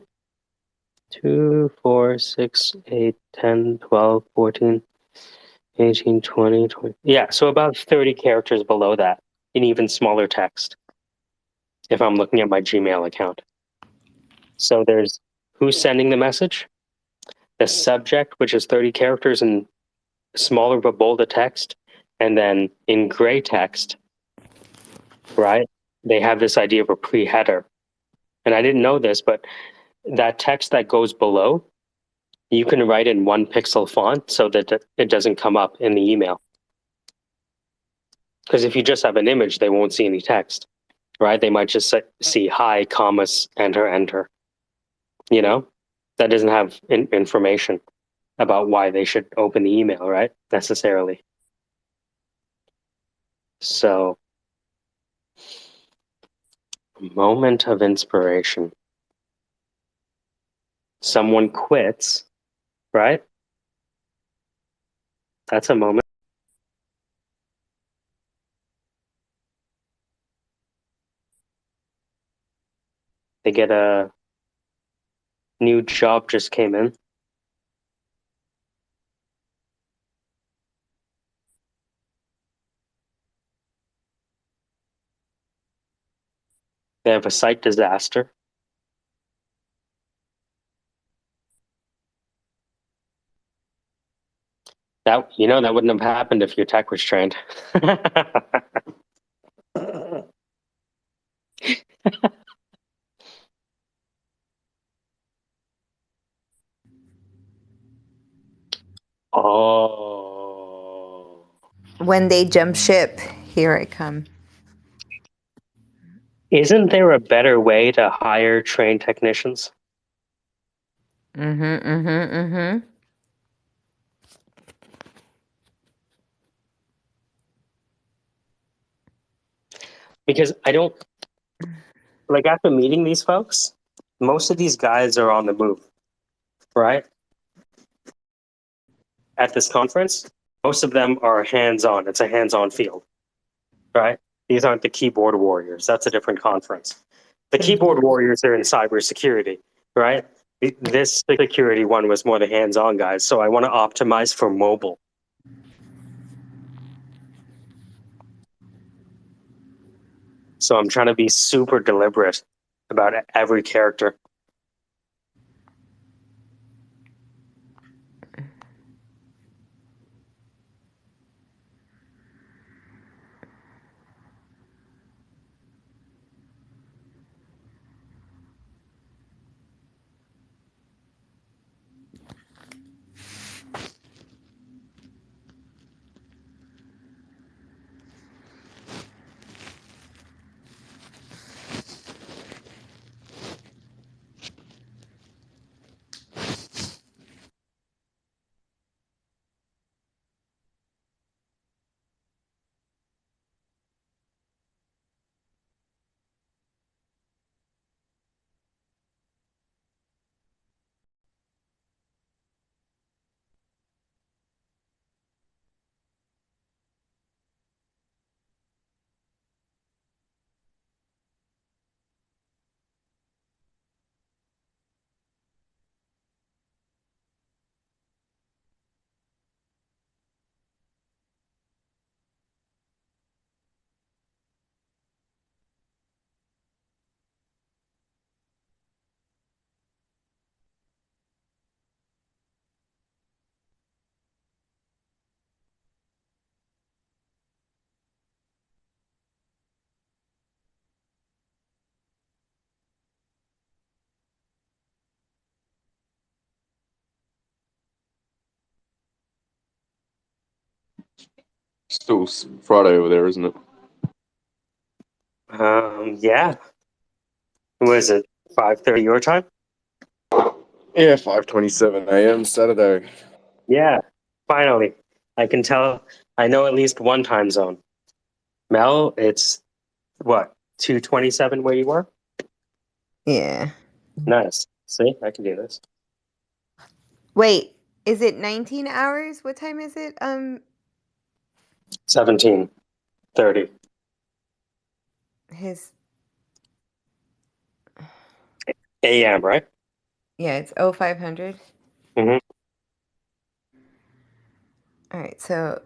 4, 6, 8, 10, 12, 14, 18, 20, 20. Yeah, so about 30 characters below that in even smaller text if I'm looking at my Gmail account. So there's who's sending the message, the subject, which is 30 characters in smaller but bolder text, and then in gray text, right? They have this idea of a pre-header. And I didn't know this, but that text that goes below, you can write in 1 pixel font so that it doesn't come up in the email. Because if you just have an image, they won't see any text, right? They might just see hi, commas, enter, enter. You know, that doesn't have information about why they should open the email, right? Necessarily. So, moment of inspiration. Someone quits, right? That's a moment. They get a new job just came in. They have a site disaster. That that wouldn't have happened if your tech was trained. Oh. When they jump ship, here I come. Isn't there a better way to hire trained technicians? Because I don't, like, after meeting these folks, most of these guys are on the move, right? At this conference, most of them are hands-on. It's a hands-on field, right? These aren't the keyboard warriors. That's a different conference. The keyboard warriors are in cybersecurity, right? This security one was more the hands-on guys. So I want to optimize for mobile. So I'm trying to be super deliberate about every character. Still Friday over there, isn't it? Yeah. Who is it? 5:30 your time? Yeah, 5:27 a.m. Saturday. Yeah. Finally. I can tell. I know at least one time zone. Mel, it's what, 2:27 where you were? Yeah. Nice. See, I can do this. Wait, is it 19 hours? What time is it? 17:30 His a.m., right? yeah, it's 0500. Mm-hmm. All right, so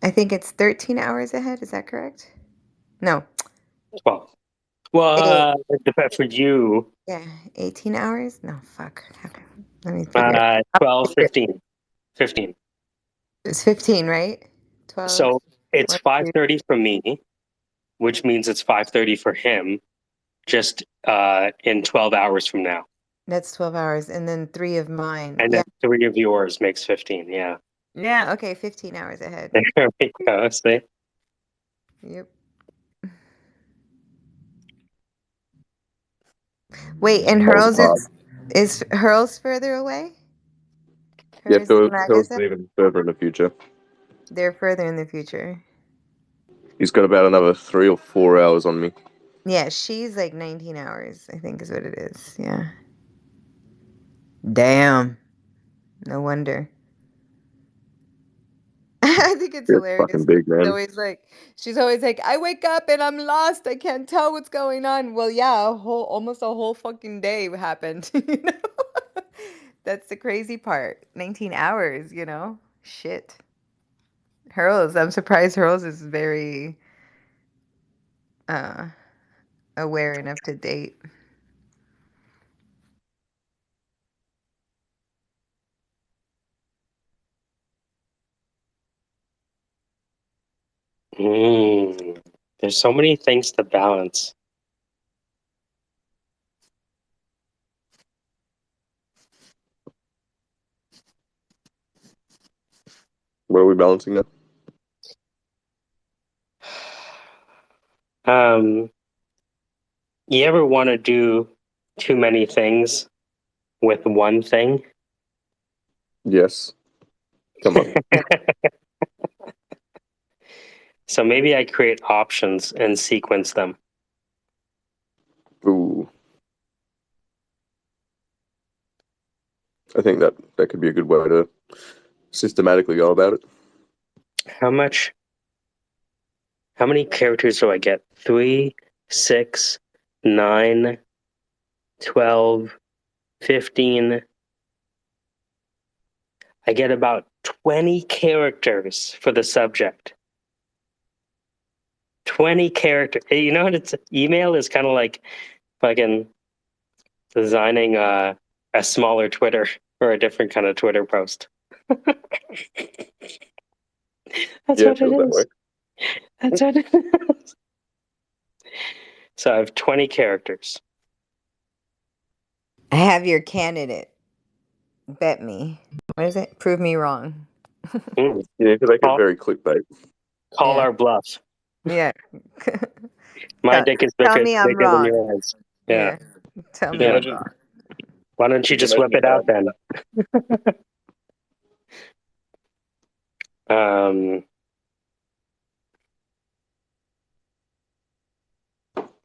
I think it's 13 hours ahead. Is that correct? No. 12. Well, it depends for you. Yeah, 18 hours? No, fuck. Let me figure it out. 12, 15. 15. It's 15, right? 12. So it's 1, 2. 5:30 for me, which means it's 5:30 for him, just in 12 hours from now. That's 12 hours. And then 3 of mine. And Yeah. then 3 of yours makes 15, yeah. Yeah, okay, 15 hours ahead. There we go, see? Yep. Wait, and Hurls is Hurls further away? Yeah, Hers and Phil's Agatha? even further in the future. They're further in the future. He's got about another 3 or 4 hours on me. Yeah, she's like 19 hours, I think is what it is. Yeah. Damn. No wonder. I think it's It's hilarious. fucking big, man. She's always like, I wake up and I'm lost. I can't tell what's going on. Well, yeah, almost a whole fucking day happened. You know? That's the crazy part. 19 hours, you know? Shit. Hurls, I'm surprised Hurls is very aware and up to date. There's so many things to balance. What are we balancing now? You ever want to do too many things with one thing? Yes. Come on. So maybe I create options and sequence them. Ooh. I think that could be a good way to systematically go about it. How many characters do I get? 3, 6, 9, 12, 15. I get about 20 characters for the subject. 20 characters. You know what? Email is kind of like fucking designing a smaller Twitter or a different kind of Twitter post. That's what it is. That's what it is. So I have 20 characters. I have your candidate. Bet me. What is it? Prove me wrong. Yeah, because they get very clickbait. Call our bluff. Yeah. My dick is Tell bigger, me I'm bigger than wrong. yours. Yeah. Tell me I'm wrong. Why don't you just whip it out then?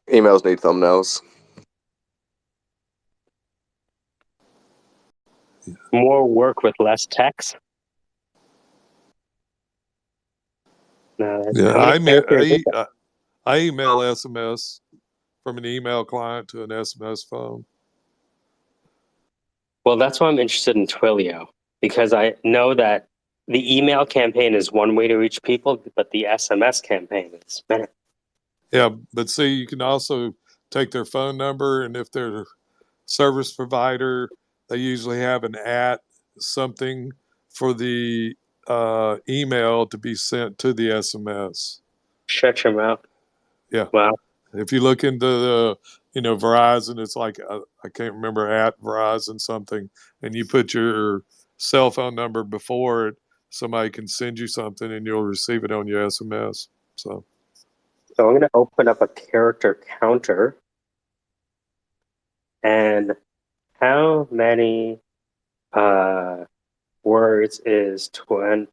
Emails need thumbnails. More work with less text. No, Yeah, how many characters? I email SMS from an email client to an SMS phone. Well, that's why I'm interested in Twilio, because I know that the email campaign is one way to reach people, but the SMS campaign is better. Yeah, but see, you can also take their phone number, and if they're a service provider, they usually have an something for the email to be sent to the SMS. Shut your mouth. Yeah. Wow. If you look into the, Verizon, it's like, I can't remember, at Verizon something, and you put your cell phone number before it, somebody can send you something and you'll receive it on your SMS. So I'm going to open up a character counter. And how many words is 20?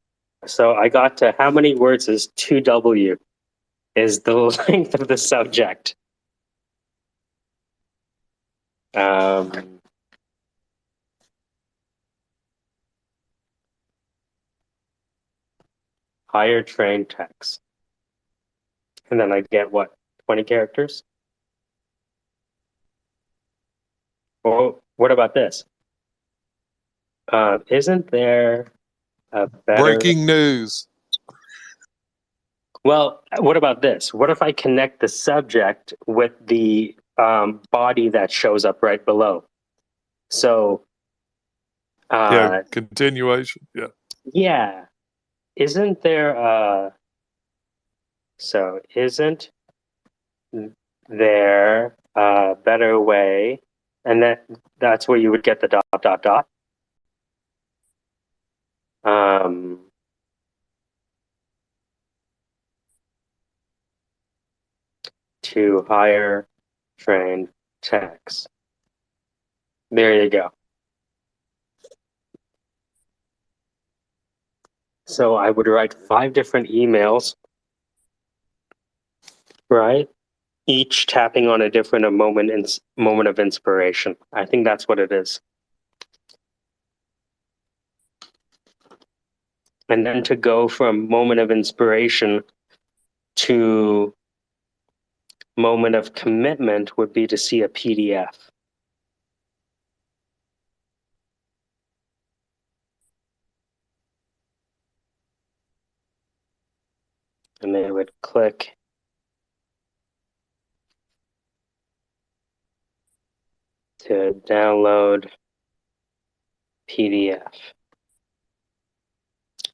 So I got to how many words is 2W is the length of the subject. Higher trained text. And then I get what? 20 characters? Or what about this? Isn't there a better... breaking news. Well, what about this? What if I connect the subject with the body that shows up right below? So, continuation. Yeah. Yeah. Isn't there isn't there a better way? And that's where you would get the dot dot dot. To hire trained techs. There you go. So I would write 5 different emails, right? Each tapping on a different moment of inspiration. I think that's what it is. And then to go from moment of inspiration to moment of commitment would be to see a PDF. And they would click to download PDF.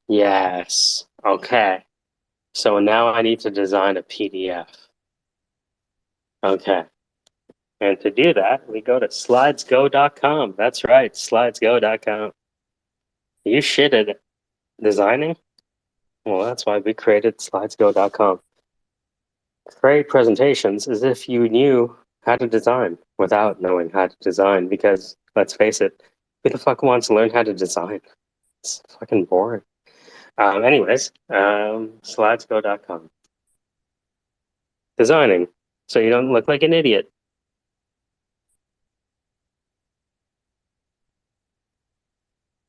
Yes. Okay. So now I need to design a PDF. Okay. And to do that, we go to slidesgo.com. That's right, slidesgo.com. You shit at designing? Well, that's why we created slidesgo.com. Create presentations as if you knew how to design without knowing how to design, because let's face it, who the fuck wants to learn how to design? It's fucking boring. Slidesgo.com. Designing so you don't look like an idiot.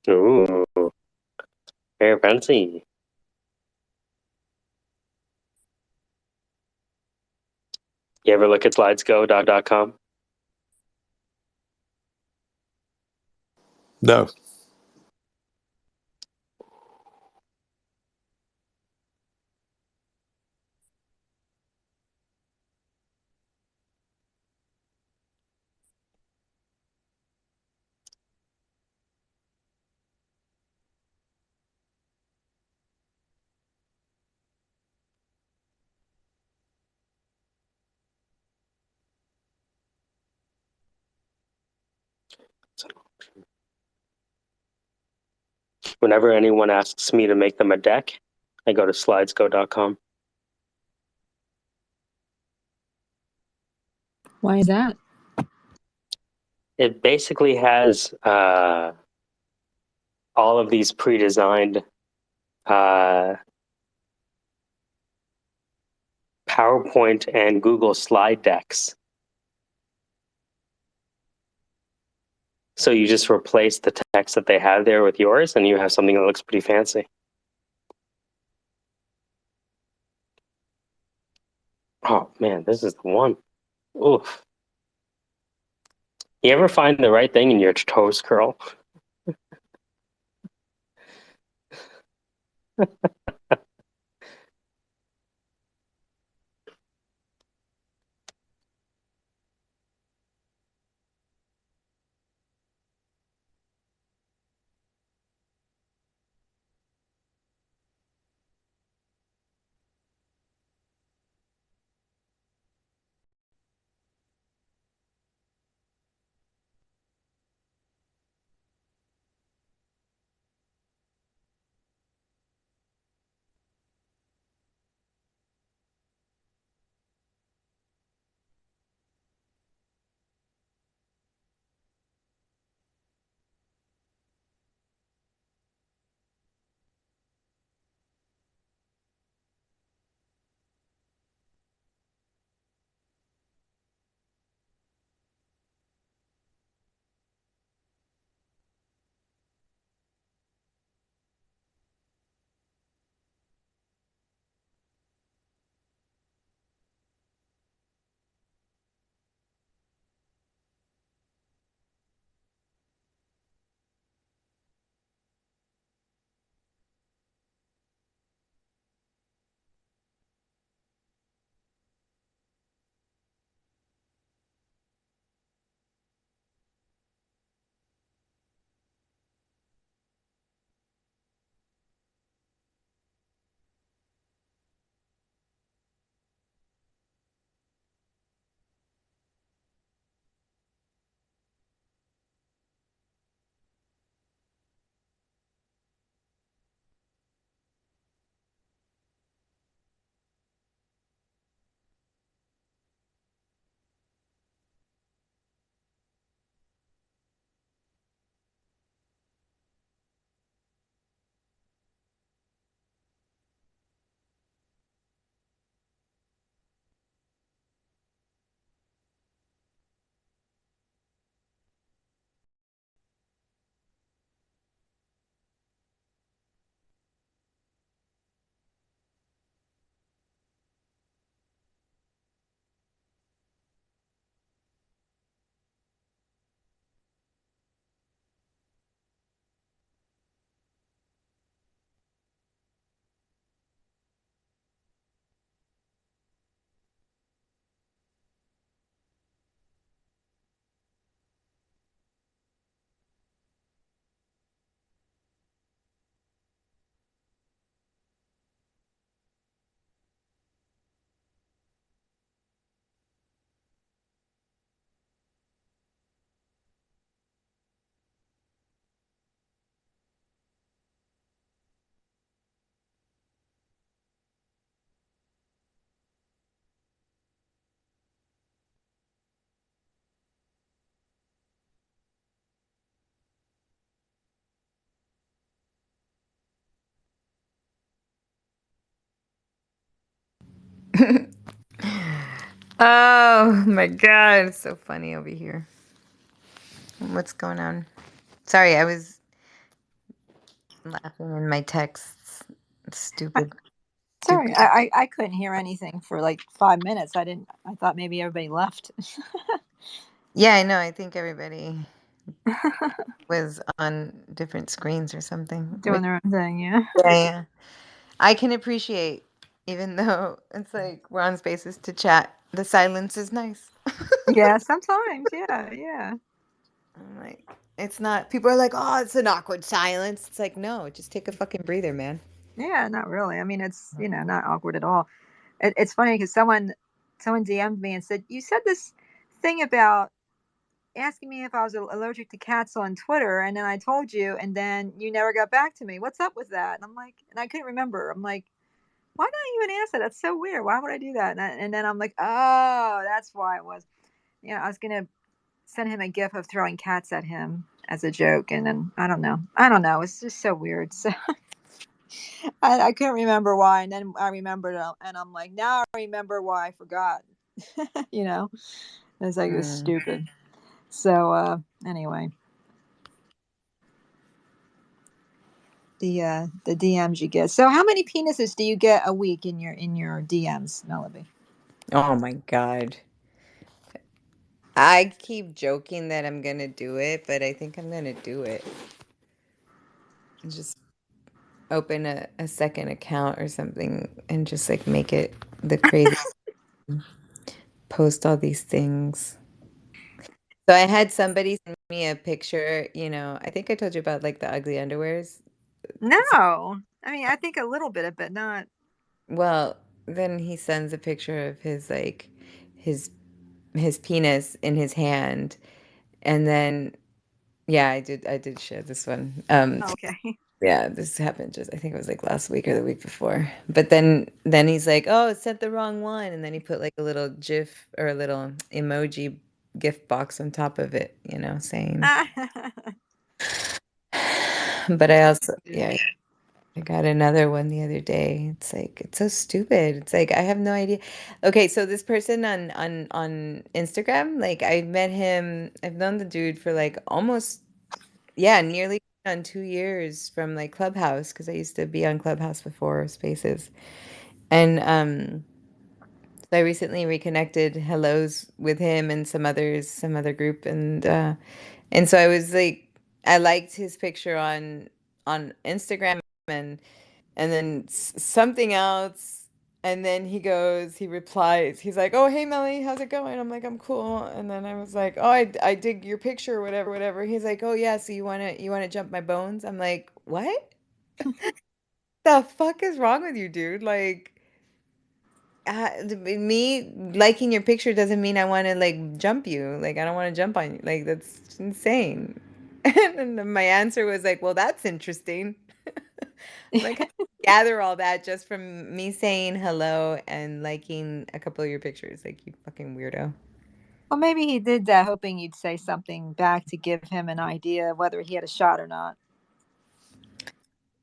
Ooh, very fancy. You ever look at slidesgo.com? No. Whenever anyone asks me to make them a deck, I go to slidesgo.com. Why is that? It basically has all of these pre-designed PowerPoint and Google slide decks. So you just replace the text that they have there with yours, and you have something that looks pretty fancy. Oh man, this is the one. Oof. You ever find the right thing and your toes curl? Oh my god, it's so funny over here. What's going on? Sorry, I was laughing in my texts. It's stupid. Sorry, I couldn't hear anything for like 5 minutes. I thought maybe everybody left. Yeah, I know. I think everybody was on different screens or something. Doing their own thing, yeah. Yeah. I can appreciate, even though it's like we're on Spaces to chat, the silence is nice. Yeah, sometimes, yeah. I'm like, it's not, people are like, oh, it's an awkward silence. It's like, no, just take a fucking breather, man. Yeah, not really. I mean, it's, not awkward at all. It's funny because someone DM'd me and said, you said this thing about asking me if I was allergic to cats on Twitter, and then I told you, and then you never got back to me. What's up with that? And I'm like, and I couldn't remember. I'm like, why not even answer? That's so weird. Why would I do that? And then I'm like, oh, that's why it was. I was gonna send him a gif of throwing cats at him as a joke, and then I don't know. It's just so weird. So I couldn't remember why, and then I remembered it, and I'm like, now I remember why I forgot. It's like, it was stupid. So anyway, the DMs you get. So how many penises do you get a week in your DMs, Melody? Oh my god. I keep joking that I'm gonna do it, but I think I'm gonna do it. Just open a second account or something and just like make it the crazy post all these things. So I had somebody send me a picture, I think I told you about like the ugly underwears. No. I mean, I think a little bit, but not. Well, then he sends a picture of his like his penis in his hand, and then I did share this one. Okay. Yeah, this happened I think it was like last week or the week before. But then he's like, "Oh, it sent the wrong one," and then he put like a little GIF or a little emoji gift box on top of it, saying. But I also, I got another one the other day. It's like, it's so stupid. It's like, I have no idea. Okay, so this person on Instagram, like I met him, I've known the dude for like almost, nearly on 2 years from like Clubhouse, because I used to be on Clubhouse before Spaces. And so I recently reconnected hellos with him and some other group, and so I was like, I liked his picture on Instagram, and then something else, and then he replies, he's like, "Oh, hey Melly, how's it going?" I'm like, "I'm cool." And then I was like, "Oh, I dig your picture," or whatever. He's like, "Oh yeah, so you wanna jump my bones?" I'm like, "What the fuck is wrong with you, dude?" Like, me liking your picture doesn't mean I want to like jump you. Like, I don't want to jump on you. Like, that's insane. And then my answer was like, "Well, that's interesting." Like, how do you gather all that just from me saying hello and liking a couple of your pictures? Like, you fucking weirdo. Well, maybe he did that hoping you'd say something back to give him an idea of whether he had a shot or not.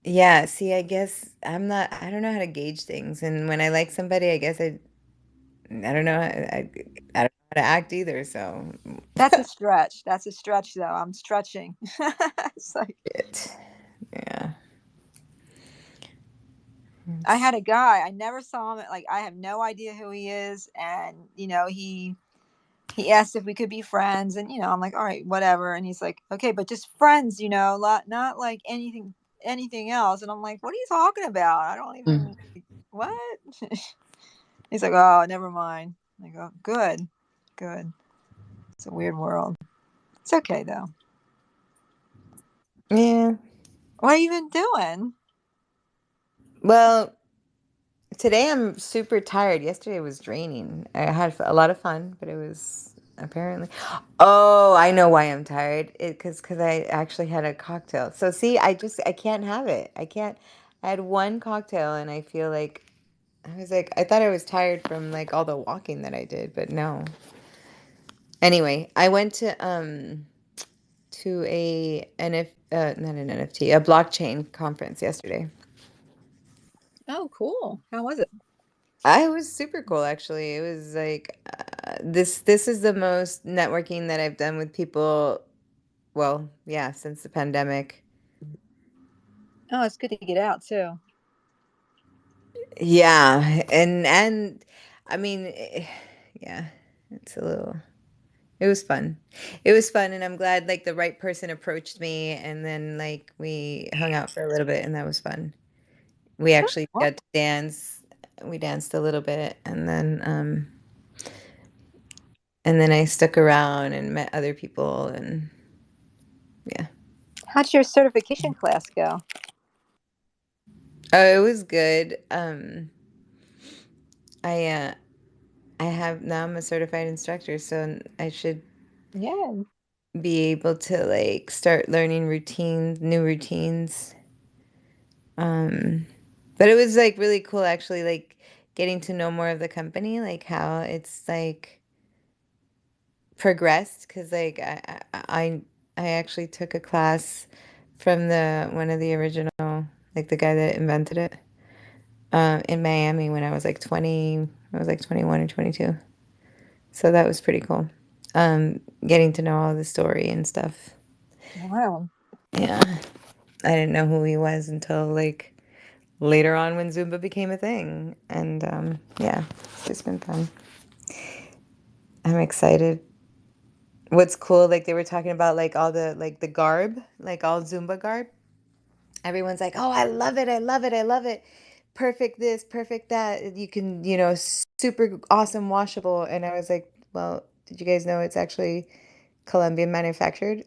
Yeah, see, I guess I don't know how to gauge things. And when I like somebody, I guess I don't know. I don't know how to act either. So That's a stretch. Though. I'm stretching. It's like, yeah. I had a guy. I never saw him. Like, I have no idea who he is, and he asked if we could be friends, and I'm like, all right, whatever. And he's like, okay, but just friends, not like anything else. And I'm like, what are you talking about? I don't even what. He's like, oh, never mind. I go, good. It's a weird world. It's okay though. Yeah. What have you been doing? Well, today I'm super tired. Yesterday was draining. I had a lot of fun, but it was apparently. Oh, I know why I'm tired. Because I actually had a cocktail. So see, I can't have it. I can't. I had one cocktail, and I feel like I was like, I thought I was tired from like all the walking that I did, but no. Anyway, I went to not an NFT, a blockchain conference yesterday. Oh, cool. How was it? I was super cool actually. It was like this is the most networking that I've done with people. Well, yeah, since the pandemic. Oh, it's good to get out too. Yeah, and I mean, yeah, it's a little. It was fun. It was fun, and I'm glad like the right person approached me, and then like we hung out for a little bit, and that was fun. We actually got to dance. We danced a little bit, and then I stuck around and met other people, and yeah. How'd your certification class go? Oh, it was good. I have now I'm a certified instructor, so I should Yeah. be able to like start learning new routines. But it was like really cool actually, like getting to know more of the company, like how it's like progressed. Because like I actually took a class from the one of the original, like the guy that invented it, in Miami when I was like 20. I was like 21 or 22. So that was pretty cool. Getting to know all the story and stuff. Wow. Yeah. I didn't know who he was until like later on when Zumba became a thing. And yeah, it's just been fun. I'm excited. What's cool, like they were talking about like all the like the garb, like all Zumba garb. Everyone's like, "Oh, I love it. I love it. I love it. Perfect this, perfect that. You can, super awesome washable." And I was like, "Well, did you guys know it's actually Colombian manufactured?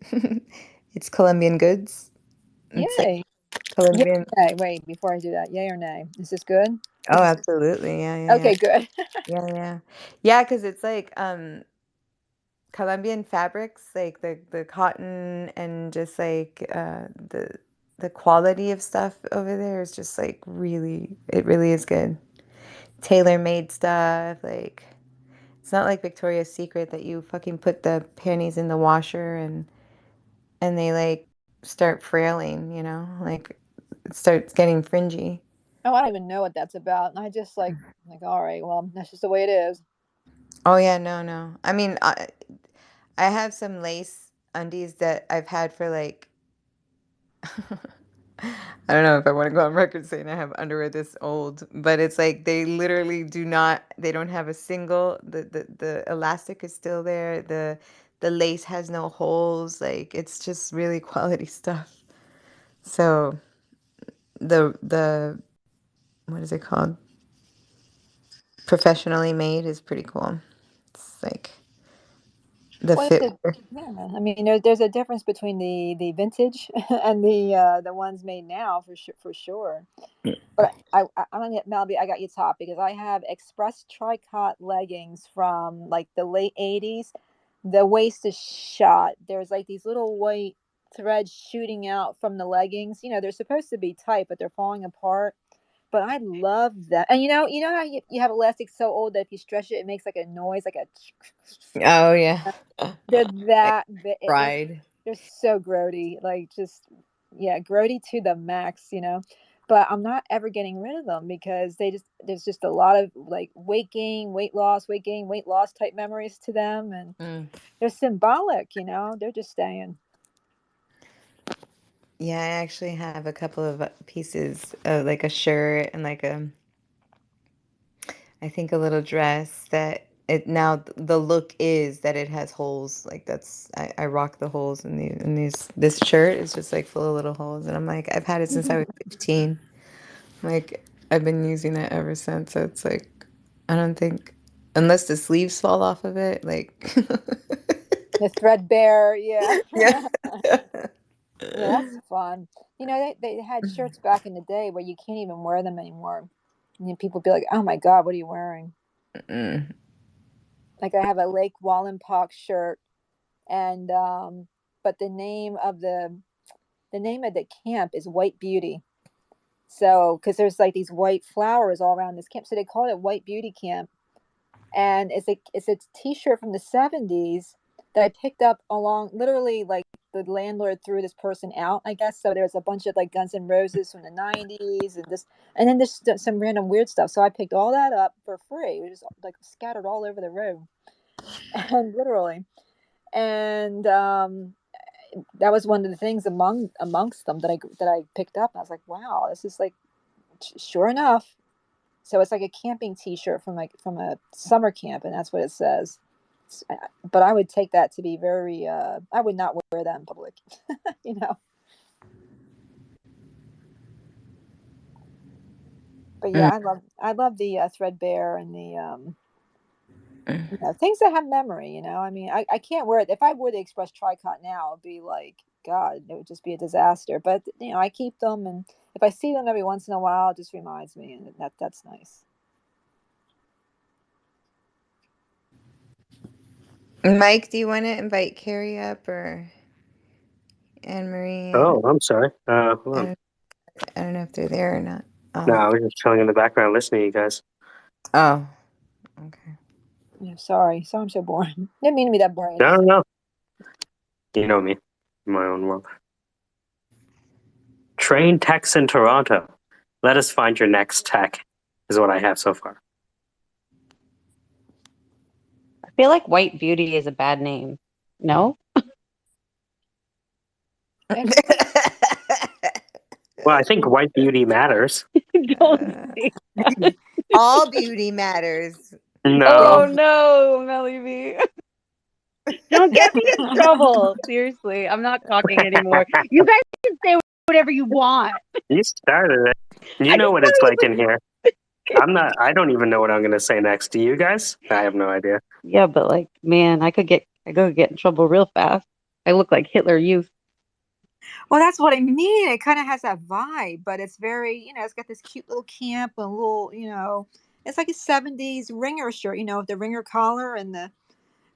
It's Colombian goods. It's like Yay. Colombian." Yay. Wait, before I do that, yay or nay? Is this good? Oh, absolutely. Yeah, yeah, yeah. Okay, good. Yeah, yeah. Yeah, because it's like Colombian fabrics, like the cotton and just like the quality of stuff over there is just like it really is good. Tailor-made stuff, like it's not like Victoria's Secret that you fucking put the panties in the washer and they like start frailing, like it starts getting fringy. Oh, I don't even know what that's about. I just like all right, well, that's just the way it is. Oh yeah, no, no. I mean, I have some lace undies that I've had for like I don't know if I want to go on record saying I have underwear this old, but it's like they literally they don't have a single, the elastic is still there, the lace has no holes, like it's just really quality stuff. So the what is it called? Professionally made is pretty cool. It's like the Well, fit. yeah. I mean, there's a difference between the vintage and the ones made now for sure. But I'm gonna get Melby. I got you top because I have express tricot leggings from like the late '80s. The waist is shot. There's like these little white threads shooting out from the leggings. They're supposed to be tight, but they're falling apart. But I love that. And you know how you have elastic so old that if you stretch it, it makes like a noise, like a. Oh yeah. They're I that. cried. They're so grody, like just yeah, grody to the max. But I'm not ever getting rid of them because there's just a lot of like weight gain, weight loss, weight gain, weight loss type memories to them, and they're symbolic. They're just staying. Yeah, I actually have a couple of pieces of like a shirt and like I think a little dress that it now the look is that it has holes. Like I rock the holes in this shirt is just like full of little holes and I'm like I've had it since I was 15. Like I've been using it ever since. So it's like I don't think unless the sleeves fall off of it, like The threadbare, yeah. yeah. Yeah, that's fun. They had shirts back in the day where you can't even wear them anymore. And people be like, "Oh my God, what are you wearing?" Mm. Like I have a Lake Wallenpauck shirt, and but the name of the camp is White Beauty. So because there's like these white flowers all around this camp, so they call it White Beauty Camp. And it's a T-shirt from the '70s that I picked up along literally like the landlord threw this person out, I guess. So there's a bunch of like Guns N' Roses from the 90s and then there's some random weird stuff. So I picked all that up for free. It was just like scattered all over the room. And literally. And that was one of the things amongst them that I picked up. I was like, wow, this is like sure enough. So it's like a camping T-shirt from a summer camp, and that's what it says. But I would take that to be very. I would not wear that in public, you know. But yeah, I love the threadbare and the things that have memory. You know, I mean, I can't wear it. If I wore the Express Tricot now, it'd be like God. It would just be a disaster. But you know, I keep them, and if I see them every once in a while, it just reminds me, and that's nice. Mike, do you want to invite Carrie up or Anne Marie? Oh, I'm sorry. Hold on. I don't know if they're there or not. No, I was just chilling in the background listening to you guys. Oh, okay. Yeah, sorry, I'm so boring. Didn't mean to be that boring. No. You know me, in my own world. Train techs in Toronto. Let us find your next tech, is what I have so far. I feel like White Beauty is a bad name. No? Well, I think white beauty matters. Don't say that. All beauty matters. No. Oh no, Melly B. Don't get me in trouble. Seriously, I'm not talking anymore. You guys can say whatever you want. You started it. You know what it's like in here. I don't even know what I'm going to say next. Do you guys? I have no idea. Yeah, but like, man, I could get in trouble real fast. I look like Hitler Youth. Well, that's what I mean. It kind of has that vibe, but it's very, you know, it's got this cute little camp and a little, you know, it's like a 70s ringer shirt, you know, with the ringer collar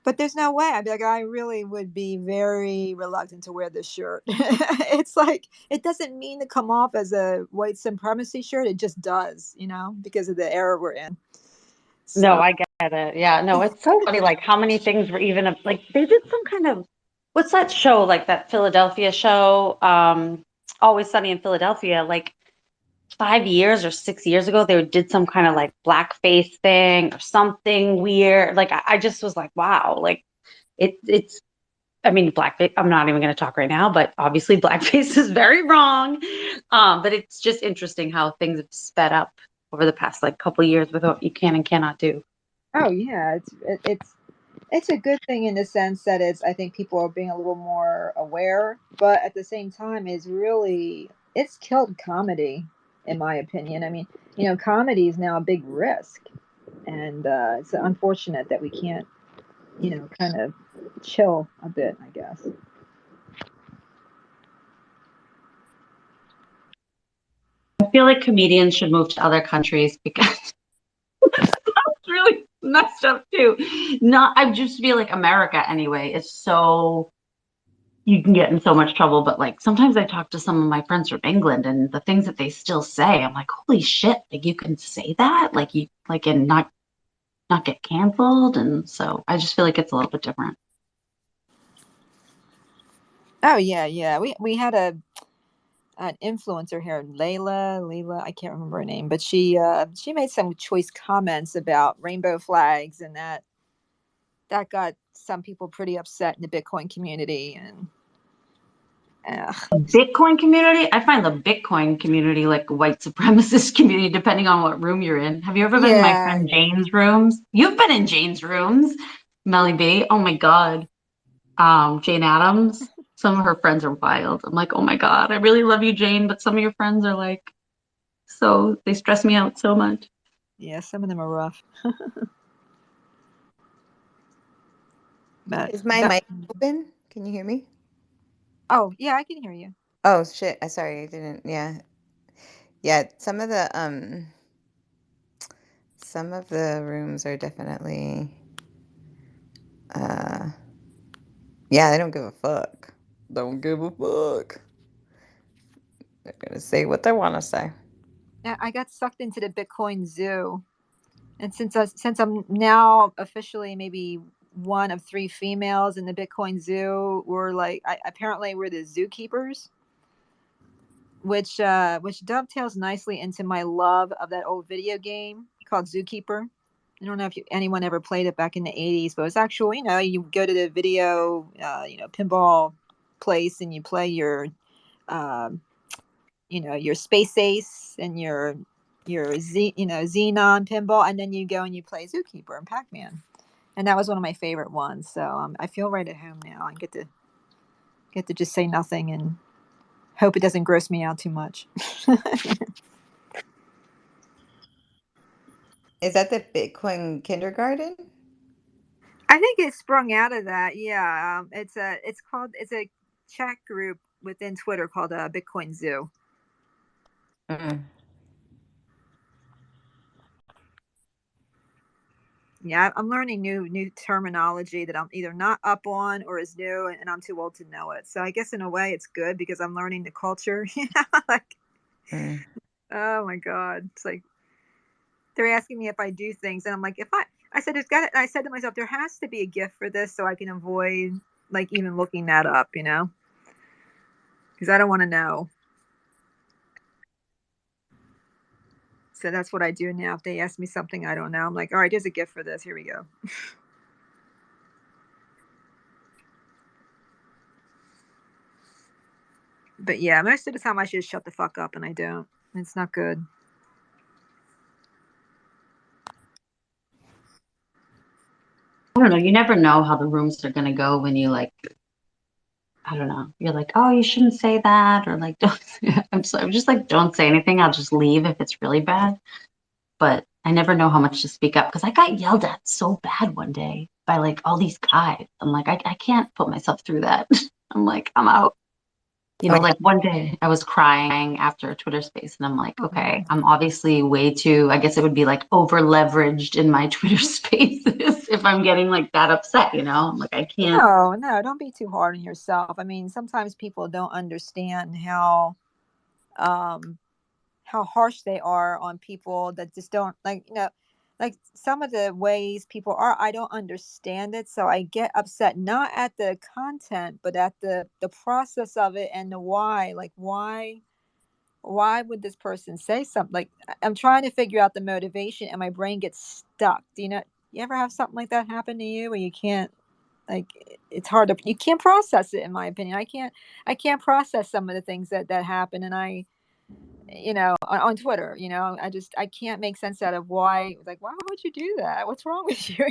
but there's no way. I'd be like, I really would be very reluctant to wear this shirt. It's like, it doesn't mean to come off as a white supremacy shirt. It just does, you know, because of the era we're in. So. No, I get it. Yeah, no, it's so funny. Like how many things were even like they did some kind of what's that show like that Philadelphia show, Always Sunny in Philadelphia, like 5 years or 6 years ago, they did some kind of like blackface thing or something weird. Like I just was like, wow, like it's. I mean, blackface. I'm not even going to talk right now, but obviously blackface is very wrong. But it's just interesting how things have sped up over the past like couple of years with what you can and cannot do. Oh yeah, it's a good thing in the sense that I think people are being a little more aware, but at the same time, it's killed comedy, in my opinion. I mean, you know, comedy is now a big risk, and it's unfortunate that we can't, you know, kind of chill a bit, I guess. I feel like comedians should move to other countries because that's really messed up too. I just feel like America anyway is so you can get in so much trouble. But like sometimes I talk to some of my friends from England and the things that they still say, I'm like, holy shit, like you can say that, like you like and not get canceled. And so I just feel like it's a little bit different. Oh yeah. We had an influencer here, Layla, I can't remember her name, but she made some choice comments about rainbow flags, and that got some people pretty upset in the Bitcoin community. And Bitcoin community? I find the Bitcoin community like a white supremacist community, depending on what room you're in. Have you ever been in my friend Jane's rooms? You've been in Jane's rooms, Melly B. Oh my God. Jane Addams. Some of her friends are wild. I'm like, oh my God, I really love you, Jane, but some of your friends are like, so they stress me out so much. Yeah, some of them are rough. Is my mic open? Can you hear me? Oh, yeah, I can hear you. Oh shit! I sorry, I didn't. Yeah. Some of the rooms are definitely. They don't give a fuck. Don't give a fuck. They're gonna say what they want to say. I got sucked into the Bitcoin zoo, and since I'm now officially maybe one of 3 females in the Bitcoin zoo were like, apparently we're the zookeepers, which dovetails nicely into my love of that old video game called Zookeeper. I don't know if anyone ever played it back in the 80s, but it's actually, you go to the video, pinball place and you play your, your Space Ace and your Xenon pinball, and then you go and you play Zookeeper and Pac-Man. And that was one of my favorite ones. So I feel right at home now. I get to just say nothing and hope it doesn't gross me out too much. Is that the Bitcoin kindergarten? I think it sprung out of that. Yeah, it's a chat group within Twitter called Bitcoin Zoo. Yeah, I'm learning new terminology that I'm either not up on or is new, and I'm too old to know it. So I guess in a way it's good because I'm learning the culture. Oh my God, it's like they're asking me if I do things, and I'm like, I said I said to myself, there has to be a gift for this, so I can avoid like even looking that up, because I don't want to know. So that's what I do now. If they ask me something I don't know, I'm like, all right, there's a gift for this. Here we go. But yeah, most of the time I should shut the fuck up, and I don't. It's not good. I don't know. You never know how the rooms are going to go when you I don't know. You're like, oh, you shouldn't say that, or like, don't. I'm just like, don't say anything. I'll just leave if it's really bad. But I never know how much to speak up because I got yelled at so bad one day by like all these guys. I'm like, I can't put myself through that. I'm like, I'm out. Like one day I was crying after a Twitter space and I'm like, okay, I'm obviously way too, I guess it would be like over leveraged in my Twitter spaces if I'm getting like that upset, I'm like, I can't. No, don't be too hard on yourself. I mean, sometimes people don't understand how harsh they are on people that just don't like some of the ways people are. I don't understand it, so I get upset not at the content but at the process of it and the why. Like why would this person say something? Like I'm trying to figure out the motivation and my brain gets stuck. You ever have something like that happen to you where you can't, like, it's hard to, you can't process it? In my opinion, I can't process some of the things that happen, and I on Twitter, I can't make sense out of why would you do that? What's wrong with you?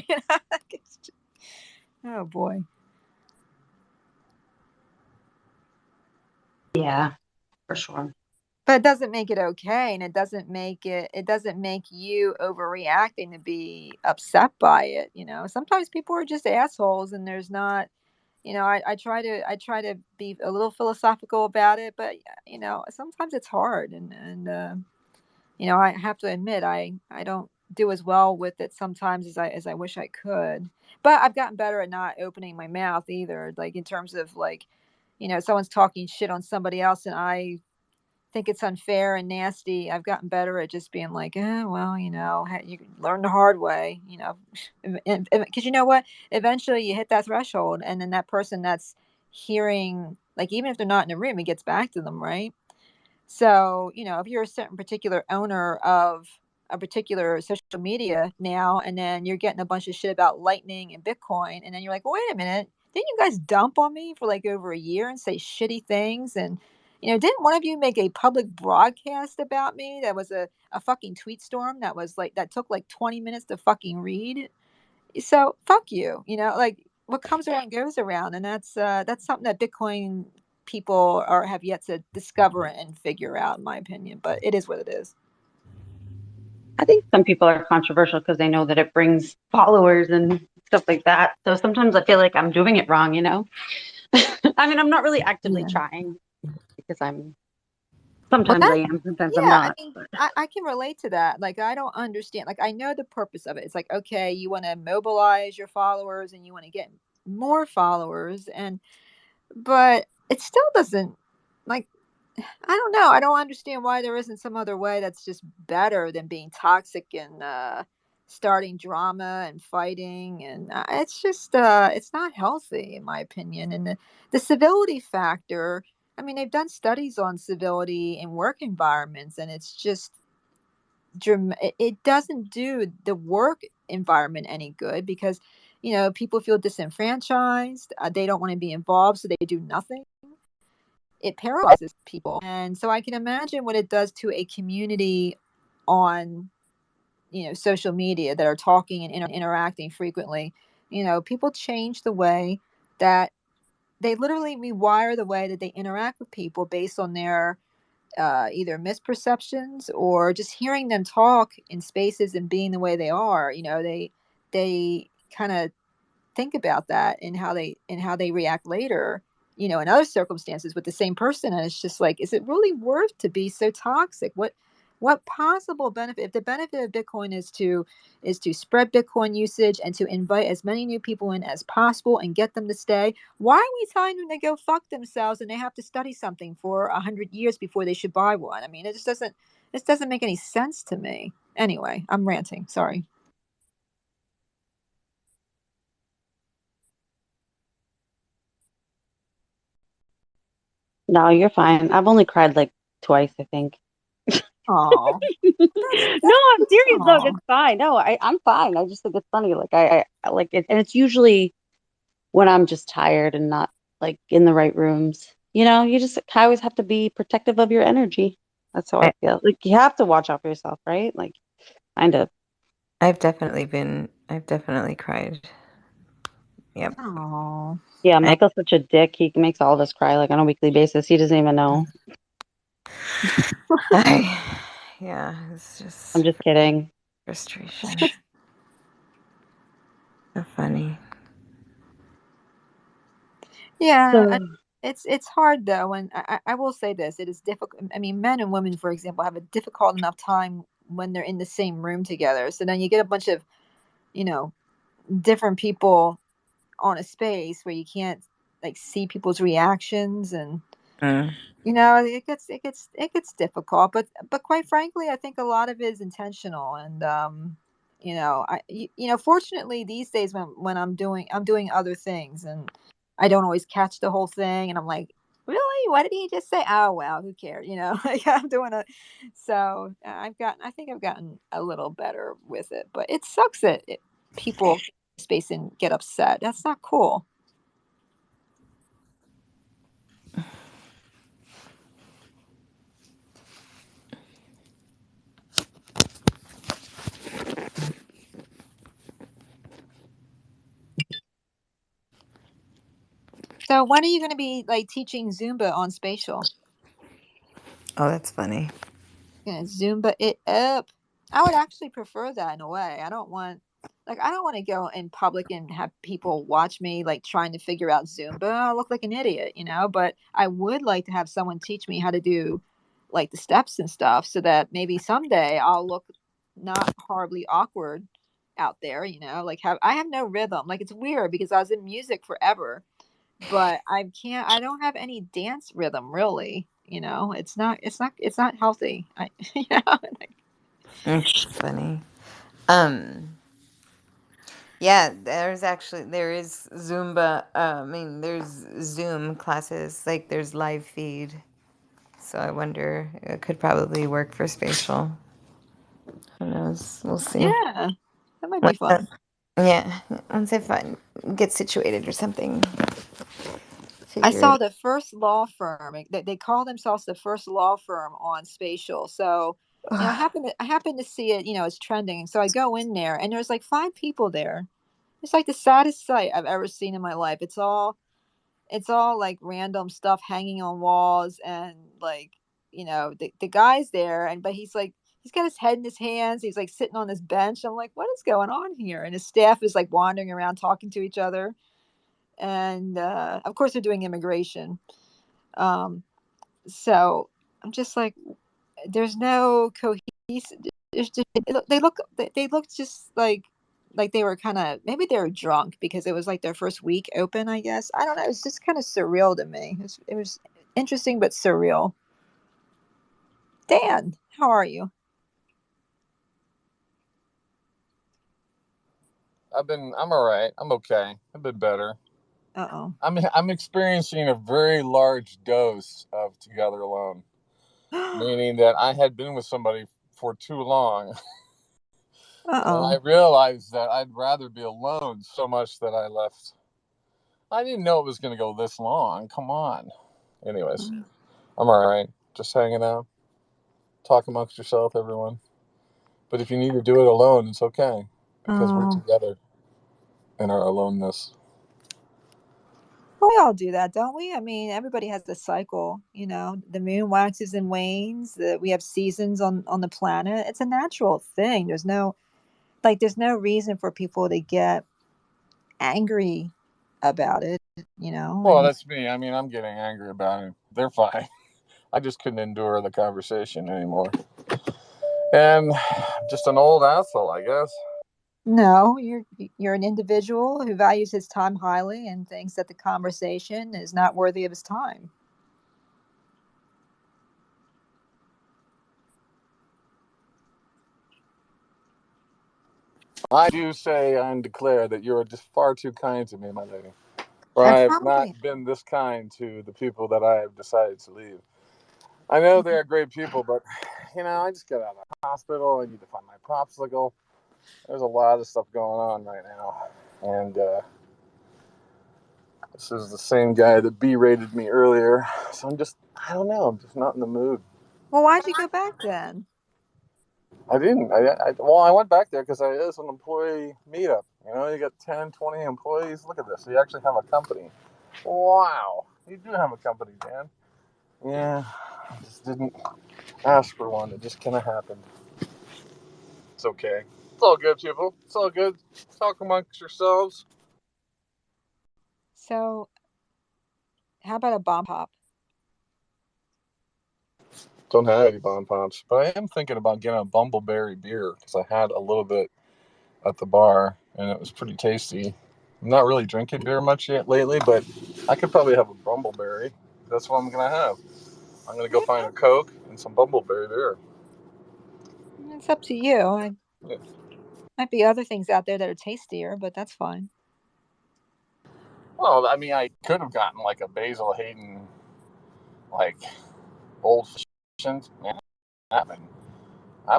Oh boy. Yeah, for sure. But it doesn't make it okay, and it doesn't make you overreacting to be upset by it. Sometimes people are just assholes, and there's not. I try to be a little philosophical about it, but sometimes it's hard, and I have to admit I don't do as well with it sometimes as I wish I could. But I've gotten better at not opening my mouth either. Like in terms of someone's talking shit on somebody else and I think it's unfair and nasty. I've gotten better at just being like, well, you learn the hard way, because you know what? Eventually you hit that threshold, and then that person that's hearing, like, even if they're not in the room, it gets back to them, right? So, if you're a certain particular owner of a particular social media now, and then you're getting a bunch of shit about Lightning and Bitcoin, and then you're like, well, wait a minute, didn't you guys dump on me for like over a year and say shitty things? And, didn't one of you make a public broadcast about me that was a fucking tweet storm that was like, that took like 20 minutes to fucking read? So fuck you, like what comes around goes around. And that's something that Bitcoin people have yet to discover and figure out, in my opinion, but it is what it is. I think some people are controversial because they know that it brings followers and stuff like that. So sometimes I feel like I'm doing it wrong, I mean, I'm not really actively trying because sometimes I am, sometimes I'm not. I mean, I can relate to that. Like, I don't understand. Like, I know the purpose of it. It's like, okay, you want to mobilize your followers and you want to get more followers, but it still doesn't, like, I don't know. I don't understand why there isn't some other way that's just better than being toxic and starting drama and fighting, and it's just it's not healthy in my opinion. And the civility factor, I mean, they've done studies on civility in work environments, and it's just it doesn't do the work environment any good, because people feel disenfranchised, they don't want to be involved, so they do nothing. It paralyzes people, and so I can imagine what it does to a community on social media that are talking and interacting frequently. People change the way that they literally rewire the way that they interact with people based on their either misperceptions or just hearing them talk in spaces and being the way they are. They kind of think about that and how they react later, in other circumstances with the same person. And it's just like, is it really worth to be so toxic? What possible benefit, if the benefit of Bitcoin is to spread Bitcoin usage and to invite as many new people in as possible and get them to stay, why are we telling them to go fuck themselves and they have to study something for 100 years before they should buy one? I mean, this doesn't make any sense to me. Anyway, I'm ranting, sorry. No, you're fine. I've only cried like twice, I think. Oh. No, I'm serious. Look, it's fine. No, I'm fine. I just think it's funny. Like I like it, and it's usually when I'm just tired and not like in the right rooms. You just always have to be protective of your energy. That's how I feel. Like you have to watch out for yourself, right? Like, kind of. I've definitely cried. Yep. Oh. Yeah, Michael's such a dick. He makes all of us cry like on a weekly basis. He doesn't even know. Yeah, it's just. I'm just kidding. Frustration. So funny. Yeah, it's hard though, and I will say this: it is difficult. I mean, men and women, for example, have a difficult enough time when they're in the same room together. So then you get a bunch of, you know, different people on a space where you can't like see people's reactions, and it gets difficult. But quite frankly, I think a lot of it is intentional, and fortunately these days when I'm doing other things, and I don't always catch the whole thing, and I'm like, really, what did he just say? Oh well, who cares? Like I'm doing so I think I've gotten a little better with it, but it sucks that people space and get upset. That's not cool. So when are you going to be like teaching Zumba on Spatial? Oh, that's funny. Gonna Zumba it up. I would actually prefer that in a way. I don't want to go in public and have people watch me like trying to figure out Zumba. I look like an idiot. But I would like to have someone teach me how to do like the steps and stuff, so that maybe someday I'll look not horribly awkward out there. Like I have no rhythm. Like it's weird because I was in music forever, but I don't have any dance rhythm really. It's not healthy. It's funny. Yeah, there is Zumba. I mean, there's Zoom classes. Like there's live feed. So I wonder, it could probably work for Spatial. Who knows? We'll see. Yeah, that might be fun. Yeah, once I get situated or something. I saw the first law firm. They call themselves the first law firm on Spatial. So, I happen to see it. It's trending. So I go in there, and there's like 5 people there. It's like the saddest sight I've ever seen in my life. It's all like random stuff hanging on walls, and like the guy's there, but he's got his head in his hands. He's like sitting on this bench. I'm like, what is going on here? And his staff is like wandering around talking to each other. And of course they're doing immigration. So I'm just like, there's no cohesive. They look just like they were kind of, maybe they were drunk because it was like their first week open, I guess. I don't know. It was just kind of surreal to me. It was interesting but surreal. Dan, how are you? I'm all right. I'm okay. I've been better. Uh-oh. I'm experiencing a very large dose of together alone, meaning that I had been with somebody for too long. Uh-oh. And I realized that I'd rather be alone so much that I left. I didn't know it was going to go this long. Come on. Anyways, I'm all right. Just hanging out. Talk amongst yourself, everyone. But if you need to do it alone, it's okay. Because we're together in our aloneness. Well, we all do that, don't we? I mean, everybody has the cycle, you know, the moon waxes and wanes, we have seasons on the planet. It's a natural thing. There's no reason for people to get angry about it, you know. Well, that's me. I mean, I'm getting angry about it. They're fine. I just couldn't endure the conversation anymore. And just an old asshole, I guess. No, you're an individual who values his time highly and thinks that the conversation is not worthy of his time. I do say and declare that you're just far too kind to me, my lady. For I have not been this kind to the people that I have decided to leave. I know they are great people, but, you know, I just got out of the hospital. I need to find my popsicle. There's a lot of stuff going on right now. And this is the same guy that berated me earlier. So I don't know. I'm just not in the mood. Well, why'd you go back then? I didn't. I went back there because it is an employee meetup. You know, you got 10, 20 employees. Look at this. You actually have a company. Wow. You do have a company, Dan. Yeah. I just didn't ask for one. It just kind of happened. It's okay. It's all good, people. It's all good. Talk amongst yourselves. So, how about a bomb pop? Don't have any bomb pops, but I am thinking about getting a bumbleberry beer because I had a little bit at the bar and it was pretty tasty. I'm not really drinking beer much yet lately, but I could probably have a bumbleberry. That's what I'm gonna have. I'm gonna go find a Coke and some bumbleberry beer. It's up to you. Might be other things out there that are tastier, but that's fine. Well, I mean, I could have gotten like a Basil Hayden, like old fashioned. Man, that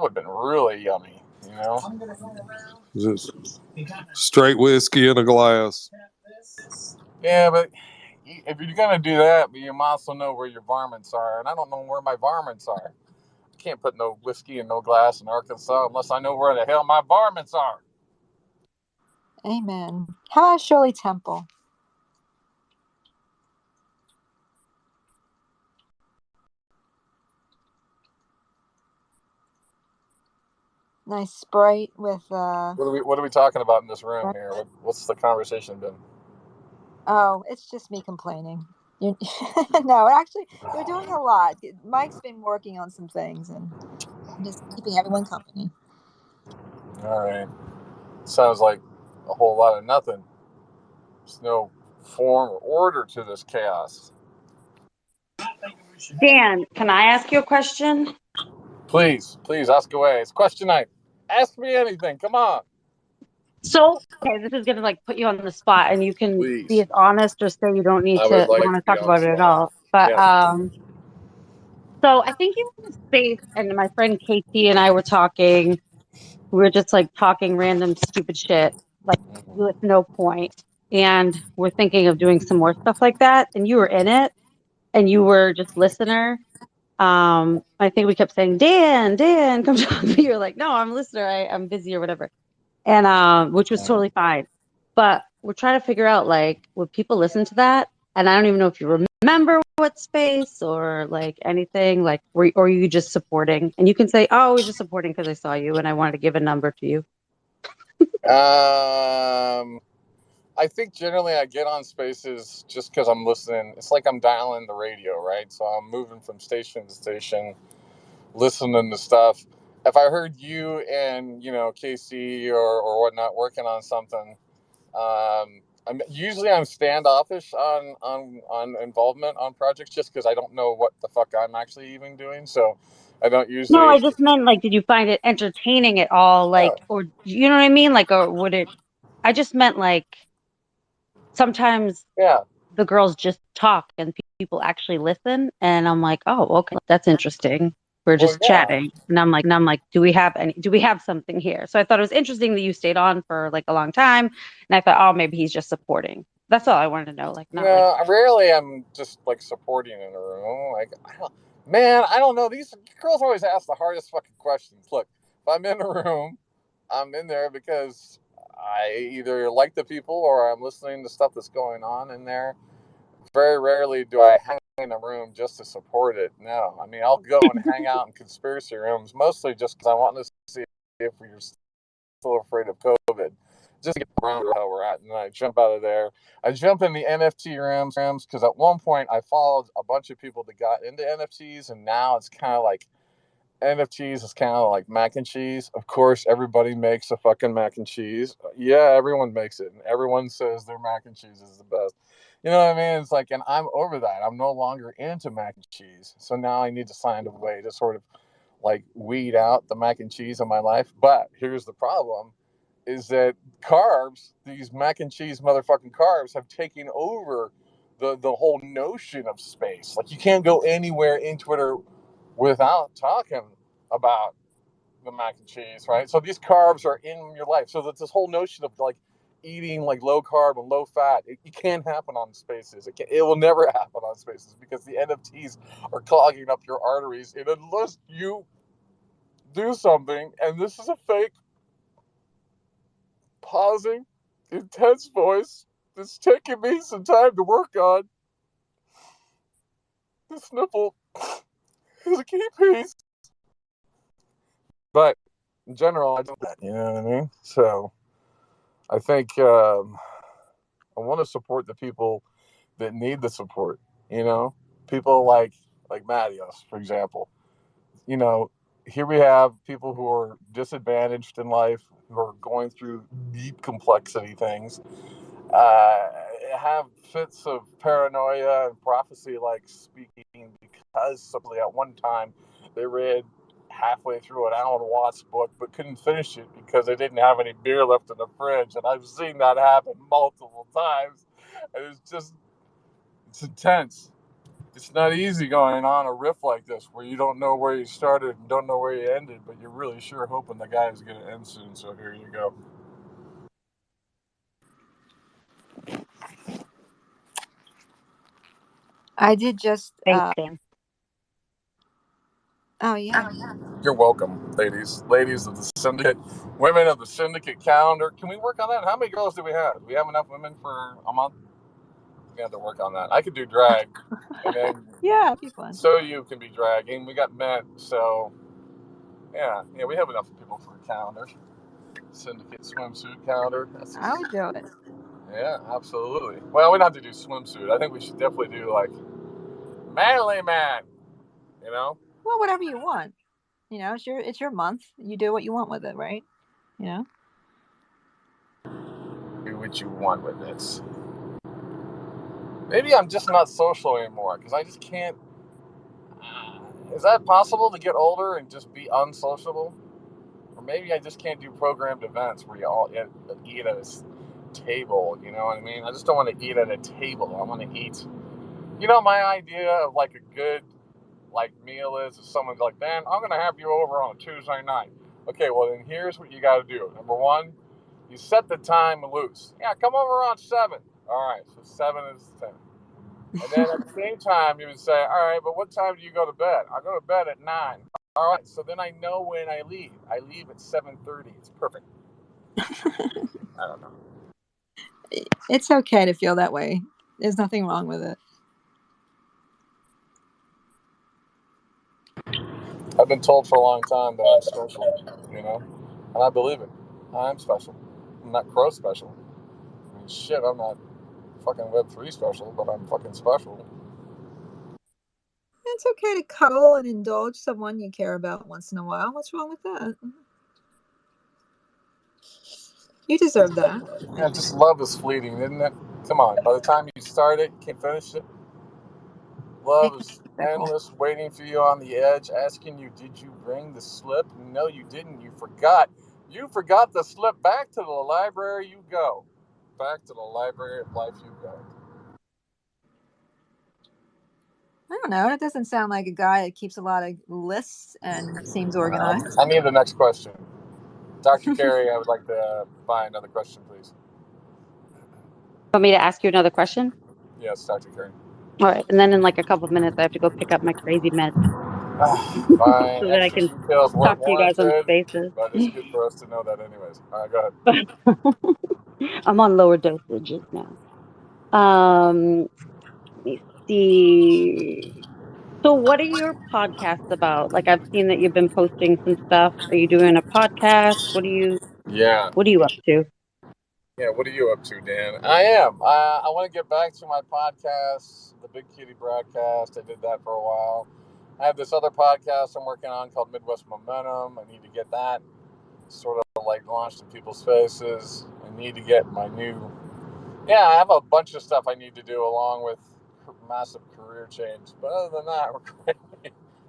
would have been really yummy, you know. Just straight whiskey in a glass. Yeah, but if you're gonna do that, but you must also know where your varmints are, and I don't know where my varmints are. I can't put no whiskey in no glass in Arkansas unless I know where the hell my varmints are. Amen. How about Shirley Temple? Nice Sprite with What are we talking about in this room here? What's the conversation been? Oh, it's just me complaining. No, actually, they're doing a lot. Mike's been working on some things, and I'm just keeping everyone company. All right. Sounds like a whole lot of nothing. There's no form or order to this chaos. Dan, can I ask you a question? Please ask away. It's question night. Ask me anything. Come on. So, okay, this is gonna like put you on the spot, and you can be as honest or say you don't need I would to like want to to be talk on the about it at spot. all. But Yeah. so I think you were in a space, and my friend Casey and I were talking. We were just like talking random stupid shit, like with no point. And we're thinking of doing some more stuff like that. And you were in it, and you were just listener. I think we kept saying, Dan, come talk to me. You're like, no, I'm a listener. I'm busy or whatever. And which was totally fine. But we're trying to figure out, like, would people listen to that? And I don't even know if you remember what space or like anything, like, or are you just supporting? And you can say, oh, I was just supporting because I saw you and I wanted to give a number to you. I think generally I get on spaces just because I'm listening. It's like I'm dialing the radio, right? So I'm moving from station to station, listening to stuff. If I heard you and Casey or whatnot working on something, I'm standoffish on involvement on projects just because I don't know what the fuck I'm actually even doing. So I don't usually. No, I just meant like, did you find it entertaining at all? Like, or you know what I mean? Like, or would it? I just meant like sometimes the girls just talk and people actually listen, and I'm like, oh, okay, that's interesting. We're just chatting, and I'm like, do we have something here? So I thought it was interesting that you stayed on for like a long time, and I thought, oh, maybe he's just supporting. That's all I wanted to know. Like, not like No, rarely I'm just like supporting in a room. Like, I don't know. These girls always ask the hardest fucking questions. Look, if I'm in a room, I'm in there because I either like the people or I'm listening to stuff that's going on in there. Very rarely do I hang in a room just to support it. No, I mean, I'll go and hang out in conspiracy rooms, mostly just because I want to see if you're still afraid of COVID. Just to get around how we're at, and then I jump out of there. I jump in the NFT rooms because at one point I followed a bunch of people that got into NFTs, and now it's kind of like NFTs is kind of like mac and cheese. Of course, everybody makes a fucking mac and cheese. Yeah, everyone makes it, and everyone says their mac and cheese is the best. You know what I mean? It's like, and I'm over that. I'm no longer into mac and cheese. So now I need to find a way to sort of like weed out the mac and cheese in my life. But here's the problem is that carbs, these mac and cheese motherfucking carbs have taken over the whole notion of space. Like you can't go anywhere in Twitter without talking about the mac and cheese, right? So these carbs are in your life. So that's this whole notion of like eating like low carb and low fat. It can't happen on Spaces. It will never happen on Spaces because the NFTs are clogging up your arteries. And unless you do something, and this is a fake, pausing, intense voice that's taking me some time to work on. This nipple is a key piece. But in general, I do that. You know what I mean? So I think I want to support the people that need the support. You know, people like Mattios, for example. You know, here we have people who are disadvantaged in life, who are going through deep complexity things, have fits of paranoia and prophecy like speaking because simply at one time they read halfway through an Alan Watts book but couldn't finish it because they didn't have any beer left in the fridge. And I've seen that happen multiple times. And it's intense. It's not easy going on a riff like this where you don't know where you started and don't know where you ended, but you're really sure hoping the guy is going to end soon. So here you go. I did just. thanks, Dan. Oh yeah. You're welcome, ladies. Ladies of the Syndicate, women of the Syndicate calendar. Can we work on that? How many girls do we have? Do we have enough women for a month? We have to work on that. I could do drag, and then Yeah, it'd be fun. so you can be dragging. We got men, so yeah, we have enough people for a calendar. Syndicate swimsuit calendar. I would do it. Yeah, absolutely. Well, we don't have to do swimsuit. I think we should definitely do like manly man. You know. Well, whatever you want. You know, it's your month. You do what you want with it, right? You know. Do what you want with this. Maybe I'm just not social anymore because I just can't. Is that possible to get older and just be unsociable? Or maybe I just can't do programmed events where you all eat at a table. You know what I mean? I just don't want to eat at a table. I want to eat. You know, my idea of like a good meal is if someone's like, man, I'm going to have you over on a Tuesday night. Okay, well then here's what you got to do. Number one, you set the time loose. Yeah, come over on 7. All right, so 7 is 10. And then at the same time, you would say, all right, but what time do you go to bed? I go to bed at 9. All right, so then I know when I leave. I leave at 7:30. It's perfect. I don't know. It's okay to feel that way. There's nothing wrong with it. I've been told for a long time that I'm special, you know? And I believe it. I'm special. I'm not Crow special. I mean, shit, I'm not fucking Web3 special, but I'm fucking special. It's okay to cuddle and indulge someone you care about once in a while. What's wrong with that? You deserve that. Yeah, just love is fleeting, isn't it? Come on. By the time you start it, you can't finish it. Love is endless, waiting for you on the edge, asking you, did you bring the slip? No, you didn't. You forgot. You forgot to slip. Back to the library you go. Back to the library of life you go. I don't know. It doesn't sound like a guy that keeps a lot of lists and seems organized. I need the next question. Dr. Carey, I would like to buy another question, please. Want me to ask you another question? Yes, Dr. Carey. All right, and then in like a couple of minutes, I have to go pick up my crazy meds. Fine. So that I Extra can details weren't talk to you guys on warranted, Spaces. but it's good for us to know that anyways. All right, go ahead. I'm on lower dosages now. Let me see. So what are your podcasts about? Like I've seen that you've been posting some stuff. Are you doing a podcast? What are you up to? Yeah, what are you up to, Dan? I am. I want to get back to my podcast, the Big Kitty Broadcast. I did that for a while. I have this other podcast I'm working on called Midwest Momentum. I need to get that sort of like launched in people's faces. I need to get my new... Yeah, I have a bunch of stuff I need to do along with massive career change. But other than that, we're great.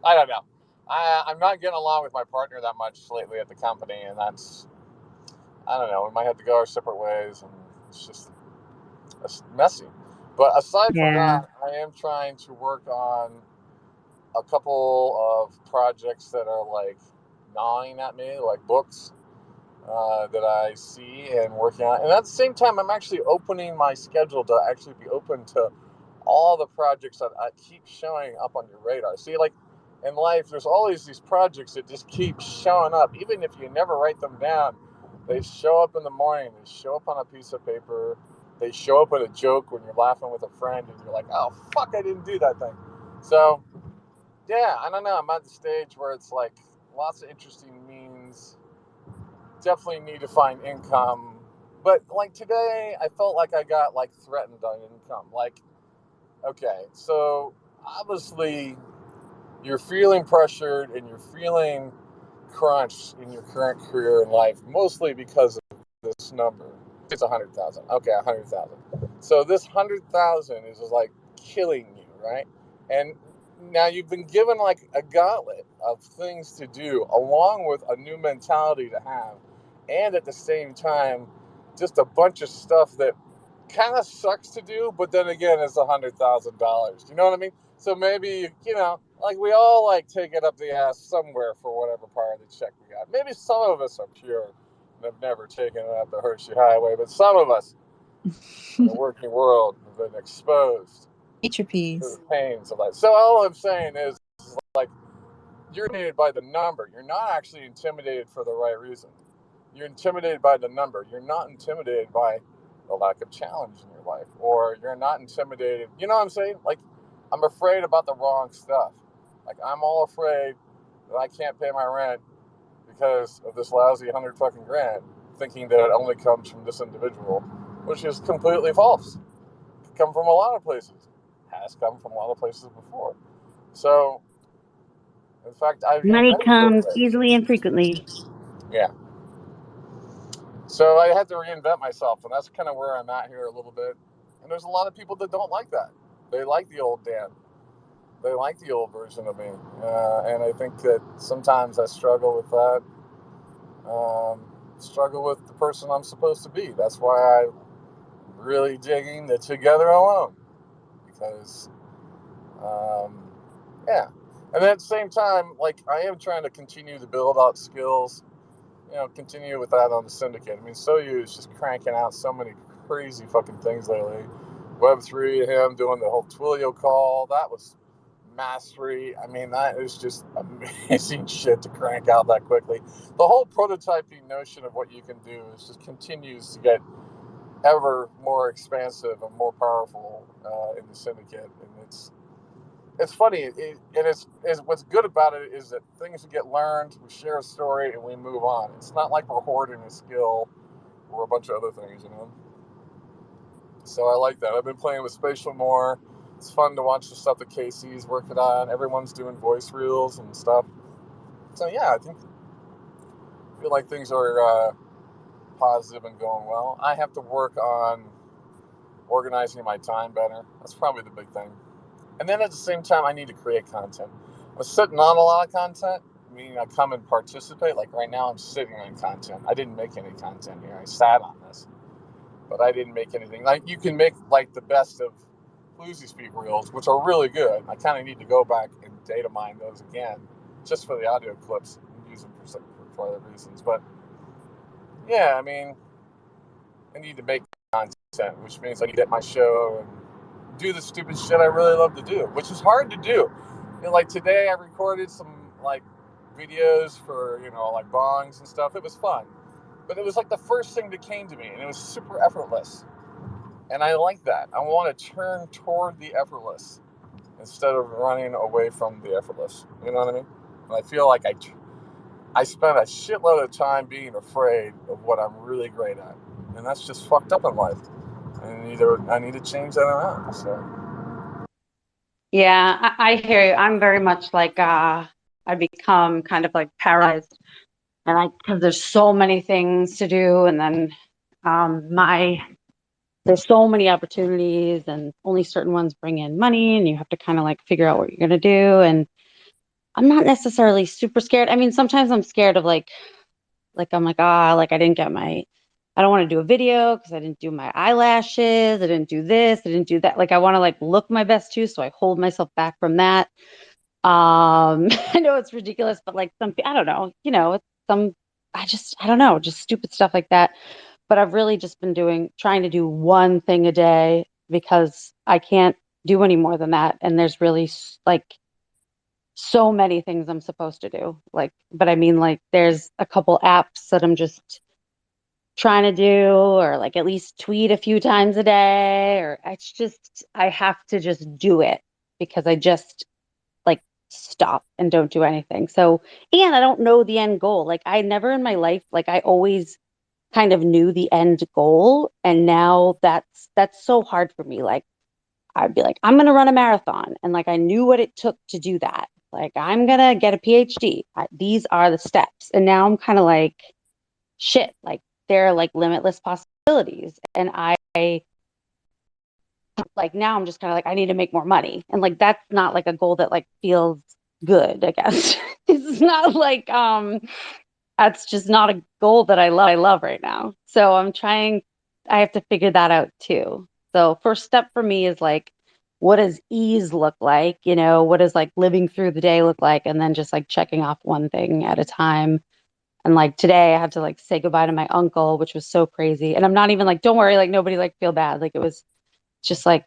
I don't know. I'm not getting along with my partner that much lately at the company, and that's... I don't know. We might have to go our separate ways, and it's messy. But aside from that, I am trying to work on a couple of projects that are like gnawing at me, like books that I see and working on. And at the same time, I'm actually opening my schedule to actually be open to all the projects that I keep showing up on your radar. See, like in life, there's always these projects that just keep showing up, even if you never write them down. They show up in the morning. They show up on a piece of paper. They show up in a joke when you're laughing with a friend, and you're like, "Oh fuck, I didn't do that thing." So, yeah, I don't know. I'm at the stage where it's like lots of interesting means. Definitely need to find income, but like today, I felt like I got like threatened on income. Like, okay, so obviously you're feeling pressured and you're feeling crunched in your current career in life, mostly because of this number. It's 100,000. Okay, 100,000. So this 100,000 is like killing you, right? And now you've been given like a gauntlet of things to do, along with a new mentality to have, and at the same time, just a bunch of stuff that kind of sucks to do, but then again, it's $100,000. You know what I mean? So maybe, like we all like take it up the ass somewhere for whatever part of the check we got. Maybe some of us are pure and have never taken it up the Hershey Highway, but some of us in the working world have been exposed Eat your peas. to the pains of life. So all I'm saying is like, you're intimidated by the number. You're not actually intimidated for the right reason. You're intimidated by the number. You're not intimidated by the lack of challenge in your life, or you're not intimidated. You know what I'm saying? Like, I'm afraid about the wrong stuff. Like, I'm all afraid that I can't pay my rent because of this lousy 100 fucking grand, thinking that it only comes from this individual, which is completely false. It could come from a lot of places. Has come from a lot of places before. So, in fact, Money comes easily and frequently. Yeah. So I had to reinvent myself, and that's kind of where I'm at here a little bit. And there's a lot of people that don't like that. They like the old Dan. They like the old version of me. And I think that sometimes I struggle with that. Struggle with the person I'm supposed to be. That's why I'm really digging the Together Alone. Because, yeah. And at the same time, like, I am trying to continue to build out skills. Continue with that on the Syndicate. I mean, Soyu is just cranking out so many crazy fucking things lately. Web3, him doing the whole Twilio call, that was mastery. I mean, that is just amazing shit to crank out that quickly. The whole prototyping notion of what you can do is just continues to get ever more expansive and more powerful in the Syndicate, and it's funny, and it's what's good about it is that things get learned, we share a story, and we move on. It's not like we're hoarding a skill or a bunch of other things, So I like that. I've been playing with Spatial more. It's fun to watch the stuff that Casey's working on. Everyone's doing voice reels and stuff. So yeah, I feel like things are positive and going well. I have to work on organizing my time better. That's probably the big thing. And then at the same time, I need to create content. I'm sitting on a lot of content, meaning I come and participate. Like right now, I'm sitting on content. I didn't make any content here. I sat on this, but I didn't make anything. Like you can make like the best of Bluesy Speak reels, which are really good. I kind of need to go back and data mine those again, just for the audio clips and use them for other reasons. But yeah, I mean, I need to make content, which means I need to get my show and do the stupid shit I really love to do, which is hard to do. You know, like today I recorded some like videos for, you know, like bongs and stuff. It was fun, but it was like the first thing that came to me, and it was super effortless. And I like that. I want to turn toward the effortless instead of running away from the effortless. You know what I mean? And I feel like I spent a shitload of time being afraid of what I'm really great at, and that's just fucked up in life. And I need to change that around. So. Yeah, I hear you. I'm very much like I become kind of like paralyzed, and because there's so many things to do, and then there's so many opportunities, and only certain ones bring in money, and you have to kind of like figure out what you're gonna do. And I'm not necessarily super scared. I mean, sometimes I'm scared of like I'm like like I didn't get I don't want to do a video because I didn't do my eyelashes. I didn't do this. I didn't do that. Like I want to like look my best too, so I hold myself back from that. I know it's ridiculous, but like I don't know, you know, it's I don't know, just stupid stuff like that. But I've really just been trying to do one thing a day because I can't do any more than that. And there's really like so many things I'm supposed to do. Like, but I mean, like there's a couple apps that I'm just trying to do, or like at least tweet a few times a day, or it's just, I have to just do it because I just like stop and don't do anything. So, and I don't know the end goal. Like I never in my life, like I always kind of knew the end goal. And now that's so hard for me. Like I'd be like, I'm going to run a marathon. And like, I knew what it took to do that. Like, I'm going to get a PhD. These are the steps. And now I'm kind of like, shit, like there are like limitless possibilities. And I like, now I'm just kind of like, I need to make more money. And like, that's not like a goal that like feels good, I guess. It's not like, that's just not a goal that I love right now. So I have to figure that out too. So first step for me is like, what does ease look like? You know, what does like living through the day look like? And then just like checking off one thing at a time. And like today I had to like say goodbye to my uncle, which was so crazy. And I'm not even like, don't worry, like nobody like feel bad. Like just like,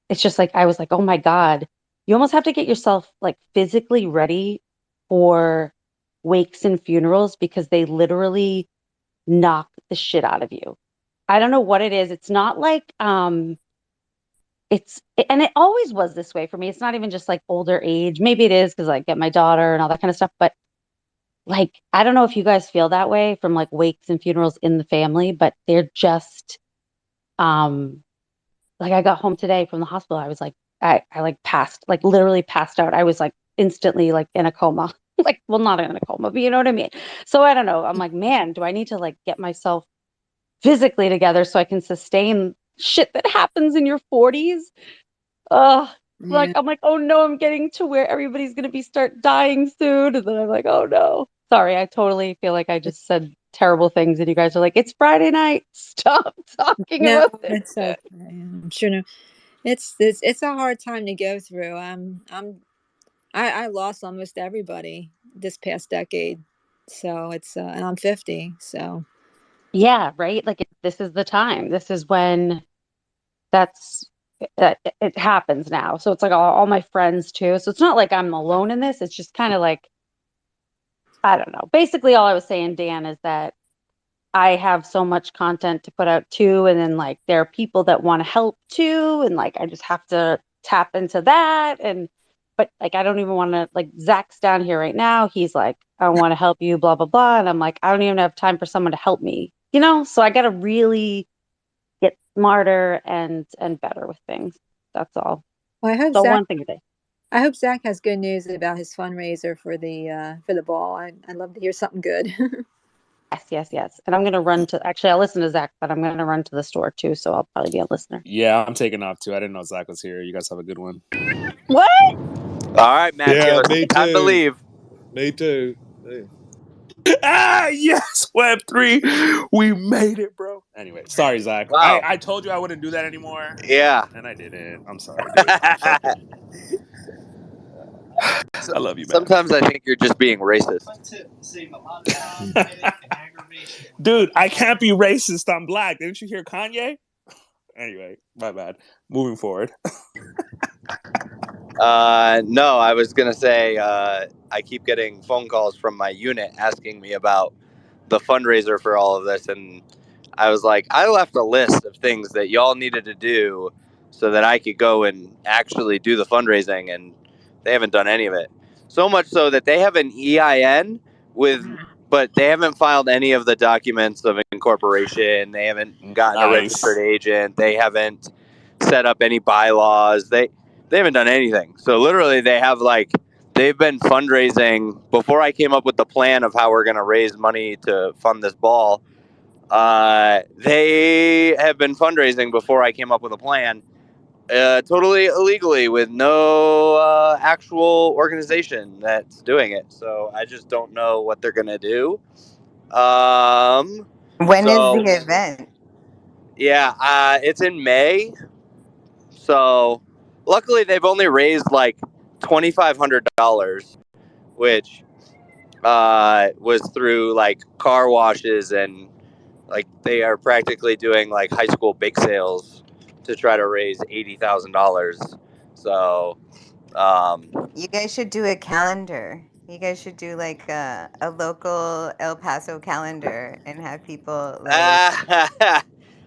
it's just like, I was like, oh my God, you almost have to get yourself like physically ready for wakes and funerals because they literally knock the shit out of you. I don't know what it is. It's not like, and it always was this way for me. It's not even just like older age. Maybe it is because I get my daughter and all that kind of stuff. But like, I don't know if you guys feel that way from like wakes and funerals in the family, but they're just, like I got home today from the hospital. I was like, I like literally passed out. I was like instantly like in a coma, like, well, not in a coma, but you know what I mean? So I don't know. I'm like, man, do I need to like get myself physically together so I can sustain shit that happens in your 40s? Like, I'm like, oh no, I'm getting to where everybody's going to start dying soon. And then I'm like, oh no. Sorry, I totally feel like I just said terrible things and you guys are like, it's Friday night. Stop talking about this. It's okay. I'm sure. No, it's a hard time to go through. I lost almost everybody this past decade, so it's and I'm 50, so yeah, right. Like this is the time. This is when it happens now. So it's like all my friends too. So it's not like I'm alone in this. It's just kind of like, I don't know. Basically, all I was saying, Dan, is that I have so much content to put out too. And then like there are people that want to help too. And like I just have to tap into that. But like I don't even want to, like Zach's down here right now. He's like, I want to help you, blah, blah, blah. And I'm like, I don't even have time for someone to help me, you know? So I gotta really get smarter and better with things. That's all. Well, I hope so Zach, one thing a day. I hope Zach has good news about his fundraiser for the ball. I'd love to hear something good. Yes. And I'm going to run to, actually, I'll listen to Zach, but I'm going to run to the store too. So I'll probably be a listener. Yeah, I'm taking off too. I didn't know Zach was here. You guys have a good one. What? All right, Matt. Yeah, give us me time to too. leave. Me too. Yes, Web3. We made it, bro. Anyway, sorry, Zach. Wow. I told you I wouldn't do that anymore. Yeah. And I didn't. I'm sorry, dude. I love you, man. Sometimes I think you're just being racist. Dude, I can't be racist. I'm black. Didn't you hear Kanye? Anyway, my bad. Moving forward. No, I was going to say I keep getting phone calls from my unit asking me about the fundraiser for all of this. And I was like, I left a list of things that y'all needed to do so that I could go and actually do the fundraising. And they haven't done any of it. So much so that they have an EIN but they haven't filed any of the documents of incorporation. They haven't gotten a registered agent. They haven't set up any bylaws. They haven't done anything. So literally they've been fundraising before I came up with the plan of how we're going to raise money to fund this ball. They have been fundraising before I came up with a plan, totally illegally with no actual organization that's doing it. So I just don't know what they're going to do. When is the event? Yeah, it's in May. So luckily they've only raised like $2,500, which was through like car washes, and like they are practically doing like high school bake sales to try to raise $80,000. So You guys should do a calendar. You guys should do like a local El Paso calendar and have people like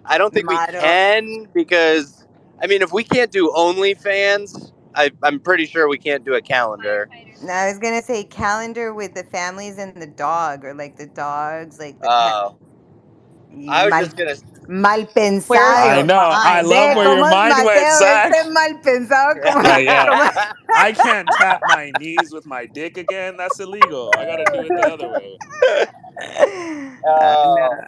I don't think we model. can, because I mean, if we can't do OnlyFans, I'm pretty sure we can't do a calendar. No, I was gonna say calendar with the families and the dog, or like the dogs, like the I was just gonna. mal I pensado. know. I love Ve where your cómo es mind went, Mateo, Zach. ese mal pensado como. Yeah. I can't tap my knees with my dick again. That's illegal. I gotta do it the other way. No,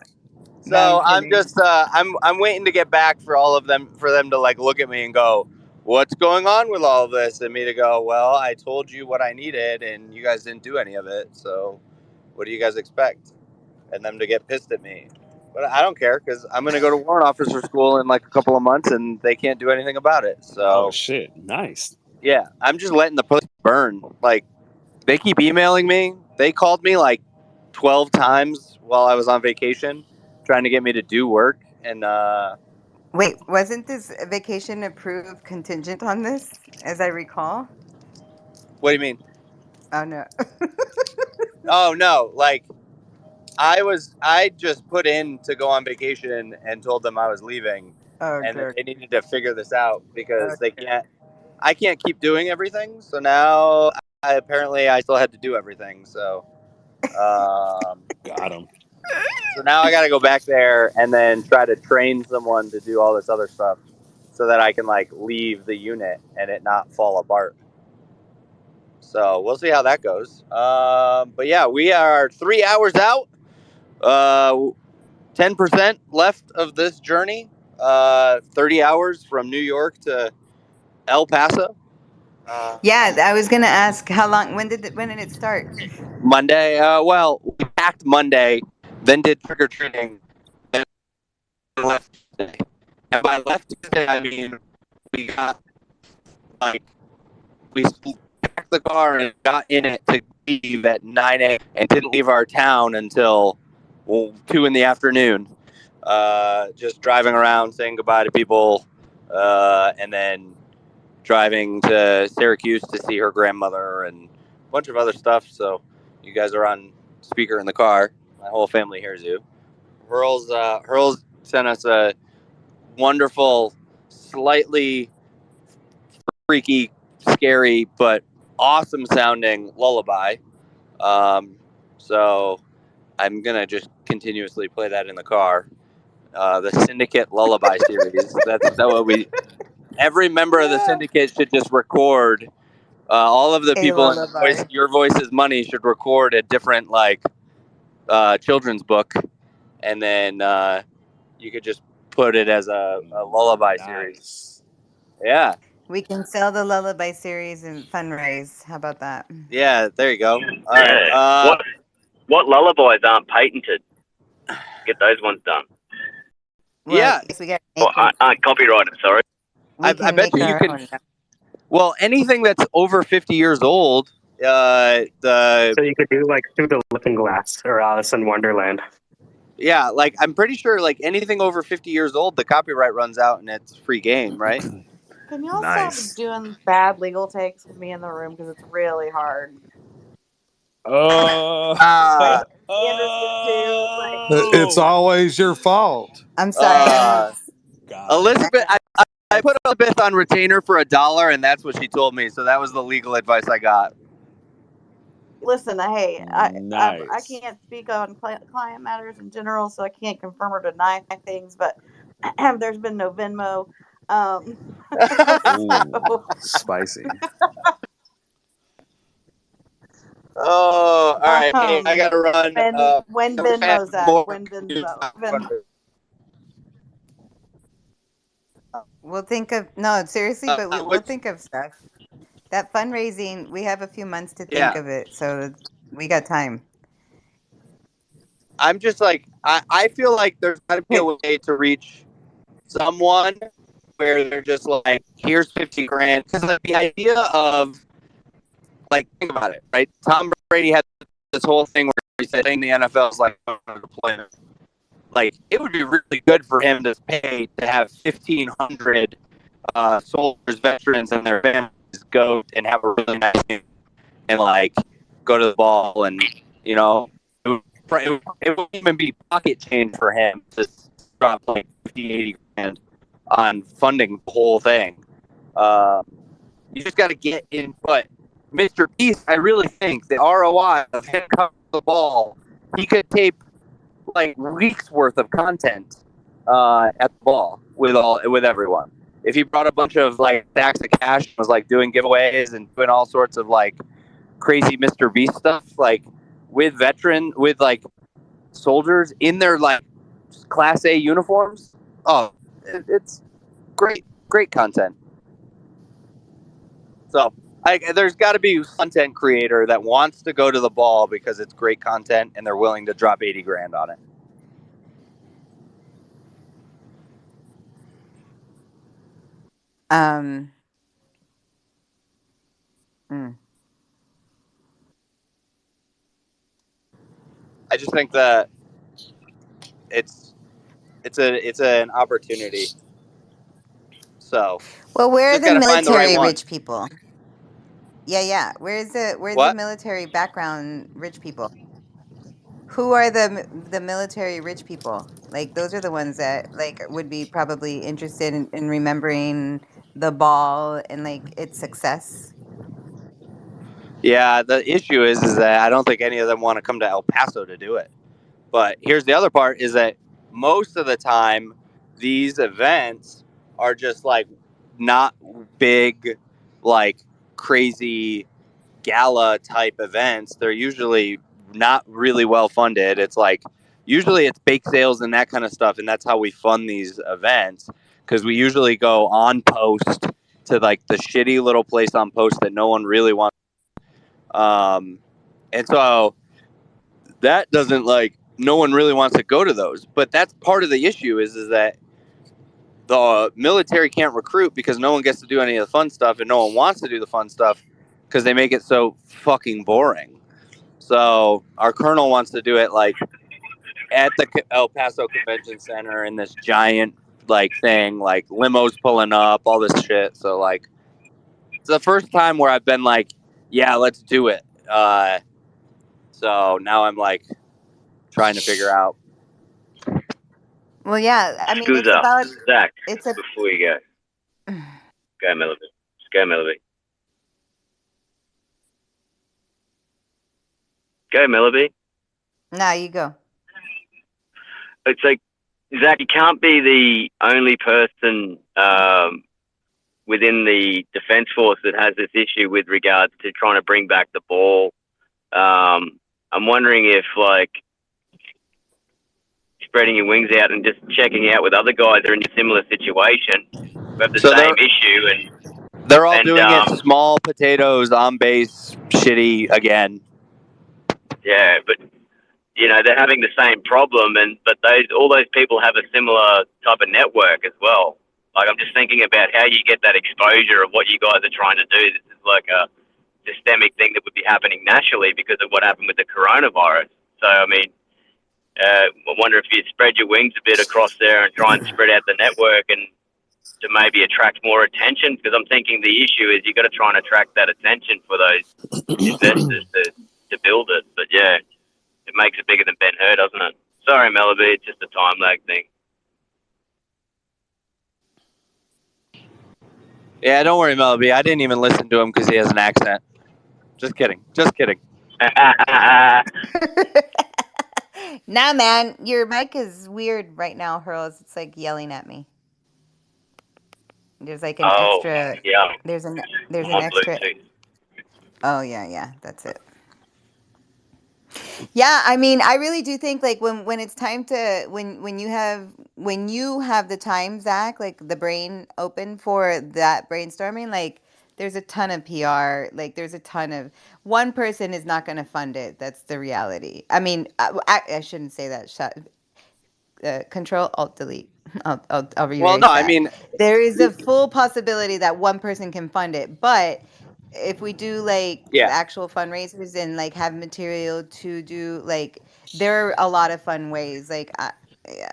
So I'm I'm kidding. just I'm waiting to get back for them to like look at me and go, what's going on with all of this, and me to go, well, I told you what I needed and you guys didn't do any of it, so what do you guys expect? And them to get pissed at me. But I don't care, because I'm going to go to warrant officer school in like a couple of months and they can't do anything about it. So oh shit, nice. Yeah, I'm just letting the place burn. Like, they keep emailing me. They called me like 12 times while I was on vacation trying to get me to do work. And Wait, wasn't this vacation approved contingent on this, as I recall? what do you mean? Oh no. Oh no, like I just put in to go on vacation and told them I was leaving, and that they needed to figure this out, because I can't keep doing everything. So now I still had to do everything. So got him. So now I got to go back there and then try to train someone to do all this other stuff so that I can like leave the unit and it not fall apart. So we'll see how that goes. But yeah, we are 3 hours out. 10% left of this journey. 30 hours from New York to El Paso. Yeah, I was gonna ask how long. When did it start? Monday. Well, we packed Monday, then did trick or treating, and left Tuesday. And by left Tuesday, I mean we got like we packed the car and got in it to leave at 9 a.m. and didn't leave our town until 2 in the afternoon. Just driving around, saying goodbye to people, and then driving to Syracuse to see her grandmother and a bunch of other stuff. So you guys are on speaker in the car. My whole family hears you. Hurls sent us a wonderful, slightly freaky, scary, but awesome sounding lullaby. So I'm gonna just continuously play that in the car. The Syndicate lullaby series. That's what we. Every member of the Syndicate should just record. All of the A people in lullaby. Your Voice is Money should record a different like children's book, and then you could just put it as a lullaby series. Yeah. We can sell the lullaby series and fundraise. How about that? Yeah, there you go. All right. What lullabies aren't patented? Get those ones done. Well, Yeah. yes, we got Or aren't copyrighted, sorry. we I can bet make you our can. own. Well, anything that's over 50 years old, So you could do like Through the Looking Glass or Alice in Wonderland. yeah, like I'm pretty sure like anything over 50 years old, the copyright runs out and it's free game, right? Can y'all Nice. stop doing bad legal takes with me in the room because it's really hard. Uh, Anderson too. Like, Oh, It's always your fault. I'm sorry. God. Elizabeth, I put Elizabeth on retainer for $1, and that's what she told me. So that was the legal advice I got. listen, hey, I Nice. can't speak on client matters in general, so I can't confirm or deny things. But there's been no Venmo. Ooh, spicy. Oh, all right. Hey, I gotta run. When Venmo's at when Venmo. We'll think of seriously, but we'll think of stuff. That fundraising, we have a few months to think Yeah. of it, so we got time. I'm just like I feel like there's got to be a way to reach someone where they're just like, here's 50 grand. Because like, the idea of like, think about it, right? Tom Brady had this whole thing where he said the NFL is like deployment. Like, it would be really good for him to pay to have 1,500 soldiers, veterans, and their families go and have a really nice game and like go to the ball, and you know, it would even be pocket change for him to drop like 50, 80 grand on funding the whole thing. You just got to get in. But Mr. Beast, I really think the ROI of him covering the ball, he could tape like weeks worth of content at the ball with everyone. If he brought a bunch of like stacks of cash and was like doing giveaways and doing all sorts of like crazy Mr. Beast stuff, like with like soldiers in their like Class A uniforms. Oh, it's great content. So there's got to be a content creator that wants to go to the ball because it's great content and they're willing to drop 80 grand on it. I just think that it's an opportunity. So, well, where are just the got to find the right military one. rich people? Yeah. Where's the What? military background rich people? Who are the military rich people? Like those are the ones that like would be probably interested in remembering the ball and like its success. Yeah, the issue is that I don't think any of them want to come to El Paso to do it. But here's the other part is that most of the time these events are just like not big, like crazy gala type events. They're usually not really well funded. It's like usually it's bake sales and that kind of stuff, and that's how we fund these events because we usually go on post to like the shitty little place on post that no one really wants. And so that doesn't like no one really wants to go to those. But that's part of the issue is that the military can't recruit because no one gets to do any of the fun stuff and no one wants to do the fun stuff because they make it so fucking boring. So our colonel wants to do it like at the El Paso Convention Center in this giant like thing, like limos pulling up, all this shit. So like it's the first time where I've been like, yeah, let's do it. So now I'm like trying to figure out. Well, yeah. I mean, Who's it's up? about Zach, it's a. before you go. Go, Melody. Just go, Melody. Go, Melody. Nah, you go. It's like, Zach, you can't be the only person within the Defence Force that has this issue with regards to trying to bring back the ball. I'm wondering if, like, spreading your wings out and just checking out with other guys that are in a similar situation who have the same issue. And they're all doing it small potatoes on base, shitty again. Yeah, but they're having the same problem, but all those people have a similar type of network as well. Like, I'm just thinking about how you get that exposure of what you guys are trying to do. This is like a systemic thing that would be happening naturally because of what happened with the coronavirus. So, I mean, I wonder if you spread your wings a bit across there and try and spread out the network and to maybe attract more attention, because I'm thinking the issue is you got to try and attract that attention for those investors to build it. But yeah, it makes it bigger than Ben Hur, doesn't it? Sorry, Melody, it's just a time lag thing. Yeah, don't worry, Melody. I didn't even listen to him because he has an accent. Just kidding. Just kidding. Nah, man, your mic is weird right now, Hurls. It's like yelling at me. There's like an extra. Yeah. There's an I'm on extra. Bluetooth. Oh yeah, that's it. Yeah, I mean, I really do think like when it's time to when you have the time, Zach, like the brain open for that brainstorming, like there's a ton of PR, like there's a ton of one person is not going to fund it. That's the reality. I mean, I shouldn't say that. Control Alt Delete. I'll Well, erase no, I that. mean, There is a full possibility that one person can fund it, but if we do like yeah. actual fundraisers and like have material to do, like there are a lot of fun ways. Like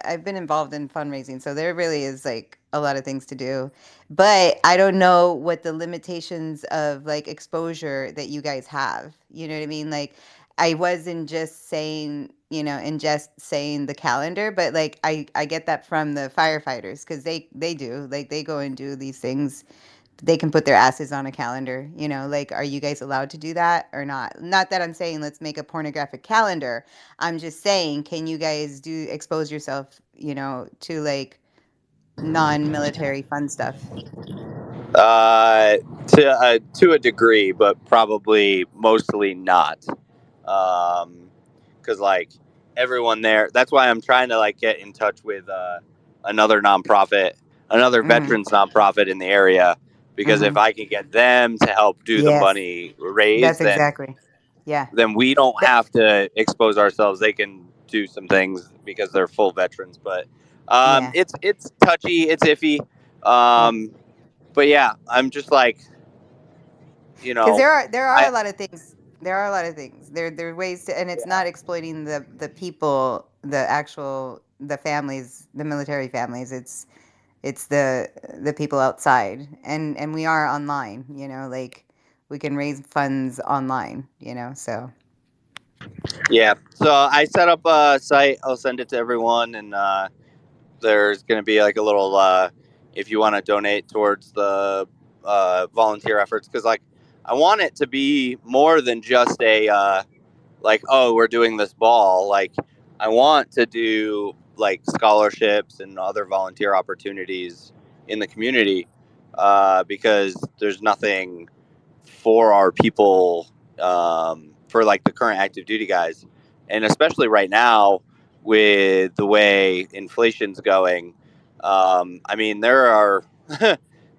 I've been involved in fundraising, so there really is like a lot of things to do. But I don't know what the limitations of like exposure that you guys have. You know what I mean? Like I wasn't just saying, in just saying the calendar, but like I get that from the firefighters because they do like they go and do these things. They can put their asses on a calendar, like are you guys allowed to do that or not? Not that I'm saying let's make a pornographic calendar. I'm just saying, can you guys expose yourself, to like non-military fun stuff? To a degree, but probably mostly not. Because like everyone there, that's why I'm trying to like get in touch with another nonprofit, another veterans nonprofit in the area. Because if I can get them to help do the Yes, money raised, that's exactly. Yeah. then we don't have to expose ourselves. They can do some things because they're full veterans. But Yeah. it's touchy, it's iffy. But yeah, I'm just like, Because there are I a lot of things. There are a lot of things. There are ways to, and it's not exploiting the people, the families, the military families. It's the people outside, and we are online. Like we can raise funds online. So yeah. So I set up a site. I'll send it to everyone, and there's going to be like a little if you want to donate towards the volunteer efforts, because like I want it to be more than just a like, oh, we're doing this ball. Like I want to do like scholarships and other volunteer opportunities in the community, because there's nothing for our people, for like the current active duty guys, and especially right now with the way inflation's going. I mean, there are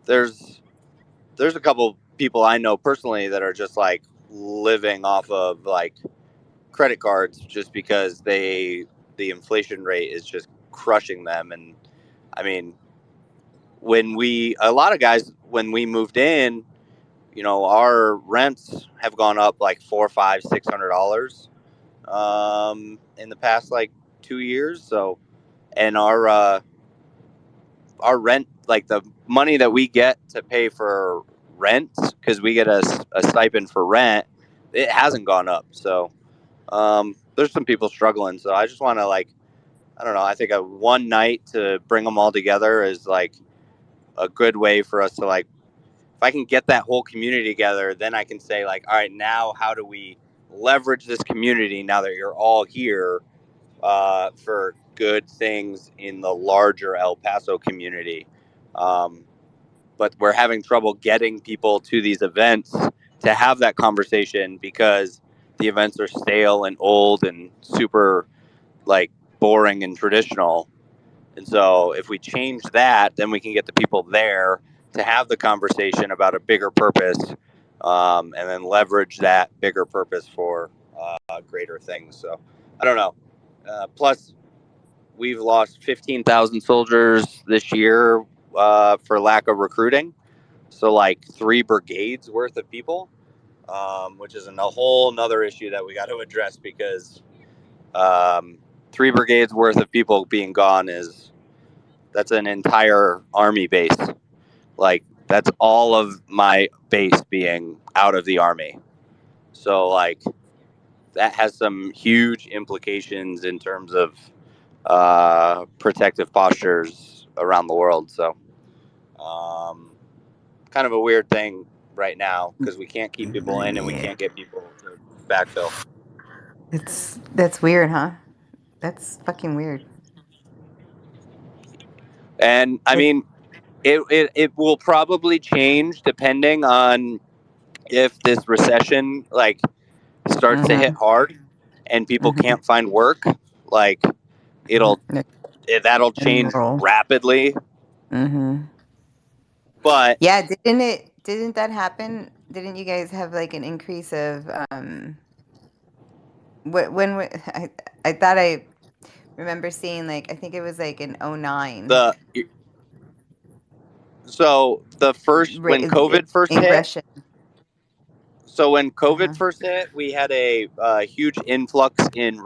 there's a couple people I know personally that are just like living off of like credit cards just because the inflation rate is just crushing them. And I mean, a lot of guys, when we moved in, our rents have gone up like $400, $500, $600 in the past like 2 years. So, and our rent, like the money that we get to pay for rent, because we get a stipend for rent, it hasn't gone up. So there's some people struggling. So I just want to like, I don't know, I think a one night to bring them all together is like a good way for us to like, if I can get that whole community together, then I can say like, all right, now how do we leverage this community now that you're all here for good things in the larger El Paso community. But we're having trouble getting people to these events to have that conversation because the events are stale and old and super like boring and traditional. And so if we change that, then we can get the people there to have the conversation about a bigger purpose, and then leverage that bigger purpose for greater things. So I don't know. Plus, we've lost 15,000 soldiers this year for lack of recruiting. So like 3 brigades worth of people, which is a whole nother issue that we got to address because 3 brigades worth of people being gone that's an entire army base. Like that's all of my base being out of the army. So like that has some huge implications in terms of protective postures around the world. So kind of a weird thing right now because we can't keep people in and we Yeah. can't get people to backfill. That's weird, huh? That's fucking weird. And I mean, it will probably change depending on if this recession like starts to hit Mm-hmm. hard and people can't find work. Like that'll change Enroll. rapidly. Mm-hmm. But Yeah, didn't that happen? Didn't you guys have like an increase of I thought I remember seeing like I think it was like in '09 so the first when COVID first hit. ingression. So when COVID first hit, we had a huge influx in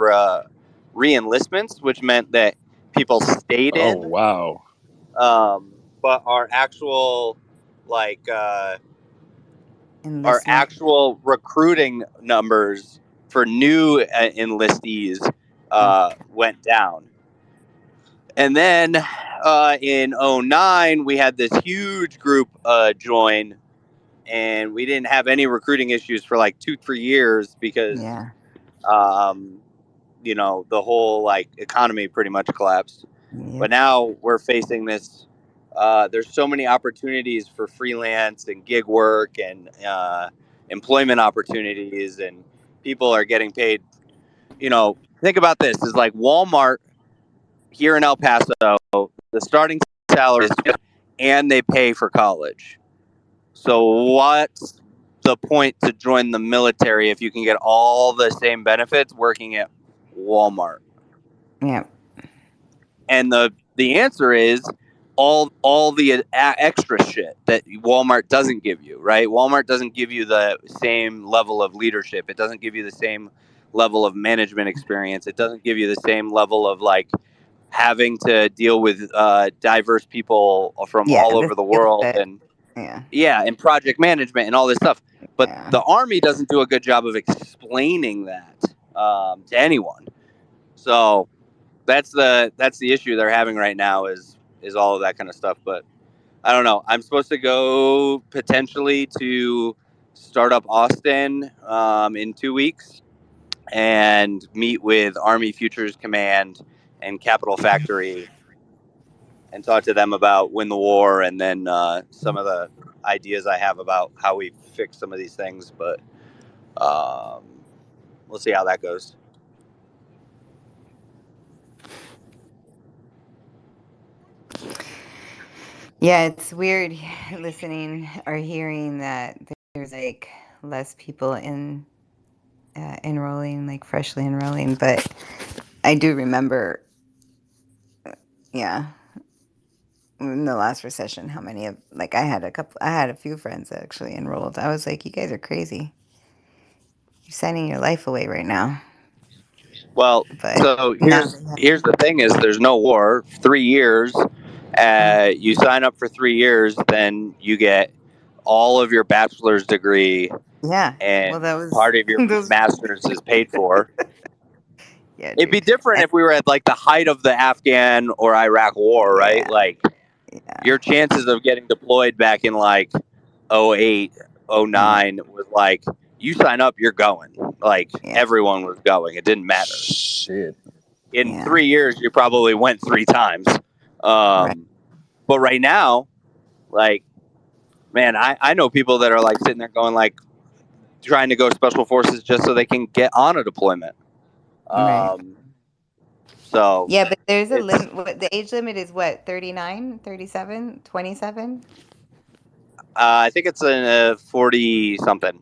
re-enlistments, which meant that people stayed Oh in. wow. But our actual like our Enlistment. actual recruiting numbers for new enlistees went down. And then in '09, we had this huge group join, and we didn't have any recruiting issues for like 2-3 years because Yeah. you know, the whole like economy pretty much collapsed. But Yep. now we're facing this. There's so many opportunities for freelance and gig work and employment opportunities, and people are getting paid. You know, think about this: is like Walmart here in El Paso. The starting salary is, and they pay for college. So what's the point to join the military if you can get all the same benefits working at Walmart? Yeah. And the answer is all the extra shit that Walmart doesn't give you, right? Walmart doesn't give you the same level of leadership. It doesn't give you the same level of management experience. It doesn't give you the same level of like having to deal with diverse people from Yeah, all the over the skill world set. and Yeah. and project management and all this stuff. But Yeah. the Army doesn't do a good job of explaining that to anyone. So that's the issue they're having right now is all of that kind of stuff. But I don't know. I'm supposed to go potentially to Startup Austin in 2 weeks and meet with Army Futures Command and Capital Factory and talk to them about Win the War and then some of the ideas I have about how we fix some of these things. But we'll see how that goes. Yeah, it's weird listening or hearing that there's like less people in enrolling, like freshly enrolling. But I do remember, yeah, in the last recession, how many of like I had a few friends that actually enrolled. I was like, you guys are crazy. You're signing your life away right now. Well, But so now here's the thing: is there's no war. 3 years. You sign up for 3 years, then you get all of your bachelor's degree, yeah. and Well, that was part of your those. master's is paid for. Yeah, It'd be dude. different And, if we were at like the height of the Afghan or Iraq war, right? yeah, Like your chances of getting deployed back in like '08, '09 was like you sign up, you're going. Like everyone was going. It didn't matter. Shit. In 3 years, you probably went 3 times. Right. But right now, like, man, I know people that are like sitting there going like trying to go special forces just so they can get on a deployment. Right. So Yeah, but there's a it's, limit. The age limit is what, 39, 37, 27? I think it's a 40 something.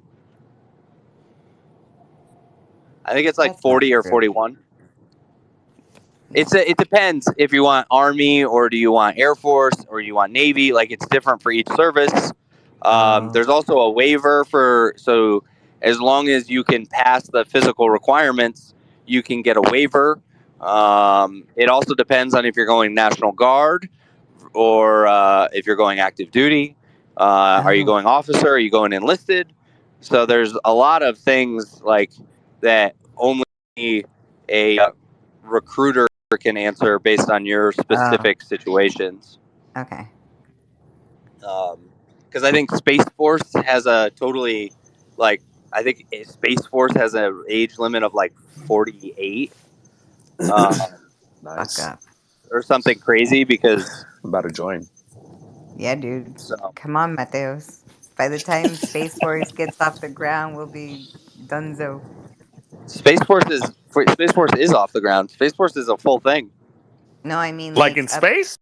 I think it's like That's not 40 or true. 41. It depends if you want Army or do you want Air Force or you want Navy. Like it's different for each service. There's also a waiver so as long as you can pass the physical requirements, you can get a waiver. It also depends on if you're going National Guard or if you're going active duty. Are you going officer? Are you going enlisted? So there's a lot of things like that only a recruiter can answer based on your specific situations. Okay. Because I think Space Force has a totally, like, I think Space Force has an age limit of like 48. Nice. Fuck up. Or something crazy because I'm about to join. Yeah, dude. So. Come on, Mateos. By the time Space Force gets off the ground, we'll be donezo. Space Force is off the ground. Space Force is a full thing. No, I mean Like like in up space?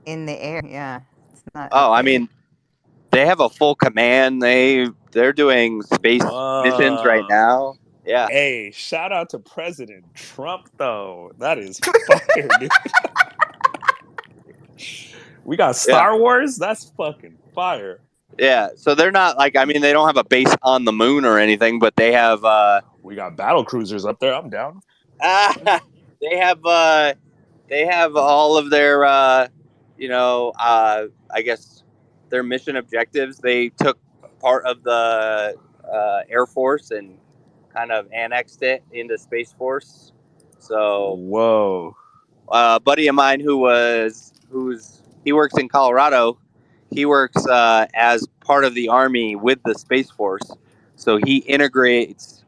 in the air. Yeah, it's not Oh, up I there. mean, they have a full command. They're doing space missions right now. Yeah. Hey, shout out to President Trump though. That is fire, dude. We got Star Wars. That's fucking fire. Yeah. So they're not like, I mean, they don't have a base on the moon or anything, but they have. We got battle cruisers up there. I'm down. They have all of their, I guess their mission objectives. They took part of the Air Force and kind of annexed it into Space Force. So, whoa, a buddy of mine he works in Colorado. He works as part of the Army with the Space Force. So he integrates.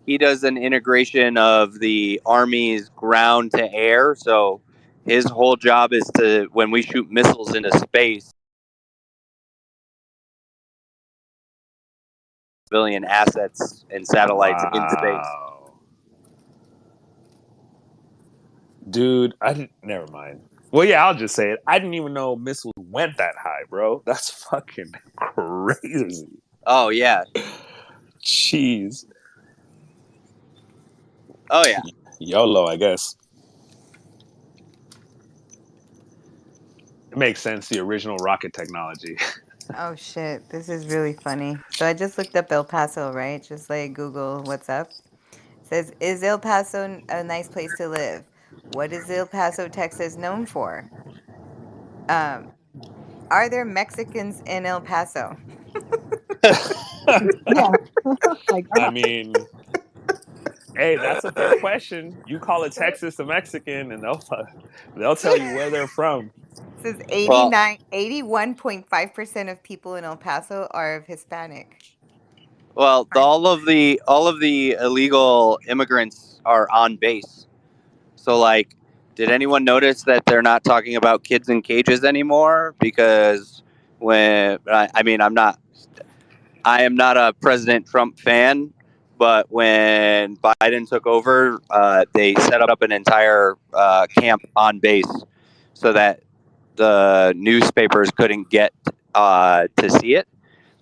He does an integration of the Army's ground to air. So his whole job is to, when we shoot missiles into space, civilian assets and satellites in space. Dude, I didn't. Never mind. Well, yeah, I'll just say it. I didn't even know missiles went that high, bro. That's fucking crazy. Oh yeah. Jeez. Oh yeah. YOLO, I guess. It makes sense. The original rocket technology. Oh shit, this is really funny. So I just looked up El Paso, right? Just like Google what's up. It says, is El Paso a nice place to live? What is El Paso, Texas known for? Are there Mexicans in El Paso? Yeah. Like, I mean, hey, that's a fair question. You call a Texas a Mexican, and they'll tell you where they're from. It says 81.5% of people in El Paso are of Hispanic. Well, all of the illegal immigrants are on base. So, like, did anyone notice that they're not talking about kids in cages anymore? Because I am not a President Trump fan, but when Biden took over, they set up an entire camp on base so that the newspapers couldn't get to see it.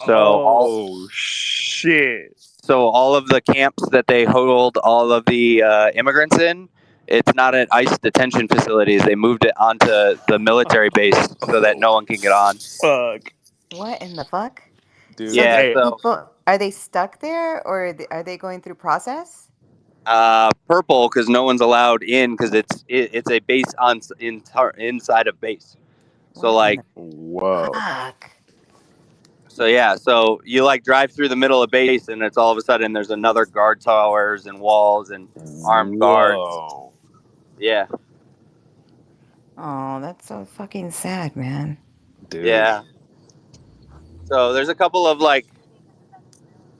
So shit. So all of the camps that they hold all of the immigrants in, it's not at ICE detention facilities. They moved it onto the military base so that no one can get on. Fuck. What in the fuck? Dude, So yeah, these people, are they stuck there or are they going through process? purple because no one's allowed in because it's a base inside of base. So like, whoa. Fuck. So yeah, so you like drive through the middle of base and it's all of a sudden there's another guard towers and walls and armed guards. Yeah. Oh, that's so fucking sad, man. Dude. Yeah. So there's a couple of like,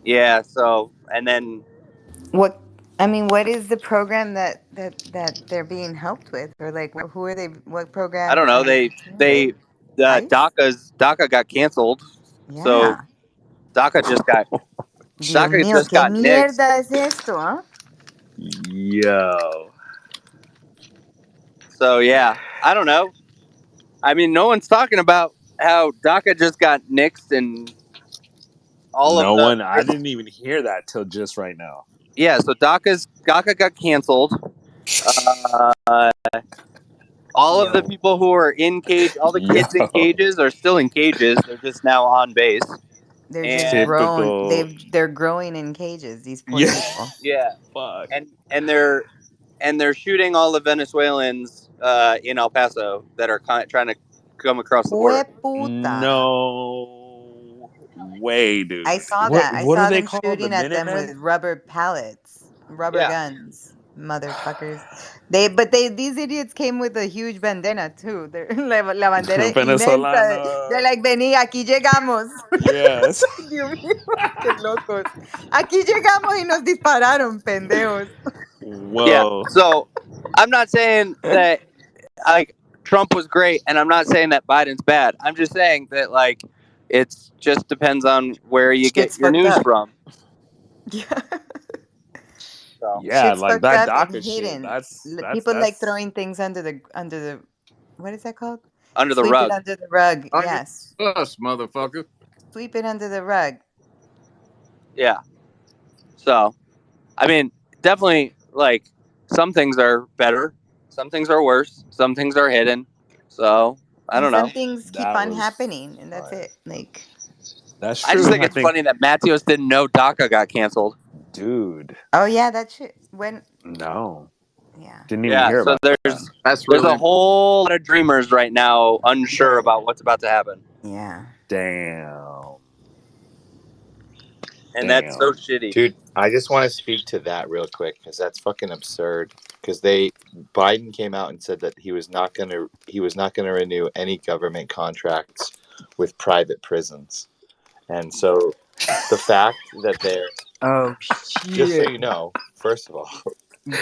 yeah. So and then What is the program that they're being helped with, or like who are they? What program? I don't know. DACA got canceled. So Yeah. DACA just got Dios mío, just qué got nixed. mierda es esto, huh? Yo. So yeah, I don't know. I mean, no one's talking about how DACA just got nixed and all of the. I didn't even hear that till just right now. Yeah, so DACA got canceled. All of the people who are in cage, all the kids in cages are still in cages. They're just now on base. They're just And grown. They're growing in cages. These poor people. Yeah. Fuck. And they're shooting all the Venezuelans in El Paso that are trying to come across the border. No way, dude. I saw what, that. I What are saw they them called? shooting The at them Minutemen? with rubber pellets, rubber Yeah. guns, motherfuckers. These idiots came with a huge bandana too. La bandera inmensa. They're like, vení, aquí llegamos. Yes. Dios mío, qué locos. Aquí llegamos y nos dispararon, pendejos. Whoa. Yeah. So I'm not saying that like Trump was great, and I'm not saying that Biden's bad. I'm just saying that like it just depends on where you get your news from. So. Yeah, Shit's like fucked that up and DACA shit. hidden. That's People like throwing things under the what is that called? Under the Sweep rug. it under the rug. Under Yes. us, motherfucker. Sweep it under the rug. Yeah. So, I mean, definitely like some things are better, some things are worse, some things are hidden. So, I don't know. Some things keep on happening, and that's it. Like, that's I true. just think it's funny that Matthews didn't know DACA got canceled. Dude. oh yeah, that shit. When No. Yeah. Didn't even hear So about there's that. a whole lot of dreamers right now unsure about what's about to happen. Yeah. Damn. And that's so shitty. Dude, I just want to speak to that real quick because that's fucking absurd. Because Biden came out and said that he was not gonna renew any government contracts with private prisons, and so the fact that they're just so you know, first of all,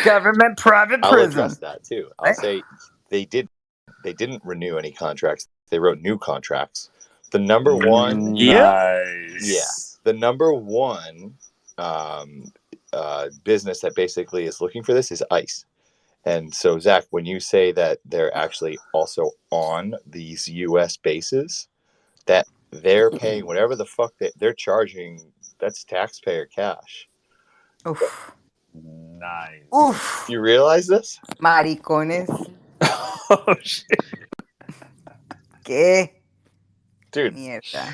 government private I'll prison. address that too. I'll say they didn't renew any contracts. They wrote new contracts. The number one, Nice. the number one business that basically is looking for this is ICE. And so, Zach, when you say that they're actually also on these U.S. bases, that they're paying whatever the fuck they're charging, that's taxpayer cash. Oof. Nice. Oof. You realize this? Maricones. Oh, shit. ¿Qué? Dude. Mierda.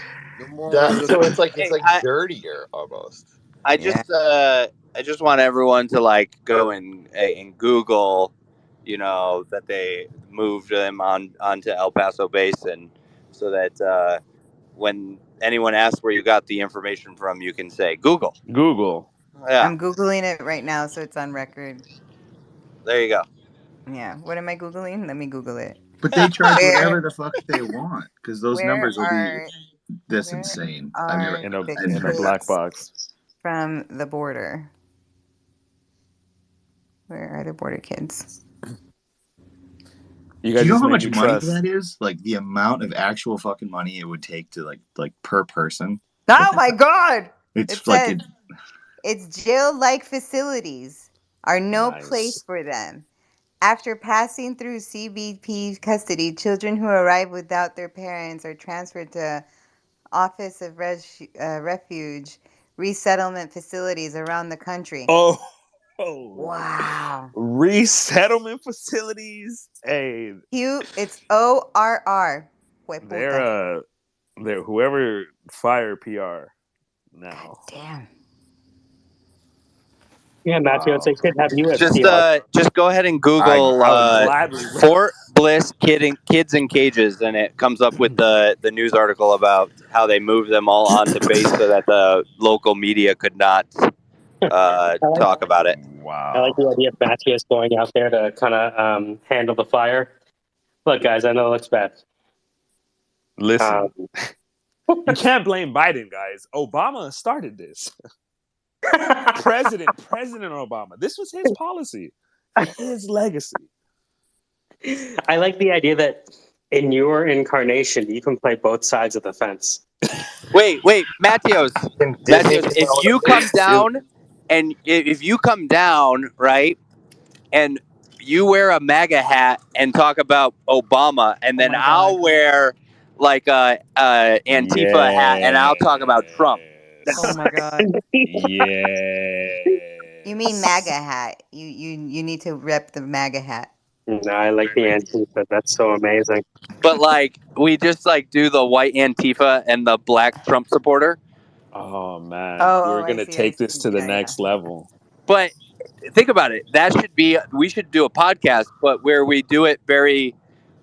So it's like dirtier almost. I just want everyone to like go and Google, that they moved them onto El Paso base, and so that when anyone asks where you got the information from, you can say Google. Yeah. I'm Googling it right now, so it's on record. There you go. Yeah. What am I Googling? Let me Google it. But they charge whatever the fuck they want because those where numbers will be are- this where insane. are in the a black kids box from the border? Where are the border kids? You Do guys you know just how made much me money trust. that is? Like the amount of actual fucking money it would take to like per person. Oh my god! It's It like says it's jail-like facilities are no Nice. place for them. After passing through CBP custody, children who arrive without their parents are transferred to Office of Refuge resettlement facilities around the country. Oh. Wow. Resettlement facilities. Hey, It's ORR. they're whoever fired PR now. Damn. Yeah, Matthew, it's like good to have you as Just go ahead and Google I would gladly. Fort Bliss kids in cages, and it comes up with the news article about how they moved them all onto base so that the local media could not talk about it. Wow. I like the idea of Matthews going out there to kind of handle the fire. Look, guys, I know it looks bad. Listen, you can't blame Biden, guys. Obama started this. President Obama. This was his policy, his legacy. I like the idea that in your incarnation, you can play both sides of the fence. Wait, Matthews, if you come down and if you come down, right, and you wear a MAGA hat and talk about Obama, and then I'll wear like a Antifa hat and I'll talk about Trump. Oh my god. Yeah. You mean MAGA hat. You need to rep the MAGA hat. No, I like the Antifa. That's so amazing. But like, we just like do the white Antifa and the black Trump supporter. Oh man, Oh, we're I gonna see. I take this see. to the Yeah, yeah. next level. But think about it. We should do a podcast, but where we do it very,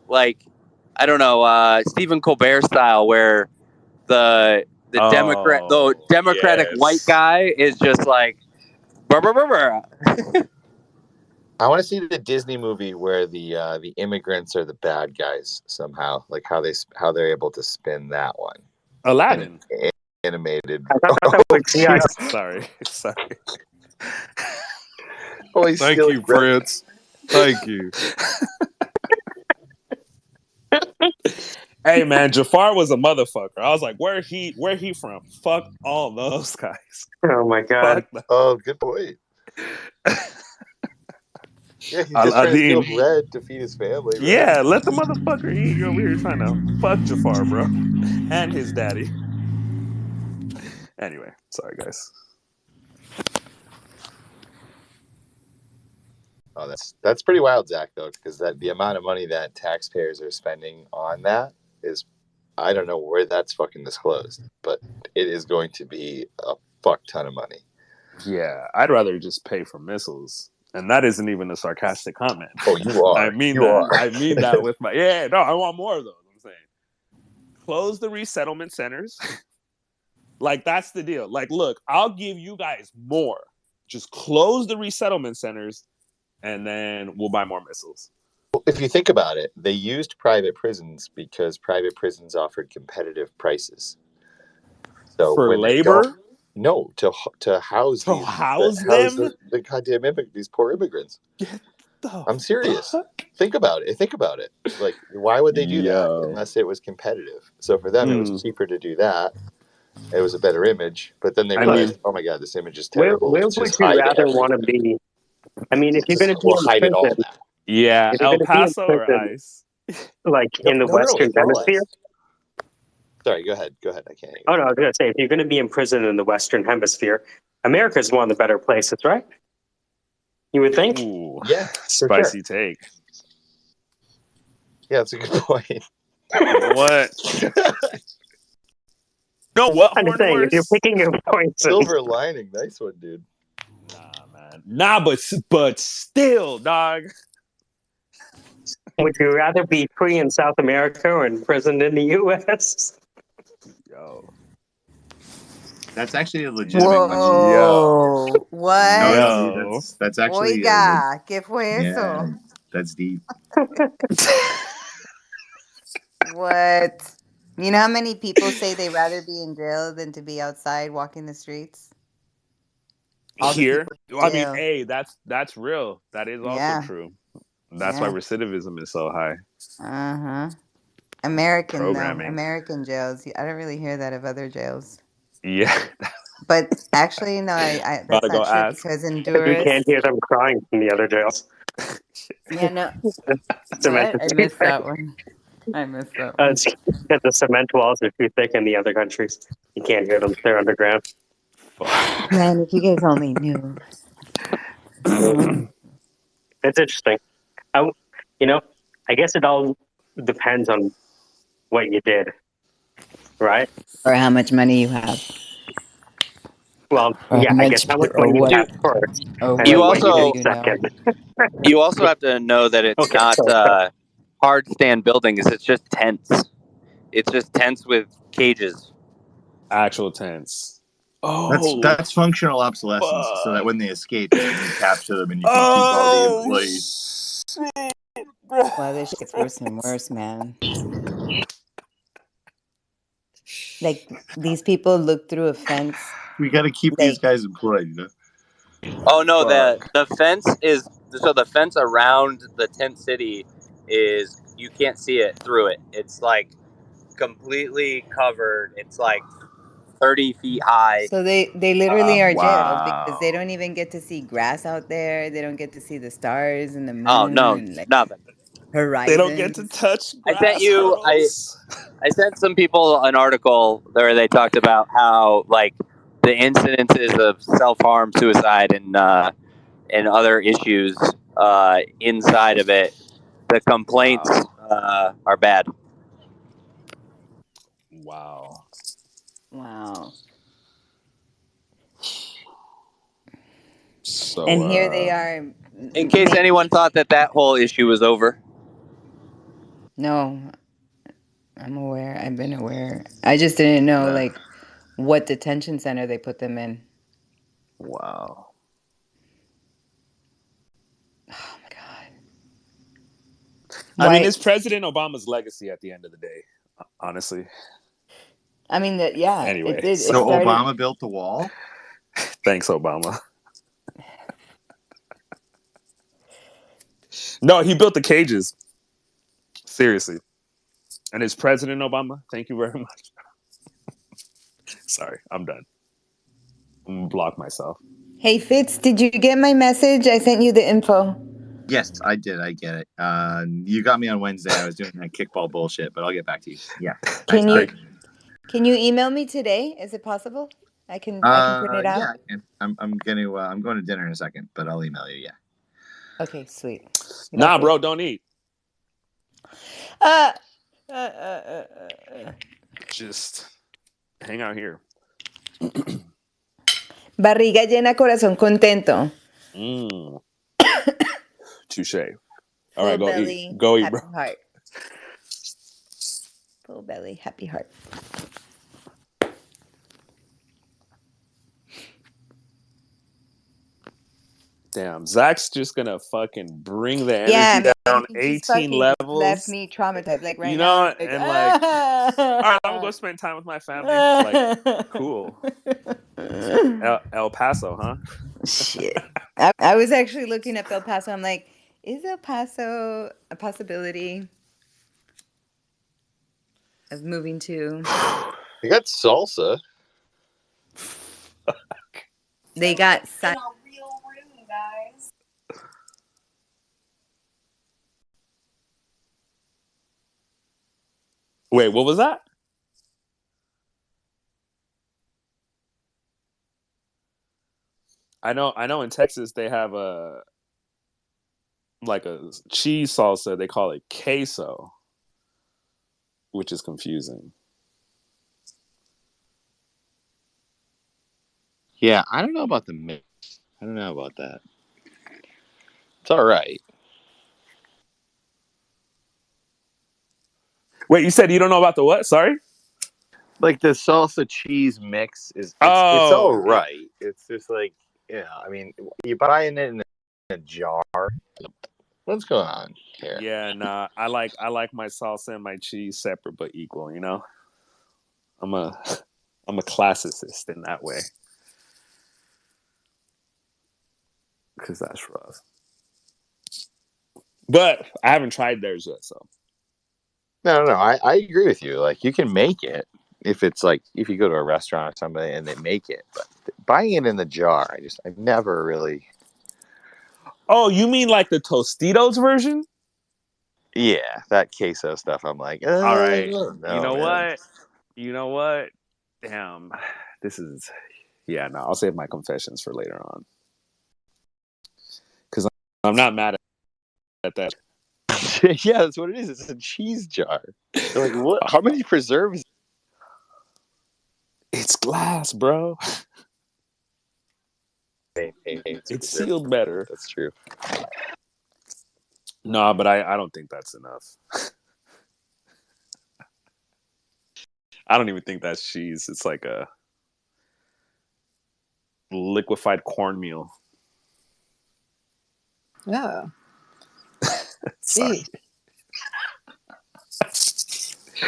like, I don't know, Stephen Colbert style, where the Democratic white Yes. guy is just like, "Brr, brr, brr, brr." I want to see the Disney movie where the immigrants are the bad guys somehow, like how they're able to spin that one. Aladdin. Animated. I thought that was Yeah. Sorry. Oh, he's Thank stealing you, bread. Prince. Thank you. Hey man, Jafar was a motherfucker. I was like, where he from? Fuck all those guys. Oh my god. Oh, good point. Yeah, he's just trying to steal Aladdin. bread to feed his family, right? Yeah, let the motherfucker eat. You're over here trying to fuck Jafar, bro. And his daddy. Anyway, sorry guys. Oh, that's pretty wild, Zach, though, because the amount of money that taxpayers are spending on that is, I don't know where that's fucking disclosed, but it is going to be a fuck ton of money. Yeah, I'd rather just pay for missiles. And that isn't even a sarcastic comment. Oh, you are. I mean that with my I want more of those. I'm saying. Close the resettlement centers. Like that's the deal. Like, look, I'll give you guys more. Just close the resettlement centers and then we'll buy more missiles. If you think about it, they used private prisons because private prisons offered competitive prices. So for when labor? No, to house the goddamn these poor immigrants. I'm serious. Fuck? Think about it. Like, why would they do that unless it was competitive? So for them, it was cheaper to do that. It was a better image, but then they realized, oh my god, this image is terrible. Where Let's would just you hide rather everything. want to be? I mean, if you're going to be We'll in hide it all prison, now. Yeah, if you're El going to be in Paso or prison, ICE? like in the Western Hemisphere. Sorry, go ahead. I can't hear you. Oh no, I was going to say, if you're going to be in prison in the Western Hemisphere, America is one of the better places, right? You would think. Ooh, yeah, spicy take. Yeah, that's a good point. What? No, what? I'm just saying, if you're picking your points, silver lining, nice one, dude. Nah, man. Nah, but still, dog. Would you rather be free in South America or imprisoned in the U.S.? Yo. That's actually a legitimate question. Whoa! What? No, dude, that's actually Oiga, ¿qué fue yeah, eso? that's deep. What? You know how many people say they'd rather be in jail than to be outside walking the streets? All the Here, people in I mean, jail. hey, that's real. That is also Yeah. true. That's why recidivism is so high. American Programming. American jails. I don't really hear that of other jails. Yeah. But actually, no, I that's not true because in You Honduras. can't hear them crying from the other jails. Yeah, no. Cement What? I missed that one. It's because the cement walls are too thick in the other countries. You can't hear them. They're underground. Man, if you guys only knew. It's interesting. I guess it all depends on what you did, right? Or how much money you have. Well, Or yeah, I guess how much money you have first, and then what you did second. You also have to know that it's not hard stand buildings. It's just tents. It's just tents with cages. Actual tents. That's functional obsolescence, so that when they escape, you can recapture them and you can keep all the employees. Well, this shit gets worse and worse, man. Like, these people look through a fence. We got to keep these guys employed, you know? Oh no, the fence is the fence around the tent city is you can't see it through it. It's like completely covered. It's like 30 feet high. So they literally are jailed because they don't even get to see grass out there. They don't get to see the stars and the moon. Oh no, and, like, nothing. horizons. They don't get to touch grass. I sent some people an article where they talked about how like the incidences of self-harm, suicide, and other issues inside of it, the complaints are bad. Wow. So, and here they are. In case anyone thought that whole issue was over. No, I'm aware. I've been aware. I just didn't know like what detention center they put them in. Wow. Oh my god. I mean, it's President Obama's legacy at the end of the day, honestly. I mean, Anyway, it so started... Obama built the wall? Thanks, Obama. No, he built the cages. Seriously. And it's President Obama. Thank you very much. Sorry, I'm done. I'm going to block myself. Hey, Fitz, did you get my message? I sent you the info. Yes, I did. I get it. You got me on Wednesday. I was doing that kickball bullshit, but I'll get back to you. Yeah. Can you email me today? Is it possible? I can print it out. Yeah, I can. I'm going to dinner in a second, but I'll email you. Yeah. Okay, sweet. Nah, bro, don't eat. Just hang out here. Barriga llena, corazón contento. Touche. All right, go belly, eat. Go eat, happy bro. Heart. Full belly, happy heart. Damn, Zach's just gonna fucking bring the energy down 18 levels. Left me traumatized, like right you now. know, and like, all right, I'm gonna go spend time with my family. Like, cool. El Paso, huh? Shit. I was actually looking up El Paso. I'm like, is El Paso a possibility of moving to? You got salsa. They got in a real room, guys. Wait, what was that? I know in Texas they have a cheese salsa, they call it queso, which is confusing. Yeah, I don't know about the mix. I don't know about that. It's all right. Wait, you said you don't know about the what? Sorry? Like the salsa cheese mix it's all right. It's just like, I mean, you buying it in a jar. What's going on here? Yeah, nah. I like my salsa and my cheese separate but equal, you know? I'm a classicist in that way. Because that's rough. But I haven't tried theirs yet, so. No, I agree with you. Like, you can make it if it's like, if you go to a restaurant or somebody and they make it, but buying it in the jar, I've never really. Oh, you mean like the Tostitos version? Yeah, that queso stuff. I'm like, all right. No, you know man. what? You know what? Damn. This is, yeah, no, I'll save my confessions for later on. Because I'm not mad at that. Yeah, that's what it is. It's a cheese jar. They're like, what? How many preserves? It's glass, bro. It's sealed better. That's true. No, but I don't think that's enough. I don't even think that's cheese. It's like a liquefied cornmeal. Oh. Sorry.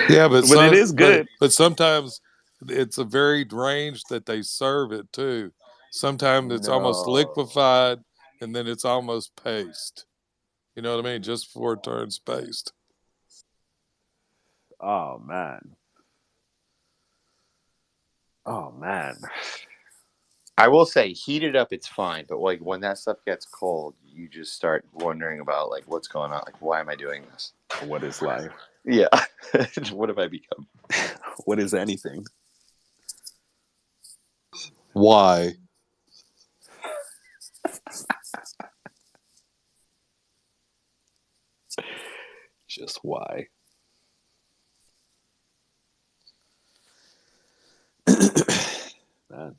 Yeah, but it is good. But sometimes it's a varied range that they serve it too. Sometimes it's almost liquefied, and then it's almost paste. You know what I mean? Just before it turns paste. Oh man. I will say, heated up, it's fine, but like when that stuff gets cold, you just start wondering about like what's going on. Like, why am I doing this? What is life? Yeah. What have I become? What is anything? Why? Just why? Man.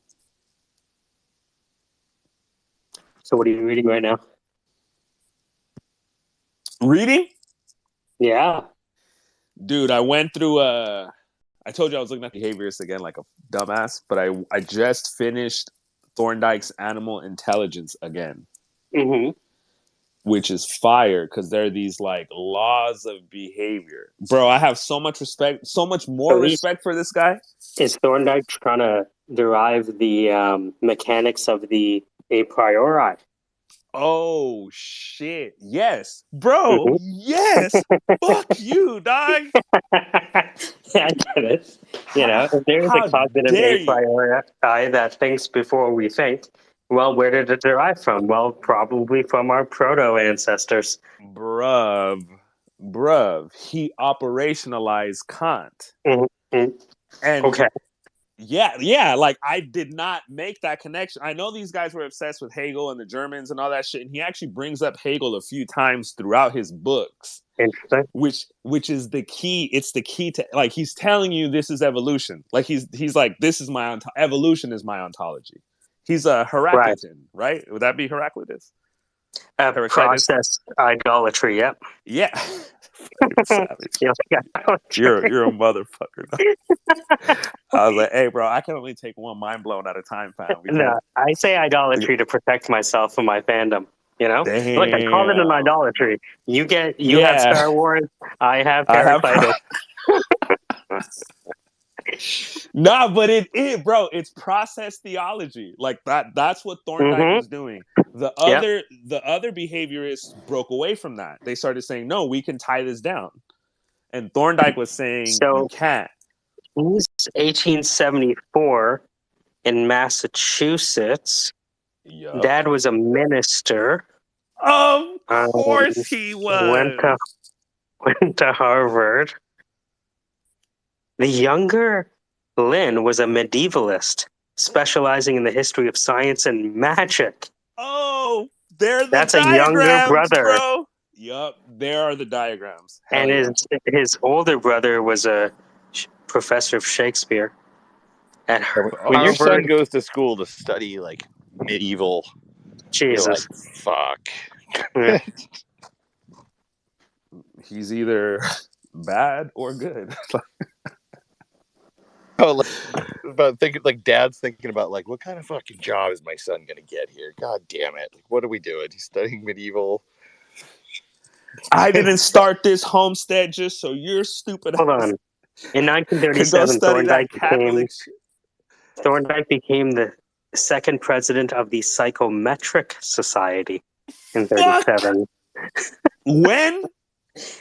So what are you reading right now? Reading? Yeah. Dude, I went through I told you I was looking at behaviors again like a dumbass, but I just finished Thorndike's Animal Intelligence again. Mm-hmm. Which is fire because there are these like laws of behavior. Bro, I have so much respect, so much more respect for this guy. Is Thorndike trying to derive the mechanics of the a priori? Oh shit! Yes, bro. Yes. Fuck you, dog. Yeah, I get it. You know, if there's a cognitive a priori that thinks before we think, well, where did it derive from? Well, probably from our proto ancestors. Bruv. He operationalized Kant. Mm-hmm. And okay. Yeah, like I did not make that connection. I know these guys were obsessed with Hegel and the Germans and all that shit, and he actually brings up Hegel a few times throughout his books. Interesting. Which is the key. It's the key to, like, he's telling you this is evolution. Like he's like, this is my evolution is my ontology. He's a Heraclitan, right? Would that be Heraclitus? Process idolatry. Yep. Yeah. Savage. You're a motherfucker. I was like, hey, bro, I can only take one mind blown at a time, fam. No, I say idolatry to protect myself from my fandom. You know, look, I call it an idolatry. You have Star Wars. I have Parasitis. Nah, but bro, it's process theology. Like that's what Thorndike was doing. The other behaviorists broke away from that. They started saying, no, we can tie this down. And Thorndike was saying, you can't. He's 1874 in Massachusetts. Yep. Dad was a minister. Of course he was. Went to Harvard. The younger Lynn was a medievalist, specializing in the history of science and magic. Oh, that's a younger brother, bro. Yup, there are the diagrams. Hell and his older brother was a professor of Shakespeare at Harvard. When your son goes to school to study like medieval, Jesus, you're like, fuck. Yeah. He's either bad or good. Oh, about thinking like dad's thinking about like what kind of fucking job is my son gonna get here? God damn it! Like, what are we doing? He's studying medieval. I didn't start this homestead just so you're stupid. Hold on. In 1937, Thorndike became the second president of the Psychometric Society in 1937. When?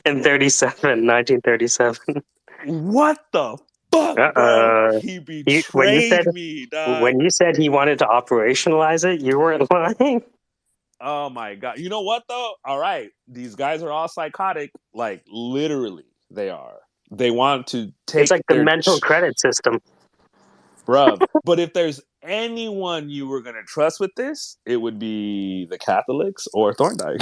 In 1937. What the fuck, bro? He betrayed me, dog. When you said he wanted to operationalize it, you weren't lying. Oh my God. You know what though? All right. These guys are all psychotic. Like literally they are. They want to take It's like the mental credit system. Bruh. But if there's anyone you were going to trust with this, it would be the Catholics or Thorndike.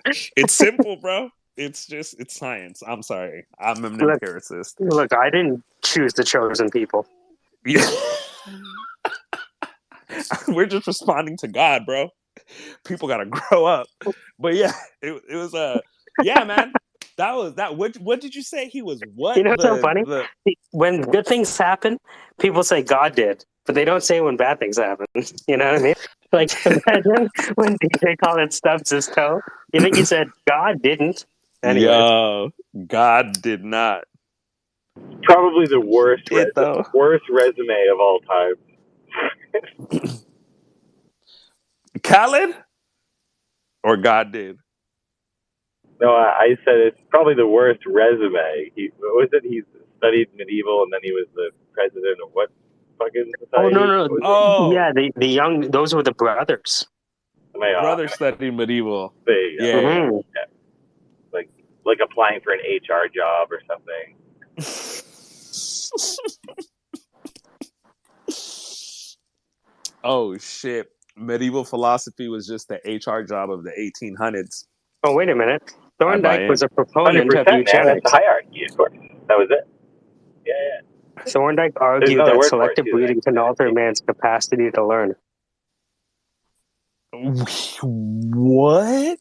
It's simple, bro. It's science. I'm sorry. I'm an empiricist. Look, I didn't choose the chosen people. Yeah. We're just responding to God, bro. People gotta grow up. But yeah, it was yeah, man. That was that. What did you say? He was what? You know what's so funny? When good things happen, people say God did, but they don't say when bad things happen. You know what I mean? Like imagine when DJ Khaled stubs his toe. You think he said God didn't? Anyways. Yo, God did not. Probably the worst worst resume of all time. Khaled? Or God did? No, I said it's probably the worst resume. What was it? He studied medieval and then he was the president of what fucking society? Oh, no. Oh. Yeah, the young, those were the brothers. Brothers studied medieval. Yeah. Mm-hmm. Yeah. Like applying for an HR job or something. Oh shit! Medieval philosophy was just the HR job of the 1800s. Oh, wait a minute. I buy Thorndike was in. a 100%, proponent of man. That's the eugenics. hierarchy, of course. That was it. Yeah, yeah. Thorndike There's argued another that word for it selective too that breeding can I alter didn't man's capacity to learn. What?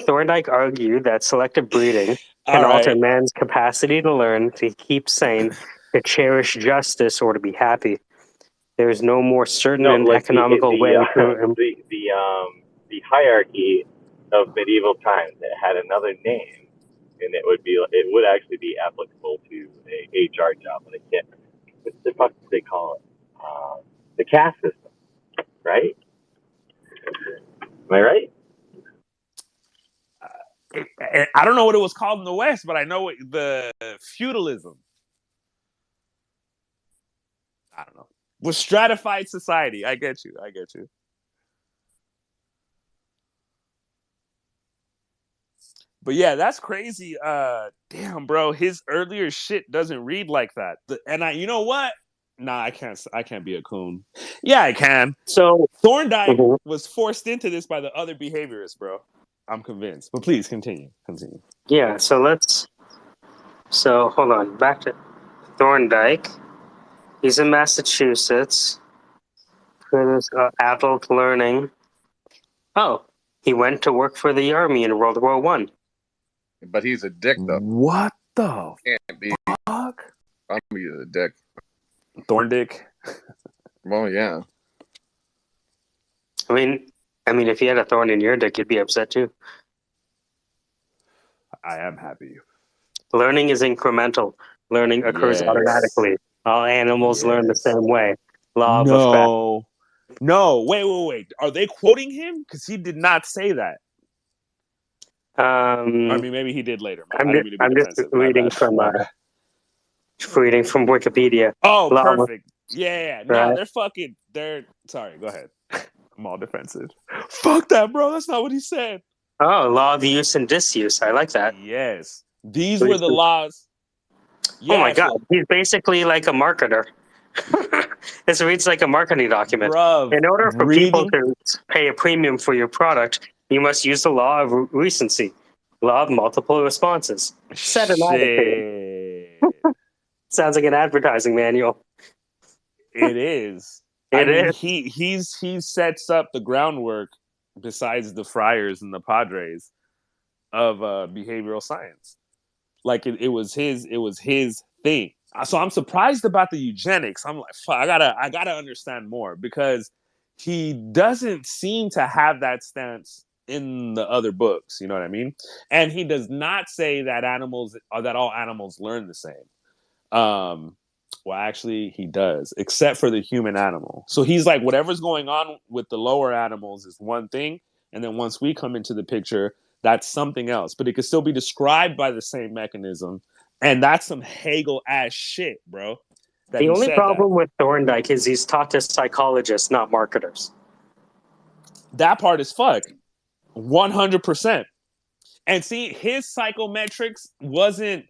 Thorndike argued that selective breeding can All alter right. man's capacity to learn, to keep sane, to cherish justice, or to be happy. There is no more certain No, and like economical way to. the hierarchy of medieval times. It had another name, and it would actually be applicable to a HR job, but I can't. What the fuck do they call it? The caste system, right? Am I right? I don't know what it was called in the West, but I know the feudalism. I don't know. With stratified society. I get you. But yeah, that's crazy. Damn, bro, his earlier shit doesn't read like that. You know what? Nah, I can't be a coon. Yeah, I can. So Thorndike was forced into this by the other behaviorists, bro. I'm convinced. But please continue. Yeah, so hold on. Back to Thorndike. He's in Massachusetts. For this adult learning. Oh, he went to work for the army in World War One. But he's a dick, though. What the Can't be. fuck? I'm gonna be a dick. Thorndick. Well, yeah. I mean, if you had a thorn in your dick, you'd be upset too. I am happy. Learning is incremental. Learning occurs automatically. All animals learn the same way. Law of effect. No, wait. Are they quoting him? Because he did not say that. I mean, maybe he did later. I didn't mean to be defensive. Reading from Wikipedia. Oh, Law perfect. Yeah. No, right? they're sorry, go ahead. I'm all defensive. Fuck that, bro. That's not what he said. Oh, law of use and disuse. I like that. Yes. These were the laws. Yeah, oh my god. He's basically like a marketer. This reads like a marketing document. Bruv, in order for people to pay a premium for your product, you must use the law of recency, law of multiple responses. Set an attitude. Sounds like an advertising manual. It is. He sets up the groundwork besides the friars and the padres of behavioral science. Like it was his thing. So I'm surprised about the eugenics. I'm like, I gotta understand more, because he doesn't seem to have that stance in the other books. You know what I mean? And he does not say that all animals learn the same. Well, actually, he does, except for the human animal. So he's like, whatever's going on with the lower animals is one thing, and then once we come into the picture, that's something else. But it could still be described by the same mechanism, and that's some Hegel ass shit, bro. The only problem with Thorndike is he's taught to psychologists, not marketers. That part is fuck. 100%. And see, his psychometrics wasn't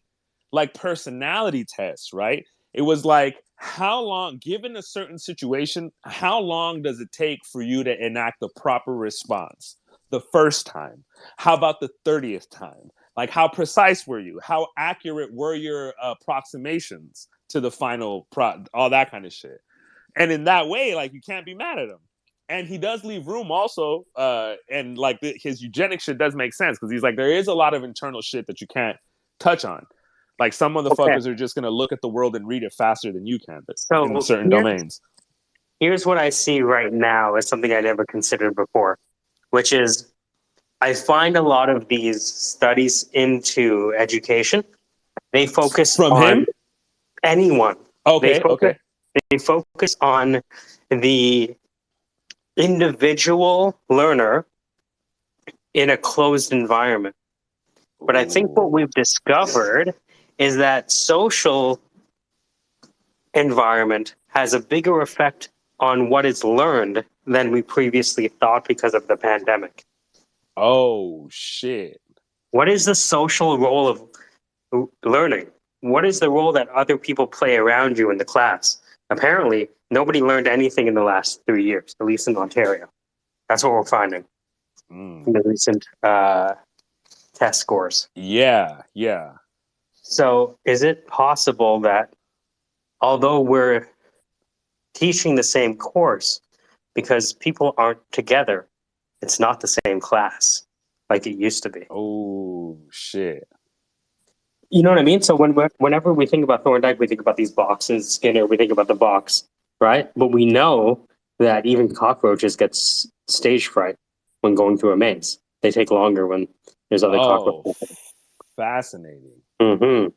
like personality tests, right? It was like, how long, given a certain situation, how long does it take for you to enact the proper response? The first time? How about the 30th time? Like, how precise were you? How accurate were your approximations to the final all that kind of shit. And in that way, like, you can't be mad at him. And he does leave room also, and like his eugenic shit does make sense, because he's like, there is a lot of internal shit that you can't touch on. Like, some motherfuckers are just gonna look at the world and read it faster than you can, but in certain domains. Here's what I see right now as something I never considered before, which is I find a lot of these studies into education, they focus on him? Anyone. Okay, They focus on the individual learner in a closed environment. But I think what we've discovered is that social environment has a bigger effect on what is learned than we previously thought because of the pandemic. Oh, shit. What is the social role of learning? What is the role that other people play around you in the class? Apparently, nobody learned anything in the last 3 years, at least in Ontario. That's what we're finding in the recent test scores. Yeah. So, is it possible that although we're teaching the same course, because people aren't together, it's not the same class like it used to be? Oh, shit. You know what I mean? So whenever we think about Thorndike, we think about these boxes. Skinner, we think about the box, right? But we know that even cockroaches get stage fright when going through a maze. They take longer when there's other cockroaches. Fascinating. Mm-hmm.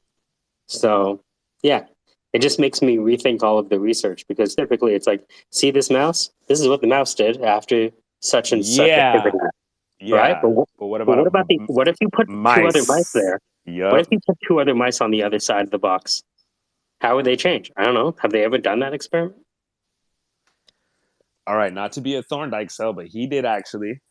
So, yeah, it just makes me rethink all of the research, because typically it's like, see this mouse? This is what the mouse did after such and such activity, right? But what what if you put two other mice there? What if you put two other mice on the other side of the box? How would they change? I don't know. Have they ever done that experiment? All right, not to be a Thorndike cell, but he did actually.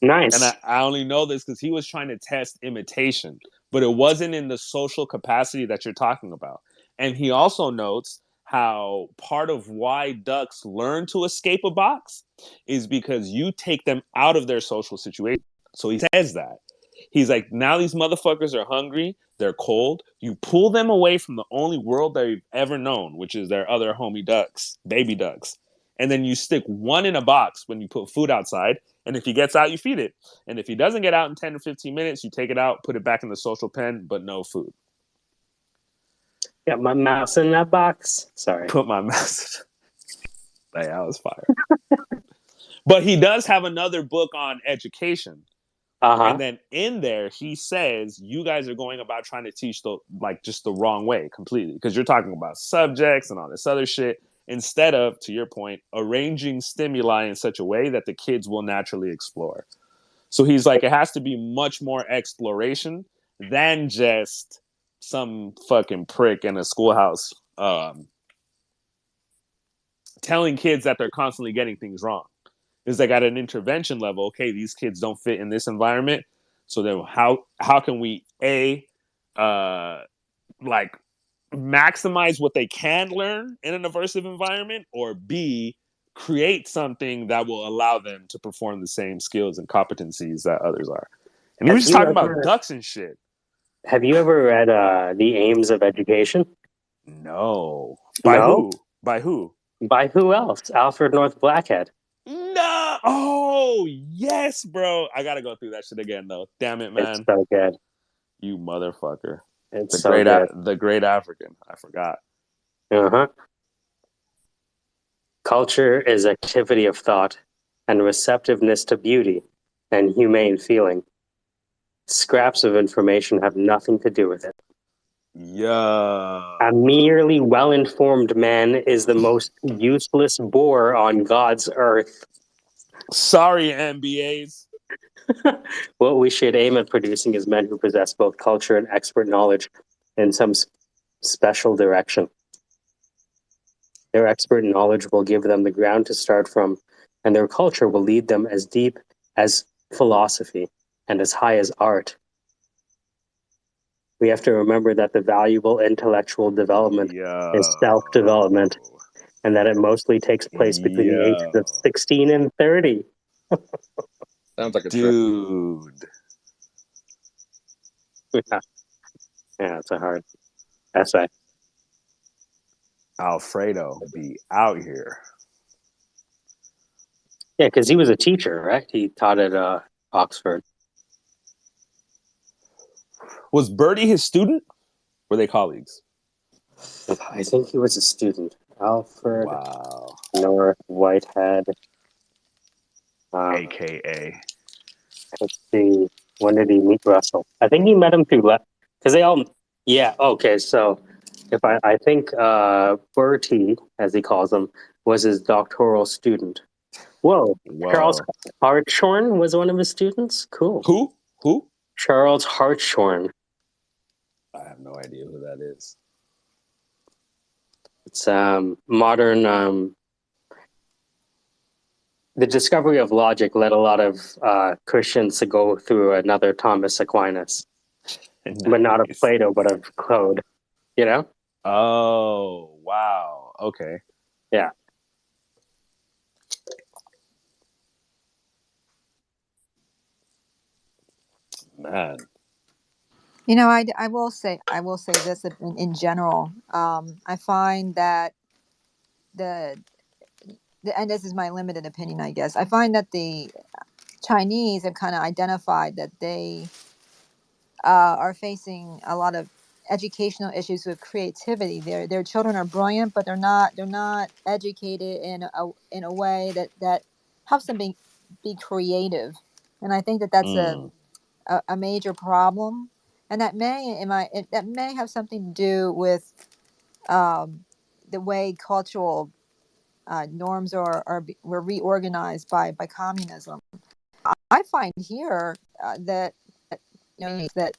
Nice. And I only know this because he was trying to test imitation, but it wasn't in the social capacity that you're talking about. And he also notes how part of why ducks learn to escape a box is because you take them out of their social situation. So he says that. He's like, now these motherfuckers are hungry, they're cold. You pull them away from the only world they've ever known, which is their other homie ducks, baby ducks. And then you stick one in a box when you put food outside. And if he gets out, you feed it. And if he doesn't get out in 10 or 15 minutes, you take it out, put it back in the social pen, but no food. Got my mouse in that box. Sorry. Put my mouse. Hey, that was fire. But he does have another book on education. And then in there, he says, you guys are going about trying to teach just the wrong way completely. Because you're talking about subjects and all this other shit, instead of, to your point, arranging stimuli in such a way that the kids will naturally explore. So he's like, it has to be much more exploration than just some fucking prick in a schoolhouse telling kids that they're constantly getting things wrong. It's like at an intervention level, okay, these kids don't fit in this environment. So then how can we maximize what they can learn in an aversive environment, or B, create something that will allow them to perform the same skills and competencies that others are. And he was just talking about ducks and shit. Have you ever read The Aims of Education? No. By who? By who? By who else? Alfred North Blackhead. No. Oh, yes, bro. I got to go through that shit again, though. Damn it, man. It's so good. You motherfucker. It's so good. The great African. I forgot. Culture is activity of thought and receptiveness to beauty and humane feeling. Scraps of information have nothing to do with it. Yeah. A merely well-informed man is the most useless bore on God's earth. Sorry, MBAs. What we should aim at producing is men who possess both culture and expert knowledge in some special direction. Their expert knowledge will give them the ground to start from, and their culture will lead them as deep as philosophy and as high as art. We have to remember that the valuable intellectual development is self-development, and that it mostly takes place between the ages of 16 and 30. Sounds like a dude. Yeah, it's a hard essay. Alfredo be out here. Yeah, because he was a teacher, right? He taught at Oxford. Was Bertie his student? Were they colleagues? I think he was a student. Alfred North Whitehead. AKA. Let's see. When did he meet Russell? I think he met him through because they all. Yeah. Okay. So, if I think Bertie, as he calls him, was his doctoral student. Whoa. Charles Hartshorn was one of his students. Cool. Who? Charles Hartshorn. I have no idea who that is. It's modern. The discovery of logic led a lot of Christians to go through another Thomas Aquinas, but not of Plato, but of Claude. You know? Oh wow! okay. Yeah. Man. You know, I will say this in general. I find that the and this is my limited opinion, I guess. I find that the Chinese have kind of identified that they are facing a lot of educational issues with creativity. Their children are brilliant, but they're not educated in a way that helps them be creative. And I think that that's a major problem, and that may have something to do with um, the way cultural norms were reorganized by communism. I find here that that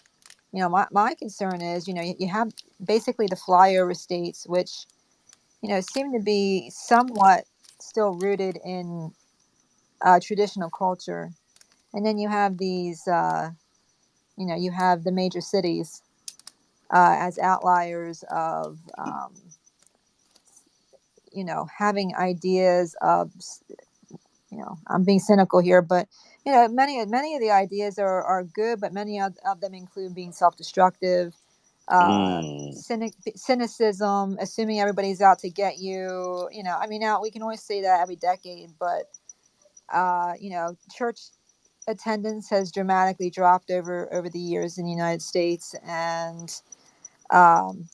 my concern is you have basically the flyover states, which seem to be somewhat still rooted in traditional culture, and then you have these you have the major cities as outliers of having ideas of I'm being cynical here, but many of the ideas are good, but many of them include being self-destructive, cynicism, assuming everybody's out to get you. I mean, now we can always say that every decade, but church attendance has dramatically dropped over the years in the United States, and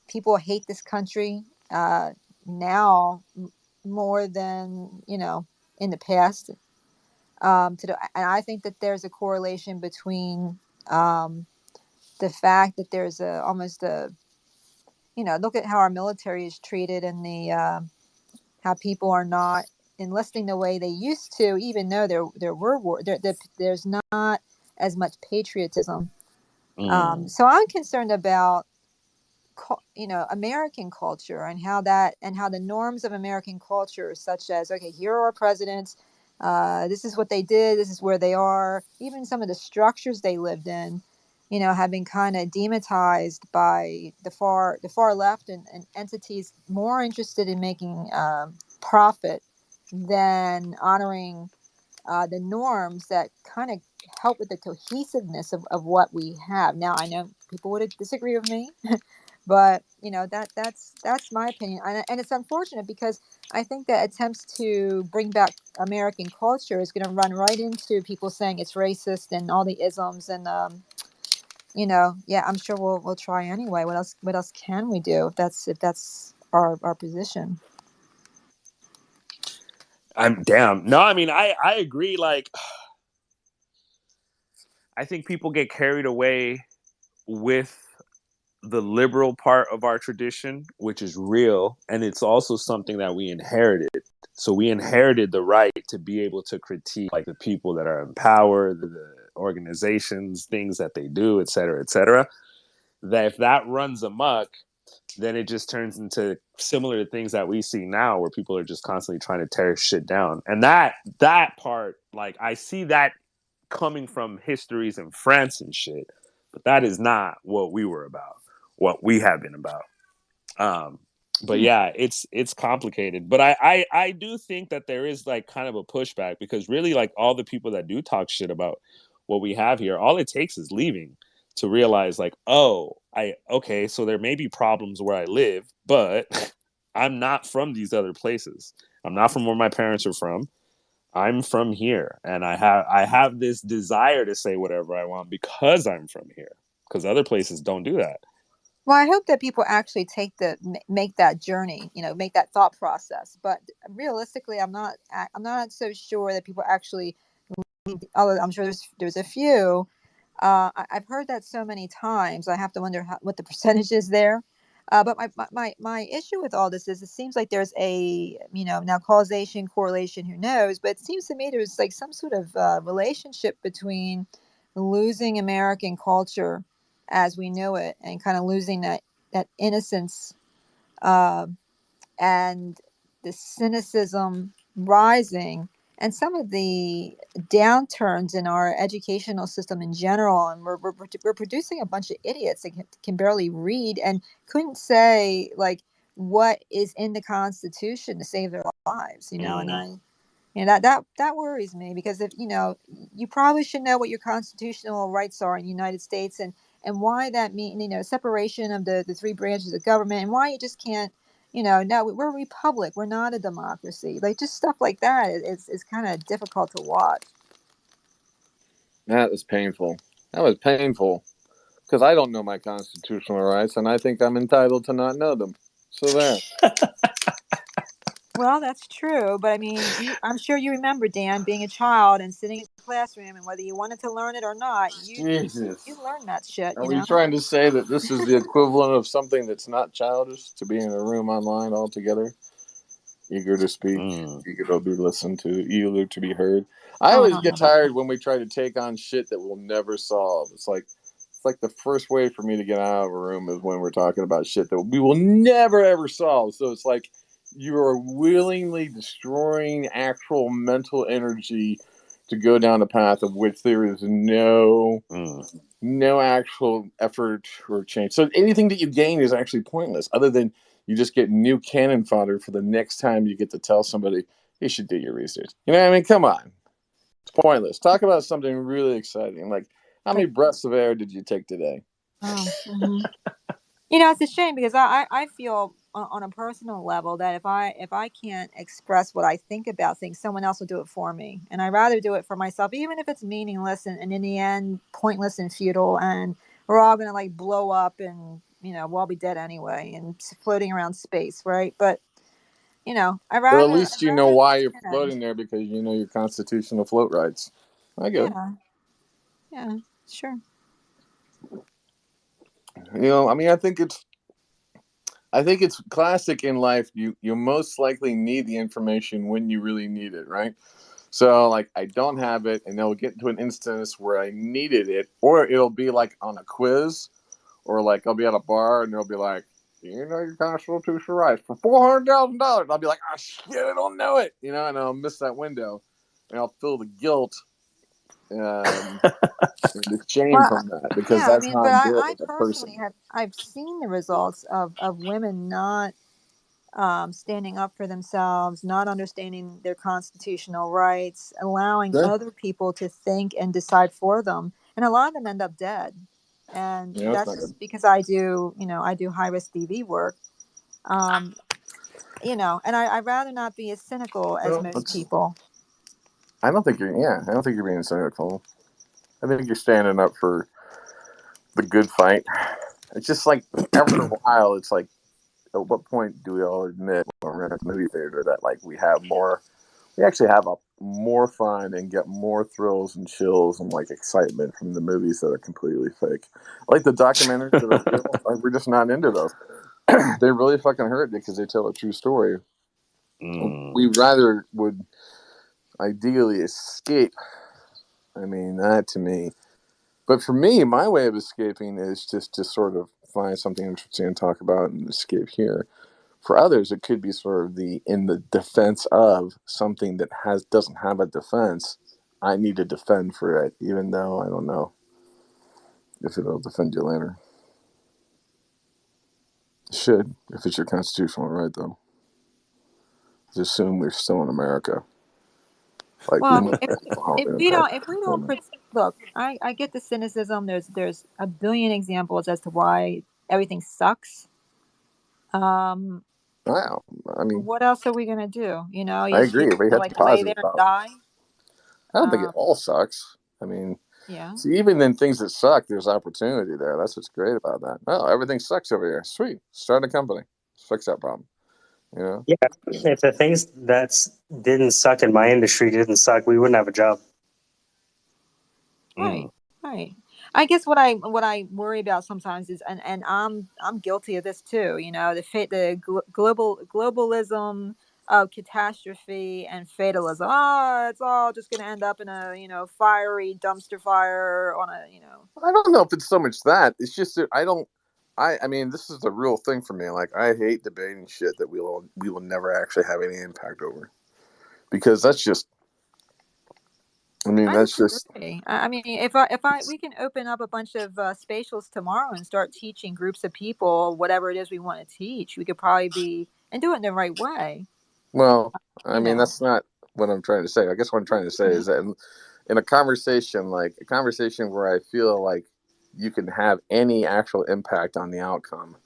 people hate this country now more than in the past. And I think that there's a correlation between the fact that there's almost a look at how our military is treated, and the how people are not enlisting the way they used to, even though there were there's not as much patriotism. So I'm concerned about American culture, and how the norms of American culture, such as, okay, here are our presidents, this is what they did, this is where they are, even some of the structures they lived in, have been kind of demonetized by the far left, and entities more interested in making profit than honoring the norms that kind of help with the cohesiveness of what we have. Now, I know people would disagree with me, but that's my opinion, and it's unfortunate, because I think that attempts to bring back American culture is going to run right into people saying it's racist and all the isms, and yeah, I'm sure we'll try anyway. What else can we do if that's our position? I'm damn. No, I mean, I agree. Like, I think people get carried away with the liberal part of our tradition, which is real, and it's also something that we inherited. So we inherited the right to be able to critique, like, the people that are in power, the organizations, things that they do, et cetera, et cetera. That if that runs amok, then it just turns into similar to things that we see now, where people are just constantly trying to tear shit down. And that part, like, I see that coming from histories in France and shit, but that is not what we were about, what we have been about. But yeah, it's complicated. But I do think that there is, like, kind of a pushback, because really, like, all the people that do talk shit about what we have here, all it takes is leaving to realize, like, oh, okay, so there may be problems where I live, but I'm not from these other places. I'm not from where my parents are from. I'm from here, and I have this desire to say whatever I want because I'm from here. Because other places don't do that. Well, I hope that people actually make that journey, make that thought process. But realistically, I'm not so sure that people actually. Although I'm sure there's a few. I've heard that so many times. I have to wonder what the percentage is there. But my issue with all this is, it seems like there's a now causation, correlation, who knows? But it seems to me there's like some sort of relationship between losing American culture as we know it, and kind of losing that innocence, uh, and the cynicism rising, and some of the downturns in our educational system in general. And we're producing a bunch of idiots that can barely read and couldn't say, like, what is in the Constitution to save their lives, you know, and that worries me, because if you know, you probably should know what your constitutional rights are in the United States, and why that mean, you know, separation of the three branches of government, and why you just can't, you know, no, we're a republic, we're not a democracy, like just stuff like that is kind of difficult to watch. That was painful. That was painful because I don't know my constitutional rights, and I think I'm entitled to not know them. So there. Well, that's true, but I mean, I'm sure you remember, Dan, being a child and sitting in the classroom, and whether you wanted to learn it or not, you Jesus. learned that shit, Are you we know. trying to say that this is the equivalent of something that's not childish to be in a room online all together? Eager to speak, eager to be listened to, eager to be heard. I Oh, I always don't know get about tired when we try to take on shit that we'll never solve. It's like the first way for me to get out of a room is when we're talking about shit that we will never ever solve. So it's like you are willingly destroying actual mental energy to go down a path of which there is no actual effort or change. So anything that you gain is actually pointless, other than you just get new cannon fodder for the next time you get to tell somebody you should do your research. You know what I mean? Come on. It's pointless. Talk about something really exciting. Like, how many breaths of air did you take today? Oh, you know, it's a shame, because I feel on a personal level that if I can't express what I think about things, someone else will do it for me, and I rather do it for myself, even if it's meaningless and in the end pointless and futile, and we're all gonna like blow up, and you know we'll all be dead anyway and floating around space, right? But you know, But at I'd least you know rather why you're understand. floating there, because you know your constitutional float rights. I get it. Yeah, yeah, sure. You know, I mean, I think it's classic in life. You most likely need the information when you really need it, right? So like I don't have it, and they'll get to an instance where I needed it, or it'll be like on a quiz, or like I'll be at a bar and they'll be like, "You know your constitutional rights for $400,000." I'll be like, "Oh shit, I don't know it," you know, and I'll miss that window, and I'll feel the guilt and the shame Well, from that, because yeah, I that's mean, how but I'm built I as a personally person. I've seen the results of women not standing up for themselves, not understanding their constitutional rights, allowing Yeah, other people to think and decide for them, and a lot of them end up dead. And yeah, that's that's not good. just because I do, you know, I do high risk DV work, um, you know, and I'd rather not be as cynical as Well, most that's. people. I don't think you're. Yeah, I don't think you're being cynical. I think you're standing up for the good fight. It's just like after a while, it's like, at what point do we all admit when we're at the movie theater that like we actually have a more fun and get more thrills and chills and like excitement from the movies that are completely fake, like the documentaries that are real. Like we're just not into those. They really fucking hurt because they tell a true story. We rather would ideally escape. I mean, that to me. But for me, my way of escaping is just to sort of find something interesting and talk about and escape here. For others, it could be sort of the in the defense of something that doesn't have a defense. I need to defend for it, even though I don't know if it'll defend you later. It should, if it's your constitutional right, though. Just assume we're still in America. Like we Well, might have a holiday in if we don't Paris. look, I get the cynicism. There's a billion examples as to why everything sucks. Um, Wow. I mean, what else are we gonna do? You know, I you agree. We have like lay there positive and thoughts. die. I don't think it Um, all sucks. I mean, yeah. see, even in things that suck, there's opportunity there. That's what's great about that. Oh, everything sucks over here. Sweet. Start a company. Let's fix that problem. You know? Yeah, if the things that didn't suck in my industry didn't suck, we wouldn't have a job. Right. Right. I guess what I worry about sometimes is, and I'm guilty of this too. You know, globalism of catastrophe and fatalism. Oh, it's all just going to end up in a, you know, fiery dumpster fire on a, you know. I don't know if it's so much that. It's just that I don't. I mean, this is the real thing for me. Like, I hate debating shit that we will never actually have any impact over, because that's just I mean, I that's just disagree. I mean, we can open up a bunch of spatials tomorrow and start teaching groups of people whatever it is we want to teach. We could probably be and do it in the right way. well. I You mean, know. that's not what I'm trying to say. I guess what I'm trying to say is that in a conversation, like a conversation where I feel like you can have any actual impact on the outcome,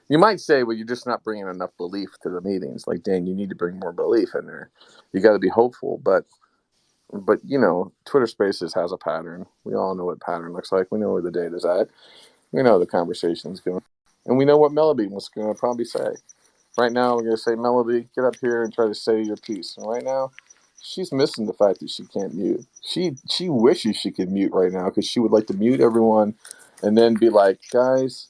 you might say, well, you're just not bringing enough belief to the meetings. Like, Dan, you need to bring more belief in there. You got to be hopeful, but you know, Twitter Spaces has a pattern. We all know what pattern looks like. We know where the data's at. We know the conversation's going, and we know what Melody was going to probably say. Right now, we're going to say, Melody, get up here and try to say your piece. And right now, she's missing the fact that she can't mute. She wishes she could mute right now because she would like to mute everyone, and then be like, guys,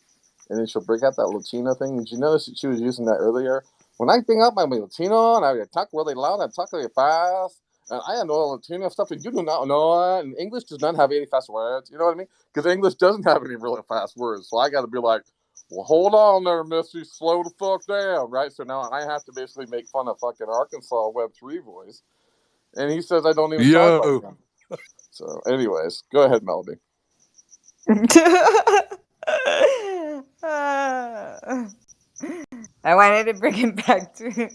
and then she'll bring out that Latino thing. Did you notice that she was using that earlier? When I bring up my Latino and I talk really loud, I talk really fast, and I know Latino stuff and you do not know it, and English does not have any fast words. You know what I mean? Because English doesn't have any really fast words. So I got to be like, well, hold on there, Missy. Slow the fuck down, right? So now I have to basically make fun of fucking Arkansas Web3 voice. And he says I don't even sound like him. So, anyways, go ahead, Melody. I wanted to bring it back to.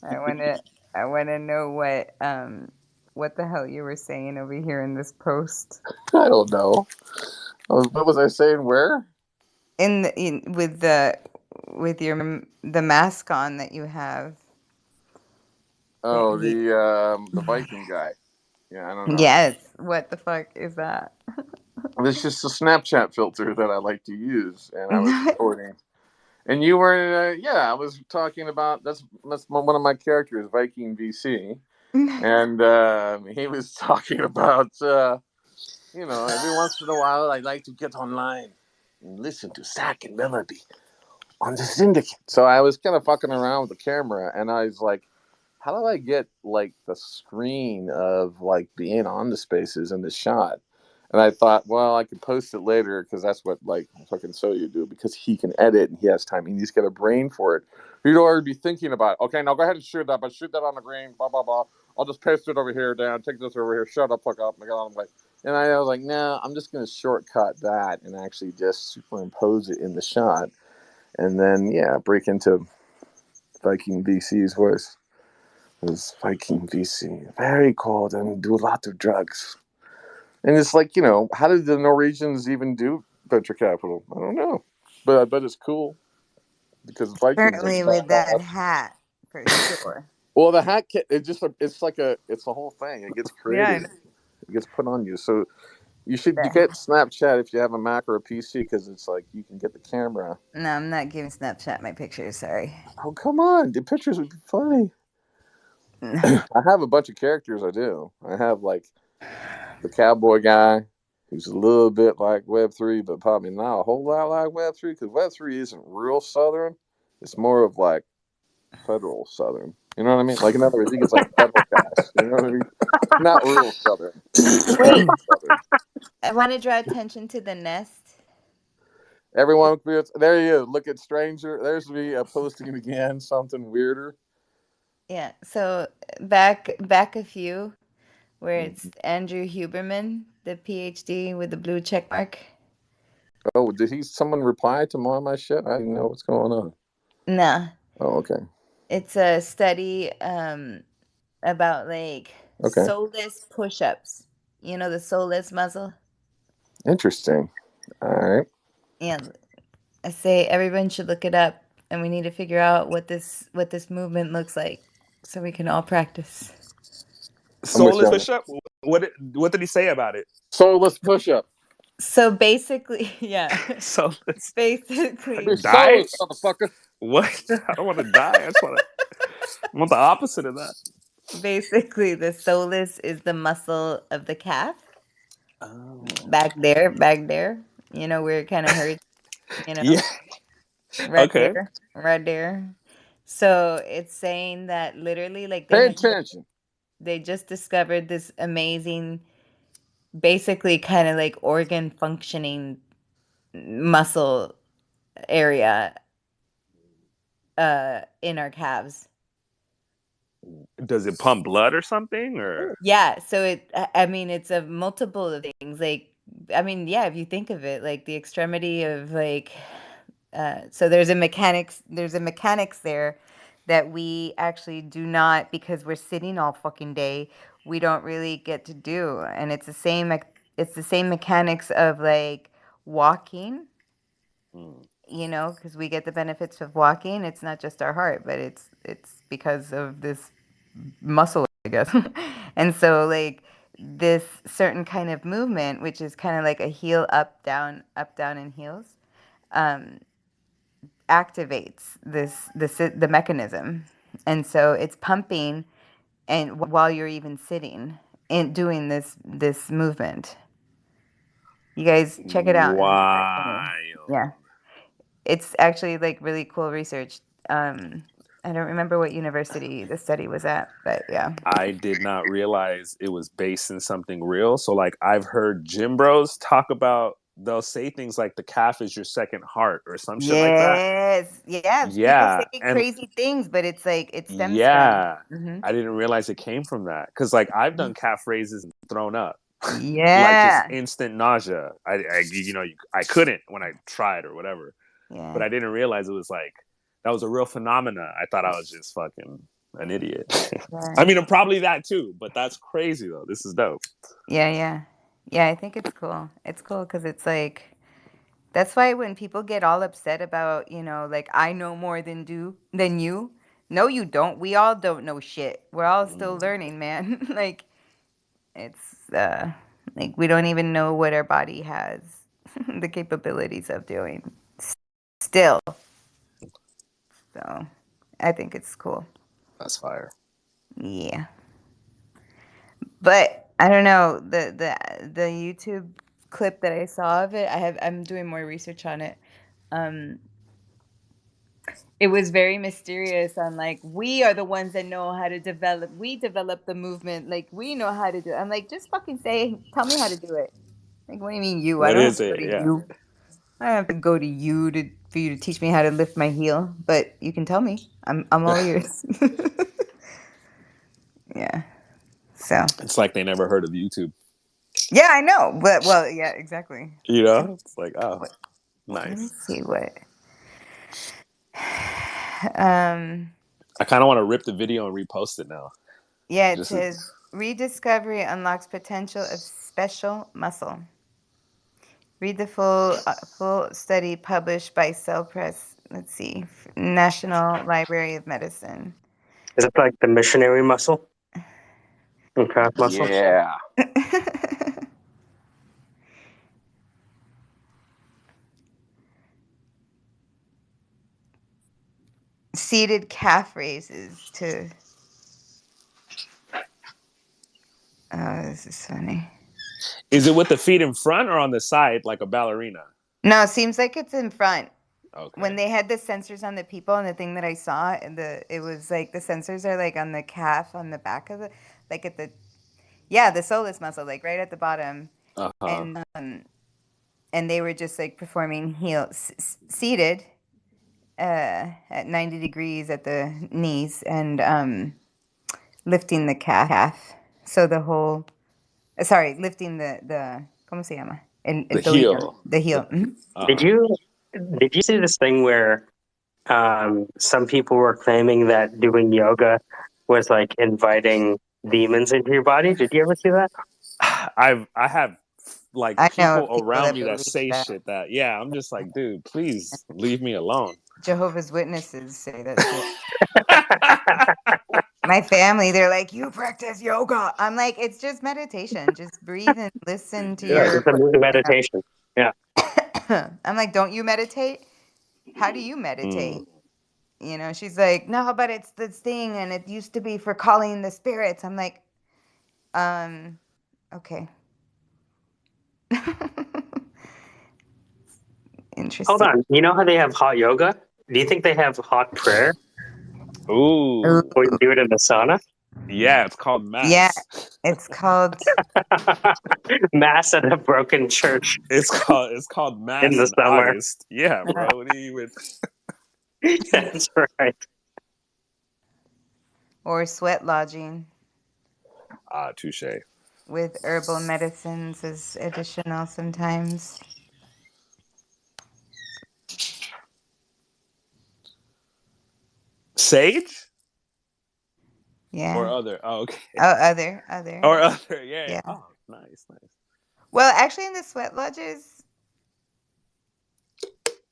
I want to. I want to know what the hell you were saying over here in this post. I don't know. What was I saying? Where? With the mask on that you have. Oh, the Viking guy. Yeah, I don't know. Yes. What the fuck is that? It's just a Snapchat filter that I like to use, and I was recording. And you were, yeah, I was talking about that's one of my characters, Viking VC, and he was talking about, you know, every once in a while I like to get online and listen to Zach and Melody on the Syndicate. So I was kind of fucking around with the camera, and I was like, how do I get like the screen of like being on the spaces in the shot? And I thought, well, I could post it later because that's what like fucking Soyu do because he can edit and he has time and he's got a brain for it. He'd already be thinking about, okay, now go ahead and shoot that, but shoot that on the green, blah blah blah. I'll just paste it over here, down, take this over here, shut up, fuck up, and get on the way. And I was like, no, I'm just gonna shortcut that and actually just superimpose it in the shot, and then yeah, break into Viking VC's voice. It was Viking VC, very cold and do a lot of drugs. And it's like, you know, how did the Norwegians even do venture capital? I don't know. But I bet it's cool because Vikings are Apparently with that badass. hat, for sure. Well, the hat, it's like it's the whole thing. It gets Yeah. created. It gets put on you. So you get Snapchat if you have a Mac or a PC because it's like you can get the camera. No, I'm not giving Snapchat my pictures. Sorry. Oh, come on. The pictures would be funny. I have a bunch of characters. I do. I have like the cowboy guy who's a little bit like Web3, but probably not a whole lot like Web3 because Web3 isn't real Southern. It's more of like federal Southern. You know what I mean? Like, in other words, he gets like federal cash. You know what I mean? Not real Southern. Wait, Federal Southern. I want to draw attention to the nest. Everyone, there you go. Look at Stranger. There's me posting it again. Something weirder. Yeah. So back a few, where it's Andrew Huberman, the PhD with the blue check mark. Oh, did someone reply to more of my shit? I didn't know what's going on. Nah. Oh, okay. It's a study about like Okay. soulless push-ups. You know the soulless muscle? Interesting. All right. Yeah. I say everyone should look it up, and we need to figure out what this movement looks like so we can all practice. Soulless push up. What did he say about it? Soulless push up. So basically, yeah. Soulless. Basically, Die. Motherfucker. What? I don't want to die. I want the opposite of that. Basically, the soleus is the muscle of the calf. Oh. Back there. You know where it kind of hurts. You know. Yeah. Right Okay. there. Right there. So it's saying that literally, like Pay attention. They just discovered this amazing, basically kind of like organ functioning muscle area in our calves. Does it pump blood or something? Or Yeah, so I mean, it's a multiple of things. Like, I mean, yeah, if you think of it, like the extremity of like, so there's a mechanics there that we actually do not, because we're sitting all fucking day, we don't really get to do. And it's the same mechanics of like walking, you know, because we get the benefits of walking. It's not just our heart, but it's because of this muscle, I guess. And so like this certain kind of movement, which is kind of like a heel up down and heels, um, activates the mechanism. And so it's pumping and while you're even sitting and doing this movement. You guys check it out. wild. Yeah. It's actually like really cool research. I don't remember what university the study was at, but yeah. I did not realize it was based in something real. So like I've heard gym bros talk about, they'll say things like the calf is your second heart or some shit like that. Yes. Yeah. People Yeah. say And crazy things, but it's like it stems from. yeah, I didn't realize it came from that. Cause like I've done calf raises and thrown up. Like just Yeah. instant nausea. I couldn't when I tried or whatever. But Yeah. I didn't realize it was like that was a real phenomena. I thought I was just fucking an idiot. Yeah. I mean, I'm probably that too, but that's crazy though. This is dope. Yeah. Yeah. Yeah. I think it's cool. It's cool because it's like that's why when people get all upset about, you know, like I know more than you. No, you don't. We all don't know shit. We're all still learning, man. Like it's like we don't even know what our body has the capabilities of doing still. So I think it's cool. That's fire. Yeah. But I don't know, the YouTube clip that I saw of it, I'm doing more research on it. Um it was very mysterious on like we are the ones that know how to develop the movement, like we know how to do it. I'm like, just fucking tell me how to do it. Like, what do you mean you? I What don't have is to go it? to Yeah. you. I don't have to go to you for you to teach me how to lift my heel, but you can tell me. I'm all ears. Yeah. So. It's like they never heard of YouTube. Yeah, I know. But well, yeah, exactly. You know? It's like, oh, What, let me nice. see what. Um. I kind of want to rip the video and repost it now. Yeah, it Just says rediscovery unlocks potential of special muscle. Read the full study published by Cell Press. Let's see, National Library of Medicine. Is it like the missionary muscle? And calf muscle? yeah. Seated calf raises to. Oh, this is funny. Is it with the feet in front or on the side like a ballerina? No, it seems like it's in front. Okay. When they had the sensors on the people and the thing that I saw, and it was like the sensors are like on the calf on the back of it, like at the soleus muscle, like right at the bottom, and they were just like performing seated at 90 degrees at the knees and lifting the calf. So the whole, lifting the ¿cómo se llama? The heel. The heel. Did you see this thing where some people were claiming that doing yoga was like inviting demons into your body? Did you ever see that? I have like I know people people around that me that believe say that. shit that, yeah, I'm just like, dude, please leave me alone. Jehovah's Witnesses say that shit. My family, they're like, you practice yoga. I'm like, it's just meditation. Just breathe and listen to your. It's a meditation. Yeah. I'm like, don't you meditate? How do you meditate? You know, she's like, no, but it's this thing, and it used to be for calling the spirits. I'm like, okay. Interesting. Hold on. You know how they have hot yoga? Do you think they have hot prayer? Ooh. Or you do it in the sauna? Yeah, it's called mass. Yeah, it's called mass at a broken church. It's called mass in the summer. August. Yeah, bro. What do you even? That's right. Or sweat lodging Touche. with herbal medicines is additional sometimes. Sage? Yeah. Or other? Oh, okay. Oh, other. Or other, yeah. Yeah. Oh, nice. Well, actually, in the sweat lodges,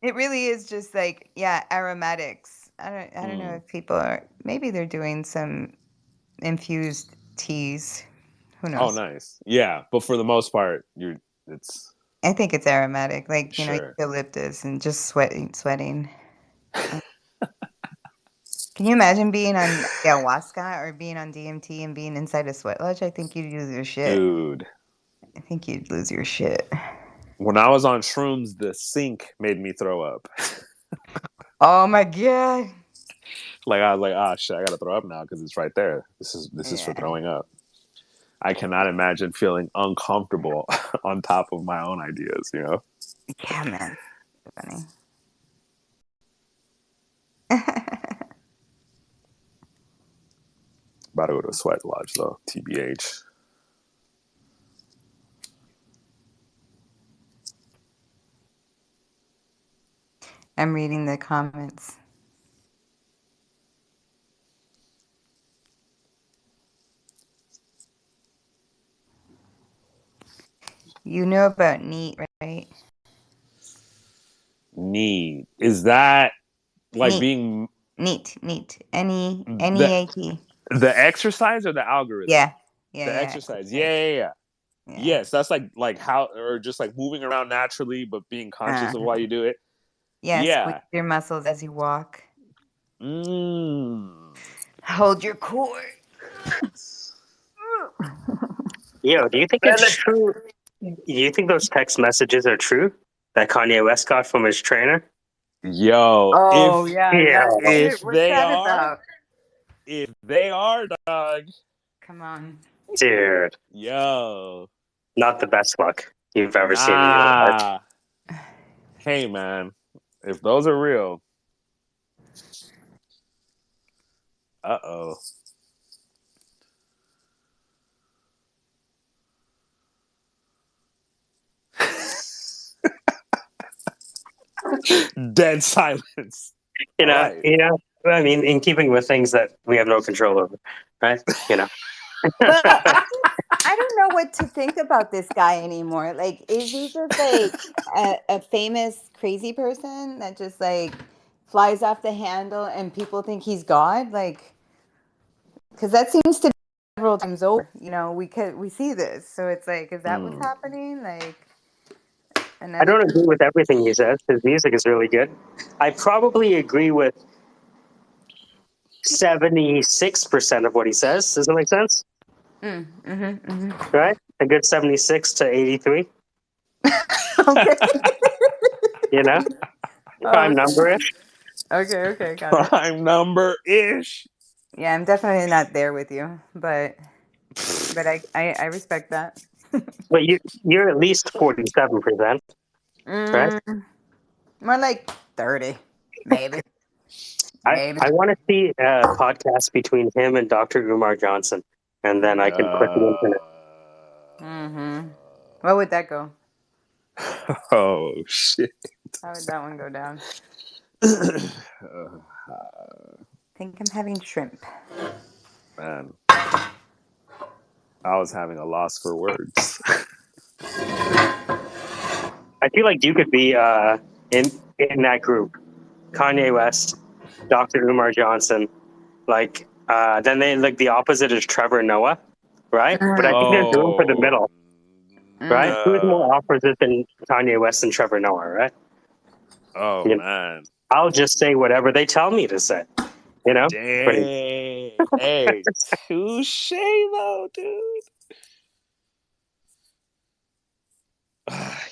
it really is just like, yeah, aromatics. I don't know if people are, maybe they're doing some infused teas. Who Oh, knows? nice. Yeah, but for the most part, it's I think it's aromatic, like, sure. eucalyptus and just sweating. Can you imagine being on ayahuasca or being on DMT and being inside a sweat lodge? I think you'd lose your shit. Dude. I think you'd lose your shit. When I was on shrooms, the sink made me throw up. Oh my god. Like I was like, shit, I gotta throw up now because it's right there. This is for Yeah. throwing up. I cannot imagine feeling uncomfortable on top of my own ideas, you know? Yeah, man. Funny. About to go to a sweat lodge though, TBH. I'm reading the comments. You know about NEAT, right? Neat. Is that like NEAT. being NEAT. the NEAT. the exercise or the algorithm? Yeah. The Yeah. exercise. Exercise. Yeah. Yeah. Yes, that's like how, or just like moving around naturally, but being conscious of why Uh-huh. you do it. Yeah. Squeeze Yeah. your muscles as you walk. Mm. Hold your core. Yo, do you think it's true? Do you think those text messages are true that Kanye West got from his trainer? Yo, Oh yeah, Yeah. that shit. if What's they that are, about? dog, Come on. Dude, yo, not the best luck you've ever seen in your life. nah. Hey man, if those are real, uh-oh. Dead silence. You All know, right. you know. I mean, in keeping with things that we have no control over, right? You know. Well, I don't know what to think about this guy anymore. Like, is he just like a famous crazy person that just like flies off the handle and people think he's God? Like, because that seems to be several times over. You know, we see this, so it's like, is that what's happening? Like, I another. don't agree with everything he says. His music is really good. I probably agree with 76% of what he says. Does that make sense? Right? A good 76 to 83. Okay. You know, prime number-ish. Okay, got it. Prime number-ish. Yeah, I'm definitely not there with you, but I respect that. But you're at least 47%, right? More like 30, maybe. I want to see a podcast between him and Dr. Umar Johnson, and then I can quit the internet. Where would that go? Oh shit. How would that one go down? Uh, I think I'm having shrimp. Man, I was having a loss for words. I feel like you could be in that group. Kanye West, Dr. Umar Johnson, like then they like the opposite is Trevor Noah, right? But I think there's room for the Oh, middle, right? Who's more opposite than Kanye West and Trevor Noah, right? oh You know, man. I'll just say whatever they tell me to say, you know? Dang. Hey, touche though, dude.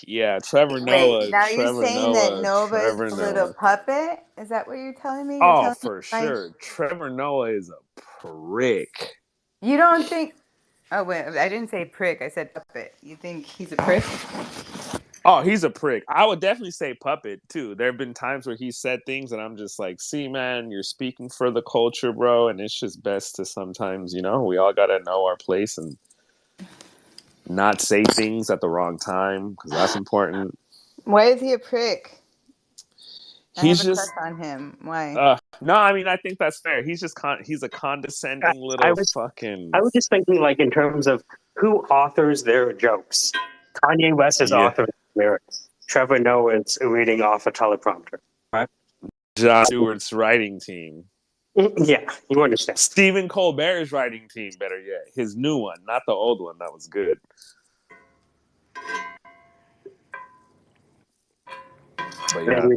Yeah, Trevor Wait, Noah, now you're Trevor saying that Noah, Nova's Trevor a little Noah. puppet? Is that what you're telling me? You're Oh, telling me for like sure. Trevor Noah is a prick. you don't think? Oh wait, I didn't say prick. I said puppet. You think he's a prick? Oh, he's a prick. I would definitely say puppet too. There have been times where he said things and I'm just like, see, man, you're speaking for the culture, bro. And it's just best to sometimes, we all got to know our place and not say things at the wrong time because that's important. Why is he a prick? I have He's a crush just, on him. Why? no, I mean, I think that's fair. He's just, he's a condescending I little was fucking, I was just thinking like in terms of who authors their jokes. Kanye West is yeah. authoring lyrics. Trevor Noah is reading off a teleprompter. Right? Jon Stewart's writing team. Yeah, you understand. Stephen Colbert's writing team, better yet. His new one, not the old one. That was good. But yeah.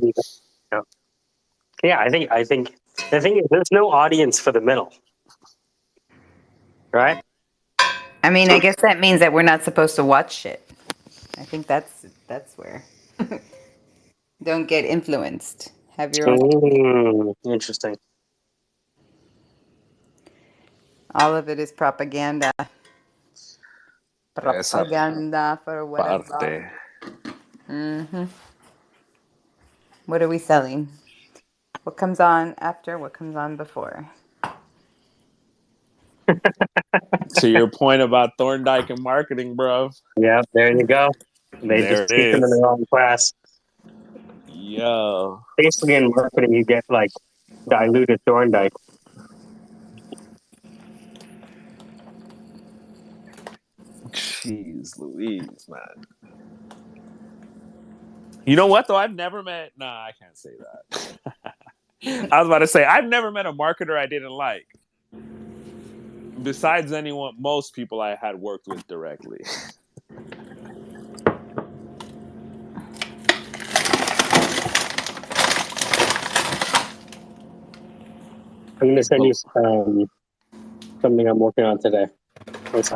Yeah, I think the thing is there's no audience for the middle. Right? I mean, I guess that means that we're not supposed to watch shit. I think that's where. Don't get influenced. Have your own. Interesting. All of it is propaganda. Esa Propaganda for whatever. parte. Mm-hmm. What are we selling? What comes on after? What comes on before? To your point about Thorndike and marketing, bro. Yeah, there you go. They There just it teach them in the is. wrong class. Yo. Basically, in marketing, you get like diluted Thorndike. Jeez Louise, man. You know what, though? I've never met... Nah, I can't say that. I was about to say, I've never met a marketer I didn't like. Besides most people I had worked with directly. I'm going to send you something I'm working on today. It's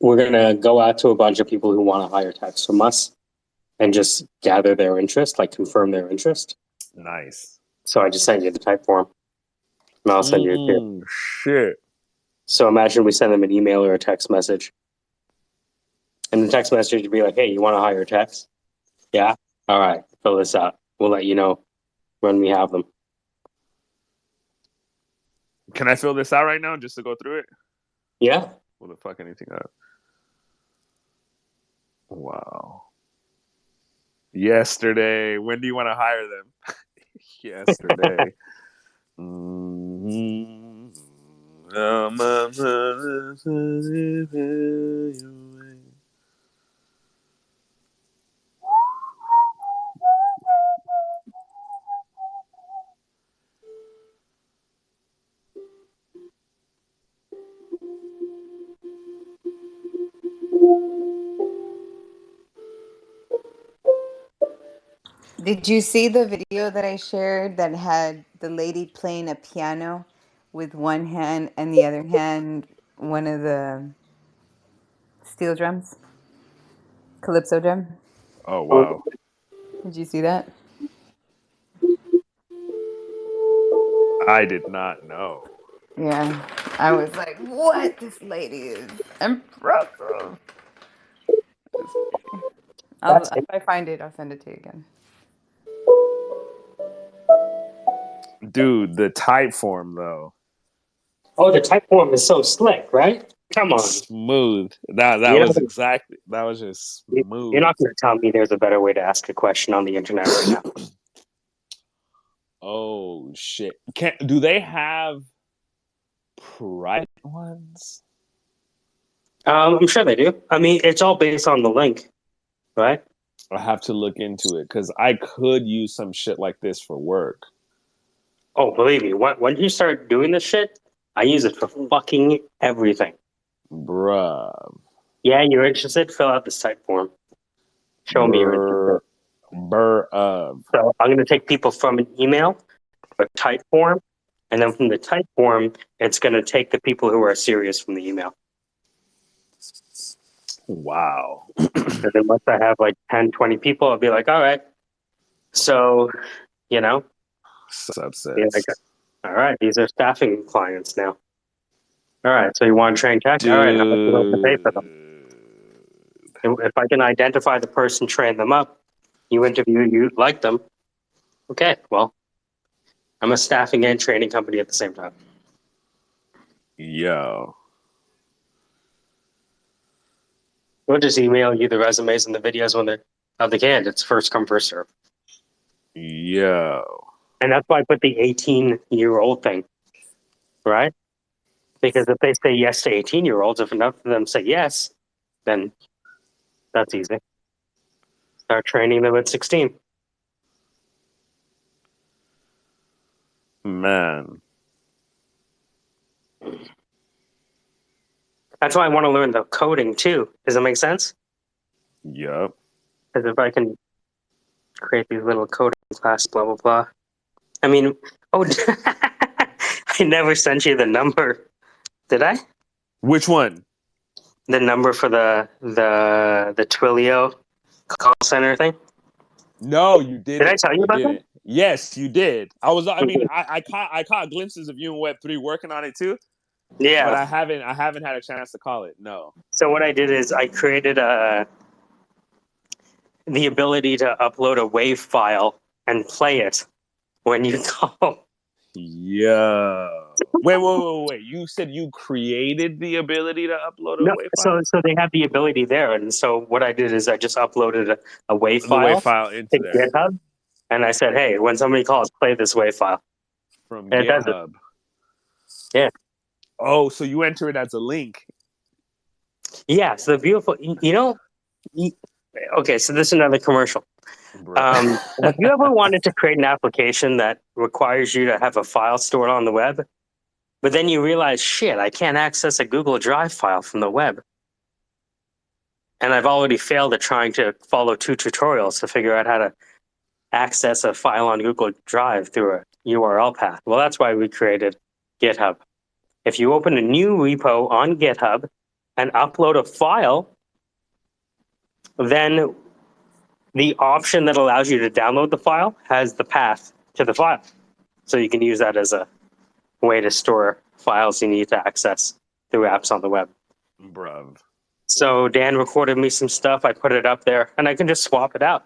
we're going to go out to a bunch of people who want to hire techs from us and just gather their interest, like confirm their interest. Nice. So I just sent you the type form. And I'll send you it here. Shit. So imagine we send them an email or a text message. And the text message would be like, hey, you want to hire techs? Yeah? All right, fill this out. We'll let you know when we have them. Can I fill this out right now just to go through it? Yeah. Will it fuck anything up? Wow. Yesterday. When do you want to hire them? Yesterday. Did you see the video that I shared that had the lady playing a piano with one hand and the other hand one of the steel drums? Calypso drum? Oh, wow. Did you see that? I did not know. Yeah. I was like, what? This lady is impressive. That's crazy. If I find it, I'll send it to you again. Dude, the type form, though. Oh, the type form is so slick, right? Come on. Smooth. That was just smooth. You're not going to tell me there's a better way to ask a question on the internet right now. Oh, shit. Do they have private ones? I'm sure they do. I mean, it's all based on the link, right? I have to look into it because I could use some shit like this for work. Oh, believe me, when you start doing this shit, I use it for fucking everything. Bruh. Yeah, you're interested? Fill out this type form. Show me you're interested. So I'm going to take people from an email, a type form, and then from the type form, it's going to take the people who are serious from the email. Wow. And then once I have like 10, 20 people, I'll be like, all right. So, Subsets. Like, all right, these are staffing clients now. All right, so you want to train tech? All right, how much are you willing to pay for them? If I can identify the person, train them up, you interview, you like them, okay, well, I'm a staffing and training company at the same time. Yo. We'll just email you the resumes and the videos when they're of the candidates. First come, first serve. Yo. And that's why I put the 18-year-old thing, right? Because if they say yes to 18-year-olds, if enough of them say yes, then that's easy. Start training them at 16. Man. That's why I want to learn the coding too. Does that make sense? Yup. Because if I can create these little coding classes, blah, blah, blah. I mean, oh, I never sent you the number. Did I? Which one? The number for the Twilio call center thing? No, you didn't. Did I tell you about that? Yes, you did. I caught glimpses of you in Web3 working on it too. Yeah. But I haven't had a chance to call it. No. So what I did is I created the ability to upload a WAV file and play it when you call. Yeah. Wait. You said you created the ability to upload a No, WAV file? so they have the ability there, and so what I did is I just uploaded a WAV The file WAV file into to there. GitHub, and I said, "Hey, when somebody calls, play this WAV file." From and it does GitHub. it. Yeah. Oh, so you enter it as a link. Yeah. So the beautiful, okay. So this is another commercial. Have you ever wanted to create an application that requires you to have a file stored on the web, but then you realize, shit, I can't access a Google Drive file from the web? And I've already failed at trying to follow 2 tutorials to figure out how to access a file on Google Drive through a URL path. Well, that's why we created GitHub. If you open a new repo on GitHub and upload a file, then the option that allows you to download the file has the path to the file. So you can use that as a way to store files you need to access through apps on the web. Bruv. So Dan recorded me some stuff. I put it up there, and I can just swap it out.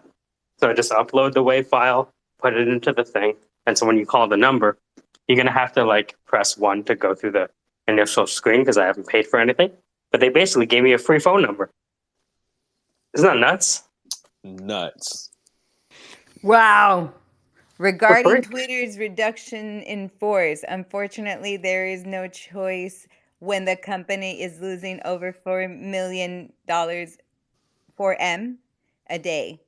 So I just upload the WAV file, put it into the thing. And so when you call the number, you're going to have to press 1 to go through the initial screen because I haven't paid for anything. But they basically gave me a free phone number. Isn't that nuts? Nuts. Wow. Regarding Twitter's reduction in force, unfortunately, there is no choice when the company is losing over $4 million a day.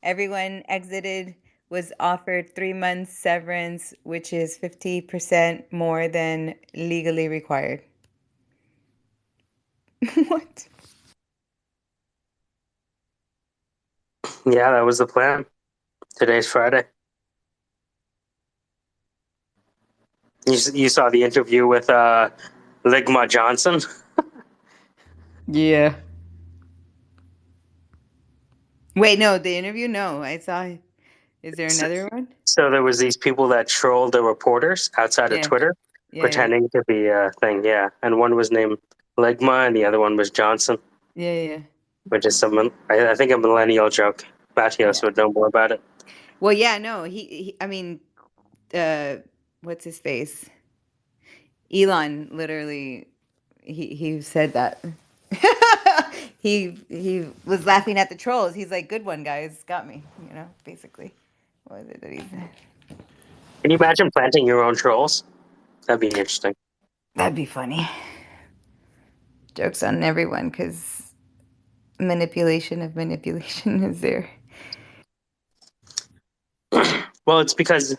Everyone exited was offered 3 months severance, which is 50% more than legally required. What? Yeah, that was the plan. Today's Friday. You saw the interview with Ligma Johnson? Yeah. Wait, no, the interview? No, I saw. Is there another one? So there was these people that trolled the reporters outside of Yeah. Twitter, Yeah, pretending to be a thing. Yeah, and one was named Ligma, and the other one was Johnson, yeah. which is I think a millennial joke. Matios would know more about it. Well, yeah, no, I mean, what's his face? Elon literally, he said that. He was laughing at the trolls. He's like, "Good one, guys, got me." Basically. What was it that he said? Can you imagine planting your own trolls? That'd be interesting. That'd be funny. Jokes on everyone, because manipulation of manipulation is there. Well, it's because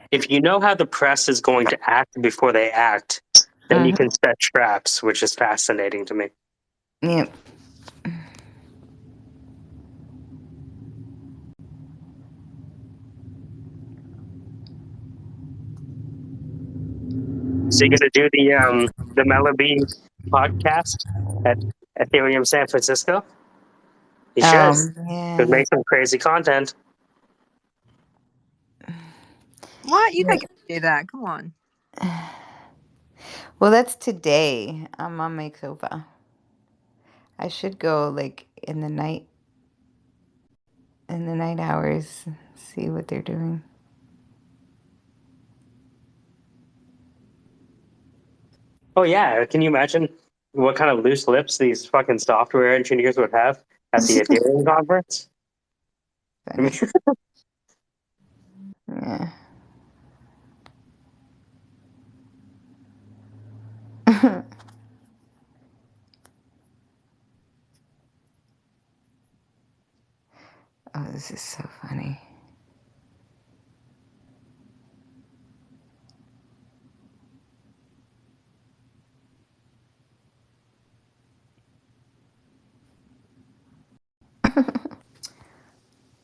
if you know how the press is going to act before they act, then you can set traps, which is fascinating to me. Yep. So you're gonna do the Melody podcast at Ethereum San Francisco? You should. Could make some crazy content. What? You think I can do that? Come on. Well, that's today. I'm on my sofa. I should go like in the night hours, see what they're doing. Oh yeah, can you imagine what kind of loose lips these fucking software engineers would have at the Ethereum conference? I mean, Yeah. Oh, this is so funny.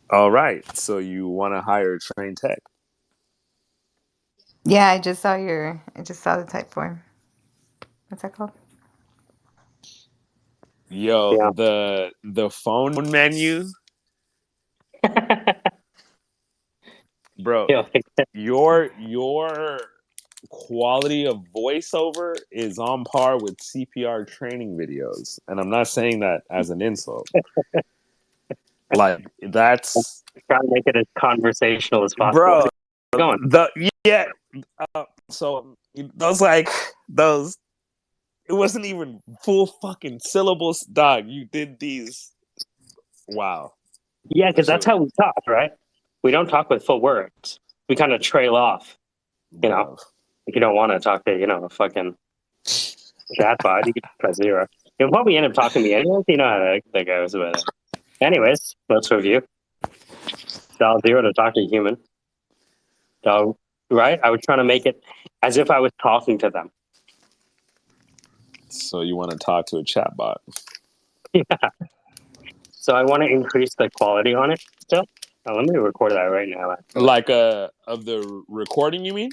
All right. So you want to hire a trained tech? Yeah, I just saw the type form. What's that called? Yo, yeah. the phone menu, bro. Yeah. Your quality of voiceover is on par with CPR training videos, and I'm not saying that as an insult. Like that's Try to make it as conversational as possible. bro. Going. So those. It wasn't even full fucking syllables, dog. You did these. Wow. Yeah, because that's how we talk, right? We don't talk with full words. We kind of trail off. You know, Bro. if you don't want to talk to, a fucking chatbot, you can press 0. You'll probably end up talking to me anyways. You know how that goes about it. Anyways, let's review. Dial 0 to talk to a human. Right? I was trying to make it as if I was talking to them. So you want to talk to a chatbot? Yeah. So I want to increase the quality on it still. Let me record that right now. Actually. Like of the recording, you mean?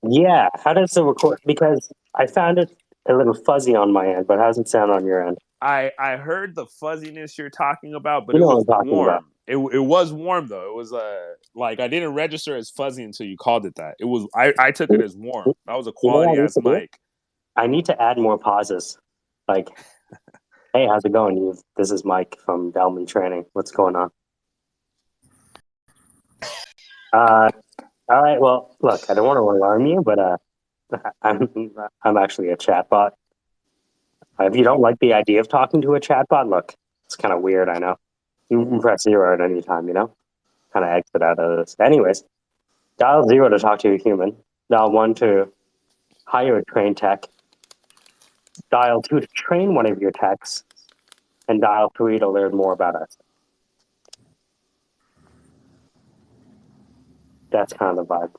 Yeah. How does the record? Because I found it a little fuzzy on my end, but how does it sound on your end? I heard the fuzziness you're talking about, but You it know what was I'm talking about. warm. It was warm though. It was like I didn't register as fuzzy until you called it that. It was I took it as warm. That was a You know what I quality need ass to do? mic. I need to add more pauses. Like, hey, how's it going? This is Mike from Delman Training. What's going on? All right. Well, look, I don't want to alarm you, but I'm actually a chatbot. If you don't like the idea of talking to a chatbot, look, it's kind of weird. I know. You can press 0 at any time. Kind of exit out of this. Anyways, dial 0 to talk to a human. Dial 1 to hire a trained tech. Dial 2 to train one of your techs, and dial 3 to learn more about us. That's kind of the vibe.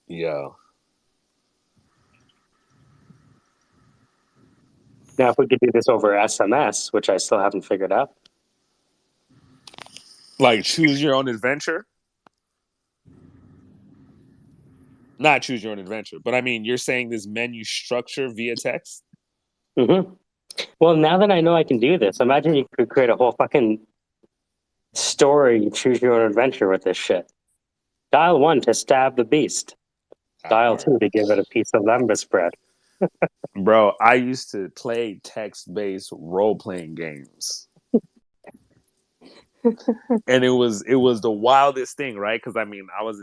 Yeah. Now, if we could do this over SMS, which I still haven't figured out. Like choose your own adventure? Not choose your own adventure, but I mean, you're saying this menu structure via text? Mm-hmm. Well, now that I know I can do this, imagine you could create a whole fucking story, choose your own adventure with this shit. Dial 1 to stab the beast. Dial 2 to give it a piece of lembas bread. Bro, I used to play text-based role-playing games. And it was the wildest thing, right? Because I mean, I was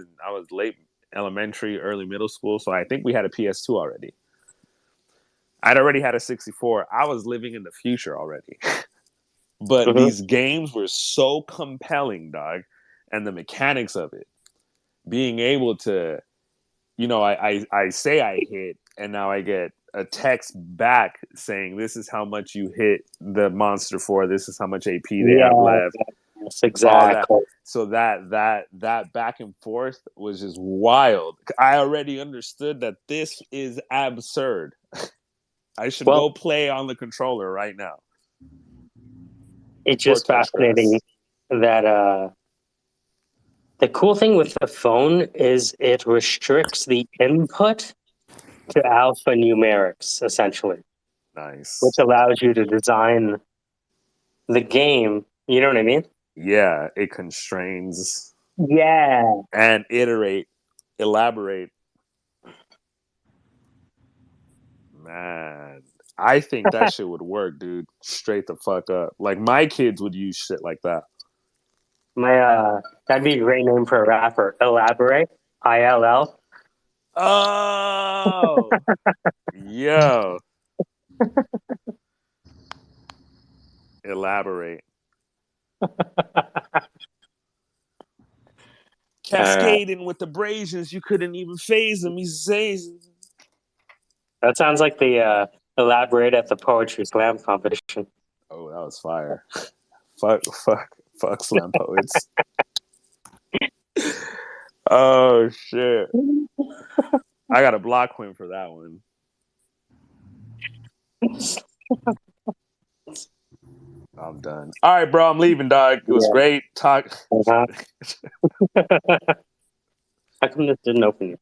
late elementary, early middle school, so I think we had a PS2 already. I'd already had a 64. I was living in the future already. But these games were so compelling, dog, and the mechanics of it, being able to, I say I hit, and now I get a text back saying this is how much you hit the monster for. This is how much AP they have left. Yes, All that. exactly. So that back and forth was just wild. I already understood that this is absurd. I should go play on the controller right now. It's just fascinating that the cool thing with the phone is it restricts the input to alphanumerics, essentially. Nice. Which allows you to design the game. You know what I mean? Yeah, it constrains. Yeah. And elaborate. Man, I think that shit would work, dude. Straight the fuck up. Like my kids would use shit like that. That'd be a great name for a rapper. Elaborate. ILL. Oh, yo. Elaborate. Cascading with abrasions, you couldn't even phase him. He says. That sounds like the Elaborate at the Poetry Slam competition. Oh, that was fire. Fuck slam poets. Oh shit. I got a block queen for that one. I'm done. All right, bro. I'm leaving, dog. It was great talk. How come this didn't open you?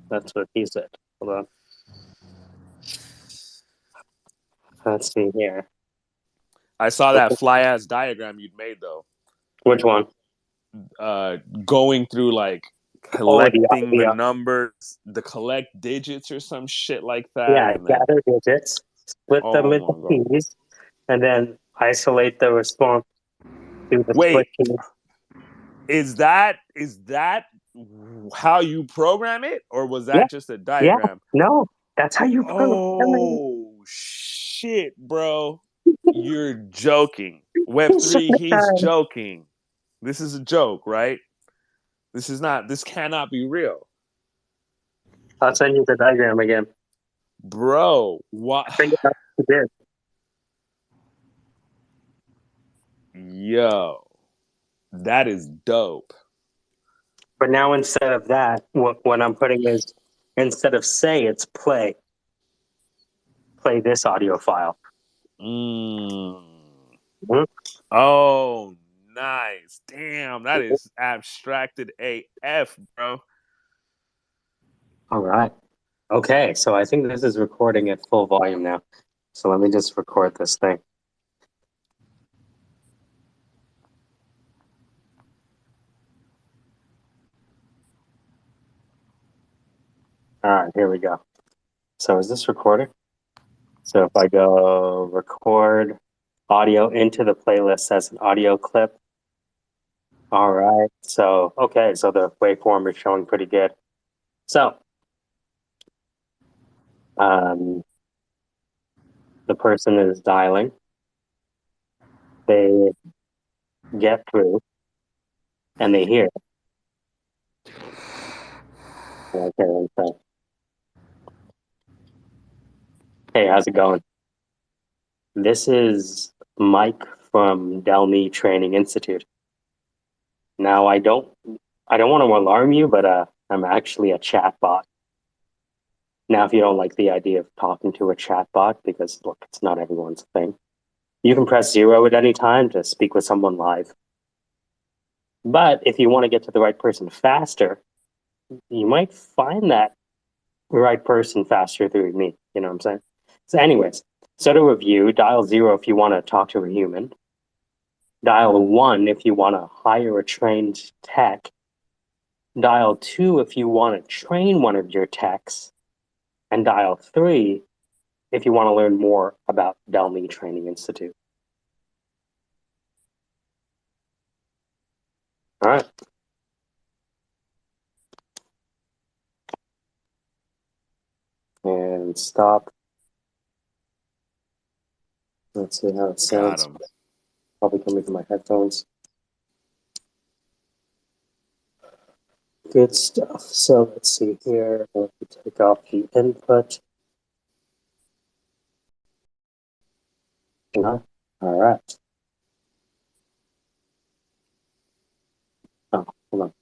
That's what he said. Hold on. Let's see here. I saw that fly ass diagram you'd made though. Which one? Going through like collecting the numbers, the collect digits or some shit like that. Yeah, and then, gather digits, split them into keys, and then isolate the response to the split keys. Is that how you program it, or was that just a diagram? Yeah. No, that's how you program it. Oh shit, bro! You're joking. Web3, he's joking. This is a joke, right? This cannot be real. I'll send you the diagram again. Bro, what? I think that's what you did. Yo, that is dope. But now instead of that, what I'm putting is, instead of say, it's play. Play this audio file. Mm-hmm. Oh, nice. Damn, that is abstracted AF, bro. All right. Okay, so I think this is recording at full volume now. So let me just record this thing. All right, here we go. So is this recording? So if I go record audio into the playlist as an audio clip. All right. So, okay. So the waveform is showing pretty good. So, the person is dialing. They get through and they hear. Okay, one sec. Hey, how's it going? This is Mike from Delme Training Institute. Now, I don't want to alarm you, but I'm actually a chatbot. Now, if you don't like the idea of talking to a chatbot, because look, it's not everyone's thing, you can press 0 at any time to speak with someone live. But if you want to get to the right person faster, you might find that right person faster through me. You know what I'm saying? So anyways, so to review, dial 0 if you want to talk to a human. Dial 1 if you want to hire a trained tech. Dial 2 if you want to train one of your techs. And dial 3 if you want to learn more about Delme Training Institute. All right. And stop. Let's see how it sounds. Probably coming from my headphones. Good stuff. So let's see here. Let me take off the input. All right. Oh, hold on.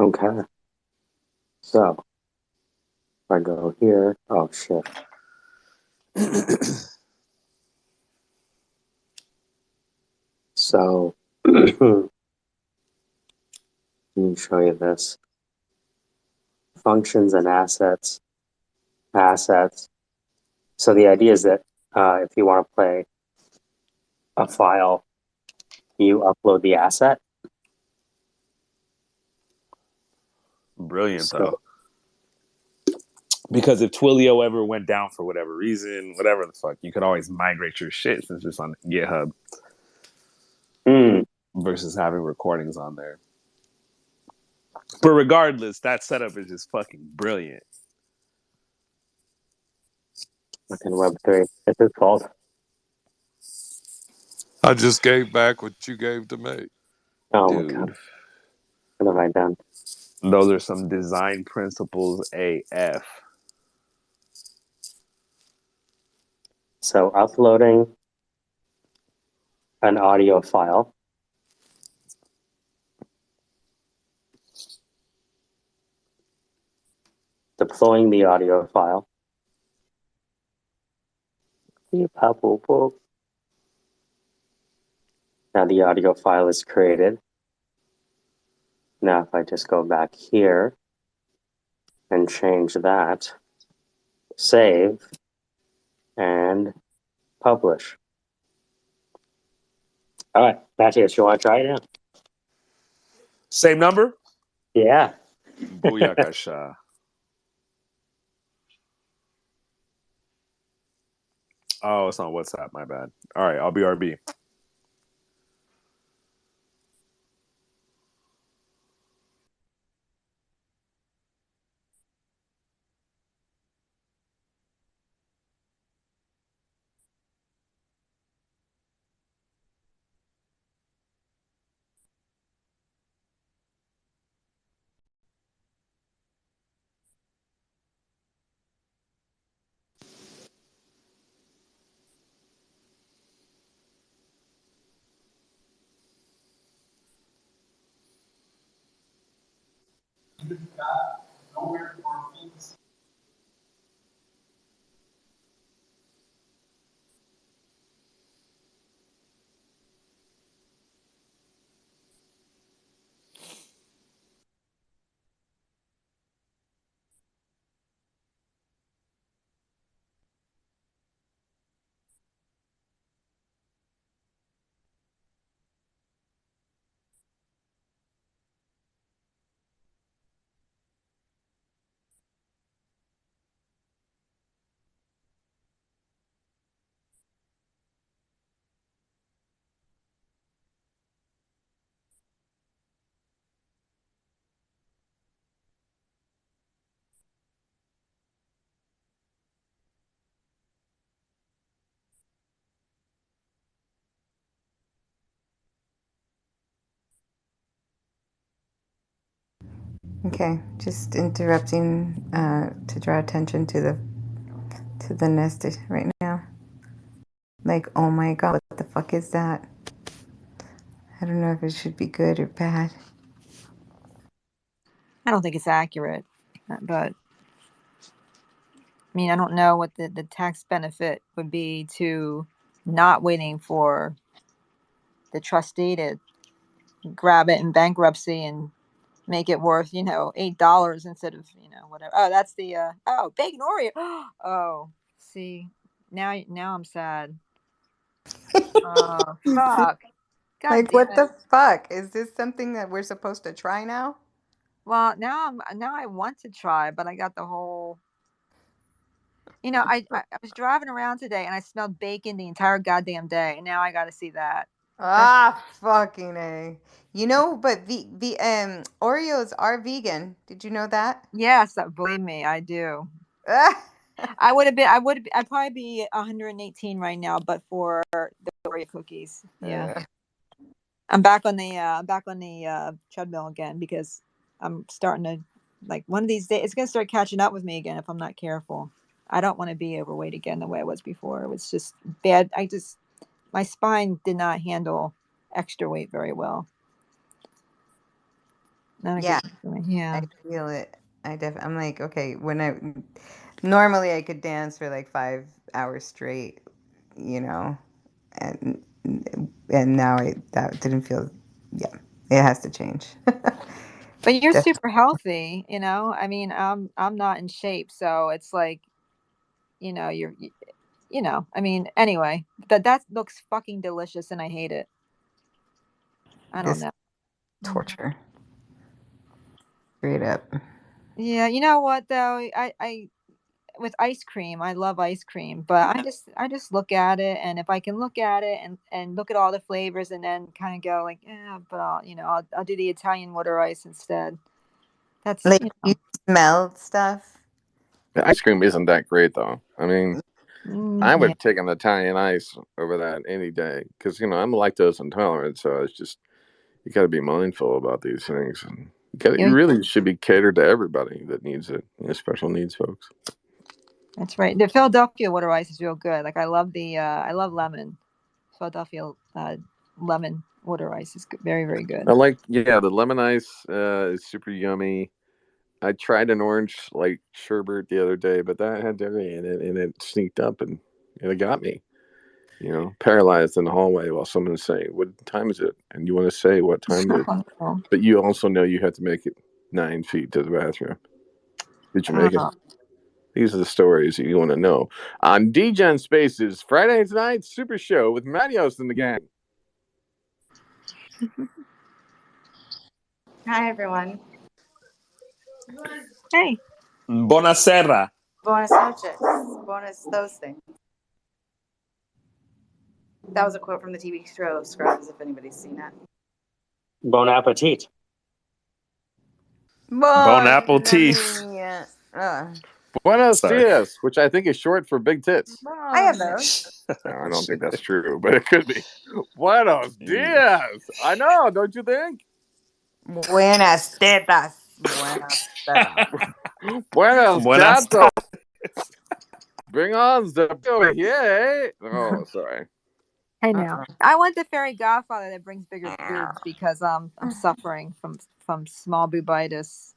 Okay. So if I go here, oh shit. So let me show you this. Functions and assets. Assets. So the idea is that if you want to play a file, you upload the asset. Brilliant, So, though. Because if Twilio ever went down for whatever reason, whatever the fuck, you could always migrate your shit since it's on GitHub versus having recordings on there. But regardless, that setup is just fucking brilliant. fucking Web3. It's his fault. I just gave back what you gave to me. Oh Dude. my god. What have I done? Those are some design principles AF. So uploading an audio file. Deploying the audio file. Now the audio file is created. Now if I just go back here and change that, save, and publish. All right, Matthias, you want to try it out? Same number? Yeah. Booyakasha. Oh, it's on WhatsApp. My bad. All right, I'll be RB. Okay, just interrupting to draw attention to the nest right now. Like, oh my god, what the fuck is that? I don't know if it should be good or bad. I don't think it's accurate, but I mean, I don't know what the tax benefit would be to not waiting for the trustee to grab it in bankruptcy and make it worth, $8 instead of, whatever. Oh, that's the bacon Oreo. Oh, see, now I'm sad. Oh, fuck. God Like, damn what it. the fuck? Is this something that we're supposed to try now? Well, now I want to try, but I got the whole. I was driving around today and I smelled bacon the entire goddamn day, and now I got to see that. Fucking A. But Oreos are vegan. Did you know that? Yes, believe me, I do. I'd probably be 118 right now, but for the Oreo cookies. Yeah. I'm back on the treadmill again because I'm starting to, like, one of these days it's gonna start catching up with me again if I'm not careful. I don't want to be overweight again the way I was before. It was just bad. My spine did not handle extra weight very well. Not a Yeah, good feeling. Yeah. I feel it. I'm like, okay, normally I could dance for like 5 hours straight, you know, and now that didn't feel, yeah, it has to change. But you're Definitely. super healthy, you know. I mean, I'm not in shape, so it's like, you know, I mean, anyway, that looks fucking delicious, and I hate it. I don't This know. torture. Straight up. Yeah, you know what though? I with ice cream, I love ice cream, but I just look at it, and if I can look at it and look at all the flavors, and then kind of go like, yeah, but I'll do the Italian water ice instead. That's Like, you smell stuff? The ice cream isn't that great though. I mean, I yeah. would take an Italian ice over that any day because I'm lactose intolerant, so it's just you got to be mindful about these things. And You you really should be catered to everybody that needs it, special needs folks. That's right. The Philadelphia water ice is real good. Like I love lemon. Philadelphia lemon water ice is good. Very, very good. I like the lemon ice is super yummy. I tried an orange sherbet the other day, but that had dairy in it, and it sneaked up and it got me. Paralyzed in the hallway while someone's saying, "What time is it?" And you want to say what time it is, but you also know you have to make it 9 feet to the bathroom. Did you make it? These are the stories that you want to know on DGen Spaces Friday night Super Show with Marios and the gang. Hi, everyone. Hey. Buonasera. Buenas noches. Buenas those things. That was a quote from the TV show Scrubs, if anybody's seen it. Bon appetit. Bon appetit. Buenos dias, which I think is short for big tits. I have those. No, I don't think that's true, but it could be. Buenos dias. I know, don't you think? Buenas tetas. Buenas tetas. Buenos Buenas tatos. Bring on the over here. Oh, sorry. I know. I want the fairy godfather that brings bigger boobs because I'm suffering from small boobitis.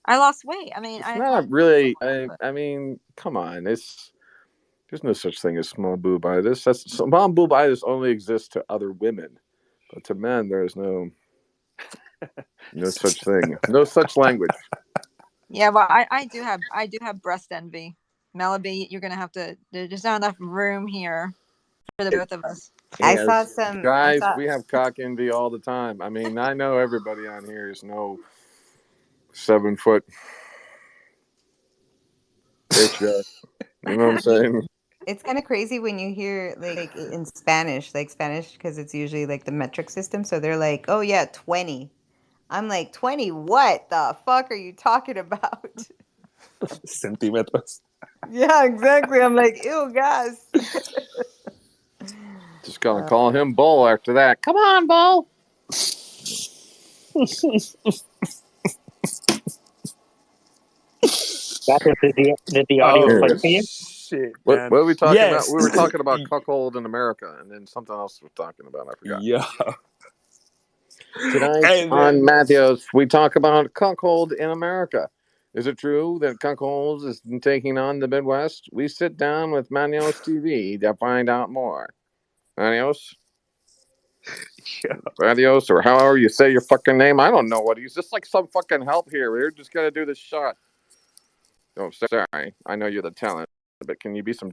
I lost weight. I mean, It's not really. I mean, come on. There's no such thing as small boobitis. Small boobitis only exists to other women, but to men there is no such thing. No such language. Yeah, well, I do have breast envy. Melody, you're gonna have to. There's not enough room here for the both of us. I saw some guys. We have cock envy all the time. I mean, I know everybody on here is no 7 foot bitch. You know what I'm saying? It's kind of crazy when you hear like in Spanish, because it's usually like the metric system. So they're like, "Oh yeah, 20." I'm like, 20 what the fuck are you talking about? Centímetros. Yeah, exactly. I'm like, ew, guys. Just gonna call him Bull after that. Come on, Bull. Did the audio play for you? Shit, what are we talking about? Yes. We were talking about cuckold in America, and then something else we're talking about. I forgot. Yeah. Tonight on Matthews, we talk about cuckold in America. Is it true that cuckold is taking on the Midwest? We sit down with Manios TV to find out more. Manios? Manios, or however you say your fucking name. I don't know what he's just like some fucking help here. We're just gonna do this shot. Oh, sorry. I know you're the talent, but can you be some?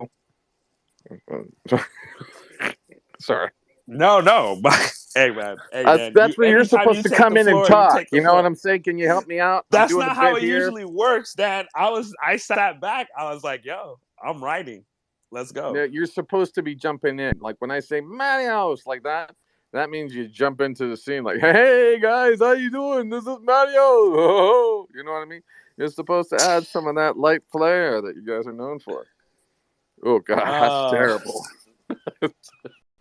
Sorry. No. Hey man. That's where you're supposed to come in and talk. You know what I'm saying? Can you help me out? That's not how it usually works, Dan. I sat back. I was like, yo, I'm writing. Let's go. You're supposed to be jumping in. Like when I say Marios like that, that means you jump into the scene like, hey guys, how you doing? This is Mario. Oh, you know what I mean? You're supposed to add some of that light flair that you guys are known for. Oh god, that's terrible.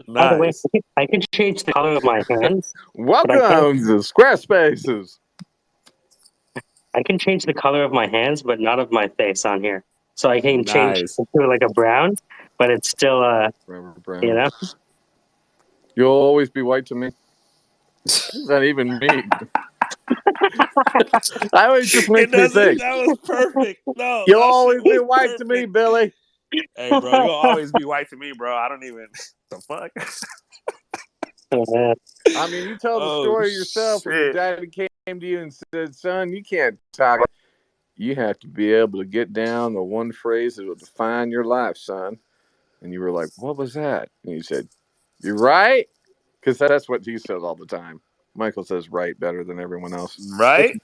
By the way, I can change the color of my hands. Welcome to Squarespaces. I can change the color of my hands, but not of my face on here. So I can change it to like a brown, but it's still brown. You know. You'll always be white to me. What does that even mean? I always just makes me think. That was perfect. No, You'll that always shit be was white to perfect. me, Billy. Hey, bro, you'll always be white to me, bro. I don't even. The fuck? I mean, you tell the Oh, story yourself when your shit. daddy came to you and said, "Son, you can't talk. You have to be able to get down the one phrase that will define your life, son." And you were like, "What was that?" And he said, "You're right," because that's what he says all the time. Michael says "right" better than everyone else. Right?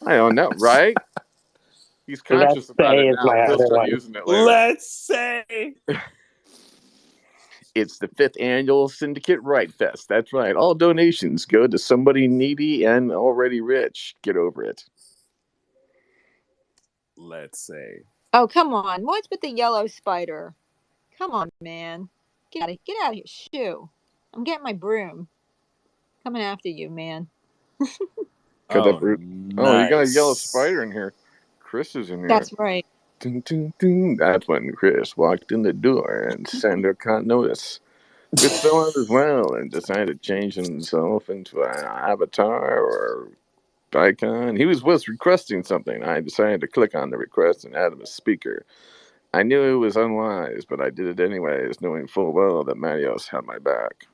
I don't know, right? He's conscious Let's about say it is now. my He'll other start one. using it later. Let's say. It's the 5th annual Syndicate Right Fest. That's right. All donations go to somebody needy and already rich. Get over it. Let's say. Oh, come on. What's with the yellow spider? Come on, man. Get out of here. Shoo. I'm getting my broom. Coming after you, man. Cut that Oh, brute. Oh, you got a yellow spider in here. Chris is in here. That's right. Dun, dun, dun. That's when Chris walked in the door and Sandra caught notice. Chris fell out as well and decided to change himself into an avatar or icon. He was requesting something. I decided to click on the request and add him as speaker. I knew it was unwise, but I did it anyways, knowing full well that Marios had my back.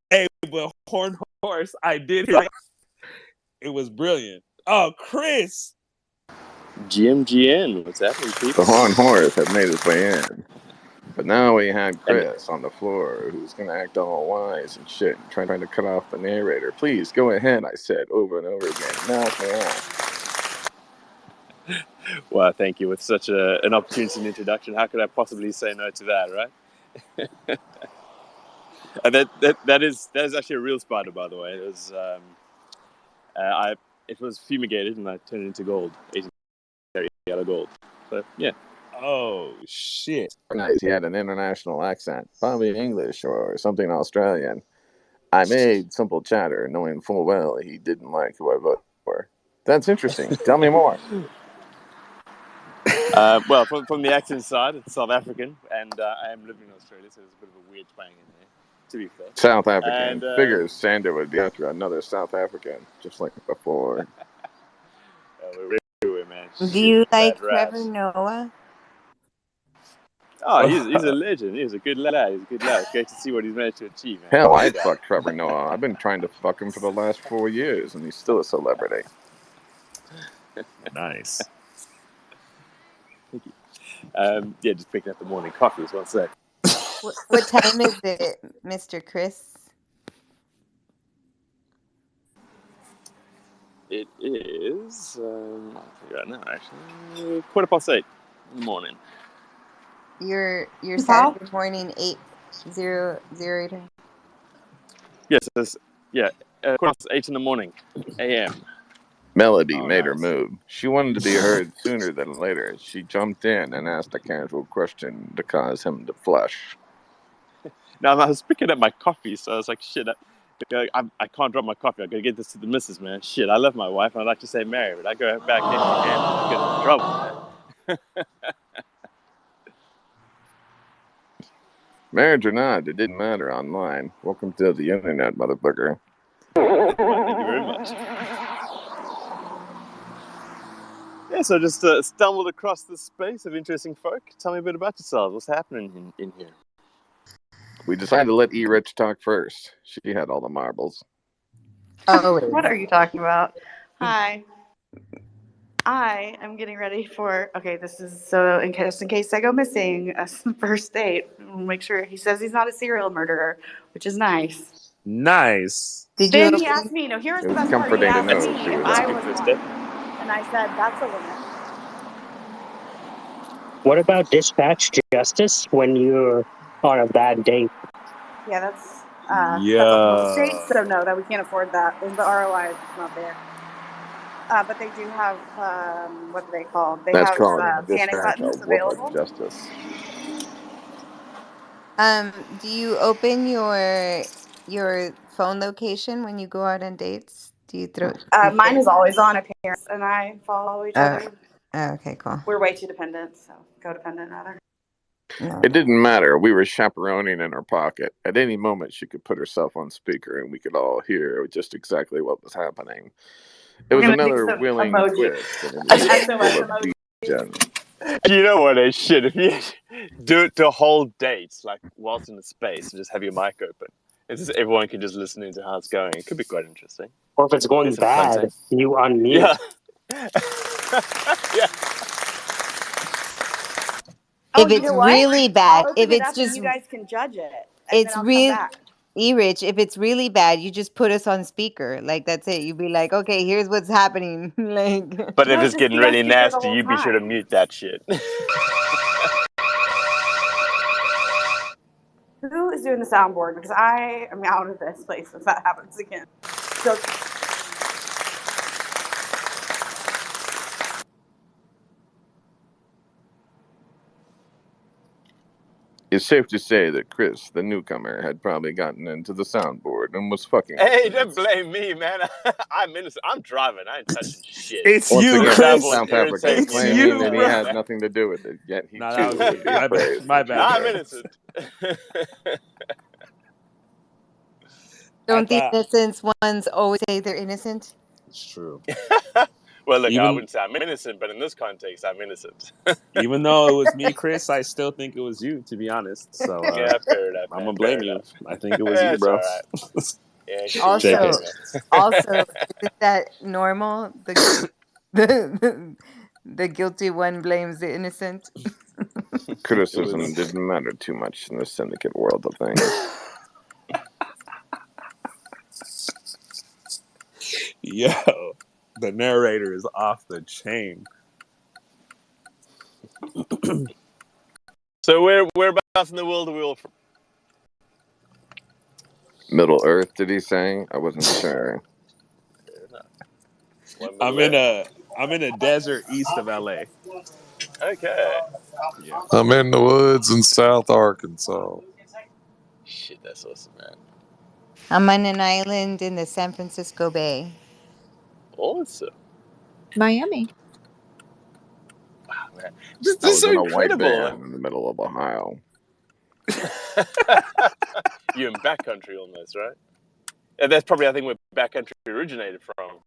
Hey, but Horn Horse, I did it. It was brilliant. Oh, Chris. GMGN, what's happening, The peeps? Horn Horse had made his way in. But now we had Chris on the floor who's going to act all wise and shit and trying to cut off the narrator. Please, go ahead, I said over and over again. Knock me off. Well, thank you. With such an opportunity and introduction, how could I possibly say no to that, right? And that is actually a real spider, by the way. It was fumigated and I turned it into gold, 18 yellow gold. So yeah. Oh shit! Nice. He had an international accent, probably English or something Australian. I made simple chatter, knowing full well he didn't like who I voted for. That's interesting. Tell me more. Well, from the accent side, it's South African, and I am living in Australia, so there's a bit of a weird twang in there, to be fair. South African. And, Figures Sander would be after another South African, just like before. We're everywhere, man. Do you like Bad Trevor raps. Noah? Oh, he's a legend. He's a good lad. He's a good lad. It's great to see what he's managed to achieve, man. Hell, I'd fuck Trevor Noah. I've been trying to fuck him for the last 4 years, and he's still a celebrity. Nice. Thank you. Yeah, just picking up the morning coffee as well. So, What time is it, Mr. Chris? it is, I'll tell you right now, actually, 8:15 in the morning. Your Wow. Saturday morning 8:00. Yes, yeah, 8 in the morning, a.m. Melody Oh, made her nice. move. She wanted to be heard sooner than later. She jumped in and asked a casual question to cause him to flush. Now, I was picking up my coffee, so I was like, shit, I can't drop my coffee. I gotta get this to the missus, man. Shit, I love my wife, and I'd like to say marry, but I go back empty-handed. I get in trouble, man. Marriage or not, it didn't matter online. Welcome to the internet, motherfucker. Well, thank you very much. Yeah, so just stumbled across this space of interesting folk. Tell me a bit about yourselves. What's happening in here? We decided to let E-Rich talk first. She had all the marbles. Oh, What are you talking about? Hi. I am getting ready for, okay, this is so just in case I go missing, a first date. Make sure he says he's not a serial murderer, which is nice. Nice. Did you Then he open? asked me, no, here's It the was best part. He comforting to asked know me she if was I a was First one. step. And I said, that's a limit. What about dispatch justice when you're on a bad date? Yeah, that's a whole state, Yeah. so no, that we can't afford that. The ROI is not there. But they do have, what are they called? They That's have called panic dispatch buttons of available. justice. Do you open your phone location when you go out on dates? Do you throw? Mine is always on. Parents and I follow each Oh, other. okay, cool. We're way too dependent, so codependent rather. No. It didn't matter. We were chaperoning in her pocket. At any moment, she could put herself on speaker, and we could all hear just exactly what was happening. It was I'm gonna do another some willing emoji. twist, and it was SOS full of emoji. degen. You know what? Shit. If you do it to whole dates, like whilst in the space, and just have your mic open, it's just, everyone can just listen into how it's going. It could be quite interesting. Or if it's going Get some bad, content. you unmute. Yeah. Yeah. Oh, If you it's know what? really bad, I'll if open it it's up and just, you guys can judge it, and then it's I'll come real. back. E-Rich, if it's really bad, you just put us on speaker. Like, that's it. You'd be like, okay, here's what's happening. Like, But if No, it's just getting be on really speaker the nasty, whole you be sure to time. mute that shit. Who is doing the soundboard? Because I am out of this place if that happens again. So It's safe to say that Chris, the newcomer, had probably gotten into the soundboard and was fucking. Hey, don't blame me, man. I'm innocent. I'm driving. I ain't touching shit. It's Once you, again, Chris. South Africa It's claiming you, that he bro. had nothing to do with it, yet he No, too that was would be my bad. praised My for bad. I'm Tupac. innocent. don't the innocent ones always say they're innocent? It's true. Well, look, I Even wouldn't say I'm innocent, but in this context, I'm innocent. even though it was me, Chris, I still think it was you. To be honest, so Yeah, fair enough, I'm man. gonna Fair blame you. enough. I think it was you, It's all bro. right. Yeah, shit, Also, you also, isn't that normal? The guilty one blames the innocent. Criticism didn't matter too much in the syndicate world of things. Yo, the narrator is off the chain. So whereabouts in the world are we all from? Middle Earth, did he say? I wasn't sure. I'm in a desert east of LA. Okay. Yeah. I'm in the woods in South Arkansas. Shit, that's awesome, man. I'm on an island in the San Francisco Bay. Awesome. Miami. Wow, man. I This is was so in a white incredible. van in the middle of Ohio. You're in backcountry almost, right? And that's probably, I think, where backcountry originated from.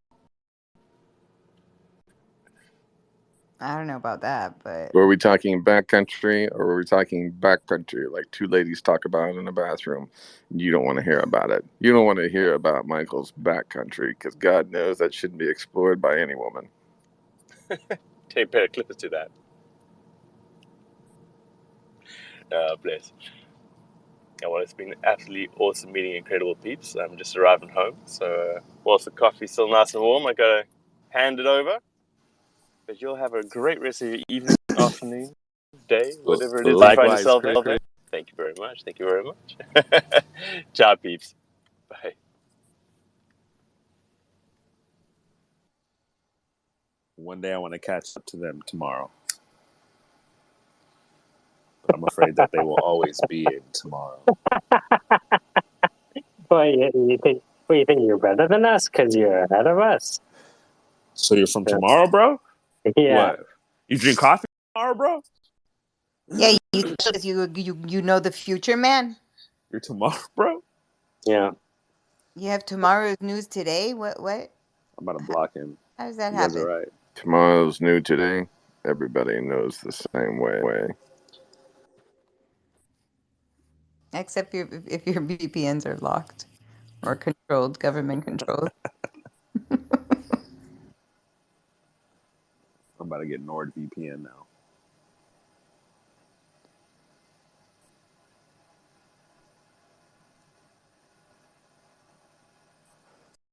I don't know about that, but Were we talking backcountry or were we talking backcountry like two ladies talk about it in a bathroom? You don't want to hear about it. You don't want to hear about Michael's backcountry because God knows that shouldn't be explored by any woman. Take a pair of clippers to that. Bless. Well, it's been absolutely awesome meeting incredible peeps. I'm just arriving home, so whilst the coffee's still nice and warm, I gotta hand it over. But you'll have a great rest of your evening, afternoon, day, whatever it is you find Likewise, yourself Chris. in. Thank you very much. Thank you very much. Ciao, peeps. Bye. One day I want to catch up to them tomorrow. But I'm afraid that they will always be in tomorrow. Well, you think you're better than us because you're ahead of us. So you're from tomorrow, bro? Yeah. What? You drink coffee tomorrow, bro? yeah, you know the future, man. You're tomorrow, bro? Yeah. You have tomorrow's news today. What? I'm about to block him. How does that You guys happen? are right. Tomorrow's new today. Everybody knows the same way. Except if your VPNs are locked or controlled, government controlled. I'm about to get NordVPN now.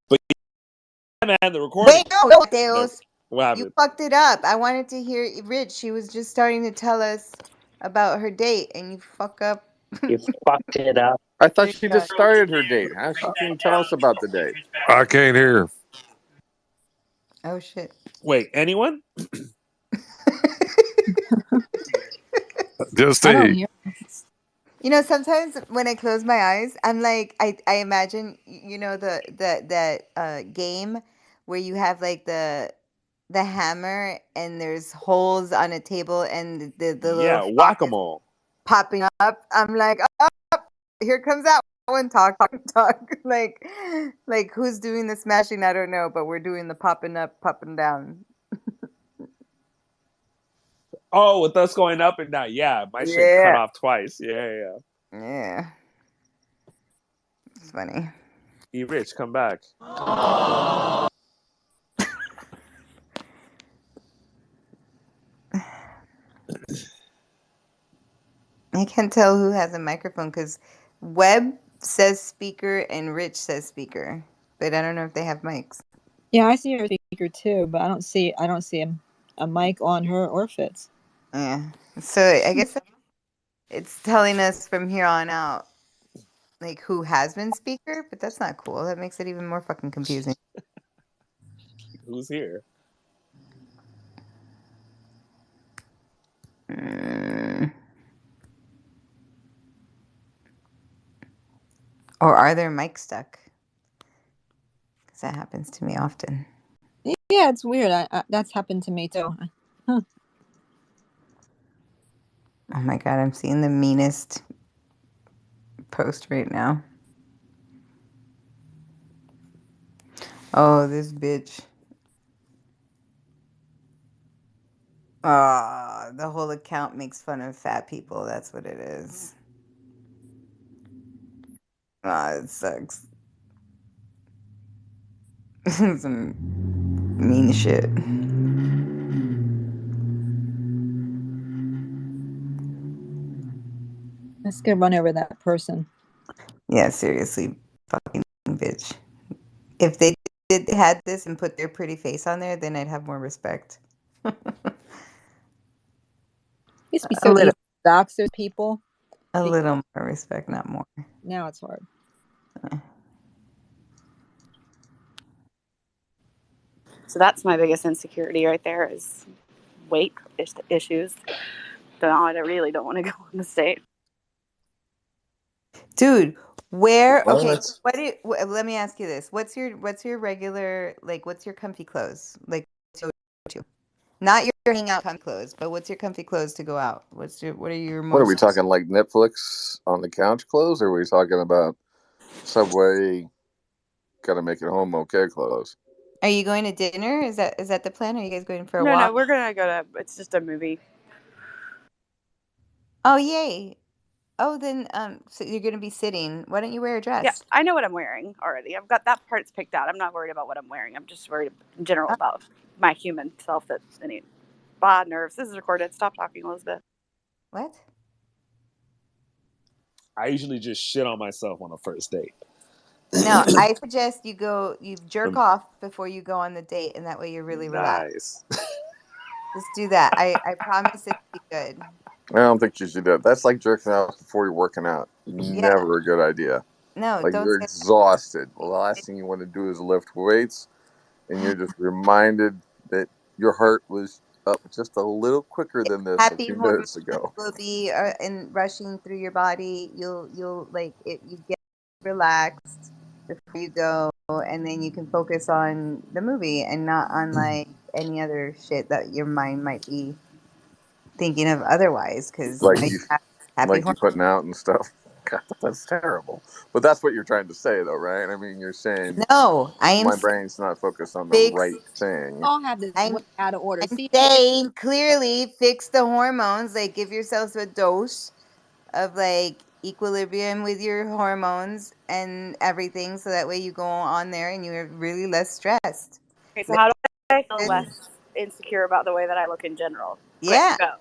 But yeah, man, the recording. Wait, no, Deus. What happened? You fucked it up. I wanted to hear Rich. She was just starting to tell us about her date, and you fuck up. You fucked it up. I thought she just started her date. How she can tell us about the date? I can't hear. Oh shit. Wait, anyone? Just I don't eat. hear. You know, sometimes when I close my eyes, I'm like, I imagine, you know, that game where you have like the hammer and there's holes on a table and the Yeah, little whack-a-mole. popping up. I'm like, oh, here comes that one. Talk. Like who's doing the smashing? I don't know, but we're doing the popping up, popping down. Oh, with us going up and down. Yeah, my shit cut off twice. Yeah. Yeah. It's funny. E Rich, come back. I can't tell who has a microphone because Webb says speaker and Rich says speaker, but I don't know if they have mics. Yeah, I see her speaker too, but I don't see a mic on her or Fitz. Yeah. So I guess it's telling us from here on out, like who has been speaker, but that's not cool. That makes it even more fucking confusing. Who's here? Or are there mics stuck? Because that happens to me often. Yeah, it's weird. That's happened to me too. Huh. Oh my god, I'm seeing the meanest post right now. Oh, this bitch. The whole account makes fun of fat people. That's what it is. It sucks. Some mean shit. Let's go run over that person. Yeah, seriously, fucking bitch. If they had this and put their pretty face on there, then I'd have more respect. Used to be so easy to dox those people. A little more respect, not more. Now it's hard. So that's my biggest insecurity right there is weight issues. I really don't want to go on the state. Dude, where? Well, Okay, that's- let me ask you this: what's your regular, like? What's your comfy clothes? Like, to not your hangout comfy clothes, but what's your comfy clothes to go out? What are your most? What are we talking, like Netflix on the couch clothes, or are we talking about Subway? Gotta make it home okay clothes. Are you going to dinner? Is that the plan? Are you guys going for a walk? No, we're gonna go to. It's just a movie. Oh yay! Oh then, so you're gonna be sitting. Why don't you wear a dress? Yeah, I know what I'm wearing already. I've got that part's picked out. I'm not worried about what I'm wearing. I'm just worried in general about my human self. That's any nerves. This is recorded. Stop talking, Elizabeth. What? I usually just shit on myself on a first date. No, I suggest you jerk off before you go on the date, and that way you're really relaxed. Nice. Just do that. I promise it'll be good. I don't think you should do it. That's like jerking off before you're working out. Never a good idea. No, like don't you're say exhausted. The last thing you want to do is lift weights, and you're just reminded that your heart was up just a little quicker than this a happy few hormones minutes ago. will be in rushing through your body. You'll like it. You get relaxed before you go, and then you can focus on the movie and not on like any other shit that your mind might be thinking of otherwise. Because Like you, happy like you hormones. putting out and stuff. God, that's terrible. But that's what you're trying to say, though, right? I mean, you're saying No, I am my brain's not focused on the fix. right thing. All have this way out of order. I'm See, saying clearly fix the hormones. Like give yourself a dose of like equilibrium with your hormones and everything, so that way you go on there and you're really less stressed. Okay, so how do I feel less insecure about the way that I look in general? Yeah, Quick, go.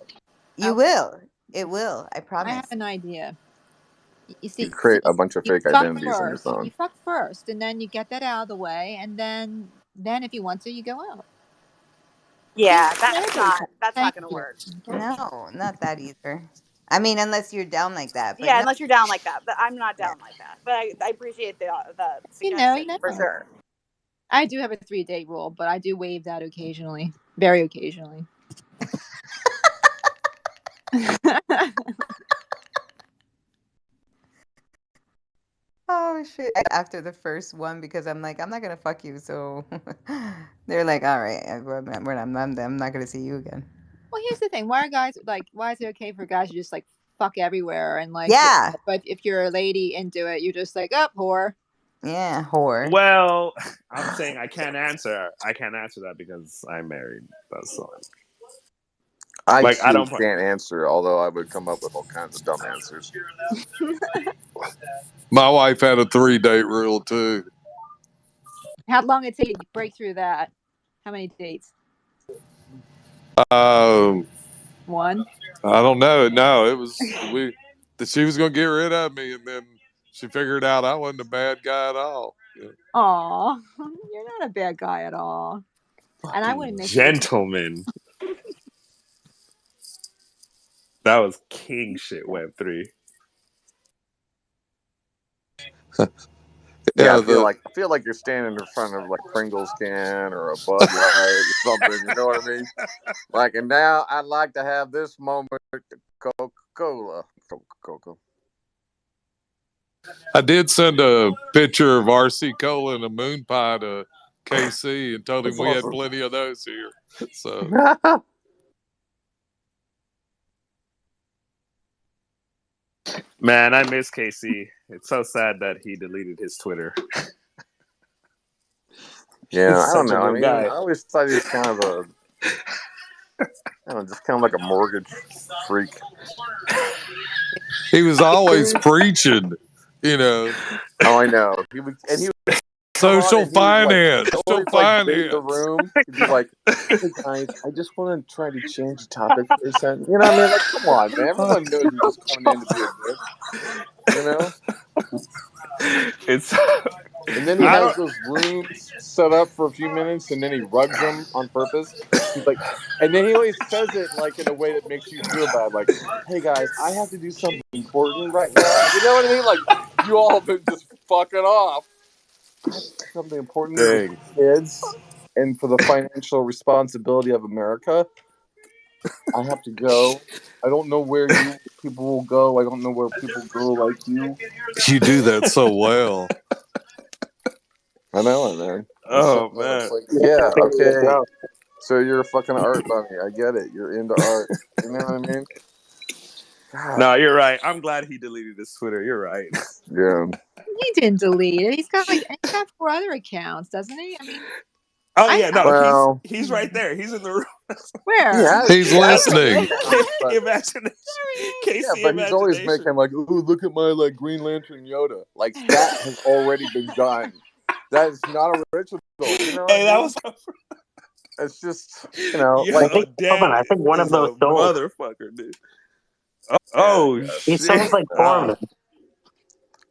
you will. It will. I I promise. have an idea. You see, You create a bunch of you fake fuck identities on your first. phone. You fuck first, and then you get that out of the way, and then if you want to, you go out. Yeah, that's not gonna work. No, not that either. I mean, unless you're down like that. But Yeah, no. unless you're down like that. But I'm not down like that. But I appreciate the suggestion for sure. I do have a 3-date rule, but I do waive that occasionally, very occasionally. Oh shit! After the first one, because I'm like, I'm not gonna fuck you, so they're like, all right, I'm not gonna see you again. Well, here's the thing: why is it okay for guys to just like fuck everywhere and like Yeah. but if you're a lady into it, you're just like, oh, whore. Yeah, whore. Well, I'm saying I can't answer that because I'm married. That's all. I Like, I too don't. can't answer, although I would come up with all kinds of dumb answers. My wife had a 3-date rule too. How long did it take you to break through that? How many dates? One. I don't know. No, it was she was gonna get rid of me, and then she figured out I wasn't a bad guy at all. Yeah. Aw, you're not a bad guy at all. And I wouldn't miss you. Gentlemen. That was king shit, Web3. Yeah, I feel like you're standing in front of like Pringles can or a Bud Light or something. You know what I mean? Like, and now I'd like to have this moment with Coca-Cola. Coca-Cola. I did send a picture of RC Cola and a moon pie to KC and told him That's we had awesome. plenty of those here. So Man, I miss KC. It's so sad that he deleted his Twitter. Yeah, He's I don't such a know. I good mean, guy. I always thought he was kind of just kind of like a mortgage freak. he was always preaching, you know. Oh, I know. He would come on Social and he would finance. always Social bait the finance. room to be like, "Hey guys, I just want to try to change the topic for a second." You know what I mean? Like, come on, man. Everyone knows you're just coming in to be a dick. You know? And then he has those rooms set up for a few minutes, and then he rugs them on purpose. He's like, and then he always says it like in a way that makes you feel bad. Like, "Hey guys, I have to do something important right now." You know what I mean? Like, you all have been just fucking off. I have to do something important with kids and for the financial responsibility of America. I have to go. I don't know where you people will go. I don't know where people go like you. You do that so well. I know, man. Oh, man. It's like, yeah, okay. So you're a fucking art bunny. I get it. You're into art. You know what I mean? God. No, you're right. I'm glad he deleted his Twitter. You're right. Yeah. He didn't delete it. He's got 4 other accounts, doesn't he? I mean, Oh yeah, no, well, he's right there. He's in the room. Where? He's listening. Imagination. Yeah, but he's always making like, "Ooh, look at my like Green Lantern Yoda." Like that has already been done. That is not original. You know what I mean? It's just, you know, Yo, like Dan I think one of is those a sold. motherfucker, dude. Oh He shit! sounds like Foreman.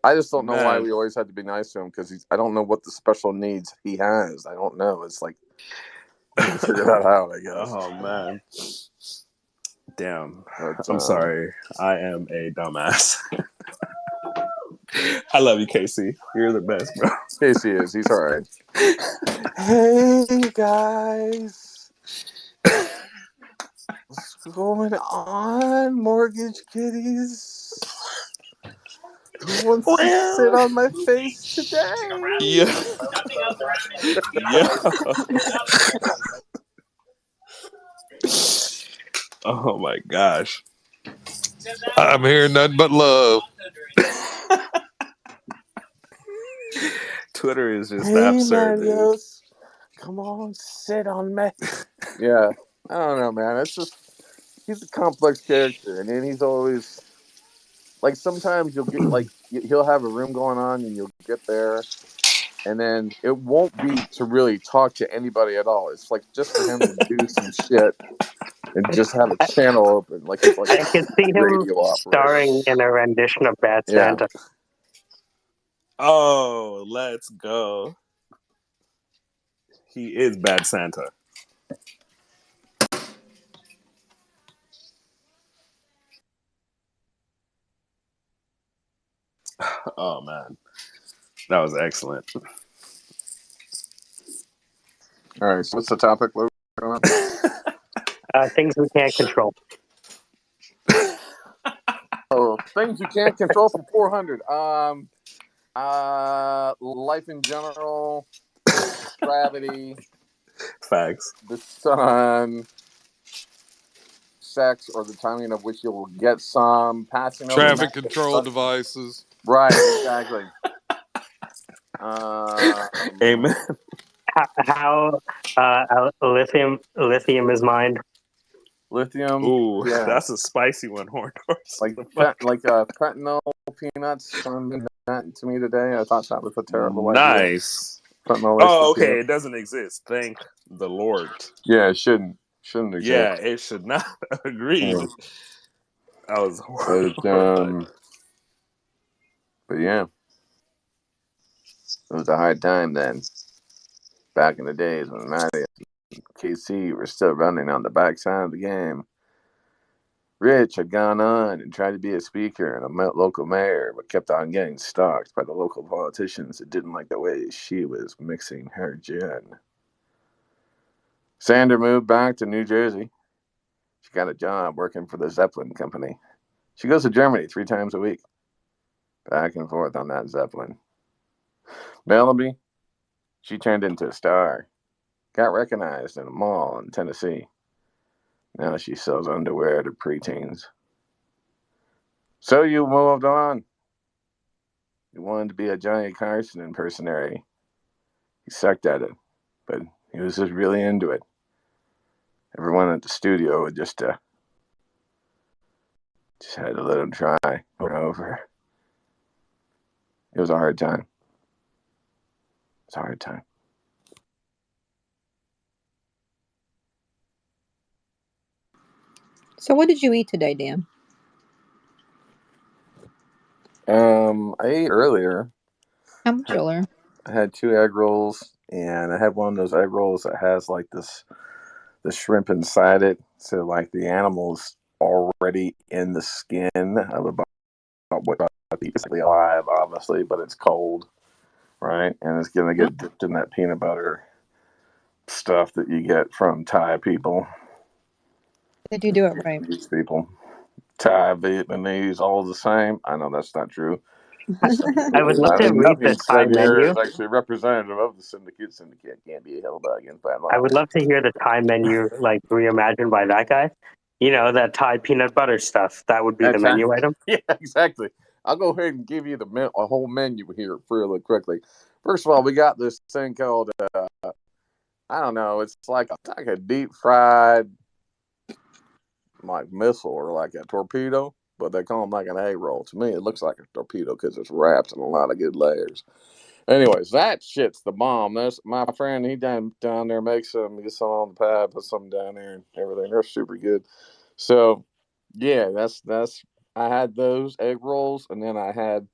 I just don't know why Man. we always have to be nice to him because I don't know what the special needs he has. I don't know. It's like figure that out, I guess. Oh man, damn. But, I'm sorry. I am a dumbass. I love you, Casey. You're the best, bro. Casey is. He's all right. Hey guys, what's going on, mortgage kitties? Who wants to sit on my face today? Yeah. Yeah. Oh my gosh. I'm hearing nothing but love. Twitter is just Hey, absurd, dude. Marios, come on, sit on me. Yeah, I don't know, man. It's just he's a complex character, and then he's always like sometimes you'll get like he'll have a room going on, and you'll get there, and then it won't be to really talk to anybody at all. It's like just for him to do some shit and just have a channel open, like he's like I can see him radio operator. starring in a rendition of Bad Santa. Oh, let's go. He is Bad Santa. Oh man, that was excellent. All right, so what's the topic? Things we can't control. Oh, things you can't control for 400. Life in general, gravity, facts, the sun, sex or the timing of which you will get some, passing over Traffic magic control devices. Right, exactly. Amen. How lithium is mined. Lithium. Ooh, Yeah. that's a spicy one, Horn Horse. Like fentanyl peanuts. Someone that to me today. I thought that was a terrible idea. Nice. Fentanyl Oh, okay. peanuts. It doesn't exist. Thank the Lord. Yeah, it shouldn't exist. Yeah, it should not. Agreed. Yeah. That was horrible. But yeah, it was a hard time then. Back in the days when Mario and KC were still running on the backside of the game. Rich had gone on and tried to be a speaker and a local mayor, but kept on getting stalked by the local politicians that didn't like the way she was mixing her gin. Sander moved back to New Jersey. She got a job working for the Zeppelin company. She goes to Germany 3 times a week, back and forth on that Zeppelin. Melody, she turned into a star. Got recognized in a mall in Tennessee. Now she sells underwear to preteens. So you moved on. You wanted to be a Johnny Carson impersonator. He sucked at it, but he was just really into it. Everyone at the studio would just had to let him try over and over. It was a hard time. It's a hard time. So what did you eat today, Dan? I ate earlier. How much earlier? I had 2 egg rolls, and I had one of those egg rolls that has like the shrimp inside it. So like the animal's already in the skin of what basically alive, obviously, but it's cold, right? And it's gonna get dipped in that peanut butter stuff that you get from Thai people. Did you do it right? These people, Thai, Vietnamese, all the same. I know that's not true. I would love I to think read the nothing Thai said here menu. is actually representative of the syndicate. Syndicate can't be held against bad law. I would love to hear the Thai menu, like reimagined by that guy. You know, that Thai peanut butter stuff. That would be the menu item. Yeah, exactly. I'll go ahead and give you a whole menu here really quickly. First of all, we got this thing called I don't know. It's like a deep fried like missile or like a torpedo, but they call them like an egg roll. To me, it looks like a torpedo because it's wrapped in a lot of good layers. Anyways, that shit's the bomb. That's my friend. He down there makes some. He gets some on the pad, put some down there, and everything. They're super good. So, yeah, that's. I had those egg rolls, and then I had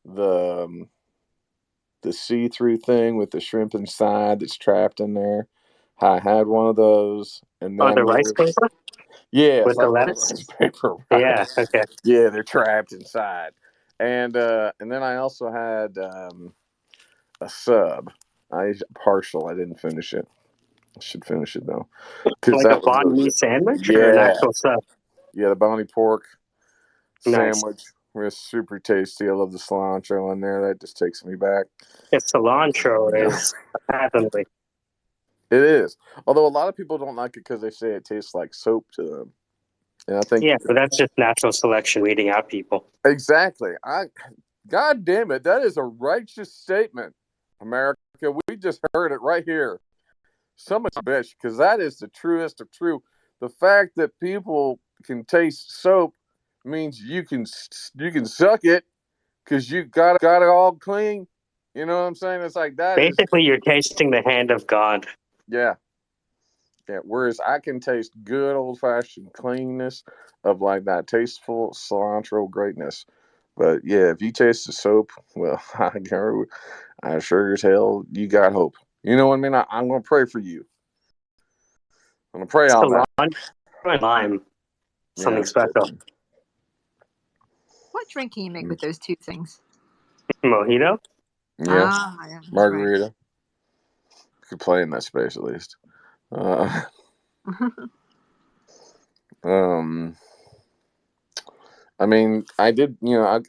the see-through thing with the shrimp inside that's trapped in there. I had one of those, and Oh, then the rice paper yeah, it's with the like lettuce. rice paper. Right? Yeah. Okay. Yeah, they're trapped inside, and then I also had a sub. I partial. I didn't finish it. I should finish it though, because Like a that was banh mi the sandwich or an actual sub? yeah, the bounty pork Nice. sandwich was super tasty. I love the cilantro in there. That just takes me back. Its cilantro is heavenly. It is. Although a lot of people don't like it because they say it tastes like soap to them. And I think Yeah, but that's just natural selection weeding out people. exactly. God damn it, that is a righteous statement, America. We just heard it right here. So much bitch, because that is the truest of true. The fact that people can taste soap means you can suck it because you got it all clean. You know what I'm saying? It's like that is Basically, you're tasting the hand of God. yeah. Yeah, whereas I can taste good old fashioned cleanness of like that tasteful cilantro greatness. But yeah, if you taste the soap, well, I sure as hell you got hope. You know what I mean? I'm gonna pray for you. I'm gonna pray on that. Cilantro and lime, something special. What drink can you make with those 2 things? Mojito? Yeah, Yeah, that's margarita. right. Could play in that space at least. I mean, I did. You know, I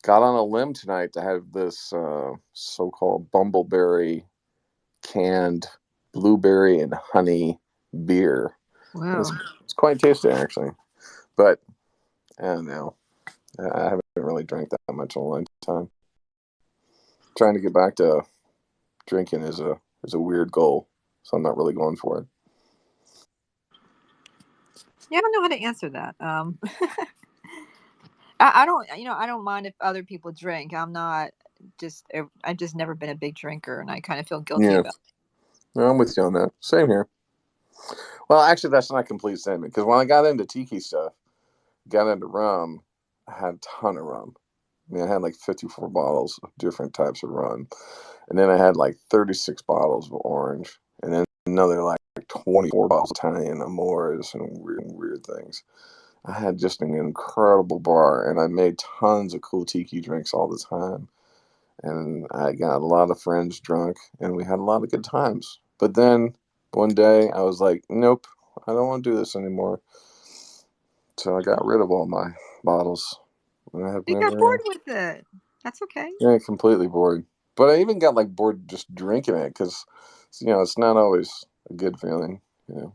got on a limb tonight to have this so-called bumbleberry canned blueberry and honey beer. Wow. It's quite tasty actually, but I don't know. I haven't really drank that much in a long time. Trying to get back to drinking is a weird goal, so I'm not really going for it. Yeah, I don't know how to answer that. I don't, I don't mind if other people drink. I've just never been a big drinker, and I kind of feel guilty about it. No, I'm with you on that. Same here. Well, actually, that's not a complete statement, because when I got into tiki stuff, got into rum, I had a ton of rum. I mean, I had like 54 bottles of different types of rum. And then I had like 36 bottles of orange. And then another like 24 bottles of Italian Amores and weird things. I had just an incredible bar, and I made tons of cool tiki drinks all the time. And I got a lot of friends drunk, and we had a lot of good times. But then one day I was like, nope, I don't want to do this anymore. So I got rid of all my bottles. And I have You got never. bored with it. That's okay. Yeah, completely bored. But I even got like bored just drinking it because, it's not always a good feeling. Yeah.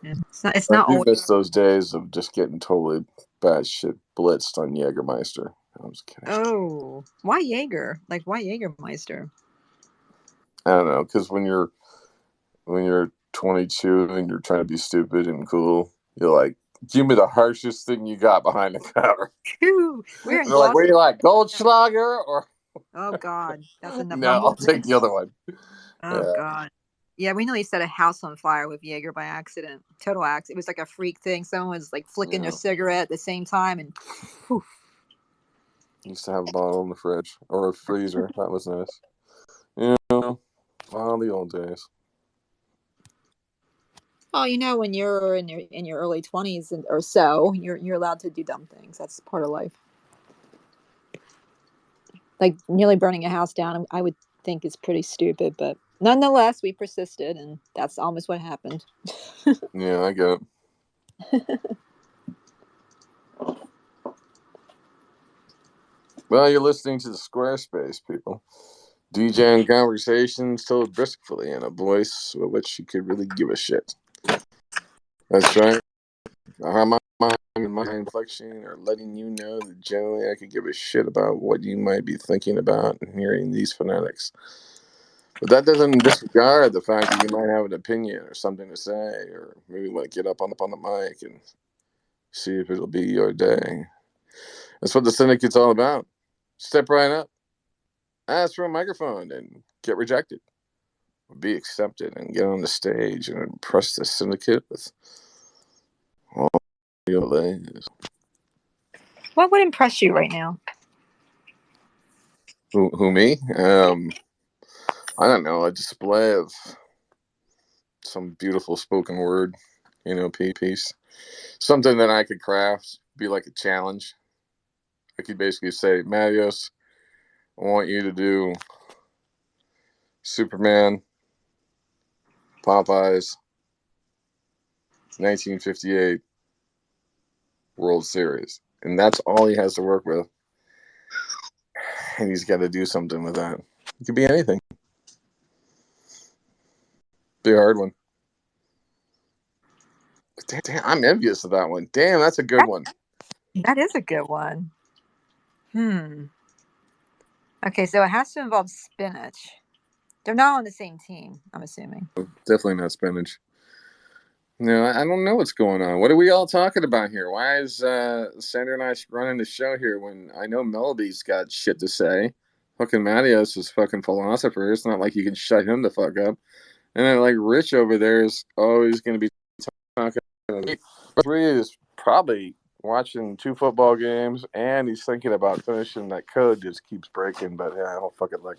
It's I not do always. miss those days of just getting totally batshit blitzed on Jägermeister. I'm just kidding. Oh, why Jaeger? Like, why Jägermeister? I don't know, because when you're 22 and you're trying to be stupid and cool, you're like, give me the harshest thing you got behind the counter. We're in They're like, what do you like, Gloucester. Goldschlager or? Oh God, that's enough. No, I'll take the other one. Oh God. Yeah, we nearly set a house on fire with Jaeger by accident. Total accident. It was like a freak thing. Someone was like flicking their cigarette at the same time, and poof. Used to have a bottle in the fridge or a freezer. That was nice. The old days. Well, when you're in your early 20s or so, you're allowed to do dumb things. That's part of life. Like nearly burning a house down, I would think is pretty stupid, but nonetheless, we persisted, and that's almost what happened. Yeah, I get it. Well, you're listening to the Squarespace, people. DJing conversations told briskly in a voice with which you could really give a shit. That's right. I have my inflection or letting you know that generally I could give a shit about what you might be thinking about and hearing these phonetics. But that doesn't disregard the fact that you might have an opinion or something to say, or maybe want to get up on the mic and see if it'll be your day. That's what the Syndicate's all about. Step right up, ask for a microphone, and get rejected. Or be accepted and get on the stage and impress the Syndicate with all your legs. What would impress you right now? Who me? I don't know, a display of some beautiful spoken word, piece. Something that I could craft, be like a challenge. I could basically say, Marios, I want you to do Superman, Popeyes, 1958 World Series. And that's all he has to work with. And he's got to do something with that. It could be anything. Be a hard one. Damn, I'm envious of that one. Damn, that's a good one. That is a good one. Okay, so it has to involve spinach. They're not on the same team, I'm assuming. Definitely not spinach. No, I don't know what's going on. What are we all talking about here? Why is Sandra and I running the show here when I know Melody's got shit to say? Fucking Mattios is fucking philosopher. It's not like you can shut him the fuck up. And then like Rich over there is always going to be talking. Three is probably watching 2 football games, and he's thinking about finishing that code. Just keeps breaking, but yeah, I'll fuck it, like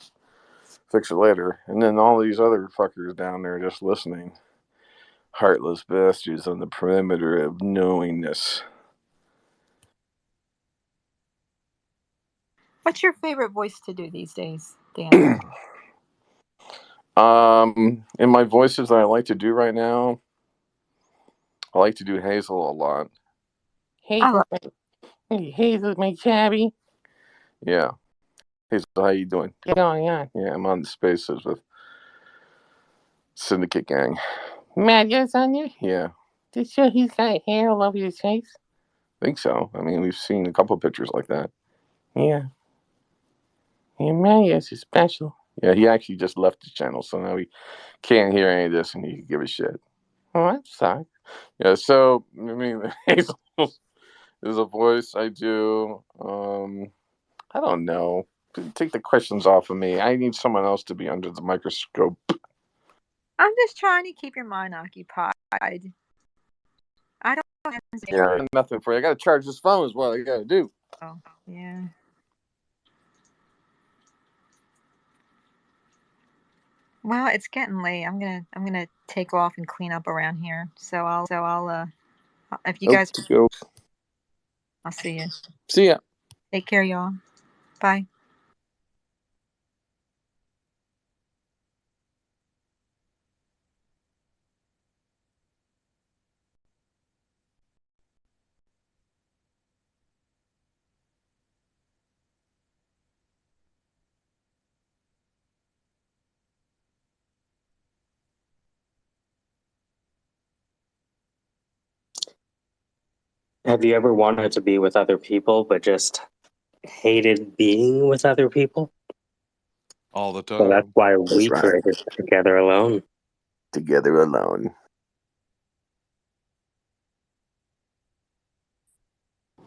fix it later. And then all these other fuckers down there just listening. Heartless bastards on the perimeter of knowingness. What's your favorite voice to do these days, Dan? In my voices that I like to do right now, I like to do Hazel a lot. Hazel, my chabby. Yeah. Hazel, how you doing? What's going on? Yeah, I'm on the spaces with Syndicate gang. Mad yes on you? Yeah, This show he's got hair all over his face. I think so. I mean, we've seen a couple pictures like that. Yeah. And Mad yes is special. Yeah, he actually just left the channel, so now he can't hear any of this, and he can give a shit. Oh, I'm sorry. Yeah, so I mean, Hazel is a voice I do. I don't know. Take the questions off of me. I need someone else to be under the microscope. I'm just trying to keep your mind occupied. I don't have to say. Yeah, nothing for you. I got to charge this phone is what I got to do. Oh, yeah. Well, it's getting late. I'm gonna take off and clean up around here. So I'll if you guys, I'll see you. See ya. Take care, y'all. Bye. Have you ever wanted to be with other people, but just hated being with other people? All the So that's time. why That's we right. created Together Alone. Together Alone.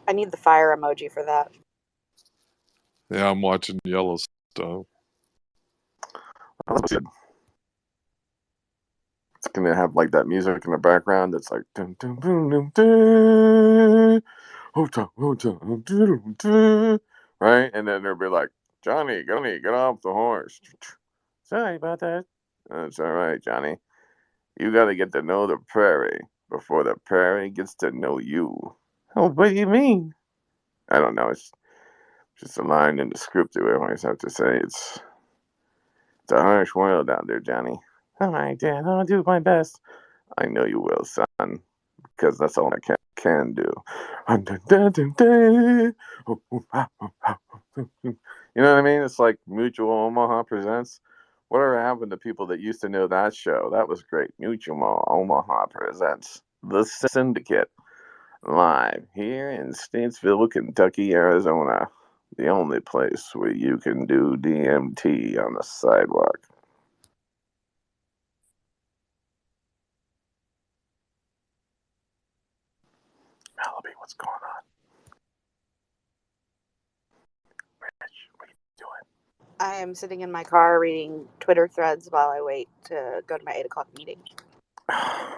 I need the fire emoji for that. Yeah, I'm watching Yellowstone. That's good. It's gonna have like that music in the background that's like dun, dun, dun, dun, dun, oh, dun, oh, dun, oh, dun, dun, dun, right? And then they'll be like, Johnny, get off the horse. Sorry about that. That's all right, Johnny. You gotta get to know the prairie before the prairie gets to know you. Oh, what do you mean? I don't know. It's just a line in the script that we always have to say. It's a harsh world out there, Johnny. All right, Dad. I'll do my best. I know you will, son, because that's all I can do. You know what I mean? It's like Mutual Omaha presents. Whatever happened to people that used to know that show? That was great. Mutual Omaha presents The Syndicate live here in Statesville, Kentucky, Arizona. The only place where you can do DMT on the sidewalk. Malaby, what's going on? Rich, what are you doing? I am sitting in my car reading Twitter threads while I wait to go to my 8 o'clock meeting. All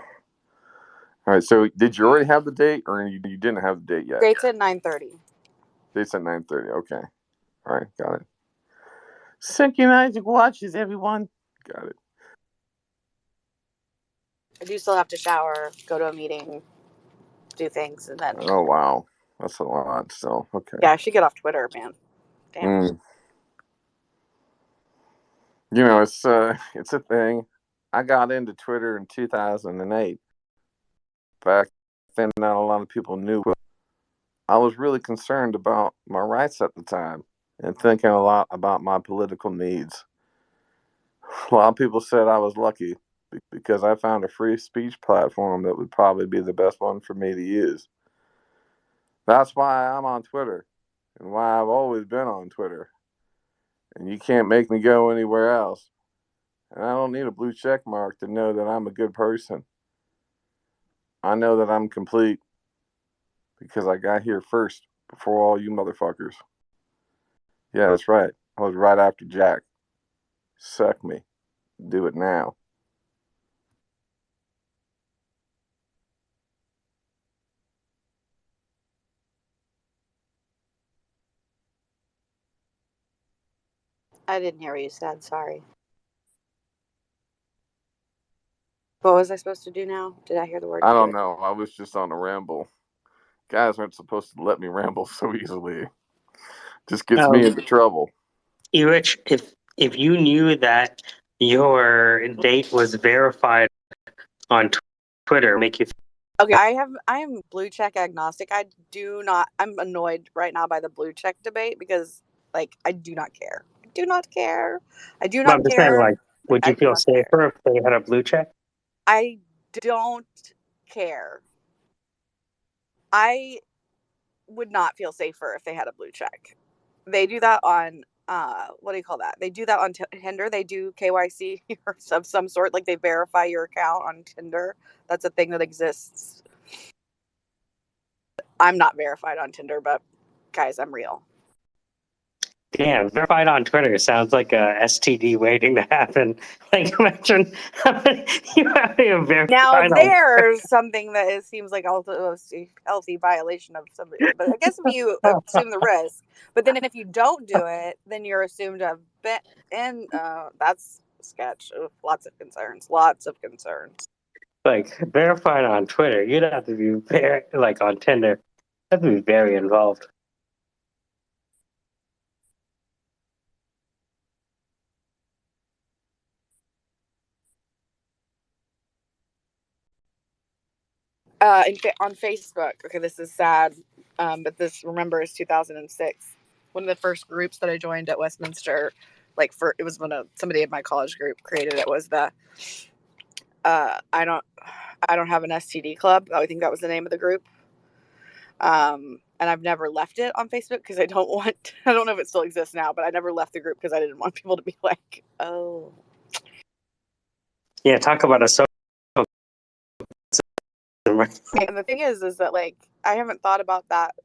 right, so did you already have the date, or you didn't have the date yet? Date's at 9:30. Date's at 9:30. Okay. All right, got it. Synchronizing watches, everyone. Got it. I do still have to shower, go to a meeting, do things, and then. Oh wow, that's a lot. So okay. Yeah, I should get off Twitter, man. Damn. You know, it's a thing. I got into Twitter in 2008. Back then, not a lot of people knew. I was really concerned about my rights at the time and thinking a lot about my political needs. A lot of people said I was lucky because I found a free speech platform that would probably be the best one for me to use. That's why I'm on Twitter and why I've always been on Twitter. And you can't make me go anywhere else. And I don't need a blue check mark to know that I'm a good person. I know that I'm complete because I got here first before all you motherfuckers. Yeah, that's right. I was right after Jack. Suck me. Do it now. I didn't hear what you said. Sorry. What was I supposed to do now? Did I hear the word? I don't know. I was just on a ramble. Guys aren't supposed to let me ramble so easily. Just gets me into trouble. Rich, if you knew that your date was verified on Twitter, make you Okay, I am blue check agnostic. I'm annoyed right now by the blue check debate because like I do not care. I do not care. I do Well, not I'm just saying, care. like, Would I you do feel not care. safer if they had a blue check? I don't care. I would not feel safer if they had a blue check. They do that on what do you call that? They do that on Tinder. They do KYC or some sort, like they verify your account on Tinder. That's a thing that exists. I'm not verified on Tinder, but guys, I'm real. Damn, verified on Twitter sounds like a STD waiting to happen. Like, imagine you having a Now verified on. there's something that seems like also a healthy violation of somebody, but I guess if you assume the risk, but then if you don't do it, then you're assumed to have been, and that's sketch. Lots of concerns. Lots of concerns. Like, verified on Twitter, you'd have to be very, like, on Tinder, you'd have to be very involved. On Facebook. Okay, this is sad, but this remember is 2006. One of the first groups that I joined at Westminster, it was when somebody in my college group created it. Was the I don't have an STD club. I think that was the name of the group. And I've never left it on Facebook because I don't know if it still exists now, but I never left the group because I didn't want people to be like, oh. Yeah, talk about a social. And the thing is that like I haven't thought about that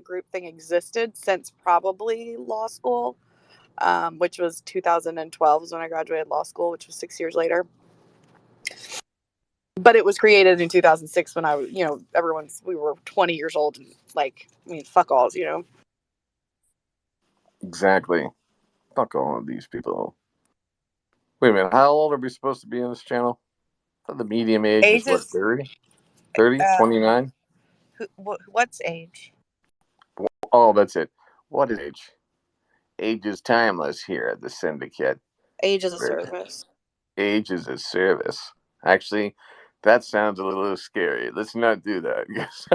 group thing existed since probably law school, which was 2012 is when I graduated law school, which was 6 years later. But it was created in 2006 when we were 20 years old and fuck alls, Exactly. Fuck all of these people. Wait a minute. How old are we supposed to be in this channel? I thought the medium age is what, 30? 30? 29? What's age? Oh, that's it. What is age? Age is timeless here at the Syndicate. Age is a service. Age is a service. Actually, that sounds a little scary. Let's not do that.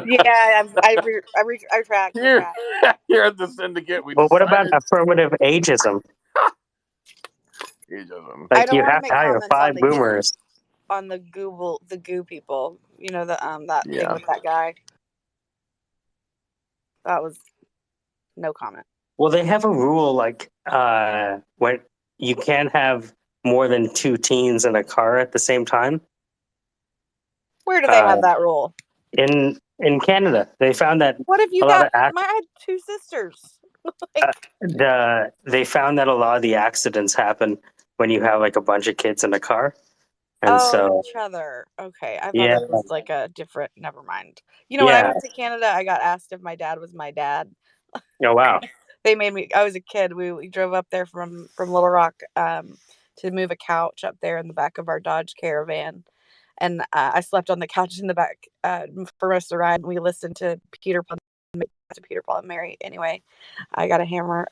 Yeah, I retract. Here at the Syndicate, we Well, what about decided affirmative ageism? ageism. I Like, don't you want to have to make hire comments 5 boomers. on the goo people. You know that thing Yeah. with that guy. That was no comment. Well, they have a rule like when you can't have more than 2 teens in a car at the same time. Where do they have that rule? In Canada, they found that What if you a lot got? of I had 2 sisters. they found that a lot of the accidents happen when you have like a bunch of kids in a car, and so each other. Okay, I thought yeah, that was like a different. Never mind. When I went to Canada, I got asked if my dad was my dad. Oh wow. They made me. I was a kid. We drove up there from Little Rock to move a couch up there in the back of our Dodge Caravan, and I slept on the couch in the back for most of the ride. We listened to Peter Paul and Mary. Anyway, I got a hammer.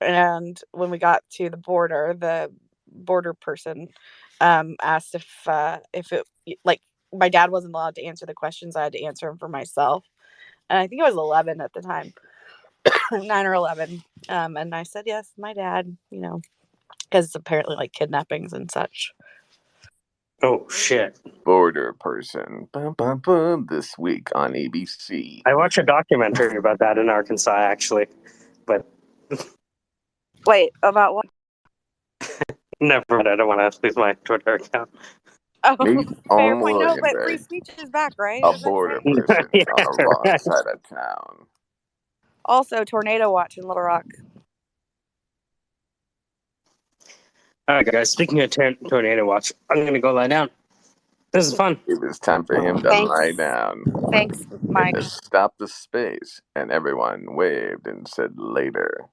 And when we got to the border person asked if it like my dad wasn't allowed to answer the questions. I had to answer them for myself, and I think I was 11 at the time. 9 or 11, and I said yes, my dad, because apparently like kidnappings and such. Oh shit. Border person. Bum, bum, bum, this week on ABC. I watched a documentary about that in Arkansas, actually, but wait, about what? Never mind. I don't want to lose my Twitter account. Oh, Me fair on point. No, but Williamsburg. free speech is back, right? A Is that border true? person Yeah, on the wrong right. side of town. Also, tornado watch in Little Rock. All right, guys. Speaking of tornado watch, I'm gonna go lie down. This is fun. It was time for him to lie down. Thanks, Mike. It stopped the space, and everyone waved and said later.